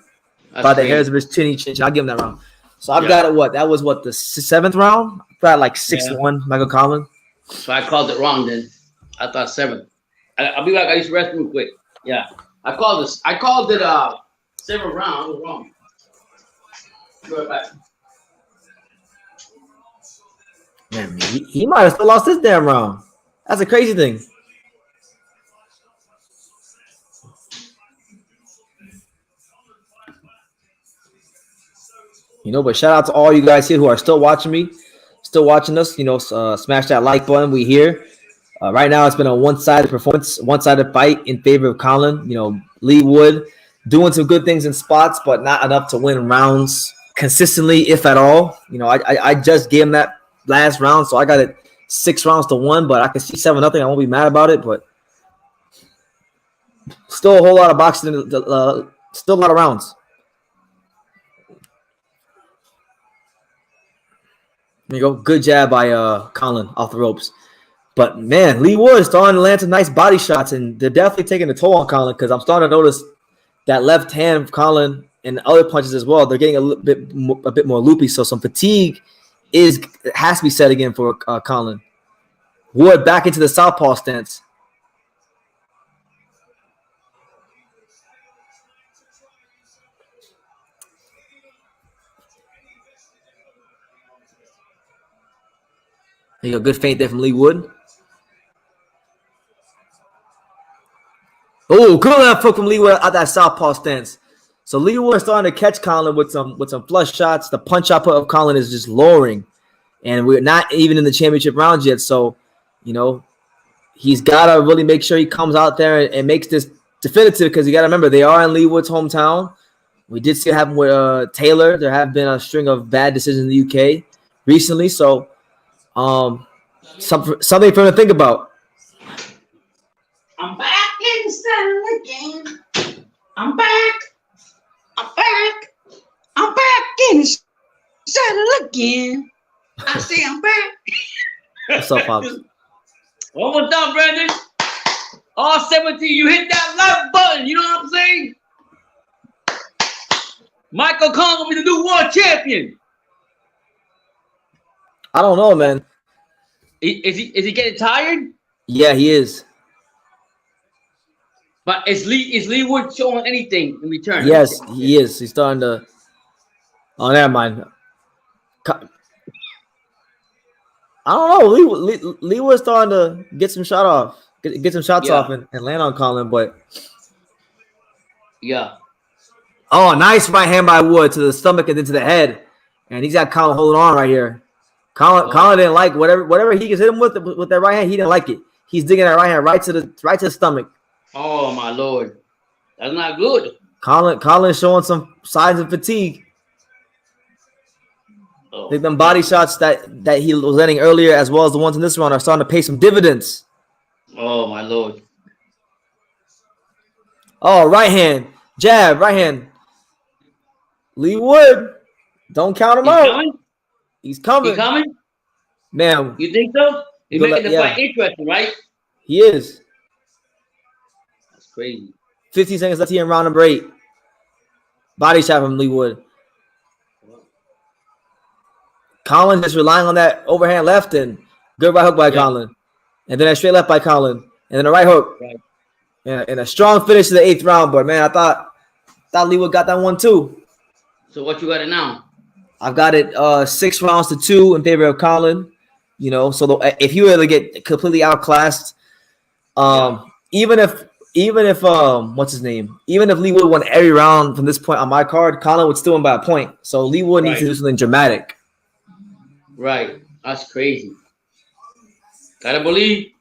by the hairs of his chinny chin. I'll give him that round. So I've got it. What that was? What the 7th round? I got like 6-1. Michael Conlan. So I called it wrong then. I thought 7. I'll be back. I used to rest real quick. Yeah, I called this. I called it 7th round. I was wrong. Be right back. Man, he might have still lost this damn round. That's a crazy thing. You know, but shout out to all you guys here who are still watching me, still watching us. You know, smash that like button. We here. Right now, it's been a one-sided performance, one-sided fight in favor of Conlan. You know, Leigh Wood doing some good things in spots, but not enough to win rounds consistently, if at all. You know, I just gave him that last round, so I got it 6-1, but I can see 7-0. I won't be mad about it, but still a whole lot of boxing, still a lot of rounds. There you go. Good jab by Conlan off the ropes. But, man, Leigh Wood is starting to land some nice body shots, and they're definitely taking a toll on Conlan because I'm starting to notice that left hand of Conlan and other punches as well, they're getting a bit more loopy, so some fatigue has to be set again for Conlan. Wood back into the southpaw stance. There you go, good feint there from Leigh Wood. Oh, good left hook from Leigh Wood at that southpaw stance. So Leigh Wood is starting to catch Conlan with some flush shots. The punch output of Conlan is just lowering. And we're not even in the championship rounds yet. So, you know, he's got to really make sure he comes out there and makes this definitive because you got to remember, they are in Leigh Wood's hometown. We did see it happen with Taylor. There have been a string of bad decisions in the UK recently. So, something for him to think about. I'm back in the saddle again. I'm back. I'm back in the saddle again. I say I'm back. What's up, Pops? Well, what's up, Brandon? All 17, you hit that like button. You know what I'm saying? Michael Conlan will be the new world champion. I don't know, man. Is he getting tired? Yeah, he is. But is Leigh Wood showing anything in return? Yes, he is. He's starting to. Oh, never mind. I don't know. Leigh Wood's starting to get some shot off, get some shots off, and land on Conlan. But yeah. Oh, nice right hand by Wood to the stomach and then to the head, and he's got Conlan holding on right here. Conlan didn't like whatever he gets hit him with that right hand. He didn't like it. He's digging that right hand right to the stomach. Oh my Lord, that's not good. Conlan showing some signs of fatigue. I think them body shots that he was landing earlier, as well as the ones in this round, are starting to pay some dividends. Oh my Lord. Oh, right hand, jab, right hand. Leigh Wood, don't count him out. Coming? He's coming. He coming? Man, you think so? He's making the fight interesting, right? He is. That's crazy. 15 seconds left here in round number 8. Body shot from Leigh Wood. Conlan just relying on that overhand left and good right hook by Conlan. And then a straight left by Conlan. And then a right hook. Right. And a strong finish to the 8th round. But, man, I thought Leigh Wood got that one too. So what you got it now? I've got it 6-2 in favor of Conlan. You know, so if he were to get completely outclassed, even if what's his name? Even if Leigh Wood won every round from this point on my card, Conlan would still win by a point. So Leigh Wood needs to do something dramatic. Right. That's crazy. Gotta believe.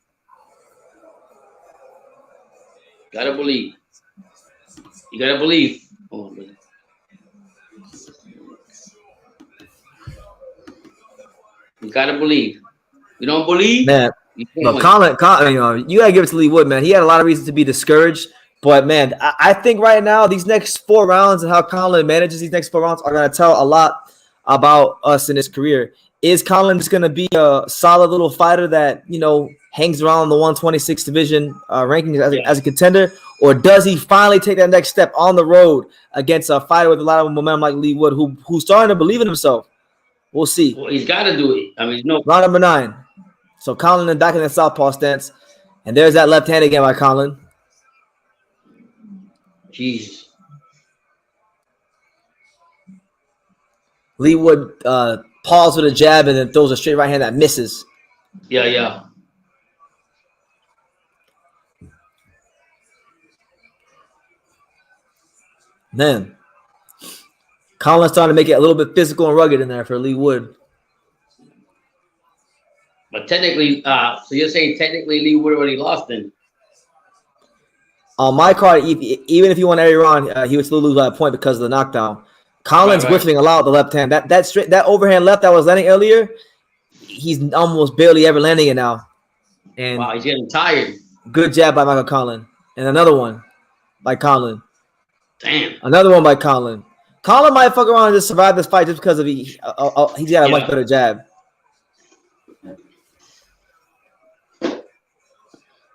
Gotta believe. You gotta believe. Hold on, brother. You gotta believe. You don't believe? Man, Conlan, you gotta give it to Leigh Wood, man. He had a lot of reasons to be discouraged. But, man, I think right now these next 4 rounds and how Conlan manages these next 4 rounds are going to tell a lot about us in his career. Is Conlan just going to be a solid little fighter that, you know, hangs around the 126 division rankings as a contender? Or does he finally take that next step on the road against a fighter with a lot of momentum like Leigh Wood, who's starting to believe in himself? We'll see. Well, he's got to do it. I mean, no. Round number 9. So Conlan back in the southpaw stance. And there's that left hand again by Conlan. Jeez. Leigh Wood paused with a jab and then throws a straight right hand that misses. Yeah. Man, Conlan's starting to make it a little bit physical and rugged in there for Leigh Wood. But technically, so you're saying technically Leigh Wood already lost then? On my card, even if he won every round, he would still lose by a point because of the knockdown. Conlan's whiffing a lot with the left hand. That overhand left that was landing earlier, he's almost barely ever landing it now. And wow, he's getting tired. Good jab by Michael Conlan. And another one by Conlan. Damn. Another one by Conlan. Conlan might fuck around and just survive this fight just because of he's got a much better jab.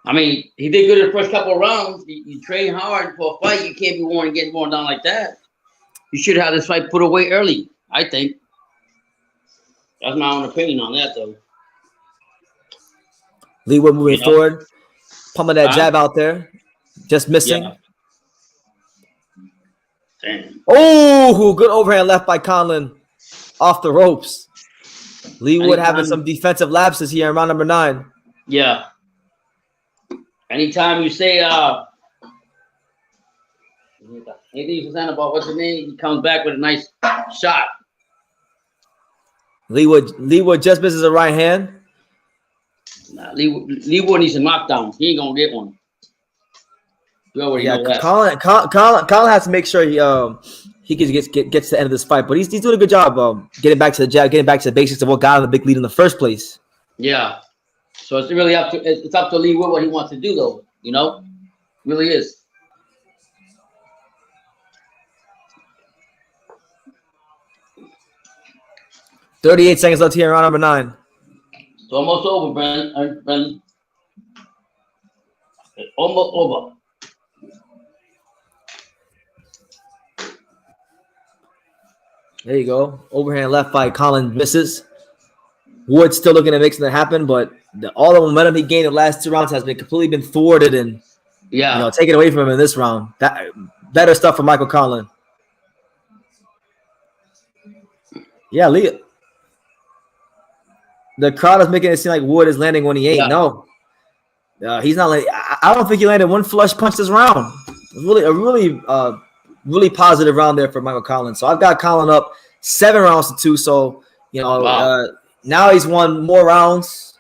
I mean, he did good in the first couple of rounds. You train hard for a fight. You can't be worn and getting worn down like that. You should have this fight put away early, I think. That's my own opinion on that, though. Leigh Wood moving forward. Pumping that jab out there. Just missing. Yeah. Damn. Oh, good overhand left by Conlan. Off the ropes. Leigh Wood having some defensive lapses here in round number 9. Yeah. Anytime you say anything you saying about what's the name, he comes back with a nice shot. Leigh Wood just misses a right hand. Nah, Leigh Wood needs a knockdown. He ain't gonna get one. You already know that. Conlan has to make sure he gets to the end of this fight, but he's doing a good job getting back to the jab, getting back to the basics of what got him the big lead in the first place. Yeah. So it's really up to Leigh Wood what he wants to do, though. You know, it really is. $38 seconds left here in round number 9. It's almost over, Brandon. It's almost over. There you go. Overhand left by Conlan misses. Wood still looking to make something happen, but all the momentum he gained in the last 2 rounds has been completely thwarted and taken away from him in this round. That better stuff for Michael Conlan. Yeah, Leah. The crowd is making it seem like Wood is landing when he ain't. Yeah. No, he's not landing. I don't think he landed one flush punch this round. Really positive round there for Michael Conlan. So I've got Conlan up 7 rounds to 2. So now he's won more rounds,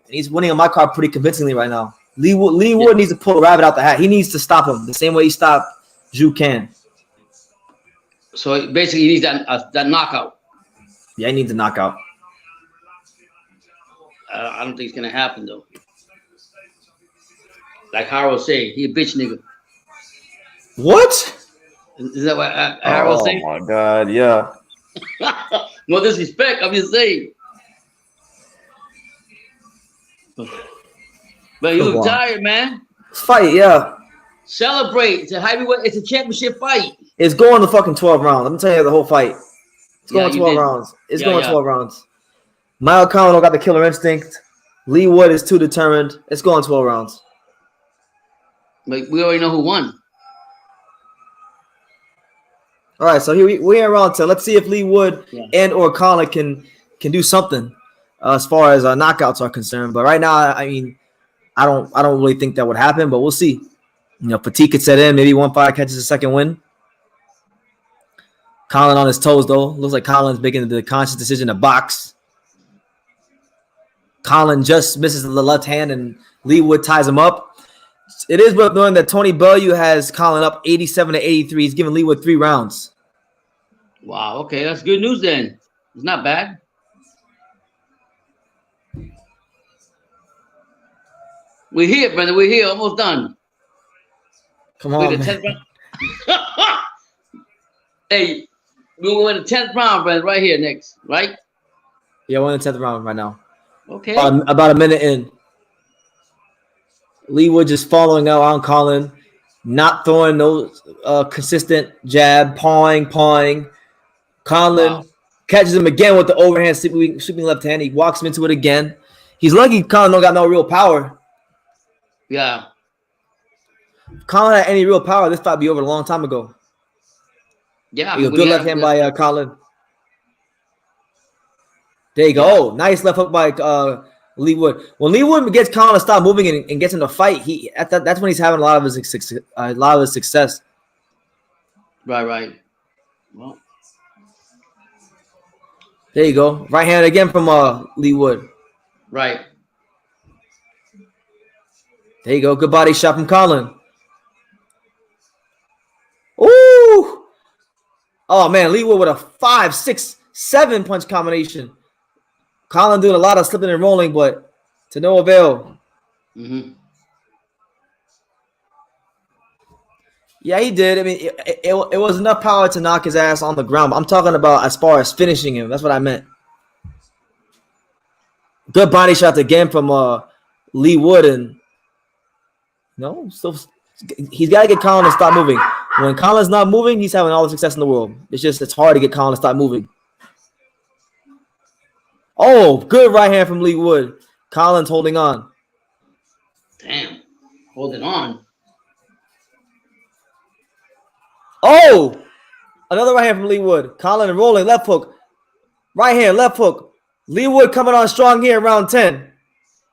and he's winning on my card pretty convincingly right now. Leigh Wood needs to pull a rabbit out the hat. He needs to stop him the same way he stopped Zhu Can. So basically, he needs that knockout. Yeah, he needs a knockout. I don't think it's gonna happen though. Like Harold say, he a bitch nigga. What? Is that what Harold say? Oh my God, yeah. No disrespect, I'm just saying. But you look tired, man. Fight, yeah. Celebrate. It's a heavyweight. It's a championship fight. It's going to fucking 12 rounds. Let me tell you the whole fight. It's going 12 rounds. It's going 12 rounds. Michael Conlan got the killer instinct. Leigh Wood is too determined. It's going 12 rounds. Like we already know who won. All right, so here we're in round 10. Let's see if Leigh Wood and or Conlan can do something as far as knockouts are concerned. But right now, I mean, I don't really think that would happen. But we'll see. You know, fatigue could set in. Maybe one fight catches a second win. Conlan on his toes though. Looks like Conlan's making the conscious decision to box. Conlan just misses the left hand, and Leigh Wood ties him up. It is worth knowing that Tony Bellew has Conlan up 87-83. He's giving Leigh Wood 3 rounds. Wow. Okay, that's good news then. It's not bad. We're here, brother. We're here. Almost done. Come on, man. Hey, we're going to the 10th round, brother. Right here next. Right? Yeah, we're in the 10th round right now. Okay. About a minute in. Leigh Wood just following out on Conlan, not throwing no consistent jab, pawing. Conlan catches him again with the overhand sweeping left hand. He walks him into it again. He's lucky Conlan don't got no real power. Yeah. If Conlan had any real power, this fight would be over a long time ago. Yeah. Good left hand by Conlan. There you go. Nice left hook by Leigh Wood. When Leigh Wood gets Conlan to stop moving and gets in the fight, that's when he's having a lot of his success. Right. Well, there you go. Right hand again from Leigh Wood. Right. There you go. Good body shot from Conlan. Ooh! Oh man, Leigh Wood with a 5, 6, 7 punch combination. Conlan doing a lot of slipping and rolling, but to no avail. Mm-hmm. Yeah, he did. I mean, it was enough power to knock his ass on the ground. I'm talking about as far as finishing him. That's what I meant. Good body shot again from Leigh Wood, and so he's got to get Conlan to stop moving. When Conlan's not moving, he's having all the success in the world. It's hard to get Conlan to stop moving. Oh, good right hand from Leigh Wood. Conlan's holding on. Damn, holding on. Oh, another right hand from Leigh Wood. Conlan rolling, left hook. Right hand, left hook. Leigh Wood coming on strong here in round 10.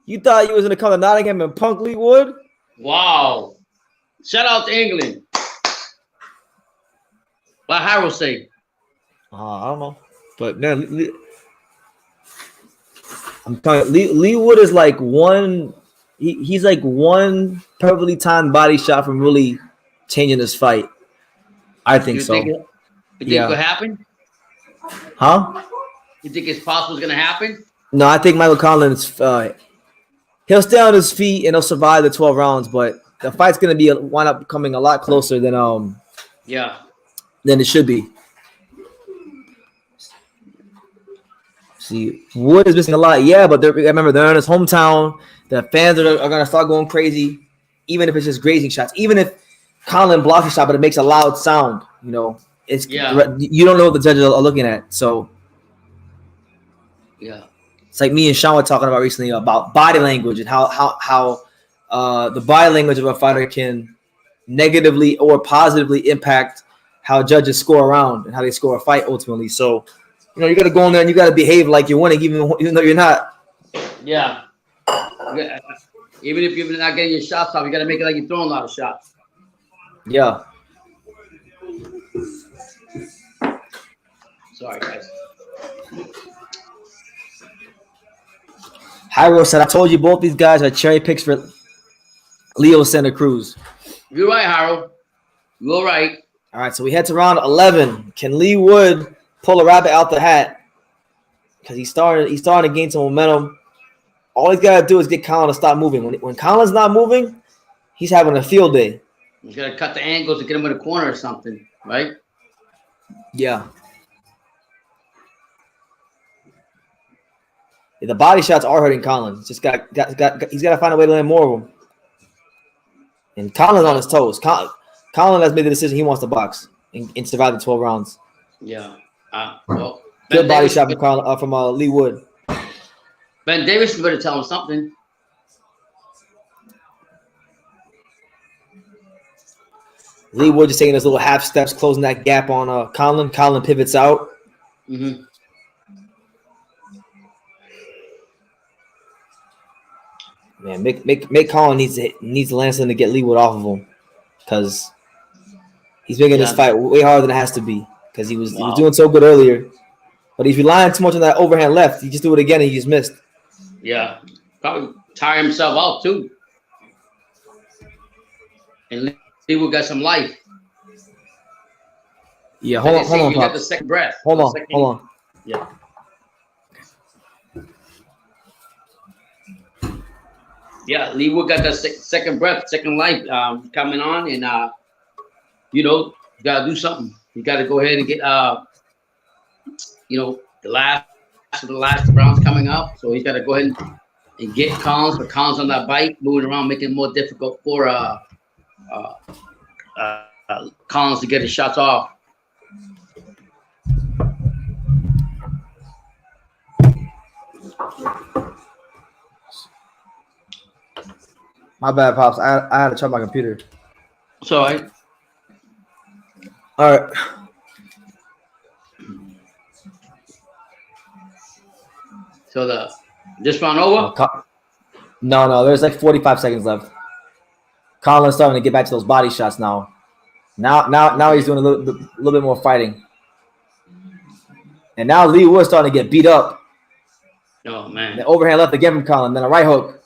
You thought you was going to come to Nottingham and punk Leigh Wood? Wow. Shout out to England. What Harold say? I don't know. But man, I'm telling you, Leigh Wood is like he's like one perfectly timed body shot from really changing this fight. I think so. You think it could happen? Huh? You think it's possible it's going to happen? No, I think Michael Conlan he'll stay on his feet and he'll survive the 12 rounds, but the fight's going to wind up coming a lot closer than it should be. See, Wood is missing a lot, yeah, but remember they're in his hometown. The fans are going to start going crazy, even if it's just grazing shots. Even if Conlan blocks a shot, but it makes a loud sound. You know, you don't know what the judges are looking at. So, yeah, it's like me and Sean were talking about recently about body language and how the body language of a fighter can negatively or positively impact how judges score a round and how they score a fight ultimately. So, you got to go in there and you got to behave like you're winning, even though you're not. Yeah. Even if you're not getting your shots off, you got to make it like you're throwing a lot of shots. Yeah. Sorry, guys. Hyro said, I told you both these guys are cherry picks for Leo Santa Cruz. You're right, Harold. You're right. All right, so we head to round 11. Can Leigh Wood pull a rabbit out the hat? Because he's starting to gain some momentum. All he's got to do is get Conlan to stop moving. When Conlan's not moving, he's having a field day. He's got to cut the angles to get him in the corner or something, right? Yeah. The body shots are hurting Conlan. He's just he's got to find a way to land more of them. And Conlan's on his toes. Conlan has made the decision he wants to box and survive the 12 rounds. Yeah. Good body shot from Leigh Wood. Ben Davis better tell him something. Leigh Wood just taking those little half steps, closing that gap on Conlan. Conlan pivots out. Mm-hmm. Man, make Conlan needs to land something to get Leigh Wood off of him, because he's making this fight way harder than it has to be. Because he was doing so good earlier, but he's relying too much on that overhand left. He just do it again and he just missed. Yeah, probably tire himself out too. And Leigh Wood got some life. Yeah, hold on. You got the second breath. Hold on. Yeah. Yeah, Leigh Wood got that second breath, second life coming on, and you got to do something. You got to go ahead and get the last of the last rounds coming up, so he's got to go ahead and get Collins. But Collins on that bike, moving around, making it more difficult for Collins to get his shots off. My bad, Pops. I had to check my computer. Sorry. All right. So this round over? No. There's like 45 seconds left. Conlan's starting to get back to those body shots now. Now he's doing a little bit more fighting. And now Leigh Wood starting to get beat up. Oh man! The overhand left again from Conlan, then a right hook.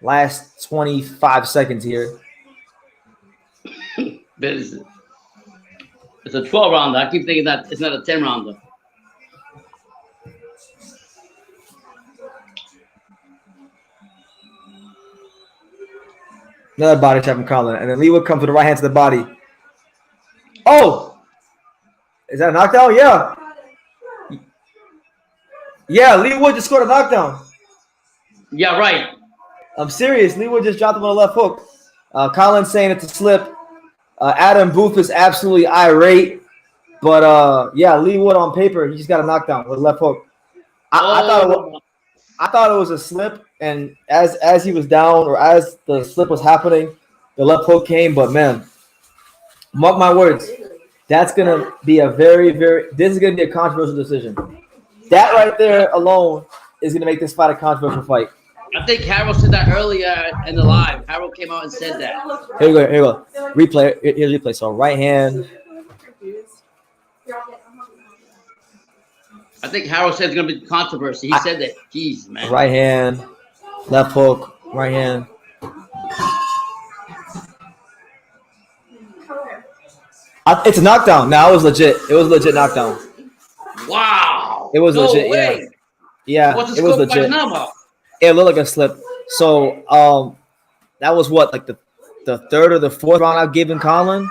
Last 25 seconds here. It's a 12 rounder. I keep thinking that it's not a 10 rounder. Another body shot from Conlan, and then Leigh Wood comes with the right hand to the body. Oh! Is that a knockdown? Yeah. Yeah, Leigh Wood just scored a knockdown. Yeah, right. I'm serious. Leigh Wood just dropped him on a left hook. Conlan saying it's a slip. Adam Booth is absolutely irate. But, yeah, Leigh Wood on paper, he just got a knockdown with a left hook. I thought it was a slip, and as he was down or as the slip was happening, the left hook came. But, man, mark my words. That's going to be a this is going to be a controversial decision. That right there alone is going to make this fight a controversial fight. I think Harold said that earlier in the live. Harold came out and said that. Here we go. Replay. Here's replay. So right hand. I think Harold said it's going to be controversy. He said that. Jeez, man. Right hand. Left hook. Right hand. It's a knockdown. Now it was legit. It was a legit knockdown. Wow. It was legit. Way. Yeah. What's the it was scope legit. number? It looked like a slip. So that was what, like the third or the fourth round I've given Conlan?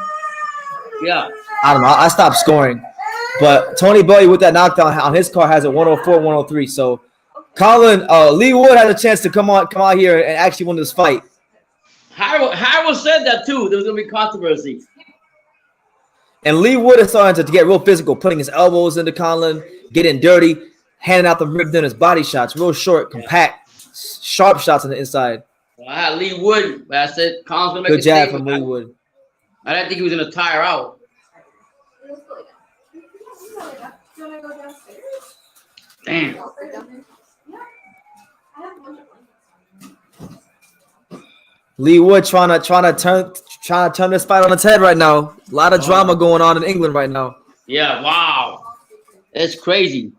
Yeah. I don't know. I stopped scoring. But Tony Bellew with that knockdown on his card has a 104, 103. So Conlan, Leigh Wood had a chance to come out here and actually win this fight. Harold said that too. There was going to be controversy. And Leigh Wood is starting to get real physical, putting his elbows into Conlan, getting dirty, handing out the rib in his body shots, real short, compact, sharp shots on the inside. Well, I had Leigh Wood, but I said Conlan's going to make Good jab from Leigh Wood. I didn't think he was going to tire out. Damn. Leigh Wood trying to turn this fight on its head right now. A lot of drama going on in England right now. Yeah, wow. It's crazy.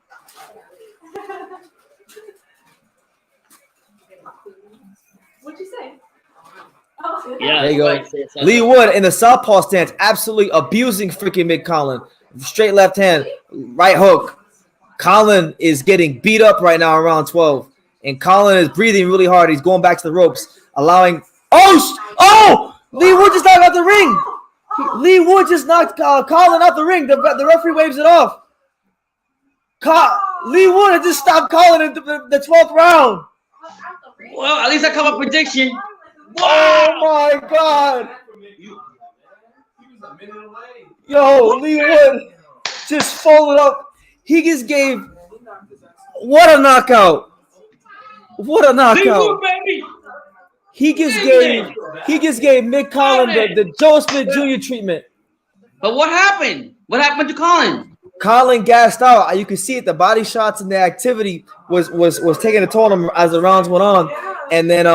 What'd you say? Yeah, there you go. Leigh Wood in the southpaw stance, absolutely abusing freaking Mick Conlan. Straight left hand, right hook. Conlan is getting beat up right now around 12. And Conlan is breathing really hard. He's going back to the ropes, allowing... Oh! Leigh Wood just knocked out the ring. Leigh Wood just knocked Conlan out the ring. The referee waves it off. Leigh Wood had just stopped Conlan in the 12th round. Well, at least I come up with prediction. Oh my God! Yo, Leigh Wood just folded up. He just gave. What a knockout! What a knockout! He just gave Mick Conlan the Joe Smith Jr. treatment. But what happened? What happened to Conlan? Conlan gassed out. You can see it. The body shots and the activity was taking a toll on him as the rounds went on, and then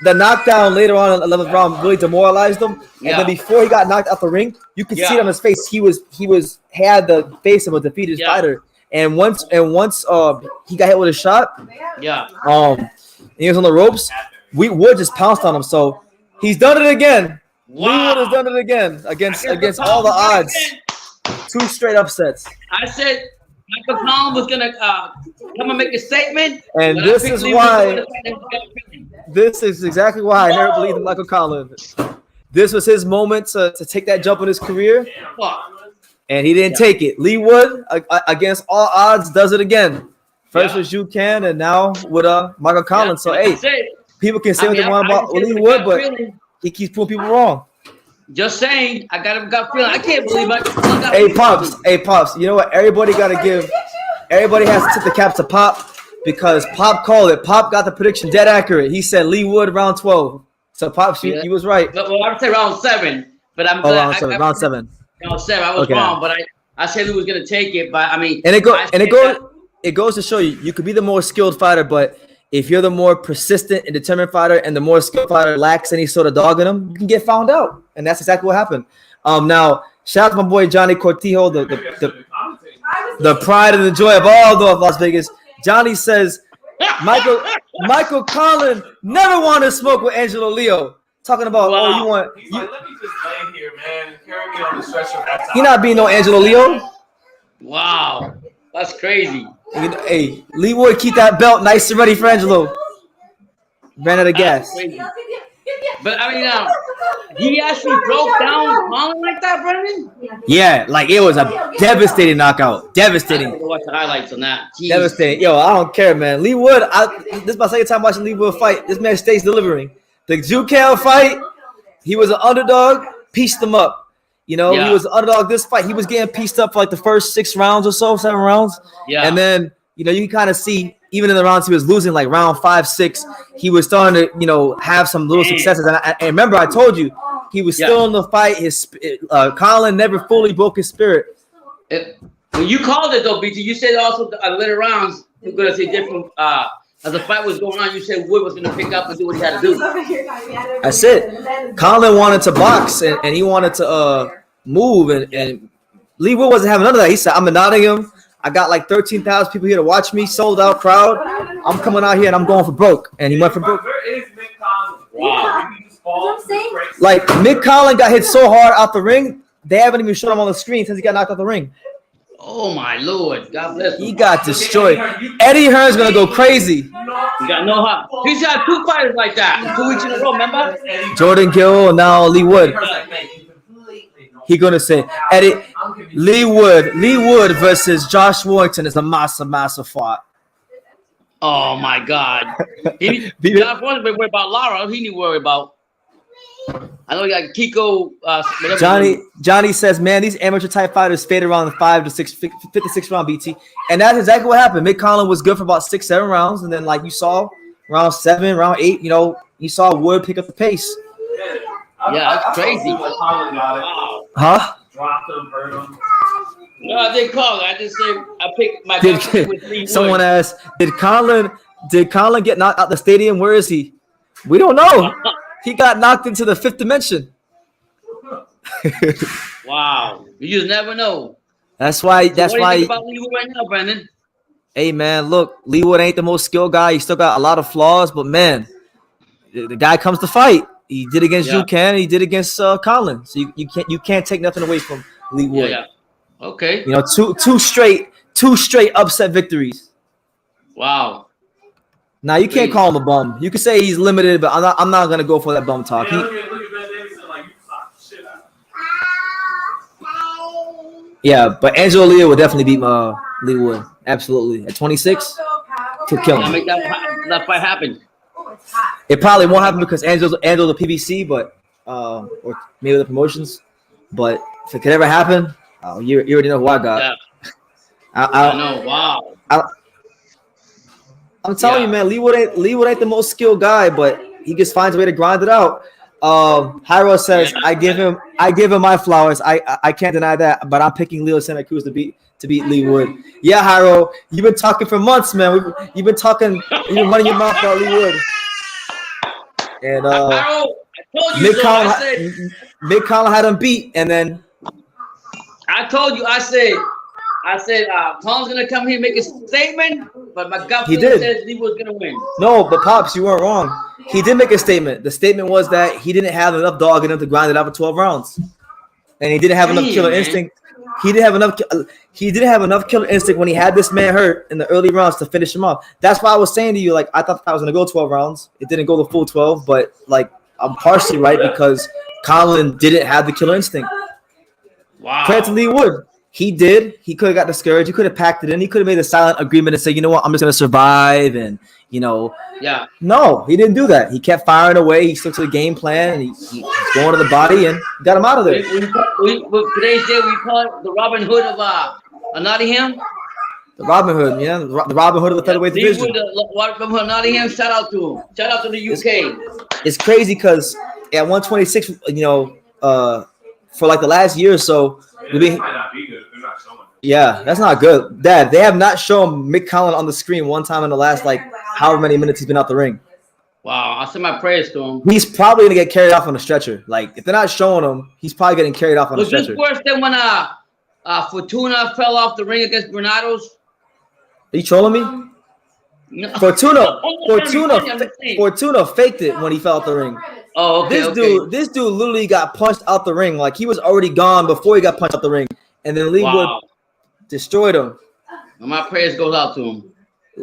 the knockdown later on in the 11th round really demoralized him. And then before he got knocked out the ring, you could see it on his face. He had the face of a defeated fighter. And once he got hit with a shot, he was on the ropes. Wood just pounced on him. So he's done it again. Wow. Leigh Wood has done it again against all the odds. 2 straight upsets. I said Michael Conlan was gonna come and make a statement, and this is why. This is exactly why I never believed in Michael Conlan. This was his moment to take that jump in his career. and he didn't take it. Leigh Wood, against all odds, does it again. First with Zhu Can, and now with Michael Conlan. So hey, people can say what they want about Leigh Wood, but he keeps proving people wrong. Just saying, I got a gut feeling. I can't believe it. Hey Pops, you know what? Everybody has to tip the cap to Pop because Pop called it. Pop got the prediction dead accurate. He said Leigh Wood round 12. So Pops, he was right. Well, I would say round 7, but I'm glad. Round 7. Round 7. I was wrong, but I said he was gonna take it. But I mean, it goes to show you could be the more skilled fighter, but if you're the more persistent and determined fighter and the more skilled fighter lacks any sort of dog in him, you can get found out. And that's exactly what happened. Now, shout out to my boy Johnny Cortijo, the pride and the joy of all of Las Vegas. Johnny says, Michael Conlan never wanted to smoke with Angelo Leo. Talking about, let me just lay here, man. Carry me on the stretcher. He not being no Angelo Leo. Wow. That's crazy. Hey, Leigh Wood, keep that belt nice and ready for Angelo. Ran out of gas. But I mean, he actually broke down Conlan like that, Brendan? Yeah, like it was a devastating knockout. Devastating. I have to watch the highlights on that. Jeez. Devastating. Yo, I don't care, man. Leigh Wood, this is my second time watching Leigh Wood fight. This man stays delivering. The Zhu Can fight, he was an underdog, pieced him up. You know, he was an underdog this fight. He was getting pieced up for like the first 6 rounds or so, 7 rounds. Yeah. And then, you know, you can kind of see, even in the rounds he was losing, like round 5, 6, he was starting to, you know, have some little successes. And remember, I told you, he was still in the fight. Conlan never fully broke his spirit. When you called it, though, BT, you said also later rounds, you're going to say different, as the fight was going on, you said Wood was going to pick up and do what he had to do. That's it. Conlan wanted to box, and he wanted to move, and Leigh Wood wasn't having none of that. He said, I'm in Nottingham. I got like 13,000 people here to watch me, sold out crowd. I'm coming out here, and I'm going for broke. And he went for broke. Where is Mick Conlan? Wow. Like, Mick Conlan got hit so hard out the ring, they haven't even shown him on the screen since he got knocked out the ring. Oh my Lord! God bless him. He got destroyed. Eddie Hearn's gonna go crazy. He got no heart. He's got 2 fighters like that 2 weeks in a row. Remember? Jordan Gill and now Leigh Wood. He gonna say Leigh Wood versus Josh Warrington is a massive fight. Oh my God! Josh wasn't worried about Lara. He didn't worry about. I know you got Kiko. Johnny says, man, these amateur type fighters fade around the 5 to 6, 56 round BT, and that's exactly what happened. Mick Conlan was good for about 6, 7 rounds, and then like you saw, round 7, round 8, you know, you saw Wood pick up the pace. Yeah, that's crazy. Wow. Huh? Dropped him, hurt him. No, I didn't call it. I just said I picked my gut with Leigh Wood. Someone asked, did Conlan get knocked out the stadium? Where is he? We don't know. He got knocked into the 5th dimension. Wow, you just never know. That's why. What do you think about Leigh Wood right now, Brandon? Hey man, look, Leigh Wood ain't the most skilled guy. He still got a lot of flaws, but man, the guy comes to fight. He did against Zhu Can. He did against Conlan. So you can't take nothing away from Leigh Wood. Yeah. Okay. You know, two straight upset victories. Wow. Now you can't call him a bum. You can say he's limited, but I'm not gonna go for that bum talk. Yeah, but Angelo Leo would definitely beat Leigh Wood. Absolutely. At 26, to kill him. Make that fight happen. It probably won't happen because Angelo's the PBC, but or maybe the promotions. But if it could ever happen, you already know who I got. Yeah. I know. Wow. I'm telling you, man, Leigh Wood ain't the most skilled guy, but he just finds a way to grind it out. Hyro says, I give him my flowers. I can't deny that, but I'm picking Leo Santa Cruz to beat Leigh Wood. Yeah, Hyro, you've been talking for months, man. You've been running your mouth about Leigh Wood. And Mick Conlan had him beat, and then I told you, I said, Conlan's gonna come here and make a statement, but my gut feeling says Leigh Wood's gonna win. No, but Pops, you weren't wrong. He did make a statement. The statement was that he didn't have enough dog in him to grind it out for 12 rounds, and he didn't have enough killer instinct. He didn't have enough killer instinct when he had this man hurt in the early rounds to finish him off. That's why I was saying to you, like, I thought I was gonna go 12 rounds. It didn't go the full 12, but like I'm partially right because Conlan didn't have the killer instinct. Wow. Credit to Leigh Wood. He did. He could have got discouraged. He could have packed it in. He could have made a silent agreement and said, you know what, I'm just going to survive. And, you know. Yeah. No, he didn't do that. He kept firing away. He stuck to the game plan. And he's going to the body and got him out of there. Today's day, we call it the Robin Hood of Nottingham. The Robin Hood, yeah. The Robin Hood of the featherweight division. Leigh Wood, Robin Hood of Nottingham, shout out to him. Shout out to the UK. It's crazy because at 126, you know, for like the last year or so, might not be good if they're not showing it. Yeah, that's not good. Dad, they have not shown Mick Conlan on the screen one time in the last, like, however many minutes he's been out the ring. Wow, I send my prayers to him. He's probably going to get carried off on a stretcher. Like, if they're not showing him, he's probably getting carried off on a stretcher. Was this worse than when Fortuna fell off the ring against Granados? Are you trolling me? No. Fortuna faked it when he fell out the ring. Oh, okay, This dude literally got punched out the ring. Like, he was already gone before he got punched out the ring. And then Leigh Wood destroyed him. Well, my prayers goes out to him.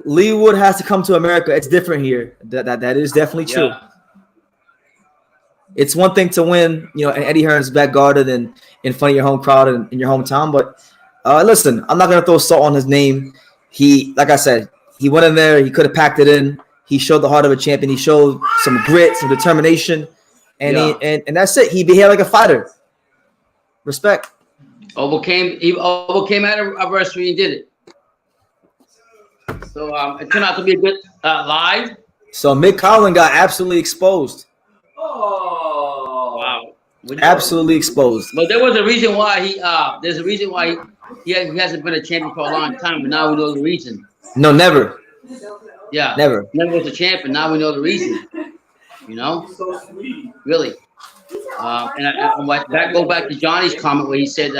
Leigh Wood has to come to America. It's different here. That is definitely true. Yeah. It's one thing to win, you know, in Eddie Hearn's back garden and in front of your home crowd and in your hometown. But listen, I'm not gonna throw salt on his name. He, like I said, he went in there. He could have packed it in. He showed the heart of a champion. He showed some grit, some determination, and and that's it. He behaved like a fighter. Respect. He overcame adversity and did it. So it turned out to be a good live. So Mick Conlan got absolutely exposed. Oh wow! Absolutely exposed. But there was a reason why there's a reason why he hasn't been a champion for a long time. But now we know the reason. No, never. Yeah, never was a champion. Now we know the reason. You know, So sweet. really. Go back to Johnny's comment where he said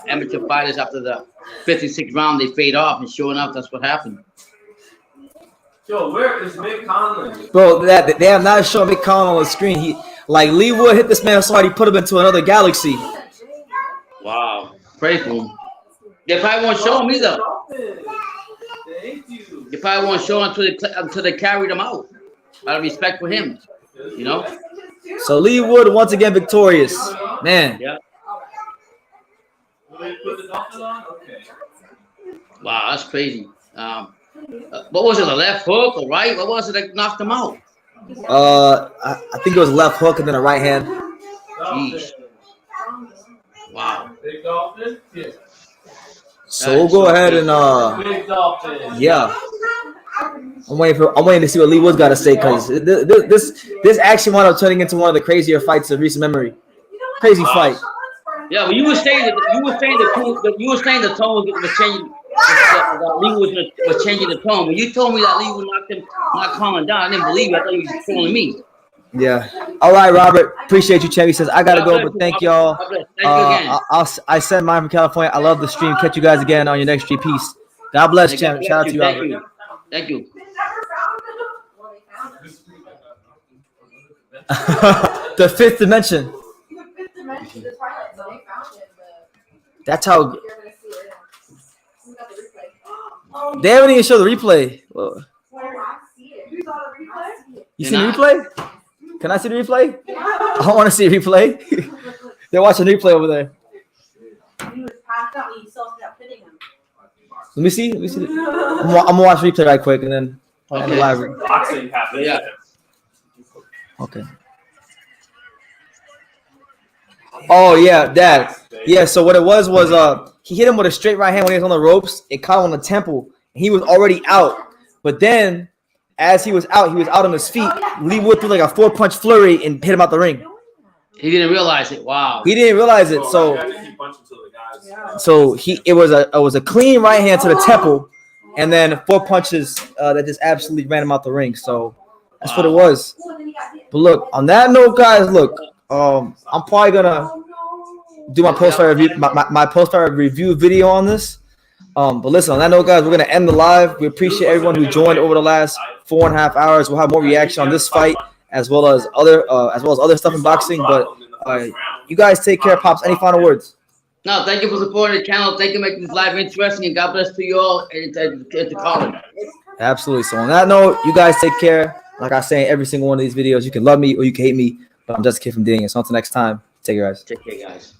amateur fighters after the 56th round they fade off, and sure enough, that's what happened. Yo, where is Mick Conlan? Bro, they have not shown Mick Conlan on the screen. He like Leigh Wood hit this man so hard he put him into another galaxy. Wow, pray for him. They probably won't show him either. Thank you. They probably won't show him until they carried him out. Out of respect for him, you know. So Leigh Wood once again victorious, man. Yeah. Will they put the dolphin on? Okay. Wow, that's crazy. What was it? A left hook or right? What was it that knocked him out? I think it was left hook and then a right hand. Jeez. Wow. Big dolphin. Yeah. So we'll go ahead and Big dolphin. yeah. I'm waiting to see what Leigh Wood's got to say because this actually wound up turning into one of the crazier fights of recent memory. Crazy fight. Yeah, well, you were saying the tone was changing. Leigh Wood was changing the tone. When you told me that Leigh Wood knocked Conlan down, I didn't believe it. I thought you were trolling me. Yeah. All right, Robert. Appreciate you, Champ. He says I gotta go, but thank y'all. Thank you again. I sent mine from California. I love the stream. Catch you guys again on your next G piece. God bless, Champ. Shout out to you, Robert. Thank you. The fifth dimension. That's how. They haven't even showed the replay. Whoa. You see the replay? Can I see the replay? I want to see the replay. They're watching the replay over there. Let me see. I'm gonna watch the replay right quick and then on the library. Boxing happened. Yeah. Okay. Oh yeah, Dad. Yeah. So what it was he hit him with a straight right hand when he was on the ropes. It caught him on the temple. And he was already out. But then, as he was out on his feet. Leigh Wood threw like a 4-punch flurry and hit him out the ring. He didn't realize it. Wow. He didn't realize it. So it was a clean right hand to the temple, and then 4 punches that just absolutely ran him out the ring. So that's what it was. But look, on that note, guys, look, I'm probably gonna do my post-fight review, my post-fight review video on this. But listen, on that note, guys, we're gonna end the live. We appreciate everyone who joined over the last 4.5 hours. We'll have more reaction on this fight as well as other stuff in boxing. But you guys take care, Pops. Any final words? No, thank you for supporting the channel. Thank you for making this live interesting, and God bless to you all and to Colin. Absolutely. So on that note, you guys take care. Like I say in every single one of these videos, you can love me or you can hate me, but I'm just a kid from Ding. So until next time, take care, guys. Take care, guys.